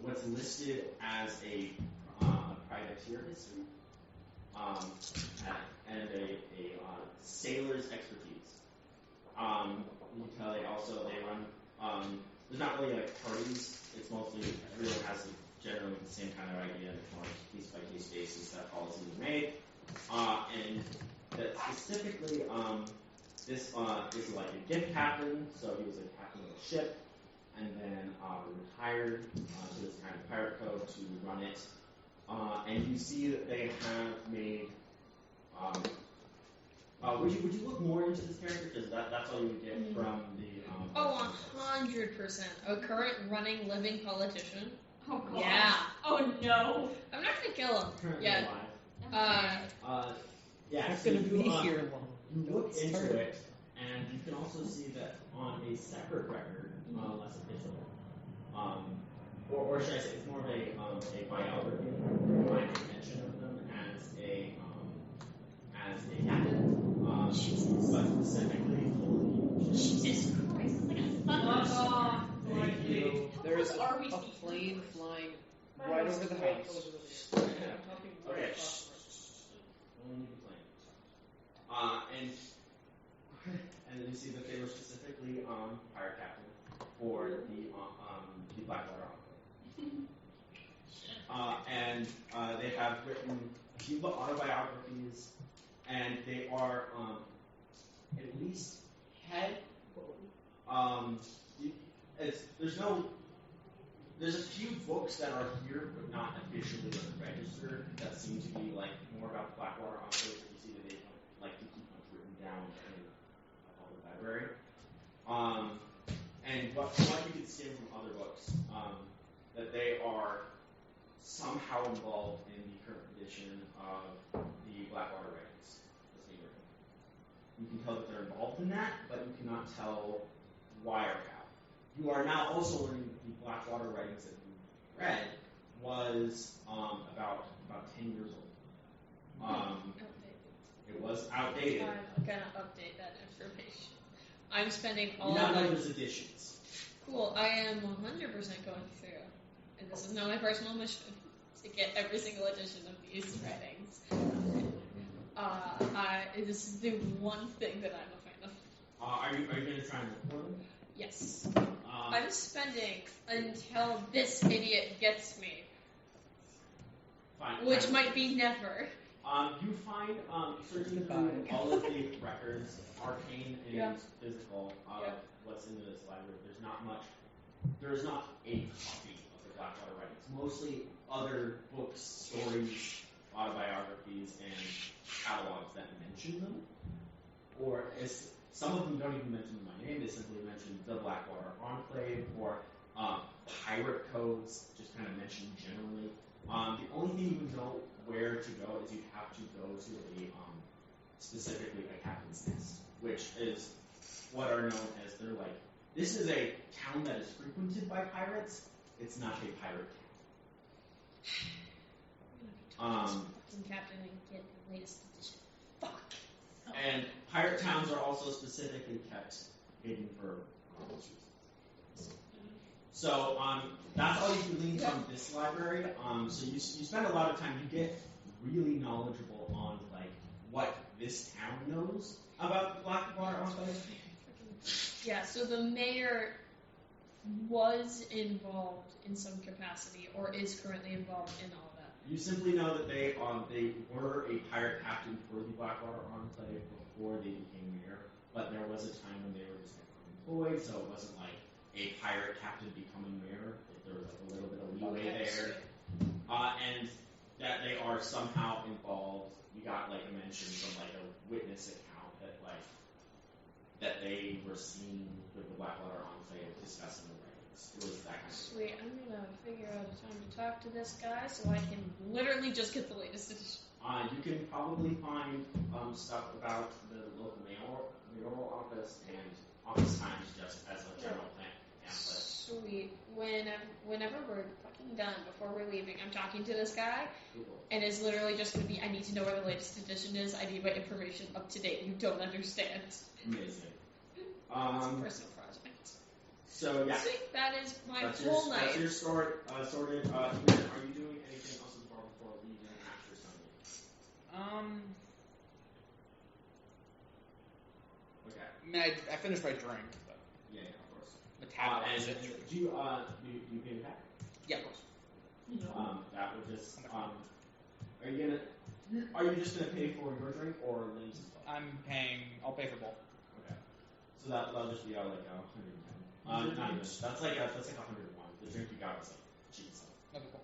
Speaker 2: what's listed as a privateer history and a sailor's expertise. You can tell they run. There's not really like parties. It's mostly everyone has generally the same kind of idea. It's more case by case basis that policies are made, and that specifically this is like a gift captain. So he was a captain of a ship, and then retired to this kind of pirate code to run it. And you see that they have made. Would you look more into this character because that's all you would get from the.
Speaker 3: 100%. A current running living politician.
Speaker 1: Oh god.
Speaker 3: Yeah.
Speaker 1: Oh no.
Speaker 3: I'm not gonna kill him.
Speaker 2: Currently
Speaker 3: Yeah.
Speaker 2: alive. Yeah.
Speaker 8: I'm
Speaker 2: So
Speaker 8: gonna
Speaker 2: you,
Speaker 8: be here long.
Speaker 2: You look
Speaker 8: Don't
Speaker 2: into
Speaker 8: start.
Speaker 2: it, and you can also see that on a separate record, less official, or should I say, it's more of a biography. You might mention of them as a captain, but specifically
Speaker 1: Jesus Christ, it's like a thunderstorm.
Speaker 2: Thank you.
Speaker 8: There's
Speaker 1: What are we
Speaker 8: a
Speaker 1: teaching?
Speaker 8: plane flying right over the house.
Speaker 2: Okay. Only need to play. And then you see that they were specifically pirate captain for the Blackwater Aqua. And they have written a few autobiographies, and they are at least head. There's a few books that are here but not officially registered that seem to be like more about Blackwater Aqua. You see that they don't like to keep much written down in a public library. And what you can see from other books, that they are somehow involved in the current edition of the Blackwater writings. You can tell that they're involved in that, but you cannot tell why or how. You are now also learning that the Blackwater writings that you read was about 10 years old. It was outdated.
Speaker 3: I'm gonna update that information. I'm spending all
Speaker 2: You now know
Speaker 3: my
Speaker 2: there's additions.
Speaker 3: Cool. I am 100% going through, and this is not my personal mission, to get every single edition of these writings. This is the one thing that I'm a fan of.
Speaker 2: Are you going to try and look for them?
Speaker 3: Yes. I'm spending until this idiot gets me,
Speaker 2: Fine.
Speaker 3: which might be never.
Speaker 2: You find, searching through all of the records, arcane and physical, what's in this library, there's not a copy of the Blackwater writings. Mostly other books, stories, autobiographies, and catalogs that mention them. Or some of them don't even mention my name, they simply mention the Blackwater Enclave, or pirate codes, just kind of mentioned generally. The only thing you would know where to go is you have to go to specifically a captain's nest, which is what are known as this is a town that is frequented by pirates. It's not a pirate town.
Speaker 3: Captain and get the latest edition. Fuck.
Speaker 2: And pirate towns are also specifically kept hidden for obvious reasons. So that's all you can glean from this library. So you spend a lot of time. You get really knowledgeable on what this town knows about the Blackwater Enclave.
Speaker 3: Yeah. So the mayor was involved in some capacity, or is currently involved in all that.
Speaker 2: You simply know that they were a pirate captain for the Blackwater Enclave before they became mayor, but there was a time when they were just unemployed, so it wasn't like a pirate captain becoming mayor. There was like a little bit of leeway there, and that they are somehow involved. You got like a mention from like a witness account that they were seen with the Blackwater Enclave discussing the writings. It was that kind of
Speaker 3: Sweet, I'm gonna figure out a time to talk to this guy so I can literally just get the latest edition.
Speaker 2: You can probably find stuff about the local mayoral office and office times just as a general pamphlet.
Speaker 3: Sweet. Whenever we're fucking done, before we're leaving, I'm talking to this guy,
Speaker 2: Google.
Speaker 3: and it's literally just gonna be, I need to know where the latest edition is. I need my information up to date. You don't understand.
Speaker 2: Amazing.
Speaker 3: It's a personal project.
Speaker 2: So yeah,
Speaker 3: Sweet. That is my
Speaker 2: that's
Speaker 3: whole
Speaker 2: your,
Speaker 3: night.
Speaker 2: That's your sorted. Ian, are you doing anything else before leaving after Sunday? Okay.
Speaker 5: I finished my drink, but
Speaker 2: Yeah, of course.
Speaker 5: metabolism.
Speaker 2: And do you pay back?
Speaker 5: Yeah, of course.
Speaker 2: That would just are you just gonna pay for your drink or Lynn's?
Speaker 5: I'll pay for both.
Speaker 2: Okay. So that'll just be like 110. Not even. That's like 101. The drink you got was like cheap stuff.
Speaker 5: Okay, cool.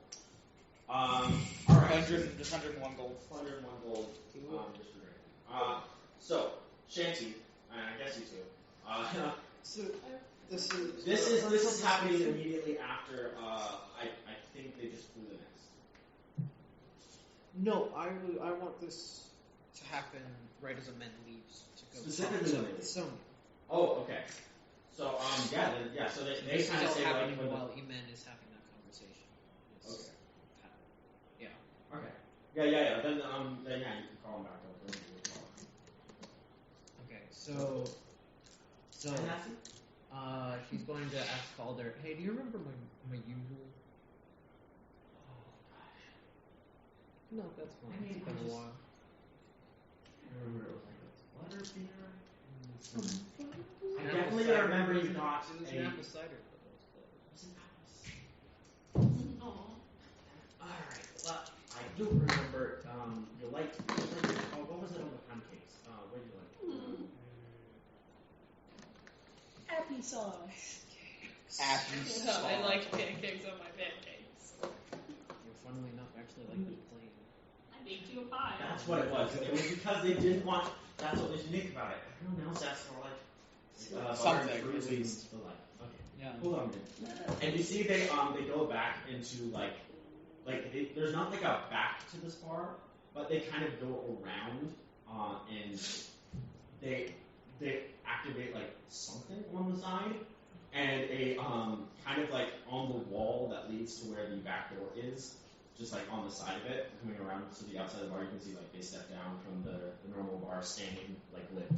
Speaker 2: All right.
Speaker 5: 101 gold.
Speaker 2: 101 gold. Just for drink. So Shanty, and I guess you two.
Speaker 8: So this
Speaker 2: This is happening immediately after. I think they just flew the nest.
Speaker 8: No, I want this to happen right as Amen leaves to go
Speaker 2: Specifically
Speaker 8: talk
Speaker 2: when
Speaker 8: to
Speaker 2: they
Speaker 8: Sonya.
Speaker 2: Oh, okay. So so they
Speaker 8: This
Speaker 2: kind
Speaker 8: is
Speaker 2: of
Speaker 8: all
Speaker 2: say
Speaker 8: happening
Speaker 2: like
Speaker 8: while Amen is having that conversation. It's
Speaker 2: Okay.
Speaker 8: Yeah.
Speaker 2: Okay. Yeah. Then yeah, you can call him back over.
Speaker 8: Okay. So she's going to ask Calder, hey, do you remember my usual?
Speaker 2: Oh gosh.
Speaker 8: No, that's fine.
Speaker 2: I mean,
Speaker 8: It's been a while.
Speaker 2: I remember it was like a butter beer. I
Speaker 8: An
Speaker 2: definitely
Speaker 8: apple cider
Speaker 2: remember you
Speaker 8: wasn't-
Speaker 2: got
Speaker 8: It was
Speaker 2: a.
Speaker 8: an apple cider for those clothes.
Speaker 2: Was it apples? Alright, well, I do remember, you liked, what was it on the pancakes? What did you like?
Speaker 3: Applesauce.
Speaker 5: Applesauce.
Speaker 3: I like pancakes on my pancakes.
Speaker 8: You're funnily enough actually like the plain.
Speaker 1: I baked you a pie.
Speaker 2: That's what it was. It was because they didn't want, that's what was unique about it. Everyone else asked for like,
Speaker 5: Something,
Speaker 2: butter and fruit
Speaker 5: at least.
Speaker 2: and like, okay.
Speaker 8: Yeah.
Speaker 2: Hold on a minute. And you see they go back into there's not like a back to this bar, but they kind of go around and they activate like something on the side and a kind of like on the wall that leads to where the back door is, just like on the side of it, coming around to the outside of the bar. You can see like they step down from the normal bar standing like lit,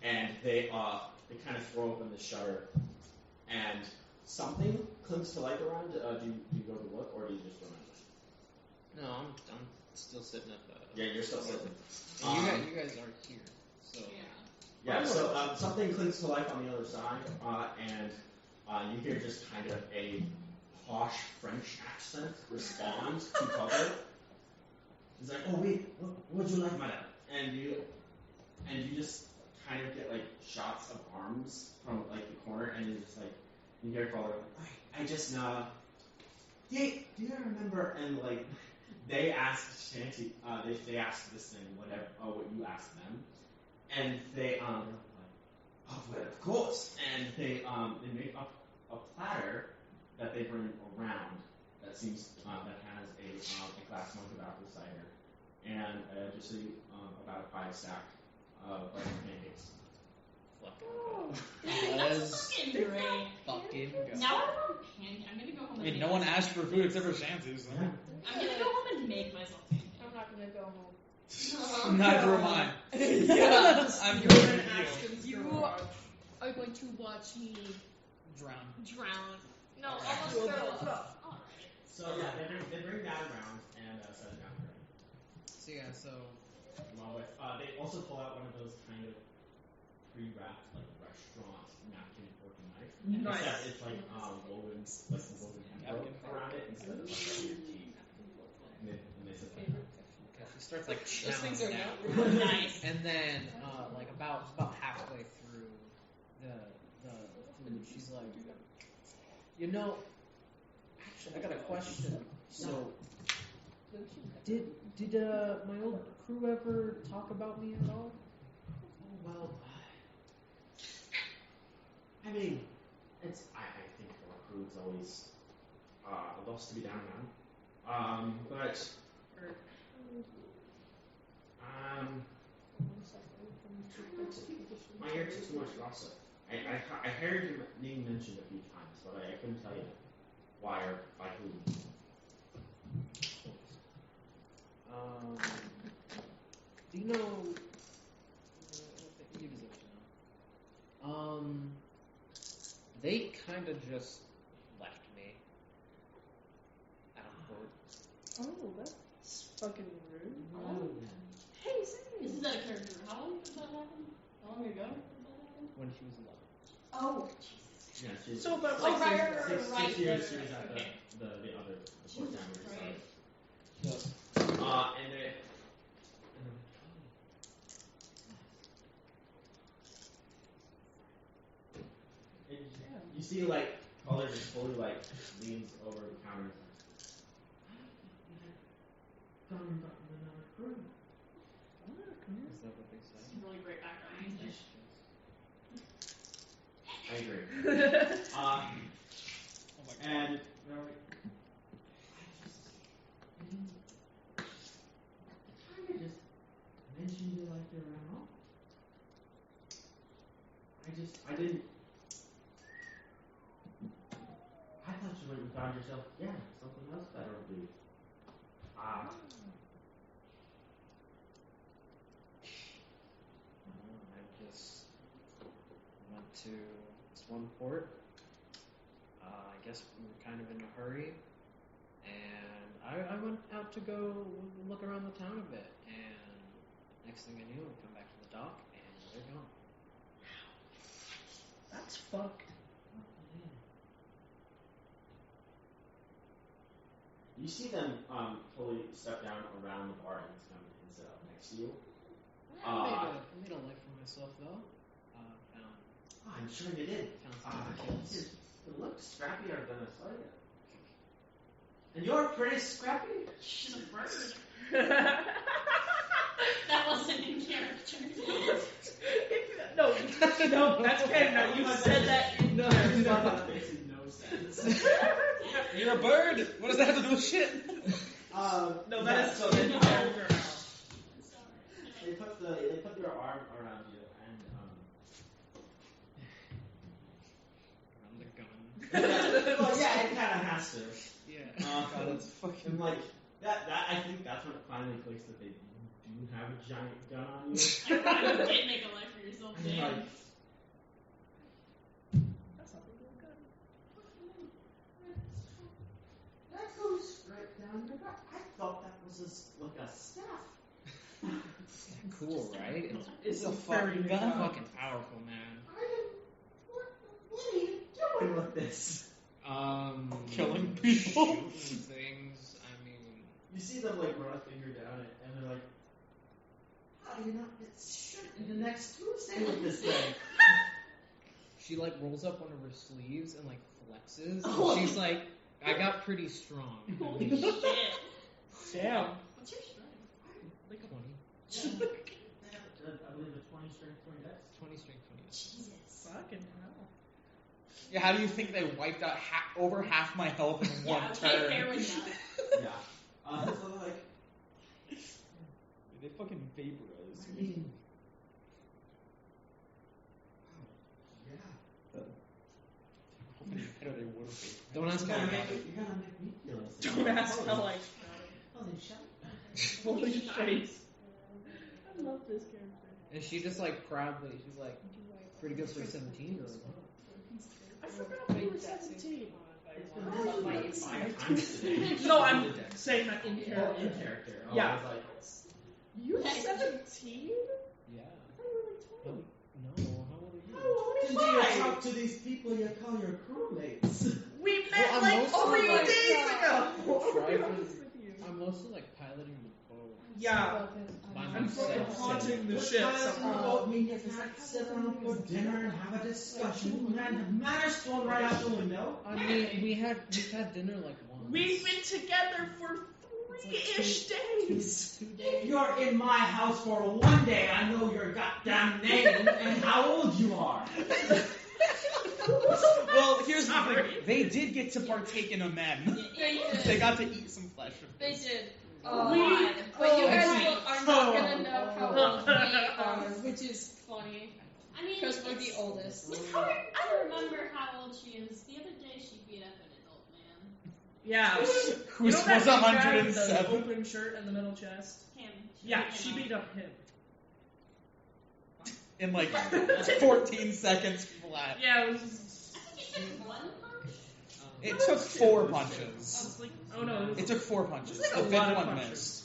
Speaker 2: and they kind of throw open the shutter, and something clinks to life around. Do you go to look, or do you just remember?
Speaker 8: No, I'm still sitting at the.
Speaker 2: Yeah, you're still sitting.
Speaker 8: And you guys are here, so.
Speaker 2: Yeah, so something clinks to life on the other side, and you hear just kind of a posh French accent respond to cover. He's like, "Oh wait, what would you like, madame?" And you just kind of get like shots of arms from like the corner, and you just like you hear Father, I just do you remember? And like they asked Shanty, they asked this thing whatever what you asked them, and they like, oh well, of course, and they make up a platter that they bring around that seems that has a glass mug of apple cider and just about a 5-stack of butter pancakes.
Speaker 1: That's fucking great.
Speaker 8: Fucking go.
Speaker 1: Now I want pancakes. I'm gonna go home and
Speaker 5: I mean,
Speaker 1: make
Speaker 5: no one
Speaker 1: myself
Speaker 5: asked for food except for Shanty's. So.
Speaker 2: Yeah.
Speaker 1: I'm gonna go home and make myself pancakes.
Speaker 3: I'm not gonna go home.
Speaker 5: Neither am I.
Speaker 3: Yeah.
Speaker 5: I'm
Speaker 6: You're
Speaker 5: going
Speaker 6: in
Speaker 5: to
Speaker 6: Ashton's
Speaker 3: You
Speaker 6: garage.
Speaker 3: are going to watch me
Speaker 5: drown.
Speaker 3: drown. No,
Speaker 2: Alright.
Speaker 3: almost throw up.
Speaker 1: Alright.
Speaker 2: So yeah, they bring that around and set it down for him.
Speaker 8: So yeah, so.
Speaker 2: Along with, they also pull out one of those kind of pre-wrapped like restaurant napkin, fork, and knife.
Speaker 6: Nice.
Speaker 2: Except it's like woven hemp rope around it instead of like your teeth. And it
Speaker 8: starts like
Speaker 3: Those things
Speaker 8: chowing
Speaker 3: are
Speaker 8: down.
Speaker 3: not really
Speaker 1: Nice.
Speaker 8: And then, like about halfway through the food, she's like, you know, actually, I got a question. So, did my old crew ever talk about me at all?
Speaker 2: Well, I mean, I think our crew is always a loss to be down now. But my ear to too much gossip. I heard your name mentioned a few times, but I couldn't tell you why or by whom.
Speaker 8: Do you know? You deserve to know. They kind of just left me at a port.
Speaker 6: Oh, that's fucking rude.
Speaker 1: Hey, this is that a character. How long did that happen? How long ago did that happen?
Speaker 8: When she was 11.
Speaker 1: Oh, Jesus.
Speaker 2: Yeah, she's
Speaker 6: So about
Speaker 1: Oh,
Speaker 6: like
Speaker 1: right,
Speaker 2: six
Speaker 1: right,
Speaker 2: years
Speaker 1: right,
Speaker 2: she was at
Speaker 1: okay.
Speaker 2: the other
Speaker 1: Jesus
Speaker 2: fourth time we
Speaker 1: Christ.
Speaker 2: started. And it. You see, like, Color just fully, like, leans over the counter.
Speaker 8: Is that what they said?
Speaker 1: Some really great background music.
Speaker 2: I agree. And they're like, I kind of just mentioned you like you're around. I didn't. I thought you went and found yourself, something else better to do.
Speaker 8: I just went to this one port. I guess we were kind of in a hurry, and I went out to go look around the town a bit. And next thing I knew, I come back to the dock, and they're gone.
Speaker 6: That's fucked.
Speaker 2: You see them fully step down around the bar and come and sit up next to you.
Speaker 8: I made a life for myself, though.
Speaker 2: I'm sure you did.
Speaker 8: Found some kills.
Speaker 2: It looks scrappier than I saw you. And you're pretty scrappy.
Speaker 1: She's a bird. That wasn't in character.
Speaker 6: No, that's canon. Now you said that in character.
Speaker 2: That makes no sense.
Speaker 5: You're a bird. What does that have to do with shit?
Speaker 6: No, that is
Speaker 2: so
Speaker 6: in
Speaker 2: then
Speaker 6: character now.
Speaker 2: they put their arm around you and
Speaker 8: Around the gun.
Speaker 2: well, yeah, it kind of has to.
Speaker 8: Yeah.
Speaker 5: God, that's fucking.
Speaker 2: And like that I think that's when it finally clicks that they do have a giant gun on you.
Speaker 1: I probably did make a life for yourself,
Speaker 2: And you're
Speaker 1: Dan.
Speaker 2: like,
Speaker 6: That's not really good.
Speaker 2: that goes right down your back. I thought that was like a staff.
Speaker 8: Cool, right?
Speaker 6: It's
Speaker 5: a
Speaker 6: very
Speaker 5: fucking
Speaker 6: good
Speaker 5: gun.
Speaker 6: gun.
Speaker 8: Fucking powerful, man.
Speaker 2: What are you doing with this?
Speaker 5: Killing people.
Speaker 8: Shooting things. I mean,
Speaker 2: You see them like run a finger down it, and they're like, "How do you not get shot in the next Tuesday with this thing?"
Speaker 8: she like rolls up one of her sleeves and like flexes.
Speaker 2: Oh.
Speaker 8: And she's like, I got pretty strong.
Speaker 1: Holy shit.
Speaker 6: Damn.
Speaker 1: What's your strength?
Speaker 8: Like 20.
Speaker 2: I believe a 20 strength, 20 dex.
Speaker 8: 20 strength, 20.
Speaker 1: Jesus.
Speaker 6: Fucking hell.
Speaker 5: Yeah, how do you think they wiped out over half my health in one
Speaker 1: Yeah,
Speaker 5: turn?
Speaker 1: okay, fair enough.
Speaker 2: Yeah. So they're like,
Speaker 5: They fucking vaporized
Speaker 2: I
Speaker 5: me.
Speaker 2: mean, yeah.
Speaker 5: Better they would have.
Speaker 8: Don't ask
Speaker 2: You
Speaker 8: how I
Speaker 2: gotta
Speaker 8: got it.
Speaker 2: make me feel this.
Speaker 6: Don't ask how I
Speaker 2: Holy shit.
Speaker 6: Holy shit. I love this character.
Speaker 8: And she just like proudly, she's like, pretty good for a 17-year-old.
Speaker 6: I forgot we were 17.
Speaker 2: It's been like 5 times today.
Speaker 6: No, I'm saying that in
Speaker 2: Oh,
Speaker 6: character.
Speaker 2: in character. Oh,
Speaker 6: Yeah.
Speaker 2: I was like,
Speaker 6: You're
Speaker 1: Nice.
Speaker 6: 17?
Speaker 8: Yeah.
Speaker 6: I thought you were like 20.
Speaker 8: No, how old are you?
Speaker 6: Oh,
Speaker 2: did you talk to these people you call your crewmates?
Speaker 6: We met
Speaker 8: Well, I'm
Speaker 6: like
Speaker 8: mostly
Speaker 6: 3
Speaker 8: like-
Speaker 6: days ago.
Speaker 8: Try
Speaker 6: What
Speaker 8: to-
Speaker 6: is with you?
Speaker 8: I'm mostly like piloting the boat.
Speaker 6: Yeah.
Speaker 4: Mine
Speaker 6: I'm
Speaker 4: was
Speaker 6: fucking
Speaker 4: set.
Speaker 6: haunting the
Speaker 2: We're
Speaker 6: shit
Speaker 2: talking
Speaker 6: somehow.
Speaker 2: about me if I could sit down for dinner and have a discussion. Man, manners thrown right out the window.
Speaker 8: I mean, we've had dinner like once.
Speaker 6: We've been together for 3-ish days.
Speaker 8: 2 days.
Speaker 2: You're in my house for one day. I know your goddamn name and how old you are.
Speaker 5: Well, here's the thing. They did get to partake in a men.
Speaker 3: They did.
Speaker 5: They got to eat some flesh.
Speaker 3: They did.
Speaker 6: We-
Speaker 3: But you guys
Speaker 6: oh,
Speaker 3: are not gonna know how old we are, which is funny
Speaker 1: I mean,
Speaker 3: because we're the oldest.
Speaker 1: It's hard to remember how old she is. The other day she beat up an adult man.
Speaker 6: Yeah.
Speaker 5: Who
Speaker 6: You
Speaker 5: was
Speaker 6: know that big guy with
Speaker 5: 107.
Speaker 6: the open shirt and the middle chest?
Speaker 1: Him.
Speaker 6: Yeah, she beat up him.
Speaker 5: In like 14 seconds flat.
Speaker 6: Yeah, it was just,
Speaker 1: I think you took one punch.
Speaker 5: It took 4
Speaker 6: I
Speaker 5: punches.
Speaker 6: was like, oh no.
Speaker 5: It took 4 punches.
Speaker 6: It's
Speaker 5: The
Speaker 6: like a
Speaker 5: fifth
Speaker 6: lot of
Speaker 5: one
Speaker 6: punches.
Speaker 5: missed.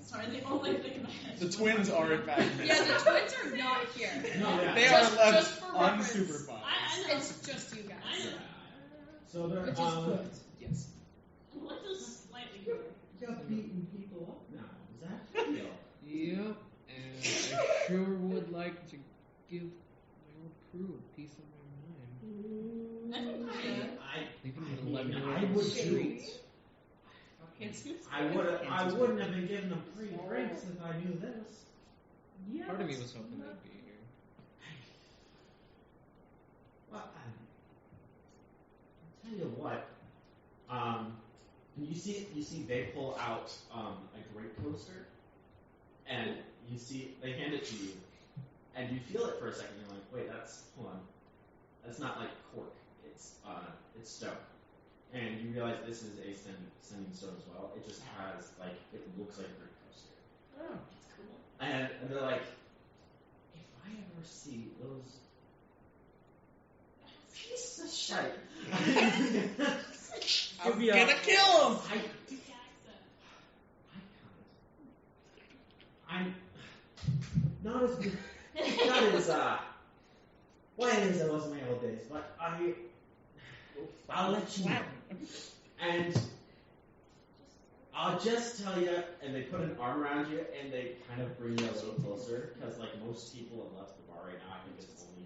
Speaker 1: Sorry, they only think about it.
Speaker 5: The twins are in fact missing.
Speaker 3: Yeah, the twins are not here.
Speaker 2: No, yeah.
Speaker 5: They
Speaker 3: Just-
Speaker 5: are left
Speaker 3: just for reference.
Speaker 5: unsupervised.
Speaker 1: I know.
Speaker 3: It's just you
Speaker 1: I
Speaker 3: guys.
Speaker 1: know.
Speaker 2: So they're
Speaker 3: Which is good.
Speaker 5: Yes.
Speaker 1: What does slightly good?
Speaker 2: You're beating people up now. Is that real?
Speaker 8: Yep, and I sure would like to give my old crew a piece of my mind.
Speaker 1: I think
Speaker 8: Leaving
Speaker 2: I
Speaker 8: an
Speaker 2: mean,
Speaker 8: 11-year-old
Speaker 2: I
Speaker 8: on the
Speaker 2: would
Speaker 8: street.
Speaker 2: I wouldn't have been giving them free drinks if I knew this.
Speaker 6: Yeah.
Speaker 8: Part of me was hoping they'd be here.
Speaker 2: Well, I'll tell you what. You see, they pull out a grape toaster, and you see they hand it to you, and you feel it for a second. You're like, wait, hold on, that's not like cork. It's stone. And you realize this is a sending stone as well. It just has it looks like a grape toaster.
Speaker 6: Oh.
Speaker 1: it's cool.
Speaker 2: And they're like, if I ever see those pieces of shit,
Speaker 5: I'm
Speaker 6: me a-
Speaker 5: gonna kill him!
Speaker 2: I'm not as good, not as white as I was in my old days, but I'll let you know. And I'll just tell you, and they put an arm around you, and they kind of bring you a little closer, because most people have left the bar right now. I think it's only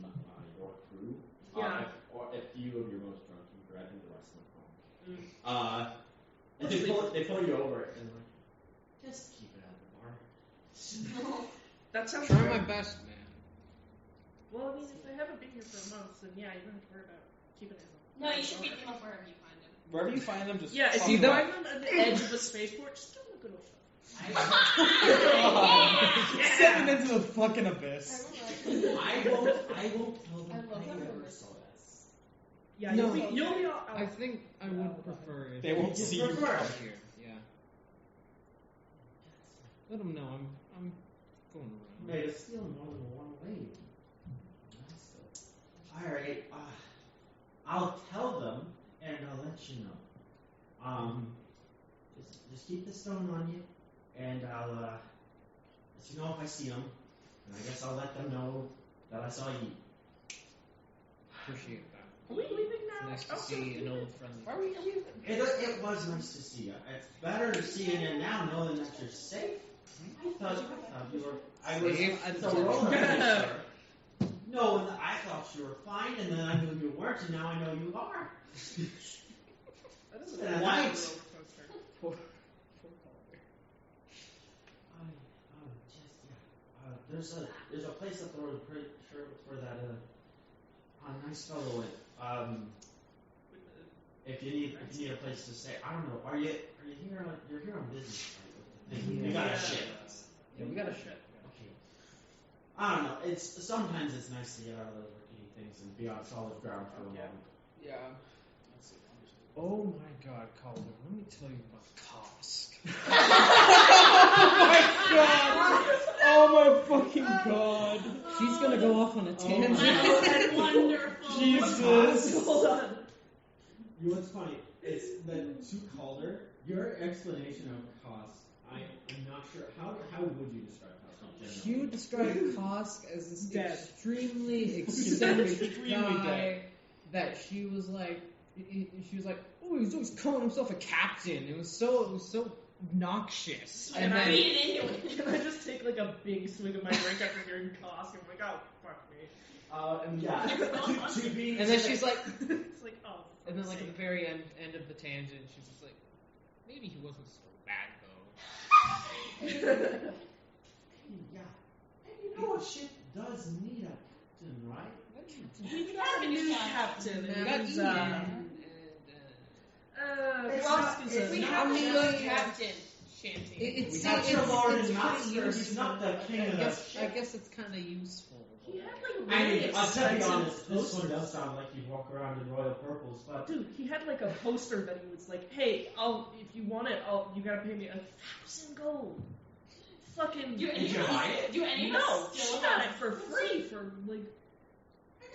Speaker 2: your crew.
Speaker 6: Yeah.
Speaker 2: Or a few of your most drunk people. I think the rest of them home. And they pull you over, and they're like, just keep it out of the bar.
Speaker 6: That sounds
Speaker 8: Try
Speaker 6: good.
Speaker 8: my best, man.
Speaker 6: Well, I mean, if they haven't been here for a month, then yeah, you don't have to worry about keeping it.
Speaker 1: No, you should beat them up wherever you find them.
Speaker 5: Wherever you find them, just
Speaker 6: Yeah, if
Speaker 5: fuck
Speaker 6: you
Speaker 5: them
Speaker 6: find
Speaker 5: up.
Speaker 6: them at the edge of a spaceport, just give them a good old shove.
Speaker 5: Send them into the fucking abyss.
Speaker 2: I won't tell them
Speaker 3: I love
Speaker 2: any
Speaker 3: that
Speaker 2: of
Speaker 3: we're
Speaker 2: this.
Speaker 6: Yeah,
Speaker 8: No.
Speaker 6: you'll be all out.
Speaker 8: I think I would prefer if
Speaker 5: They won't
Speaker 2: You
Speaker 5: see you
Speaker 2: prefer
Speaker 5: come
Speaker 2: it.
Speaker 5: here.
Speaker 8: Yeah. Let them know I'm going around.
Speaker 2: Made us steal more than one way. Alright, I'll tell them and I'll let you know. Just keep the stone on you, and I'll let you know if I see them. And I guess I'll let them know that I saw you.
Speaker 8: Appreciate that.
Speaker 6: Are we leaving now?
Speaker 8: Nice to see an old friendly.
Speaker 6: Are we?
Speaker 2: It was nice to see you. It's better to see you now, knowing that you're safe. I thought you were. I was.
Speaker 8: Safe?
Speaker 2: So roller coaster. No, and I thought you were fine, and then I knew you weren't, and now I know you are.
Speaker 6: That is
Speaker 2: Yeah,
Speaker 6: a
Speaker 2: right.
Speaker 6: roller coaster.
Speaker 2: There's a place up there. I'm pretty sure where that a nice fellow went. If you need a place to stay, I don't know. Are you here? You're here on business, right? You got a ship.
Speaker 8: Yeah, we got a ship.
Speaker 2: Okay. I don't know. Sometimes it's nice to get out of those rickety things and be on solid ground for a moment.
Speaker 5: Yeah.
Speaker 8: Oh my God, Calder, let me tell you about Kosk.
Speaker 5: Oh my fucking god.
Speaker 8: She's gonna go off on a tangent.
Speaker 1: That's wonderful.
Speaker 5: Jesus.
Speaker 6: Hold on.
Speaker 2: You know what's funny? It's that to Calder, your explanation of cost, I'm not sure. How would you describe cost in
Speaker 8: You
Speaker 2: general?
Speaker 8: described Kosk as this
Speaker 6: Dead.
Speaker 8: extremely eccentric
Speaker 5: Extremely
Speaker 8: guy
Speaker 5: dead.
Speaker 8: that she was like, oh, he's always calling himself a captain. It was so
Speaker 5: noxious.
Speaker 6: And
Speaker 5: And
Speaker 6: I-
Speaker 5: then
Speaker 6: Can I just take like a big swig of my drink after hearing Kosk? I'm like, oh, fuck me.
Speaker 2: And yeah, to be.
Speaker 4: And then she's like,
Speaker 6: It's like, oh.
Speaker 4: and then like at the very end of the tangent, she's just like, maybe he wasn't so bad though.
Speaker 2: Yeah. And you know what ship does need a captain, right?
Speaker 6: We got a new captain.
Speaker 4: We got
Speaker 6: and,
Speaker 4: Ian and
Speaker 2: It's
Speaker 6: Kosk
Speaker 2: not-
Speaker 6: is
Speaker 2: it's
Speaker 6: a
Speaker 7: We
Speaker 2: not
Speaker 7: have a
Speaker 2: really-
Speaker 7: new captain, Shanty.
Speaker 4: It's
Speaker 2: We
Speaker 4: see,
Speaker 2: have
Speaker 4: it's-
Speaker 2: your Lord
Speaker 4: it's
Speaker 2: and
Speaker 4: kinda
Speaker 2: Master. He's not the king of the
Speaker 4: I
Speaker 2: ship.
Speaker 4: guess it's kind of useful.
Speaker 6: He had like
Speaker 2: I
Speaker 6: really
Speaker 2: mean, I'll tell you
Speaker 6: expensive
Speaker 2: honest, this one
Speaker 6: posters.
Speaker 2: does sound like you walk around in royal purples, but
Speaker 6: Dude, he had like a poster that he was like, "Hey, if you want it, you gotta pay me 1,000 gold." Fucking.
Speaker 1: Do any
Speaker 2: Did you
Speaker 1: of us-
Speaker 2: buy it?
Speaker 1: Do any of
Speaker 6: No,
Speaker 1: us
Speaker 6: she
Speaker 1: still
Speaker 6: got
Speaker 1: have
Speaker 6: it for free for like.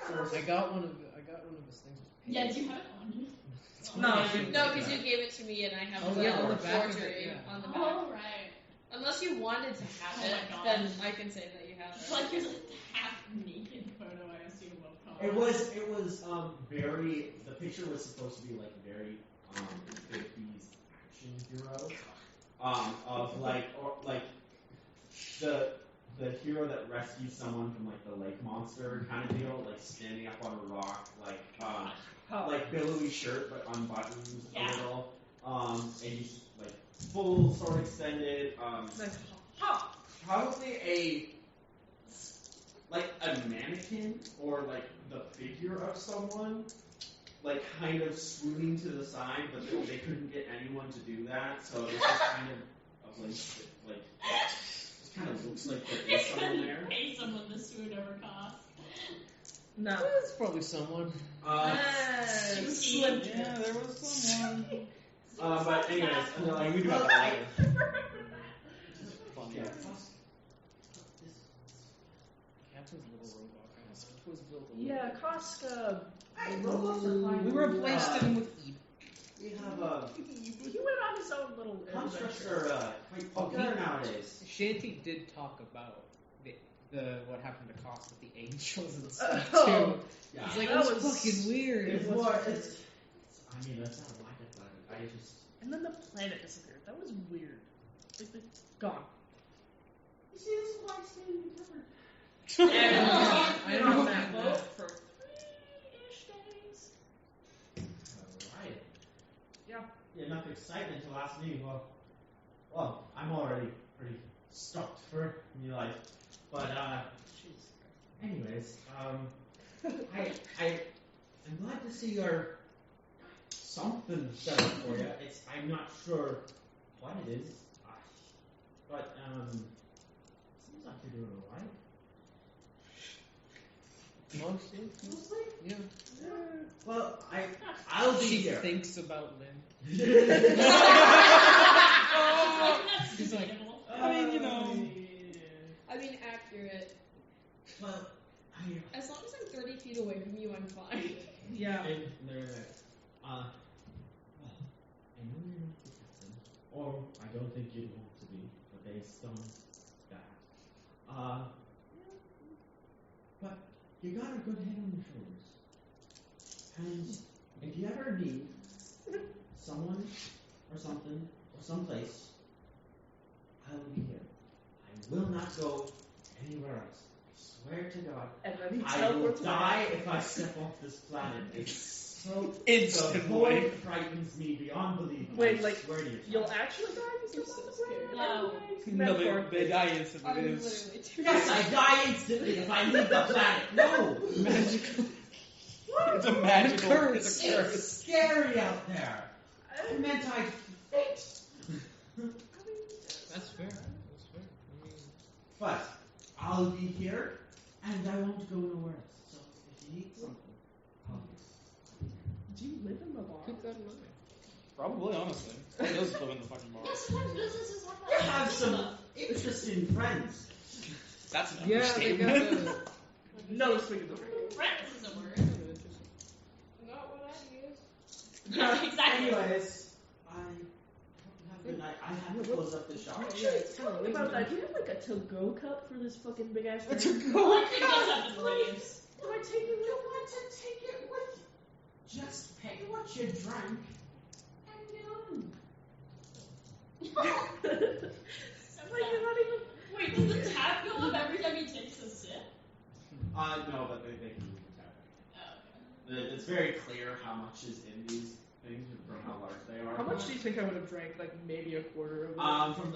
Speaker 4: I got one of his things.
Speaker 1: Yeah, do you have it on you?
Speaker 6: No,
Speaker 7: No, because you gave it to me and I have
Speaker 4: Oh,
Speaker 7: the
Speaker 4: yeah, on the back of
Speaker 7: portrait
Speaker 4: it, yeah.
Speaker 7: on the back.
Speaker 1: Oh, right.
Speaker 7: Unless you wanted to have
Speaker 1: Oh
Speaker 7: it,
Speaker 1: my God.
Speaker 7: then I can say that you have
Speaker 1: It's
Speaker 7: it.
Speaker 1: like there's a half naked photo, I assume, of Kosk.
Speaker 2: it was very. The picture was supposed to be like very 50s action hero, of like the hero that rescues someone from like the lake monster kind of deal, like standing up on a rock, like billowy shirt but unbuttons
Speaker 1: Yeah.
Speaker 2: a little, and he's like full sword extended,
Speaker 6: Like, ha!
Speaker 2: probably a mannequin or like the figure of someone, like kind of swooning to the side, but they couldn't get anyone to do that, so it's just kind of a place that, like, it kind of looks like there
Speaker 1: They
Speaker 2: is someone
Speaker 1: couldn't
Speaker 2: there.
Speaker 1: pay someone to swoon over Kosk.
Speaker 6: No.
Speaker 4: There's probably someone.
Speaker 6: Slim.
Speaker 5: yeah, there was someone.
Speaker 2: But anyways, and they're like, we do have
Speaker 5: Well,
Speaker 2: that.
Speaker 4: Funny.
Speaker 2: Yeah.
Speaker 4: Captain's little robot kind of was built.
Speaker 6: Yeah, Kosk.
Speaker 2: Robots are fine.
Speaker 5: We replaced him with Eden.
Speaker 2: We have
Speaker 6: He went on his own little
Speaker 2: constructs
Speaker 6: adventure.
Speaker 2: are quite popular nowadays.
Speaker 4: Shanty did talk about the what happened to Kosk with the angels and stuff
Speaker 6: Oh.
Speaker 4: too.
Speaker 2: Yeah.
Speaker 4: It's like
Speaker 6: That
Speaker 4: it was
Speaker 6: was-
Speaker 4: fucking weird.
Speaker 2: It's more. It's. I mean, that's not why I just.
Speaker 6: And then the planet disappeared. That was weird. Like, gone.
Speaker 2: You see, this is why it's getting covered.
Speaker 6: And
Speaker 4: I
Speaker 6: been on
Speaker 4: know
Speaker 6: that
Speaker 4: that.
Speaker 6: boat for 3-ish days.
Speaker 2: Alright.
Speaker 6: Yeah.
Speaker 2: Yeah, enough excitement to last me. Well, I'm already pretty stoked for new life. But, anyways, I'm glad to see you're something set up for you. I'm not sure what it is, but, seems like you're doing alright.
Speaker 4: Mostly.
Speaker 2: Mostly?
Speaker 4: Yeah.
Speaker 2: Well, I'll be
Speaker 4: She
Speaker 2: here.
Speaker 4: thinks about Lynn.
Speaker 1: He's like,
Speaker 5: I mean, you know.
Speaker 7: I mean, accurate.
Speaker 2: Well,
Speaker 7: As long as I'm 30 feet away from you, I'm fine.
Speaker 6: Yeah.
Speaker 2: and they're like, well, I know you're not the captain, or I don't think you'd want to be, but based on that. But you got a good head on your shoulders. And if you ever need someone or something or someplace, I will be here. I will not go anywhere else. I swear to God.
Speaker 6: And then he
Speaker 2: I will
Speaker 6: teleports
Speaker 2: die
Speaker 6: away.
Speaker 2: if I step off this planet. It's so
Speaker 5: Instantly.
Speaker 2: the void frightens me beyond belief.
Speaker 6: Wait,
Speaker 2: I
Speaker 6: like,
Speaker 2: swear to you.
Speaker 6: You'll actually die if you step on the planet?
Speaker 1: No.
Speaker 5: No,
Speaker 6: Metaphor.
Speaker 5: they die instantly.
Speaker 7: I'm
Speaker 5: It is-
Speaker 7: literally too
Speaker 2: Yes, I die instantly if I leave the planet. No,
Speaker 5: Magical.
Speaker 2: what?
Speaker 5: It's a magical
Speaker 4: curse.
Speaker 5: It's a curse.
Speaker 2: It's scary out there. I meant I'd faint.
Speaker 4: That's fair. That's fair. I mean,
Speaker 2: But I'll be here, and I won't go nowhere else. So if you need something, I'll be here.
Speaker 6: Do you live in the bar?
Speaker 4: keep that in mind.
Speaker 5: Probably, honestly. He does live in the fucking bar.
Speaker 1: sometimes businesses like
Speaker 2: You
Speaker 1: that.
Speaker 2: have some interesting friends.
Speaker 5: That's an
Speaker 4: Yeah, they got
Speaker 5: understatement.
Speaker 6: No, speaking of the drink.
Speaker 1: Friends is a word.
Speaker 7: Not what I use.
Speaker 1: Yeah, exactly.
Speaker 2: Anyways, I hope you have a good night. I have to close up the shop.
Speaker 4: Yeah, it's kind of
Speaker 6: Talking about that, do you have like a to-go cup for this fucking big ass drink?
Speaker 1: All he does have his leaves.
Speaker 2: Do I take it? You want to take it with you? Just pay what you drank and get on.
Speaker 6: Like, you're not even.
Speaker 1: Wait, does the tab go up every time he takes a sip?
Speaker 2: No, but they can move the tab.
Speaker 1: Oh, okay.
Speaker 2: It's very clear how much is in these things from how large they are.
Speaker 6: How much do you think I would have drank? Like maybe a quarter of it.
Speaker 2: From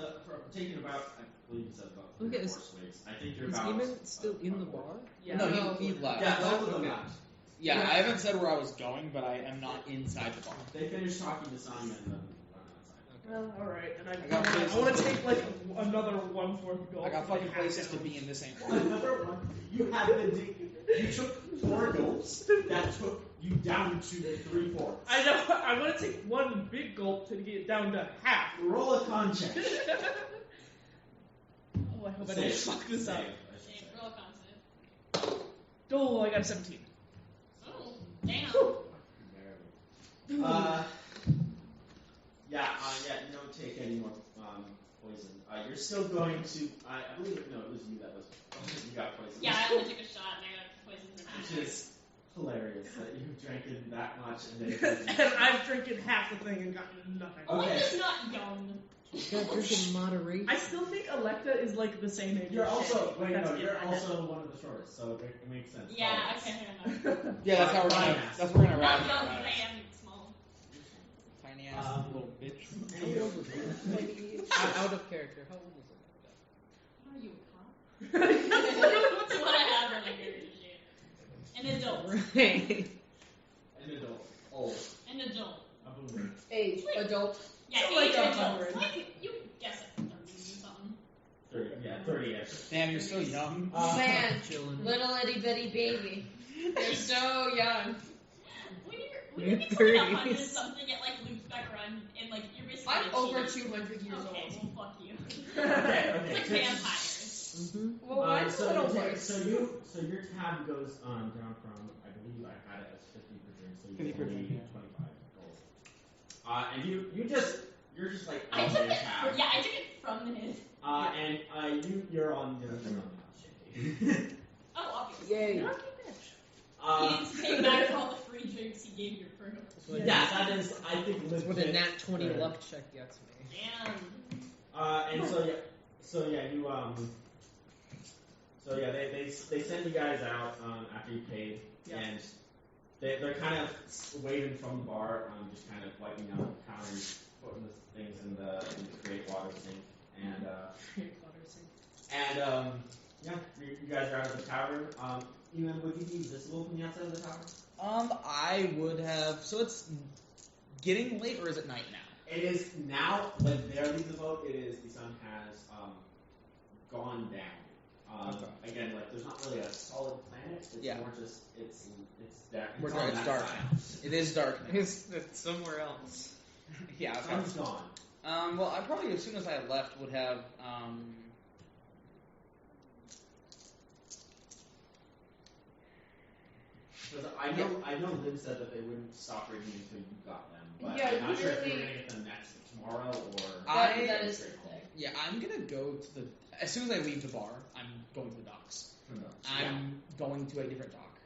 Speaker 2: taking about, I believe you said about 3
Speaker 4: Okay,
Speaker 2: or 4
Speaker 4: is-
Speaker 2: swigs. I think you're
Speaker 4: Is
Speaker 2: about.
Speaker 4: Eamon still in the bar?
Speaker 6: Yeah.
Speaker 5: No, he left.
Speaker 2: Yeah, both of them
Speaker 4: Okay.
Speaker 2: left.
Speaker 5: Yeah, I haven't said where I was going, but I am not inside the bar.
Speaker 2: They finished talking to Simon and then went outside.
Speaker 6: Well, all right, and I
Speaker 5: got places
Speaker 6: want to
Speaker 5: to-
Speaker 6: take like another 1/4 gulp.
Speaker 5: I got
Speaker 6: like,
Speaker 5: fucking
Speaker 6: half
Speaker 5: places to
Speaker 6: down.
Speaker 5: be in this ain't.
Speaker 2: Another one. You had you took 4 gulps that took you down to 3/4.
Speaker 6: I know. I want to take one big gulp to get it down to half.
Speaker 2: Roll a con check.
Speaker 6: Oh, I hope I don't fuck this up.
Speaker 2: Save, I should
Speaker 1: Shame,
Speaker 2: say.
Speaker 1: roll concept.
Speaker 6: Oh, I got a 17.
Speaker 1: Oh, damn.
Speaker 2: Yeah, you don't take any more poison. You're still going to, I believe, it was you that was, you got poisoned.
Speaker 1: Yeah, I only took a shot and I got poisoned for
Speaker 2: Which
Speaker 1: that.
Speaker 2: is hilarious that you've drank it that much and then.
Speaker 6: And I've drinking half the thing and gotten nothing.
Speaker 2: Okay.
Speaker 1: One is not young.
Speaker 8: You gotta drink in moderation.
Speaker 6: I still think Electa is like the same age.
Speaker 2: You're
Speaker 6: as
Speaker 2: also,
Speaker 6: Shay.
Speaker 2: wait,
Speaker 6: That's
Speaker 2: no, you're
Speaker 6: independent.
Speaker 2: also one of the shortest, so it makes sense.
Speaker 1: Yeah,
Speaker 2: Oh,
Speaker 1: okay, fair enough.
Speaker 5: Yeah, that's how we're gonna.
Speaker 2: Fine.
Speaker 5: That's what we're gonna
Speaker 1: Not
Speaker 5: wrap
Speaker 1: young,
Speaker 5: it.
Speaker 1: but I am small.
Speaker 5: Tiny ass little bitch.
Speaker 8: Out of character, how old is Electa?
Speaker 1: Are you a cop? That's what I have on my character sheet. An adult.
Speaker 8: Right.
Speaker 2: An adult. Old.
Speaker 1: An adult.
Speaker 2: A boomer.
Speaker 3: Age, adult.
Speaker 1: Yeah,
Speaker 6: So
Speaker 1: age
Speaker 6: like
Speaker 1: adult.
Speaker 6: 100.
Speaker 1: Like, you guess it. 30 or something.
Speaker 2: 30-ish.
Speaker 5: Damn, you're so young.
Speaker 3: Man,
Speaker 8: Chilling.
Speaker 3: little itty bitty baby. They're so young.
Speaker 1: When you become like 100 something, it like loops back around and like you're basically
Speaker 3: I'm
Speaker 1: a
Speaker 3: over
Speaker 1: teenager.
Speaker 3: 200 years
Speaker 1: Okay,
Speaker 3: old.
Speaker 1: well fuck you.
Speaker 2: Okay.
Speaker 1: Like vampires.
Speaker 8: Mm-hmm.
Speaker 3: Well, mine's a little worse.
Speaker 2: So your tab goes down from, I believe I had it as 50 per drink, so you
Speaker 5: 50 per drink, yeah.
Speaker 2: 25 gold. And you're just like
Speaker 1: I
Speaker 2: on
Speaker 1: took
Speaker 2: your
Speaker 1: it.
Speaker 2: tab.
Speaker 1: Yeah, I took it from his.
Speaker 2: And you're on the
Speaker 1: Oh, obviously.
Speaker 8: Yay.
Speaker 1: He didn't pay back for all the free drinks he gave your crew.
Speaker 2: Yeah, that is, I think,
Speaker 8: That's what a
Speaker 2: legit.
Speaker 8: nat 20
Speaker 2: Right.
Speaker 8: luck check gets me.
Speaker 1: Damn.
Speaker 2: And they send you guys out after you paid, and they're kind of waving from the bar, just kind of wiping out the counters, putting the things in the great water sink, and you guys are out of the tavern. Even would you be visible from the outside of the tavern?
Speaker 5: I would have. So it's getting late, or is it night now?
Speaker 2: It is now, when they leave the boat, the sun has gone down. Again, like there's not really a solid planet. It's more just it's dark.
Speaker 5: It's
Speaker 2: on that
Speaker 5: dark
Speaker 2: side.
Speaker 5: now. It is dark now.
Speaker 8: It's somewhere else.
Speaker 5: Yeah.
Speaker 2: The sun's gone.
Speaker 5: Well, I probably as soon as I left would have.
Speaker 2: Because I know Liv said that they wouldn't stop reading until you got them. But
Speaker 3: Yeah,
Speaker 2: I'm not sure if you're
Speaker 3: usually-
Speaker 2: gonna get them next tomorrow or.
Speaker 3: That is the thing.
Speaker 5: Yeah, I'm gonna go to the. As soon as I leave the bar, I'm going to the docks. I'm going to a different dock,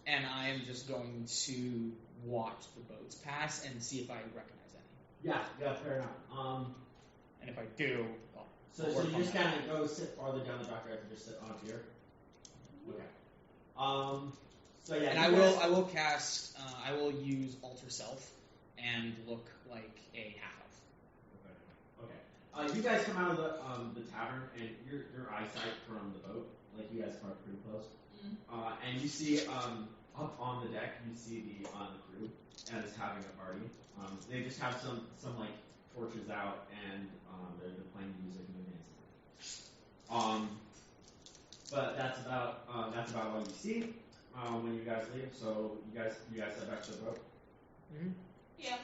Speaker 5: and I am just going to watch the boats pass and see if I recognize any.
Speaker 2: Yeah, fair enough.
Speaker 5: And if I do, well,
Speaker 2: So
Speaker 5: we'll work
Speaker 2: you
Speaker 5: on
Speaker 2: just
Speaker 5: that.
Speaker 2: kind of go sit farther down the dockyard and just sit on a pier. Okay. So yeah.
Speaker 5: And
Speaker 2: you
Speaker 5: I
Speaker 2: guys-
Speaker 5: will cast. I will use alter self and look like a half elf.
Speaker 2: Okay. You guys come out of the tavern, and your eyesight from the boat, like you guys come up pretty close, and you see up on the deck, you see the crew and is having a party. They just have some like torches out, and they're playing music and they're dancing. But that's about all you see when you guys leave. So you guys head back to the boat.
Speaker 1: Yeah.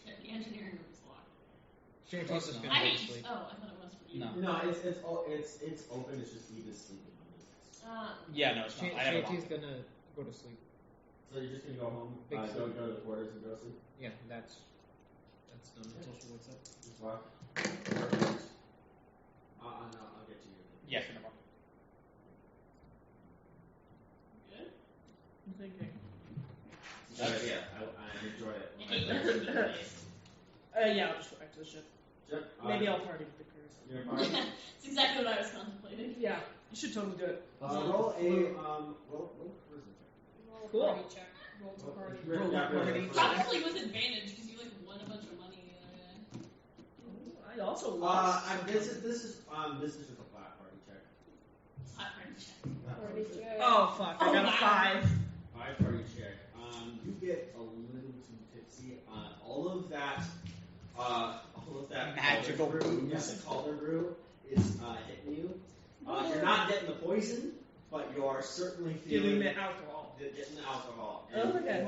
Speaker 1: Shit, the engineering room is locked.
Speaker 8: Shanty's just gonna
Speaker 1: I
Speaker 8: go
Speaker 1: mean,
Speaker 8: to sleep.
Speaker 1: oh, I thought it was for you.
Speaker 5: No.
Speaker 2: No, it's open. It's just we just sleeping on it.
Speaker 5: Yeah, no, it's not. I have a
Speaker 8: Shanty's
Speaker 5: lock.
Speaker 8: gonna go to sleep.
Speaker 2: So you're just gonna go home,
Speaker 8: Big
Speaker 2: go
Speaker 8: sleep.
Speaker 2: to the quarters and go to sleep.
Speaker 8: Yeah, that's done until she wakes up.
Speaker 2: Just walk. No, I'll get to you.
Speaker 5: Yeah, sure, no problem.
Speaker 1: Good?
Speaker 6: I'm thinking.
Speaker 2: Yeah, I enjoy it.
Speaker 1: I hate your thinking face.
Speaker 6: Yeah, I'll just go back to the ship.
Speaker 2: Yep.
Speaker 6: Maybe I'll party with the crews.
Speaker 2: You're fine.
Speaker 1: It's exactly what I was contemplating.
Speaker 6: Yeah, you should totally do it.
Speaker 2: Roll a roll charisma check.
Speaker 3: Roll a
Speaker 6: Cool.
Speaker 3: party check. Roll to party.
Speaker 5: Roll a party check.
Speaker 1: Probably with advantage because you like won a bunch of money.
Speaker 6: I also lost.
Speaker 2: This is just a flat party check.
Speaker 1: Hot party check.
Speaker 2: Flat
Speaker 3: Party check.
Speaker 6: Oh fuck! I got a
Speaker 1: wow.
Speaker 6: 5.
Speaker 2: Five party check. You get a little too tipsy. All of that
Speaker 5: Magical
Speaker 2: calder brew,
Speaker 5: booze.
Speaker 2: yes, the calder brew is hitting you. You're not getting the poison, but you are certainly feeling
Speaker 6: Giving the alcohol.
Speaker 2: getting the alcohol.
Speaker 6: Oh,
Speaker 2: And
Speaker 6: okay.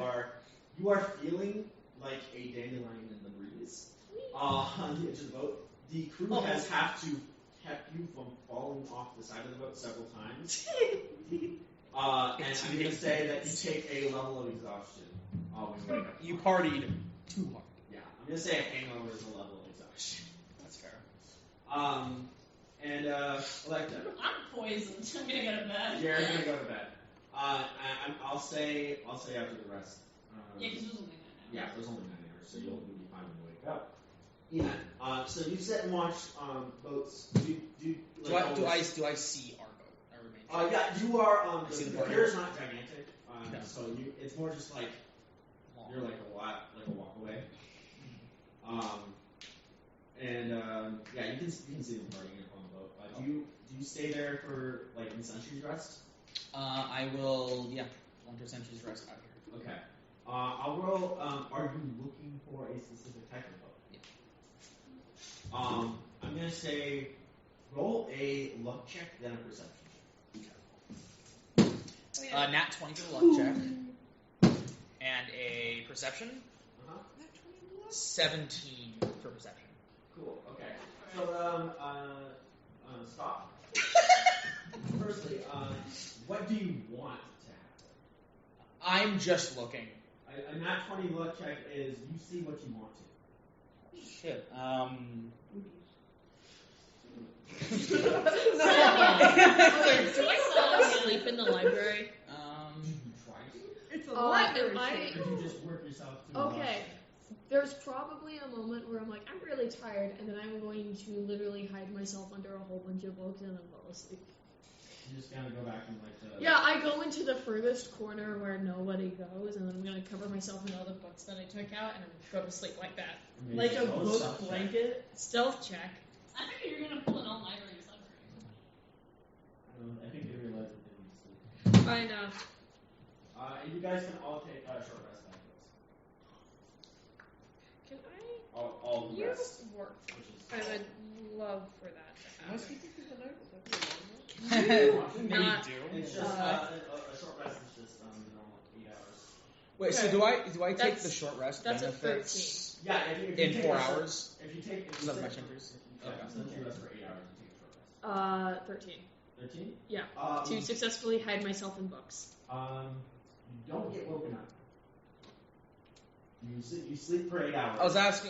Speaker 2: you are feeling like a dandelion in the breeze. On the edge of the boat, the crew
Speaker 6: Oh.
Speaker 2: has kept you from falling off the side of the boat several times. And I'm going to say that you take a level of exhaustion. When you
Speaker 5: You partied too hard.
Speaker 2: Yeah, I'm going to say a hangover is a level of exhaustion.
Speaker 5: That's fair.
Speaker 2: And Electa,
Speaker 1: I'm poisoned. I'm gonna go to bed.
Speaker 2: you're going to go to bed. I'll say after the rest.
Speaker 1: Yeah, because it was only 9 hours.
Speaker 2: Yeah, there's only 9 hours, so you'll be fine when you wake up. Yeah. So you sit and watch boats.
Speaker 5: Do I see our boat? I remain.
Speaker 2: Yeah, you are.
Speaker 5: See the
Speaker 2: The
Speaker 5: boat.
Speaker 2: pier is not gigantic,
Speaker 5: No.
Speaker 2: so it's more just like
Speaker 5: Long.
Speaker 2: you're like a walk away. Yeah, you can see them partying up on the boat. Do you stay there for like in Sentry's Rest?
Speaker 5: I will. Yeah. Under Sentry's Rest out here.
Speaker 2: Okay. I'll roll. Are you looking for a specific type of boat?
Speaker 5: Yeah.
Speaker 2: I'm gonna say roll a luck check, then a perception.
Speaker 5: Nat 20 for the luck check. And a perception.
Speaker 2: Uh-huh.
Speaker 5: 17 for perception.
Speaker 2: Cool. Okay. So stop. Firstly, what do you want to happen?
Speaker 5: I'm just looking.
Speaker 2: A nat 20 luck check is you see what you want to.
Speaker 5: Shit.
Speaker 3: Do I still fall asleep in the library?
Speaker 2: Did you try to?
Speaker 6: It's a
Speaker 7: Am
Speaker 6: library.
Speaker 7: I?
Speaker 2: Or did you just work yourself to
Speaker 7: Okay. There's probably a moment where I'm like, I'm really tired, and then I'm going to literally hide myself under a whole bunch of books and then fall asleep.
Speaker 2: You just gotta go back and like the.
Speaker 7: Yeah, I go into the furthest corner where nobody goes, and then I'm gonna cover myself in all the books that I took out, and go to sleep like that.
Speaker 2: Maybe
Speaker 6: Like a
Speaker 2: roll
Speaker 6: book
Speaker 2: self-check.
Speaker 6: blanket.
Speaker 7: Stealth check.
Speaker 1: I figured you were gonna pull an all-nighter or something.
Speaker 2: I think they realized that they need to sleep.
Speaker 7: I know.
Speaker 2: And you guys can all take a short rest afterwards.
Speaker 3: Can I?
Speaker 2: All the
Speaker 3: You
Speaker 2: rest.
Speaker 3: work.
Speaker 2: Which is
Speaker 3: I would love for that to
Speaker 8: Am I
Speaker 3: happen.
Speaker 8: speaking through the night? Is that
Speaker 5: Maybe
Speaker 7: Not-
Speaker 5: do.
Speaker 2: It's just a short rest is just normal 8 hours.
Speaker 5: Wait, so
Speaker 7: Okay.
Speaker 5: do I take
Speaker 7: That's-
Speaker 5: the short rest
Speaker 7: that's a
Speaker 5: benefits
Speaker 2: Yeah, if you
Speaker 5: in
Speaker 2: take
Speaker 5: 4
Speaker 2: a short-
Speaker 5: hours?
Speaker 2: If you take
Speaker 5: Is that my Sentry's?
Speaker 2: Yeah,
Speaker 5: Okay.
Speaker 2: since you rest for 8 hours, you take a short rest.
Speaker 7: 13.
Speaker 2: 13?
Speaker 7: Yeah.
Speaker 2: Um,
Speaker 7: To successfully hide myself in books.
Speaker 2: You don't get woken up. You sleep for 8 hours.
Speaker 5: I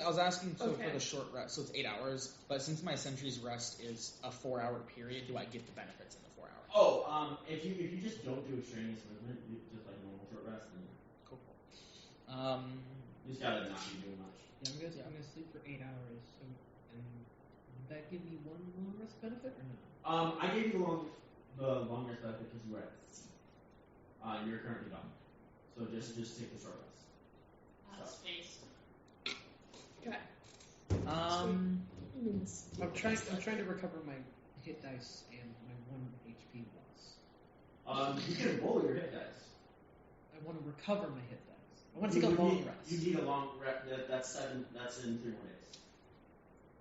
Speaker 5: was asking for
Speaker 7: Okay.
Speaker 5: the short rest, so it's 8 hours. But since my Sentry's Rest is a 4-hour period, do I get the benefits in the 4 hours?
Speaker 2: Oh, if you just don't do extraneous movement, you just like normal short rest, then
Speaker 5: Cool.
Speaker 2: you just gotta not be doing much.
Speaker 8: Yeah, I'm gonna sleep for 8 hours. So, and would that give me one long rest benefit or not?
Speaker 2: I gave you the long rest benefit because you were at sea. You're currently gone. So just take the short rest.
Speaker 1: Out of space.
Speaker 7: Okay.
Speaker 5: Um,
Speaker 8: I'm trying to recover my hit dice and my 1 HP loss.
Speaker 2: You can roll your hit dice.
Speaker 8: I want to recover my hit dice. I want to take a long rest.
Speaker 2: You need a long rest. That's 7. That's in 3 more days.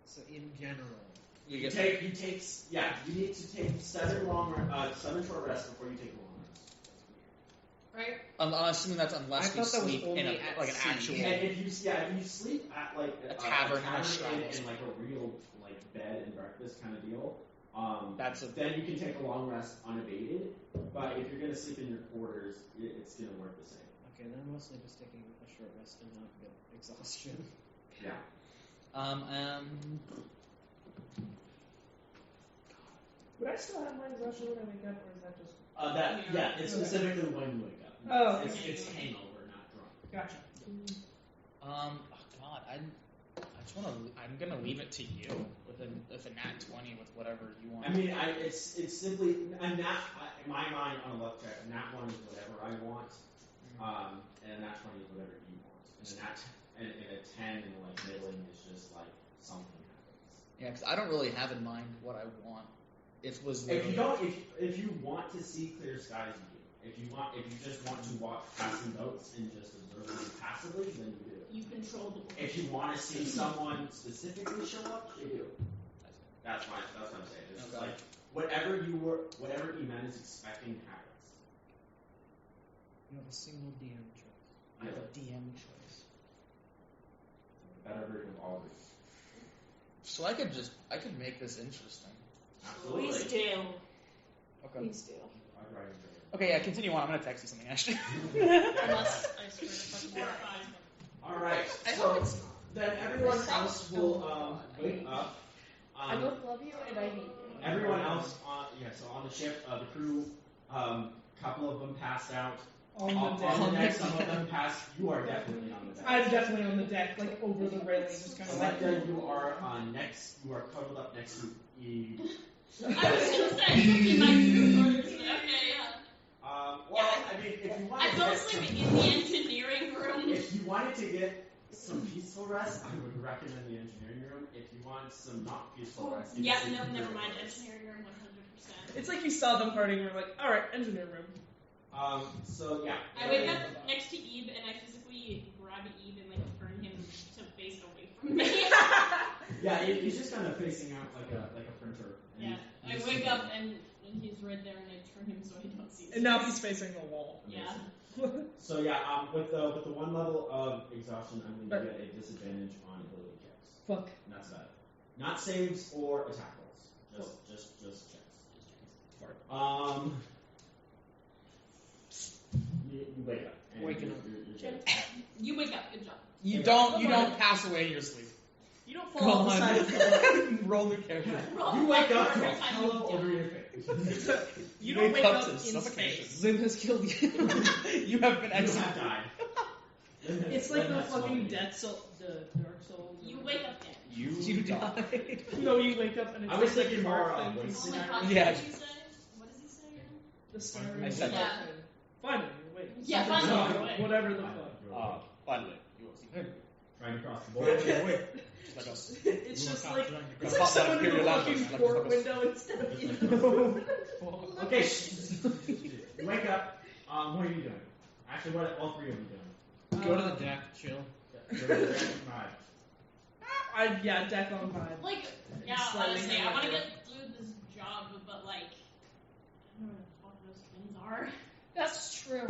Speaker 8: So in general,
Speaker 5: you
Speaker 2: You
Speaker 5: get
Speaker 2: need to take 7 short rests before you take a long rest.
Speaker 7: Right?
Speaker 5: I'm assuming that's unless
Speaker 8: I
Speaker 5: we
Speaker 8: thought that was
Speaker 5: sleep in
Speaker 8: only
Speaker 5: a
Speaker 8: at
Speaker 5: like an
Speaker 8: sea.
Speaker 5: actual.
Speaker 2: And if you sleep at like
Speaker 5: A tavern or a
Speaker 2: in
Speaker 5: straddle.
Speaker 2: like a real like bed and breakfast kind of deal,
Speaker 5: Then
Speaker 2: you can take a long rest unabated. But if you're gonna sleep in your quarters, it's gonna work the same.
Speaker 8: okay, then I'm mostly just taking a short rest and not get exhaustion.
Speaker 2: Yeah.
Speaker 6: Would I still have my exhaustion when I wake up, or is that just?
Speaker 2: It's specifically when you wake up.
Speaker 6: Oh,
Speaker 2: It's hangover, not drunk.
Speaker 6: Gotcha.
Speaker 5: oh God, I'm gonna leave it to you with a nat 20 with whatever you want.
Speaker 2: I mean, it's simply a nat. In my mind, on a luck check, a nat 1 is whatever I want, and a nat 20 is whatever you want, and a 10 in like middling is just like something happens.
Speaker 5: Yeah, because I don't really have in mind what I want. If you want to see clear skies, you do. If you just want to watch passing boats and just observe them passively, then you do.
Speaker 1: You control the boat.
Speaker 2: If you want to see someone specifically show up, you do. That's what I'm saying. It's just like whatever Eman is expecting happens.
Speaker 8: You have a single DM choice.
Speaker 2: You have
Speaker 8: a DM choice.
Speaker 2: Better version of all of it.
Speaker 5: So I could make this interesting.
Speaker 2: Absolutely.
Speaker 7: Please do.
Speaker 5: Okay.
Speaker 7: Please do.
Speaker 2: I'd write it
Speaker 5: Okay, yeah, continue on. I'm gonna text you something, Ashton.
Speaker 7: Unless I swear to fucking God.
Speaker 2: All right.
Speaker 3: I
Speaker 2: So
Speaker 3: hope it's
Speaker 2: then everyone else will wake up.
Speaker 3: I both love you and I hate you.
Speaker 2: Everyone else on the ship, the crew, couple of them passed out.
Speaker 6: On
Speaker 2: On
Speaker 6: the
Speaker 2: the
Speaker 6: deck.
Speaker 2: deck, some of them passed. You are definitely on the deck.
Speaker 6: I'm definitely on the deck, like over the railing, just kind of like.
Speaker 2: Selecta, you are next. You are cuddled up next to Eve.
Speaker 1: I was gonna say, in my group. Okay, yeah.
Speaker 2: Well, I mean, if you wanted
Speaker 1: I
Speaker 2: to
Speaker 1: don't
Speaker 2: get
Speaker 1: sleep
Speaker 2: some,
Speaker 1: in the engineering room.
Speaker 2: if you wanted to get some peaceful rest, I would recommend the engineering room. If you want some not peaceful rest, you
Speaker 1: Yeah,
Speaker 2: can sleep in
Speaker 1: never
Speaker 2: the
Speaker 1: mind.
Speaker 2: room.
Speaker 1: Engineering room, 100%.
Speaker 6: It's like you saw them partying and we're like, alright, engineer room.
Speaker 2: So yeah.
Speaker 1: I wake up next to Eve and I physically grab Eve and like turn him to face away from me.
Speaker 2: Yeah, he's just kind of facing out like a printer. And
Speaker 1: Yeah, I
Speaker 2: he's-
Speaker 1: wake up and he's right there and I turn him so he don't see me.
Speaker 6: And now he's facing the wall.
Speaker 1: Yeah.
Speaker 2: So yeah, with the 1 level of exhaustion, I'm going to get a disadvantage on ability checks.
Speaker 6: Fuck.
Speaker 2: And that's about it. Not saves or attack rolls. Just checks. You wake up. And
Speaker 8: Waking
Speaker 2: you're,
Speaker 8: up.
Speaker 2: You're good.
Speaker 1: You wake up, good job.
Speaker 5: You don't pass away in your sleep.
Speaker 6: You don't fall off the side of the wall.
Speaker 5: Roll new character.
Speaker 2: You wake up to a
Speaker 1: Every time
Speaker 2: pillow
Speaker 1: you
Speaker 2: over
Speaker 1: die.
Speaker 2: your face.
Speaker 6: You don't wake up
Speaker 5: to
Speaker 6: in
Speaker 5: suffocation.
Speaker 6: space.
Speaker 8: Zim has killed you.
Speaker 5: You have been
Speaker 2: You
Speaker 5: executed.
Speaker 2: have died.
Speaker 6: It's like the
Speaker 2: That's
Speaker 6: fucking
Speaker 2: funny.
Speaker 6: Dead Soul, the Dark Souls.
Speaker 1: You wake up dead.
Speaker 8: You died.
Speaker 6: No, you wake up and it's
Speaker 2: I was
Speaker 6: like
Speaker 2: thinking
Speaker 6: the
Speaker 2: more
Speaker 6: dark
Speaker 2: on
Speaker 6: thing.
Speaker 2: wasting
Speaker 1: Oh my
Speaker 2: that.
Speaker 1: god,
Speaker 5: Yeah.
Speaker 1: what did you say? What does he say again?
Speaker 6: The story.
Speaker 5: I said
Speaker 1: that.
Speaker 6: Finally, wait.
Speaker 1: Yeah,
Speaker 6: Something
Speaker 1: finally,
Speaker 6: wrong.
Speaker 1: you're awake.
Speaker 6: Whatever the fuck.
Speaker 5: Finally, you will see.
Speaker 2: Trying to cross the board.
Speaker 5: Like us.
Speaker 6: It's just like it's
Speaker 5: Caught
Speaker 6: like
Speaker 5: that
Speaker 6: someone in the
Speaker 5: Imperial
Speaker 6: fucking
Speaker 5: Atlas, like
Speaker 6: port
Speaker 5: us.
Speaker 6: window instead of you.
Speaker 2: Okay, you wake up. What are you doing? Actually, what are all 3 of you doing?
Speaker 8: Go to the deck, chill.
Speaker 6: Yeah, deck on vibe.
Speaker 1: Like, yeah,
Speaker 6: Slightly
Speaker 1: honestly, I
Speaker 6: higher.
Speaker 1: want to get through this job, but like, I don't know what the fuck those twins are.
Speaker 3: That's true.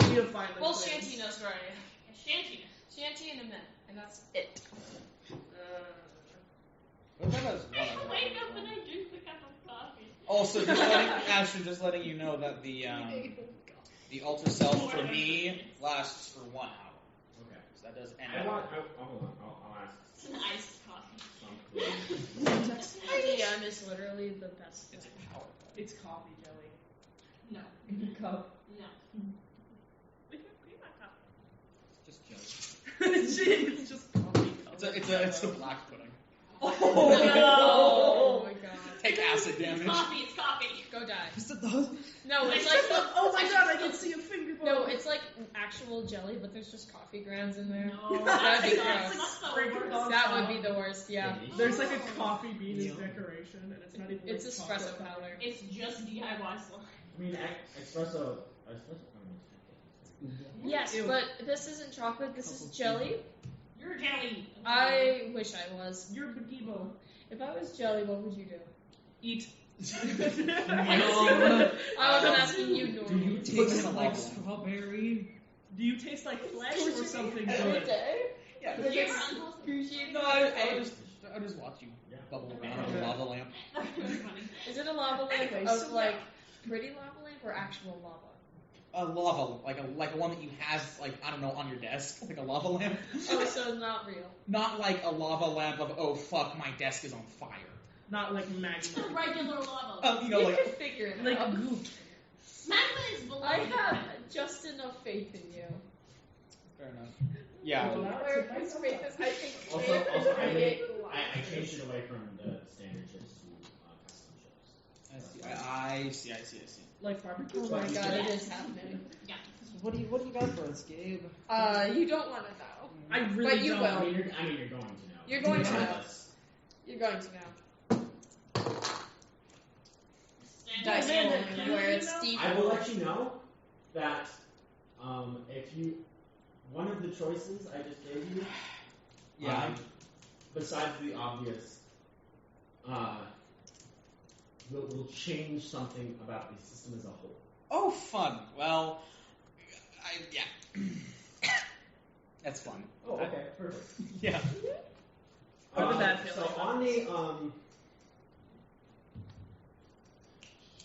Speaker 6: We have finally.
Speaker 7: Well,
Speaker 6: played.
Speaker 7: Shanty knows where I am.
Speaker 1: Shanty.
Speaker 7: Shanty and a man, and that's it.
Speaker 1: I wake up and I drink a cup of coffee.
Speaker 5: Also, just letting you know that the alter self for me lasts for 1 hour.
Speaker 2: Okay.
Speaker 5: So that does end
Speaker 2: Hold
Speaker 5: up.
Speaker 2: on. I'll ask
Speaker 1: It's an iced coffee.
Speaker 2: some clues.
Speaker 3: IDM is literally the best
Speaker 5: It's
Speaker 3: thing.
Speaker 5: a power.
Speaker 6: It's coffee jelly.
Speaker 1: No.
Speaker 6: In a cup.
Speaker 1: No.
Speaker 6: We can cream my cup.
Speaker 8: Just chill.
Speaker 6: It's just coffee.
Speaker 5: It's a black pudding.
Speaker 3: Oh my god.
Speaker 5: Take acid
Speaker 1: It's
Speaker 5: damage.
Speaker 1: coffee. It's coffee.
Speaker 3: Go die.
Speaker 8: Oh
Speaker 3: No, it's like
Speaker 6: Oh my god, I can see a finger bone.
Speaker 3: no, it's like actual jelly, but there's just coffee grounds in there.
Speaker 1: No,
Speaker 3: That'd be
Speaker 1: that's
Speaker 3: gross.
Speaker 1: the
Speaker 6: Sprinkled
Speaker 1: worst.
Speaker 6: on
Speaker 3: That
Speaker 6: top.
Speaker 3: would be the worst. Yeah.
Speaker 6: There's like a coffee bean as decoration, and it's not even.
Speaker 3: It's
Speaker 6: like
Speaker 3: espresso
Speaker 6: chocolate
Speaker 3: powder.
Speaker 1: It's just DIY slime.
Speaker 2: I mean, espresso.
Speaker 3: Yes,
Speaker 6: Ew.
Speaker 3: but this isn't chocolate. This is jelly.
Speaker 1: You're jelly.
Speaker 3: I wish I was.
Speaker 6: You're Bagebo.
Speaker 3: If I was jelly, what would you do?
Speaker 6: Eat.
Speaker 3: I wasn't asking you,
Speaker 8: Do
Speaker 3: Norman.
Speaker 8: you
Speaker 5: Put
Speaker 8: taste
Speaker 5: it in a
Speaker 8: like
Speaker 5: bubble.
Speaker 8: strawberry?
Speaker 6: Do you taste like flesh
Speaker 3: Would
Speaker 6: or
Speaker 3: you
Speaker 6: something
Speaker 3: every
Speaker 6: good?
Speaker 3: day?
Speaker 5: Yeah.
Speaker 1: You're unwholesome.
Speaker 3: Excruciating.
Speaker 5: No, I just watch you
Speaker 2: Yeah.
Speaker 5: bubble around in a lava lamp.
Speaker 1: That's really funny.
Speaker 3: Is it a lava lamp
Speaker 6: Anyway,
Speaker 3: of
Speaker 6: so
Speaker 3: like pretty lava lamp or actual lava?
Speaker 5: A lava, like a one that you have, like, I don't know, on your desk, like a lava lamp.
Speaker 3: Oh, so not real.
Speaker 5: Not like a lava lamp of, oh fuck, my desk is on fire.
Speaker 6: Not like
Speaker 1: Just a
Speaker 6: magma.
Speaker 1: regular lava.
Speaker 5: You know,
Speaker 3: You
Speaker 5: like
Speaker 3: can figure it
Speaker 6: Like
Speaker 3: out.
Speaker 6: goop.
Speaker 1: Magma is below
Speaker 3: I
Speaker 1: the
Speaker 3: have
Speaker 1: ground.
Speaker 3: just enough faith in you.
Speaker 5: fair enough. Yeah.
Speaker 6: Well, that's
Speaker 3: Where
Speaker 6: a
Speaker 3: his faith is, I think,
Speaker 2: Also,
Speaker 3: faith is
Speaker 2: I
Speaker 3: create
Speaker 2: changed it away from the standard chips to custom chips.
Speaker 5: I see.
Speaker 6: like barbecue.
Speaker 3: Oh my
Speaker 6: sauce.
Speaker 3: god, it is happening.
Speaker 1: Yeah.
Speaker 8: What do you got for us, Gabe?
Speaker 3: You don't want to know.
Speaker 6: I really
Speaker 3: But you
Speaker 6: don't.
Speaker 3: will.
Speaker 2: I mean, you're going to know.
Speaker 3: You're going to know.
Speaker 2: Regardless.
Speaker 3: You're going to know. Dice
Speaker 1: Standard
Speaker 3: rolling,
Speaker 1: man,
Speaker 3: where it's deep.
Speaker 2: I will let you know that if you one of the choices I just gave you, besides the obvious, will change something about the system as a whole.
Speaker 5: Oh, fun. Well, that's fun.
Speaker 2: Oh, okay, perfect.
Speaker 5: Yeah.
Speaker 6: How did that feel
Speaker 2: So
Speaker 6: like?
Speaker 2: on the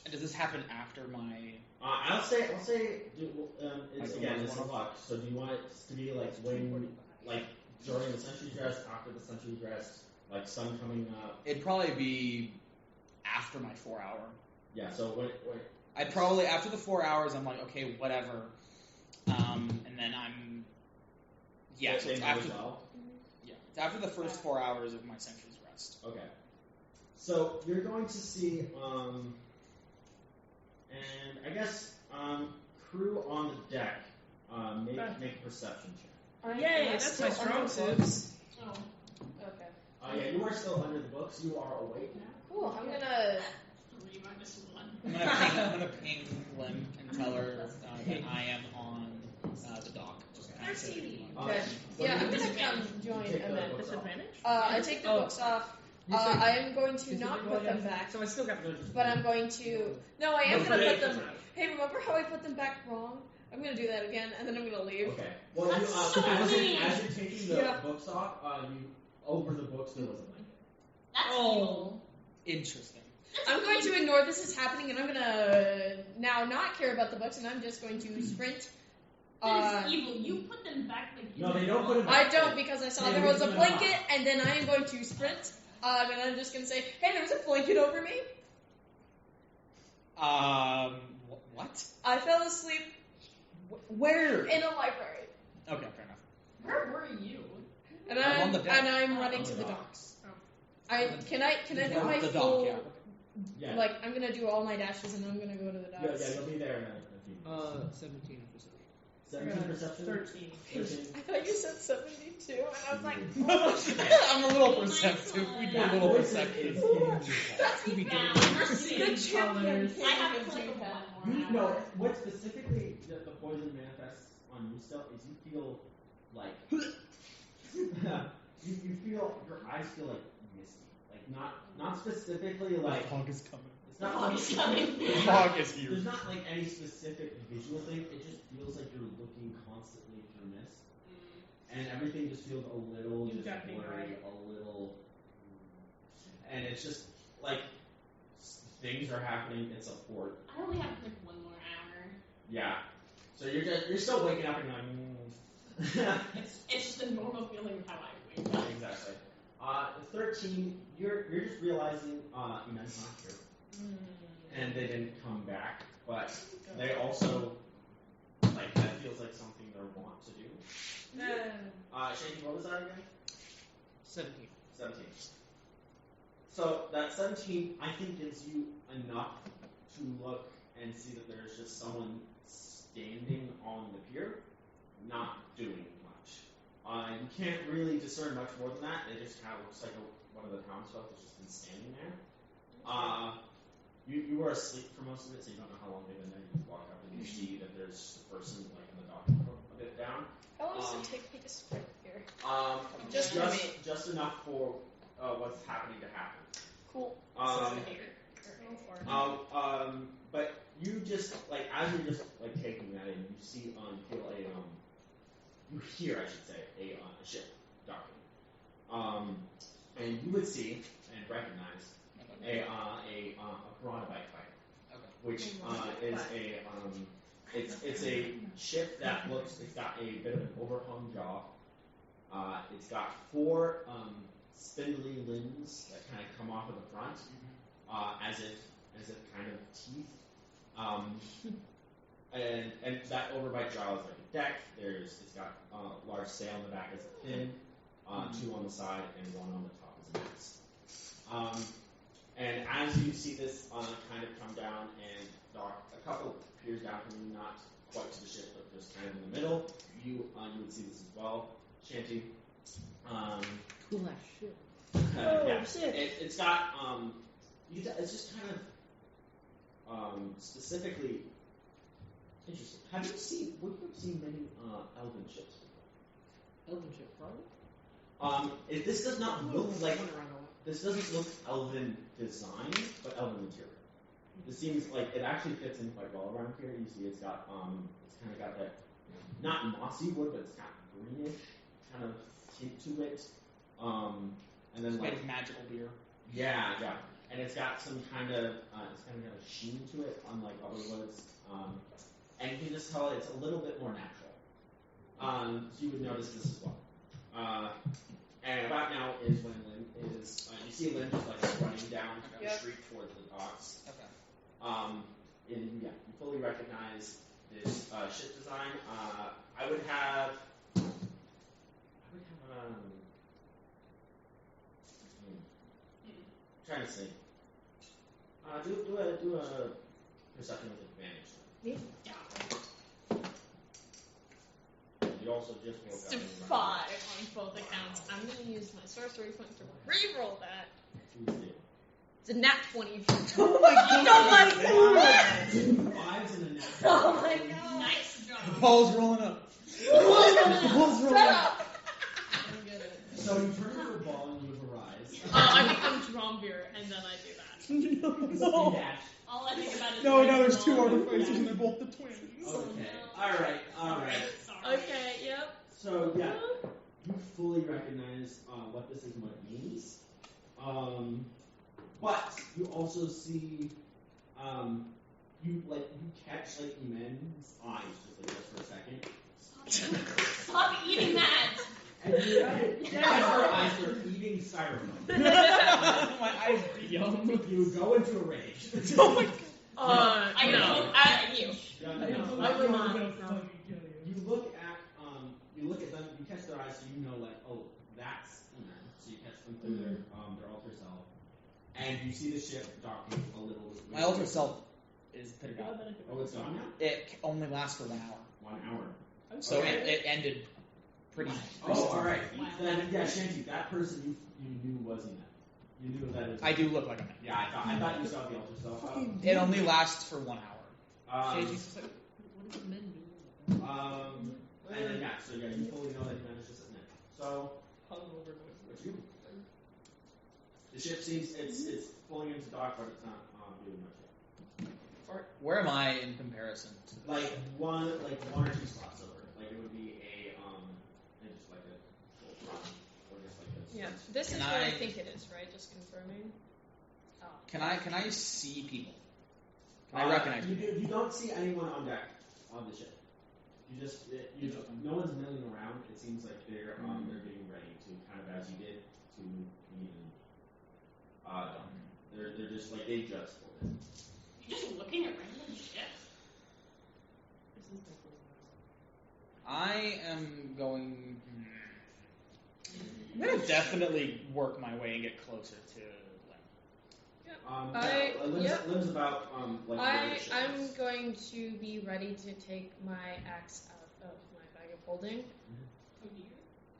Speaker 5: And does this happen after my?
Speaker 2: I'll say it's
Speaker 5: Like
Speaker 2: again
Speaker 5: the
Speaker 2: it's a
Speaker 5: one-off?
Speaker 2: luck. So do you want it to be like when like during the Century's Rest, after the Century's Rest, like sun coming up?
Speaker 5: It'd probably be after my 4 hour.
Speaker 2: Yeah. So when
Speaker 5: I'd probably after the 4 hours, I'm like, okay, whatever. And then I'm so it's after. It's after the first 4 hours of my Century's Rest.
Speaker 2: Okay. So you're going to see, and I guess crew on the deck make a perception check.
Speaker 6: Yay, that's my strong suit.
Speaker 1: Oh,
Speaker 3: Okay.
Speaker 2: Yeah, you are still under the books. You are awake now.
Speaker 3: Cool. I'm gonna.
Speaker 1: 3 minus 1.
Speaker 5: I'm gonna ping Lim and tell her that I am on the dock. Just kind of say,
Speaker 3: Okay. Yeah, I'm gonna come join
Speaker 2: Take the
Speaker 3: Emmett.
Speaker 2: books off.
Speaker 6: Disadvantage?
Speaker 3: I take the books off.
Speaker 6: You said-
Speaker 3: I am going to
Speaker 6: you
Speaker 3: not
Speaker 6: said-
Speaker 3: put them back,
Speaker 6: So I still got
Speaker 3: but I'm going to. No, I am
Speaker 2: No,
Speaker 3: gonna put
Speaker 2: but-
Speaker 3: them. Hey, remember how I put them back wrong? I'm gonna do that again, and then I'm gonna leave.
Speaker 2: Okay. Well,
Speaker 1: That's so
Speaker 2: as
Speaker 1: mean.
Speaker 2: you're taking the
Speaker 3: Yeah.
Speaker 2: books off, you over the books there was a blanket.
Speaker 1: That's
Speaker 6: Oh.
Speaker 1: evil.
Speaker 5: Interesting.
Speaker 3: I'm going to ignore this is happening, and I'm gonna now not care about the books, and I'm just going to sprint.
Speaker 1: That is evil. You put them back like
Speaker 2: No, they don't put them
Speaker 3: I
Speaker 2: back.
Speaker 3: don't because I saw
Speaker 2: Yeah,
Speaker 3: there
Speaker 2: we
Speaker 3: was a
Speaker 2: do it
Speaker 3: blanket,
Speaker 2: off.
Speaker 3: and then I am going to sprint. And I'm just gonna say, hey, there was a blanket over me.
Speaker 5: What?
Speaker 3: I fell asleep
Speaker 5: Where?
Speaker 3: in a library,
Speaker 5: Okay, fair enough.
Speaker 1: Where were you?
Speaker 3: and
Speaker 5: I'm on the deck.
Speaker 3: I'm running
Speaker 2: On
Speaker 3: to
Speaker 2: the
Speaker 3: the
Speaker 2: dock.
Speaker 3: docks. Can I do my
Speaker 5: the
Speaker 3: full
Speaker 5: dock, yeah.
Speaker 2: Yeah.
Speaker 3: like I'm gonna do all my dashes, and I'm gonna go to the
Speaker 2: Yeah,
Speaker 3: docks.
Speaker 2: you'll be there in a few minutes.
Speaker 8: 17 of perception.
Speaker 2: 17 perception?
Speaker 6: 13.
Speaker 2: 13.
Speaker 3: I thought you said 72, and I was like,
Speaker 5: I'm a little perceptive. We do a little
Speaker 2: Voice
Speaker 5: perceptive.
Speaker 2: is hitting you.
Speaker 3: that's
Speaker 6: We
Speaker 1: Yeah,
Speaker 6: did.
Speaker 1: we're
Speaker 3: the
Speaker 1: seeing
Speaker 3: champion.
Speaker 6: colors.
Speaker 1: I have
Speaker 3: can't
Speaker 1: to click
Speaker 3: even do
Speaker 1: one
Speaker 3: that.
Speaker 1: more
Speaker 2: You
Speaker 1: hour.
Speaker 2: know what specifically the poison manifests on you still is you feel like you feel your eyes feel like misty, like not specifically like
Speaker 5: Fog is coming.
Speaker 2: it's not
Speaker 1: Fog is coming.
Speaker 5: Fog is here.
Speaker 2: There's not like any specific visual thing. It just feels like you're looking constantly through mist, and everything just feels a little
Speaker 6: You've
Speaker 2: just
Speaker 6: got me
Speaker 2: blurry, a little, and it's just like things are happening. It's a port.
Speaker 1: I only have like 1 more hour.
Speaker 2: Yeah. So you're still waking up and you're like,
Speaker 1: It's just a normal feeling of how I wake up.
Speaker 2: exactly. 13, you're just realizing Iman's not here, and they didn't come back, but they also like that feels like something they want to do. Shaky, what was that again?
Speaker 8: 17.
Speaker 2: 17. So that 17, I think, gives you enough to look and see that there's just someone standing on the pier, not doing much. You can't really discern much more than that. It just kind of looks like one of the townsfolk has just been standing there. You were asleep for most of it, so you don't know how long they've been there. You walk up and you see that there's a person like in the dock a bit down.
Speaker 3: How long does it take me to sprint here?
Speaker 2: Just
Speaker 3: for me.
Speaker 2: just enough for what's happening to happen.
Speaker 3: Cool.
Speaker 2: But you just like as you're just like taking that in, you see feel you hear I should say a ship docking. And you would see and recognize a Piranha-bite fighter, which is it's a ship that it's got a bit of an overhung jaw. It's got 4 spindly limbs that kind of come off of the front, as if kind of teeth. and that overbite draw is like a deck. It's got a large sail in the back as a fin, 2 on the side, and 1 on the top as a mast. And as you see this kind of come down and dock a couple piers down from you, not quite to the ship, but just kind of in the middle, you would see this as well. Shanty.
Speaker 6: Cool as shit.
Speaker 2: Yeah.
Speaker 6: Shit.
Speaker 2: It's got it's just kind of specifically interesting. Would you have seen many elven ships before?
Speaker 6: Elven ship, probably.
Speaker 2: This does not look like this doesn't look elven design, but elven material. This seems like it actually fits in quite well around here. You see, it's got it's kind of got that not mossy wood, but it's got greenish kind of tint to it. And then
Speaker 5: It's made
Speaker 2: like
Speaker 5: of magical beer.
Speaker 2: yeah, and it's got some kind of got a sheen to it, unlike other woods. And you can just tell it's a little bit more natural. So you would notice this as well. And about now is when Lynn is. You see Lynn just like running down the street towards the docks.
Speaker 5: Okay.
Speaker 2: And yeah, you fully recognize this ship design. I would have. Trying to think. Do a perception with advantage.
Speaker 7: Me?
Speaker 1: Yeah.
Speaker 2: You also just woke
Speaker 7: It's a
Speaker 2: up.
Speaker 7: 5 on both accounts. I'm going to use my sorcery point to re-roll that. It's a nat 20.
Speaker 6: Oh my god!
Speaker 2: Fives and a net.
Speaker 7: Oh my god.
Speaker 1: Nice job.
Speaker 5: The ball's rolling up.
Speaker 7: Shut up! I'm good at it.
Speaker 2: So you turn into a ball and you arise.
Speaker 7: I become Drombeer, and then I do that.
Speaker 6: No.
Speaker 2: Dash.
Speaker 1: All I think about is
Speaker 6: No,
Speaker 1: my
Speaker 6: now there's 2
Speaker 1: mom.
Speaker 6: artificers and they're both the twins.
Speaker 2: Okay. Alright.
Speaker 1: Sorry.
Speaker 7: Okay, yep.
Speaker 2: So yeah, you fully recognize what this is and what it means. But you also see you catch like Imen's eyes just for a second.
Speaker 1: Stop eating that.
Speaker 2: And you as her eyes are eating styrofoam.
Speaker 5: My eyes
Speaker 6: Yum.
Speaker 2: You go into a rage.
Speaker 6: Oh my god.
Speaker 1: I
Speaker 7: No.
Speaker 1: know.
Speaker 7: You.
Speaker 6: I
Speaker 7: would
Speaker 6: am
Speaker 7: not.
Speaker 6: gonna fucking kill you.
Speaker 2: You look at them, you catch their eyes, so you know like, oh, that's Imen. So you catch them through their altar self. And you see the ship docking a little bit.
Speaker 5: My altar self is pitted out.
Speaker 2: Oh, it's gone now?
Speaker 5: It only lasts for 1 hour.
Speaker 2: 1 hour.
Speaker 5: So
Speaker 2: Okay.
Speaker 5: it ended pretty
Speaker 2: Oh,
Speaker 5: soon.
Speaker 2: alright. Then, yeah, Shanty, that person you knew was Imen. You knew that it was
Speaker 5: I do look like a man.
Speaker 2: Yeah, I thought you saw the altar self.
Speaker 5: It only lasts for 1 hour.
Speaker 2: And
Speaker 6: What does men do?
Speaker 2: then, yeah, so yeah, you fully know that Imen is just sitting there. So,
Speaker 6: Hungover
Speaker 2: what you? The ship seems, it's pulling into dock, but it's not doing much yet.
Speaker 5: Where am I in comparison to
Speaker 2: Like one or two spots over. Like it would be just like a full run, or just like a.
Speaker 7: Yeah, this
Speaker 5: Can
Speaker 7: is what I
Speaker 5: I-
Speaker 7: think it is, right? Just confirming. Oh.
Speaker 5: Can I see people? Can I recognize
Speaker 2: you?
Speaker 5: people?
Speaker 2: You don't see anyone on deck on the ship. You just no one's milling around. It seems like they're getting ready to kind of as you did to meet and they're just like they just pulled in.
Speaker 1: You're just looking at random ships.
Speaker 5: I am going. I'm gonna definitely work my way and get closer to Lem.
Speaker 2: Lim's about where the ship
Speaker 7: I'm
Speaker 2: is.
Speaker 7: going to be ready to take my axe out of my bag of holding.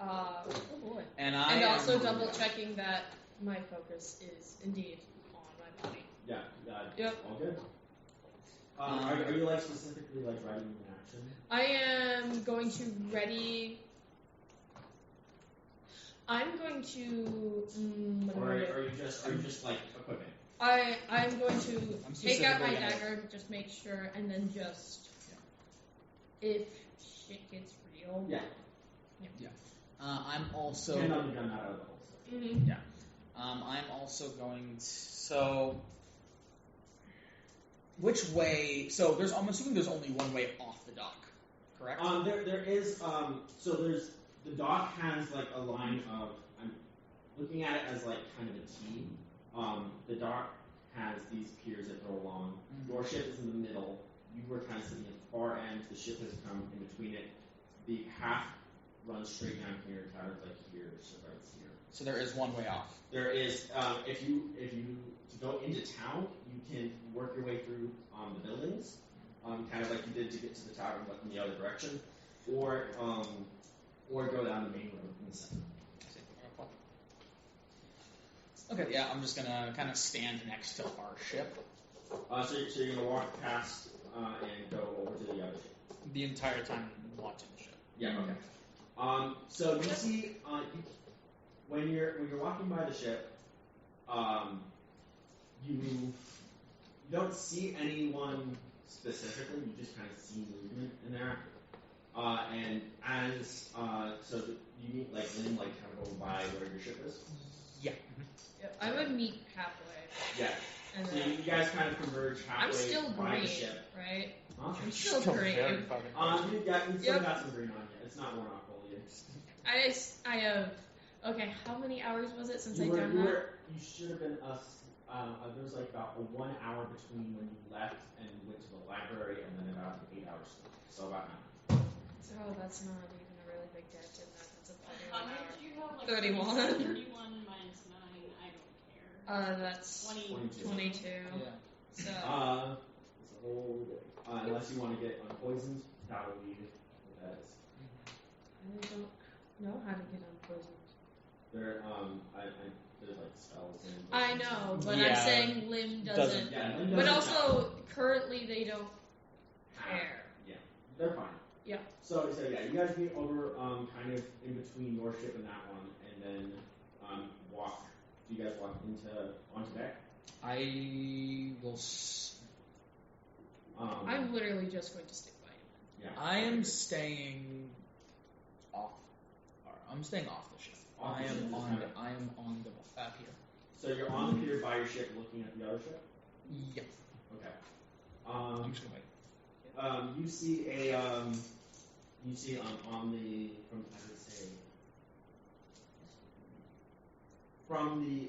Speaker 7: Oh boy.
Speaker 5: And
Speaker 7: also double checking that my focus is indeed on my body.
Speaker 2: Yeah.
Speaker 7: Yep.
Speaker 2: All good. Are you like specifically like writing in action?
Speaker 7: I am going to ready. I'm going to.
Speaker 2: Or are you just like equipping?
Speaker 7: I'm going to
Speaker 5: I'm
Speaker 7: take out my
Speaker 5: specifically gonna-
Speaker 7: dagger, just make sure, and then just if shit gets real.
Speaker 2: Yeah.
Speaker 5: I'm also.
Speaker 2: Hand on the gun, not out of the holster.
Speaker 7: Mm-hmm.
Speaker 5: I'm also going to, so which way, so I'm assuming there's only one way off the dock, correct?
Speaker 2: There is so there's the dock has like a line of I'm looking at it as like kind of a T. The dock has these piers that go along.
Speaker 5: Mhm.
Speaker 2: Your ship is in the middle, you were kind of sitting at the far end. The ship has come in between it. The path runs straight down here. Tower's like here. Ship right here.
Speaker 5: So there is one way off.
Speaker 2: There is if you to go into town, you can work your way through the buildings, kind of like you did to get to the tower, but in the other direction, or go down the main road in the center.
Speaker 5: Okay, yeah, I'm just gonna kind of stand next to our ship
Speaker 2: So you're gonna walk past and go over to the other ship.
Speaker 5: the entire time watching the ship.
Speaker 2: Yeah. Okay. So you see, when you're walking by the ship, you don't see anyone specifically. You just kind of see movement in there. And as so you meet like Lynn, like kind of over by where your ship is.
Speaker 5: Yeah.
Speaker 3: Yep, I would meet halfway.
Speaker 2: Yeah.
Speaker 3: And
Speaker 2: So
Speaker 3: then
Speaker 2: you guys kind of converge halfway
Speaker 3: I'm still
Speaker 2: by
Speaker 3: green,
Speaker 2: the ship.
Speaker 3: right?
Speaker 2: Huh?
Speaker 3: I'm still
Speaker 5: very
Speaker 3: green.
Speaker 5: fucking
Speaker 2: You still
Speaker 3: Yep.
Speaker 2: got some green on you. It's not worn off fully.
Speaker 3: I have. Okay, how many hours was it since I
Speaker 2: You
Speaker 3: done that?
Speaker 2: you should have been there was like about 1 hour between when you left and went to the library, and then about 8 hours. So about 9.
Speaker 3: Oh, that's not even a really big dent in that. That's a
Speaker 1: How
Speaker 3: 31
Speaker 1: much
Speaker 3: hour.
Speaker 1: do you have? Like
Speaker 3: 31.
Speaker 1: 31 minus 9. I don't care.
Speaker 3: That's
Speaker 1: 22.
Speaker 3: 22.
Speaker 5: Yeah.
Speaker 3: So
Speaker 2: It's a whole day. Unless you want to get unpoisoned, that would be what that is.
Speaker 3: I don't know how to get unpoisoned.
Speaker 2: There's like spells and.
Speaker 3: I know, but
Speaker 5: Yeah.
Speaker 3: I'm saying Lim doesn't.
Speaker 2: Yeah, Lynn
Speaker 3: But
Speaker 2: doesn't
Speaker 3: also, currently they don't
Speaker 2: have-
Speaker 3: care.
Speaker 2: Yeah, they're fine.
Speaker 3: Yeah.
Speaker 2: So yeah, you guys meet over kind of in between your ship and that one, and then walk. Do you guys walk onto deck?
Speaker 5: I will.
Speaker 3: I'm literally just going to stick by him.
Speaker 2: Yeah.
Speaker 5: I am staying off. I'm staying off the ship.
Speaker 2: Off
Speaker 5: I
Speaker 2: the
Speaker 5: am
Speaker 2: ship,
Speaker 5: on.
Speaker 2: okay.
Speaker 5: I am on the pier.
Speaker 2: So you're on the pier by your ship, looking at the other ship.
Speaker 5: Yeah.
Speaker 2: Okay.
Speaker 5: I'm just gonna wait.
Speaker 2: You see on the from I would say from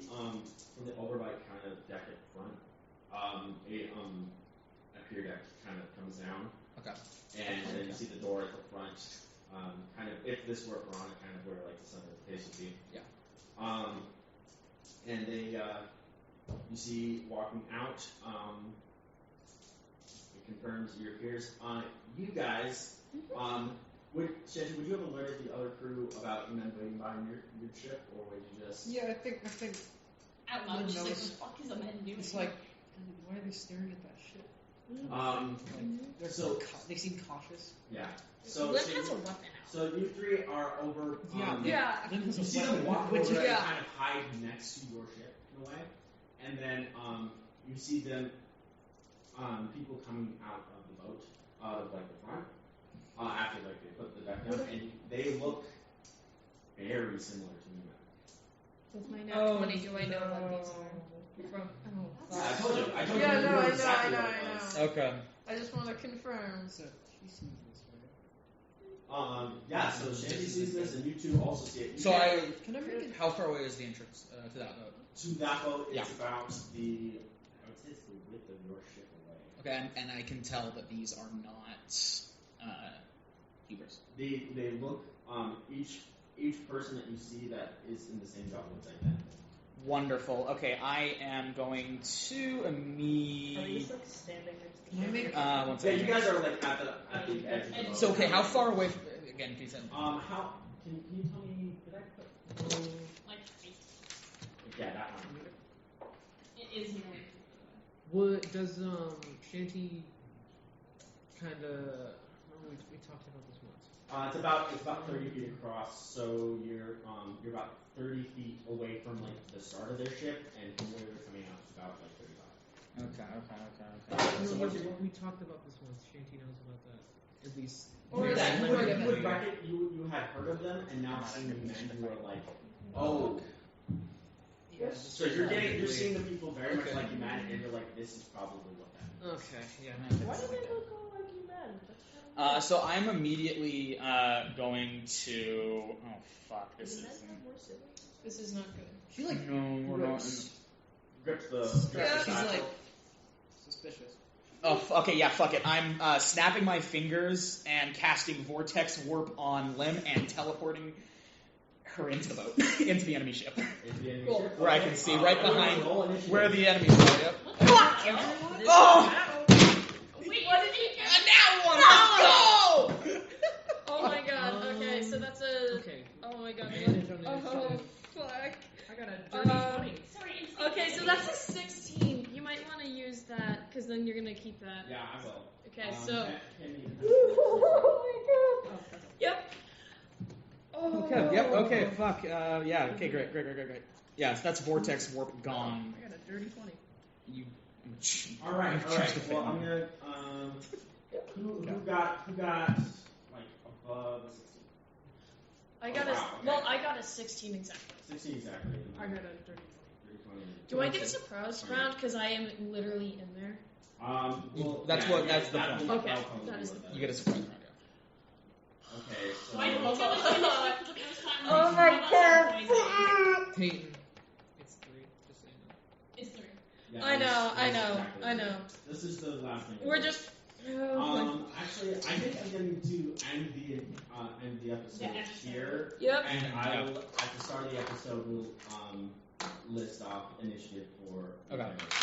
Speaker 2: the overbite kind of deck at front, a pier deck kind of comes down,
Speaker 5: Okay.
Speaker 2: and then you see the door at the front, kind of if this were Piranha, kind of where like the center of the face would be.
Speaker 5: Yeah.
Speaker 2: And they you see walking out. It confirms your peers. You guys, Shanty, would you have alerted the other crew about men waiting behind your ship, or would you just?
Speaker 8: Yeah, I think.
Speaker 1: Out loud,
Speaker 8: Lynn
Speaker 1: she's like,
Speaker 8: knows.
Speaker 1: "What the fuck is a man doing?"
Speaker 8: It's like, why are they staring at that shit? They're
Speaker 2: So-
Speaker 8: they seem cautious.
Speaker 2: Yeah. So
Speaker 3: Lim
Speaker 2: so
Speaker 3: has a
Speaker 2: you,
Speaker 3: weapon out.
Speaker 2: so you three are over.
Speaker 3: Yeah.
Speaker 8: Lynn has
Speaker 2: You
Speaker 8: a
Speaker 2: see them
Speaker 8: weapon,
Speaker 2: walk
Speaker 8: which
Speaker 2: over
Speaker 8: is
Speaker 2: and
Speaker 3: yeah.
Speaker 2: kind of hide next to your ship in a way, and then you see them people coming out of the boat, out of like the front, after like they put the deck down, and they look very similar to you.
Speaker 3: With my net
Speaker 6: Oh,
Speaker 3: 20, do I know what
Speaker 6: no.
Speaker 3: these are? From,
Speaker 2: I told you.
Speaker 6: Yeah,
Speaker 2: you
Speaker 6: no,
Speaker 2: knew
Speaker 6: I know,
Speaker 2: exactly
Speaker 6: I know,
Speaker 2: what it
Speaker 6: I
Speaker 2: was.
Speaker 6: know.
Speaker 5: Okay.
Speaker 6: I just want to confirm.
Speaker 8: So she sees this, right?
Speaker 2: Yeah. So Shanty sees this, and you two also see it. You
Speaker 5: So
Speaker 2: can't-
Speaker 8: Can I make it?
Speaker 5: How far away is the entrance to that boat?
Speaker 2: to that boat, it's
Speaker 5: Yeah.
Speaker 2: about I would say it's the width of your ship away.
Speaker 5: Okay, and I can tell that these are not Hebrews.
Speaker 2: They look each person that you see that is in the same job looks identical.
Speaker 5: Wonderful. Okay, I am going to
Speaker 6: Are we
Speaker 5: immediately.
Speaker 6: just like standing next to
Speaker 8: Can I
Speaker 6: each
Speaker 8: make-
Speaker 6: other?
Speaker 5: One
Speaker 2: Yeah,
Speaker 5: second.
Speaker 2: you guys are like at the edge of the boat.
Speaker 5: So okay, how far away? Again, can you say?
Speaker 2: How can you tell me? Did I put?
Speaker 1: Like,
Speaker 2: Yeah, that one.
Speaker 1: it is annoying.
Speaker 8: What does Shanty kind of? We talked about this once.
Speaker 2: It's about 30 feet across. So you're about 30 feet away from like the start of their ship, and from where they're coming out, it's about like 35.
Speaker 5: Okay.
Speaker 2: So
Speaker 8: No,
Speaker 2: what you-
Speaker 8: we talked about this once. Shanty knows about that. At least.
Speaker 3: Or
Speaker 2: Yeah,
Speaker 3: is it
Speaker 2: you
Speaker 3: more
Speaker 2: would,
Speaker 3: of
Speaker 2: you
Speaker 3: a-
Speaker 2: would bracket, you had heard of them, and now seeing the men who are like, oh.
Speaker 8: Yeah.
Speaker 2: So you're seeing the people very much like you, man, and you're like, this is probably what that is.
Speaker 8: Okay. Yeah.
Speaker 6: Why do they look all like you men? That's kind of
Speaker 5: So I'm immediately going to. Oh fuck! This
Speaker 6: Do
Speaker 5: is.
Speaker 6: men have more siblings?
Speaker 3: This is not good.
Speaker 8: She like
Speaker 5: No, we're not.
Speaker 8: grips.
Speaker 2: Grips the
Speaker 8: Yeah, she's
Speaker 2: satchel.
Speaker 8: like suspicious.
Speaker 5: Okay, yeah, fuck it. I'm snapping my fingers and casting Vortex Warp on Lim and teleporting her into the boat, into the enemy ship.
Speaker 2: Into the enemy
Speaker 3: Cool.
Speaker 2: ship?
Speaker 5: Where I
Speaker 2: Okay.
Speaker 5: can see right behind
Speaker 2: roll initiative.
Speaker 5: where the enemies are. Yep.
Speaker 3: Fuck!
Speaker 5: Oh!
Speaker 1: Wait, what did you get?
Speaker 5: Now one! Let's go!
Speaker 3: Oh my god, okay, so that's a...
Speaker 4: Okay.
Speaker 3: Oh my god.
Speaker 4: Advantage on
Speaker 3: Oh,
Speaker 4: initiative.
Speaker 3: fuck.
Speaker 6: I got a dirty 20.
Speaker 1: Sorry, it's
Speaker 3: Okay, so that's a 16. You might want to use that, because then you're going to keep that.
Speaker 2: Yeah, I will.
Speaker 3: Okay, so...
Speaker 2: Can you-
Speaker 3: Oh my god.
Speaker 6: Oh, that's
Speaker 3: Yep. Oh.
Speaker 5: Okay, yep, okay, fuck. Yeah, okay, great. Yes, that's Vortex Warp gone.
Speaker 6: I got a dirty 20.
Speaker 5: You.
Speaker 2: All right. Well, I'm gonna. Who got like above 16?
Speaker 3: I got
Speaker 2: Oh,
Speaker 3: a...
Speaker 2: wow, okay.
Speaker 3: Well, I got a 16 exactly.
Speaker 2: 16 exactly.
Speaker 6: I got a dirty
Speaker 2: 20.
Speaker 3: Do I get a surprise round, because I am literally in there?
Speaker 2: Well,
Speaker 5: That's
Speaker 2: yeah,
Speaker 5: that's the
Speaker 2: that
Speaker 5: point.
Speaker 2: will-
Speaker 3: Okay,
Speaker 2: that'll probably
Speaker 3: that is
Speaker 2: work
Speaker 3: the
Speaker 2: then.
Speaker 5: You get a surprise round.
Speaker 2: Okay, so.
Speaker 1: Why did we tell us to initiative for the first time?
Speaker 3: Oh my god.
Speaker 4: Peyton. It's 3, just so you know.
Speaker 1: It's 3.
Speaker 2: Yeah,
Speaker 3: I know,
Speaker 2: this is exactly
Speaker 3: I know.
Speaker 2: This is the last thing.
Speaker 3: We're just...
Speaker 2: Actually, I think I'm going to end the episode
Speaker 1: The episode.
Speaker 2: here,
Speaker 3: Yep.
Speaker 2: and I'll at the start of the episode we'll list off initiative for.
Speaker 5: Okay.
Speaker 2: the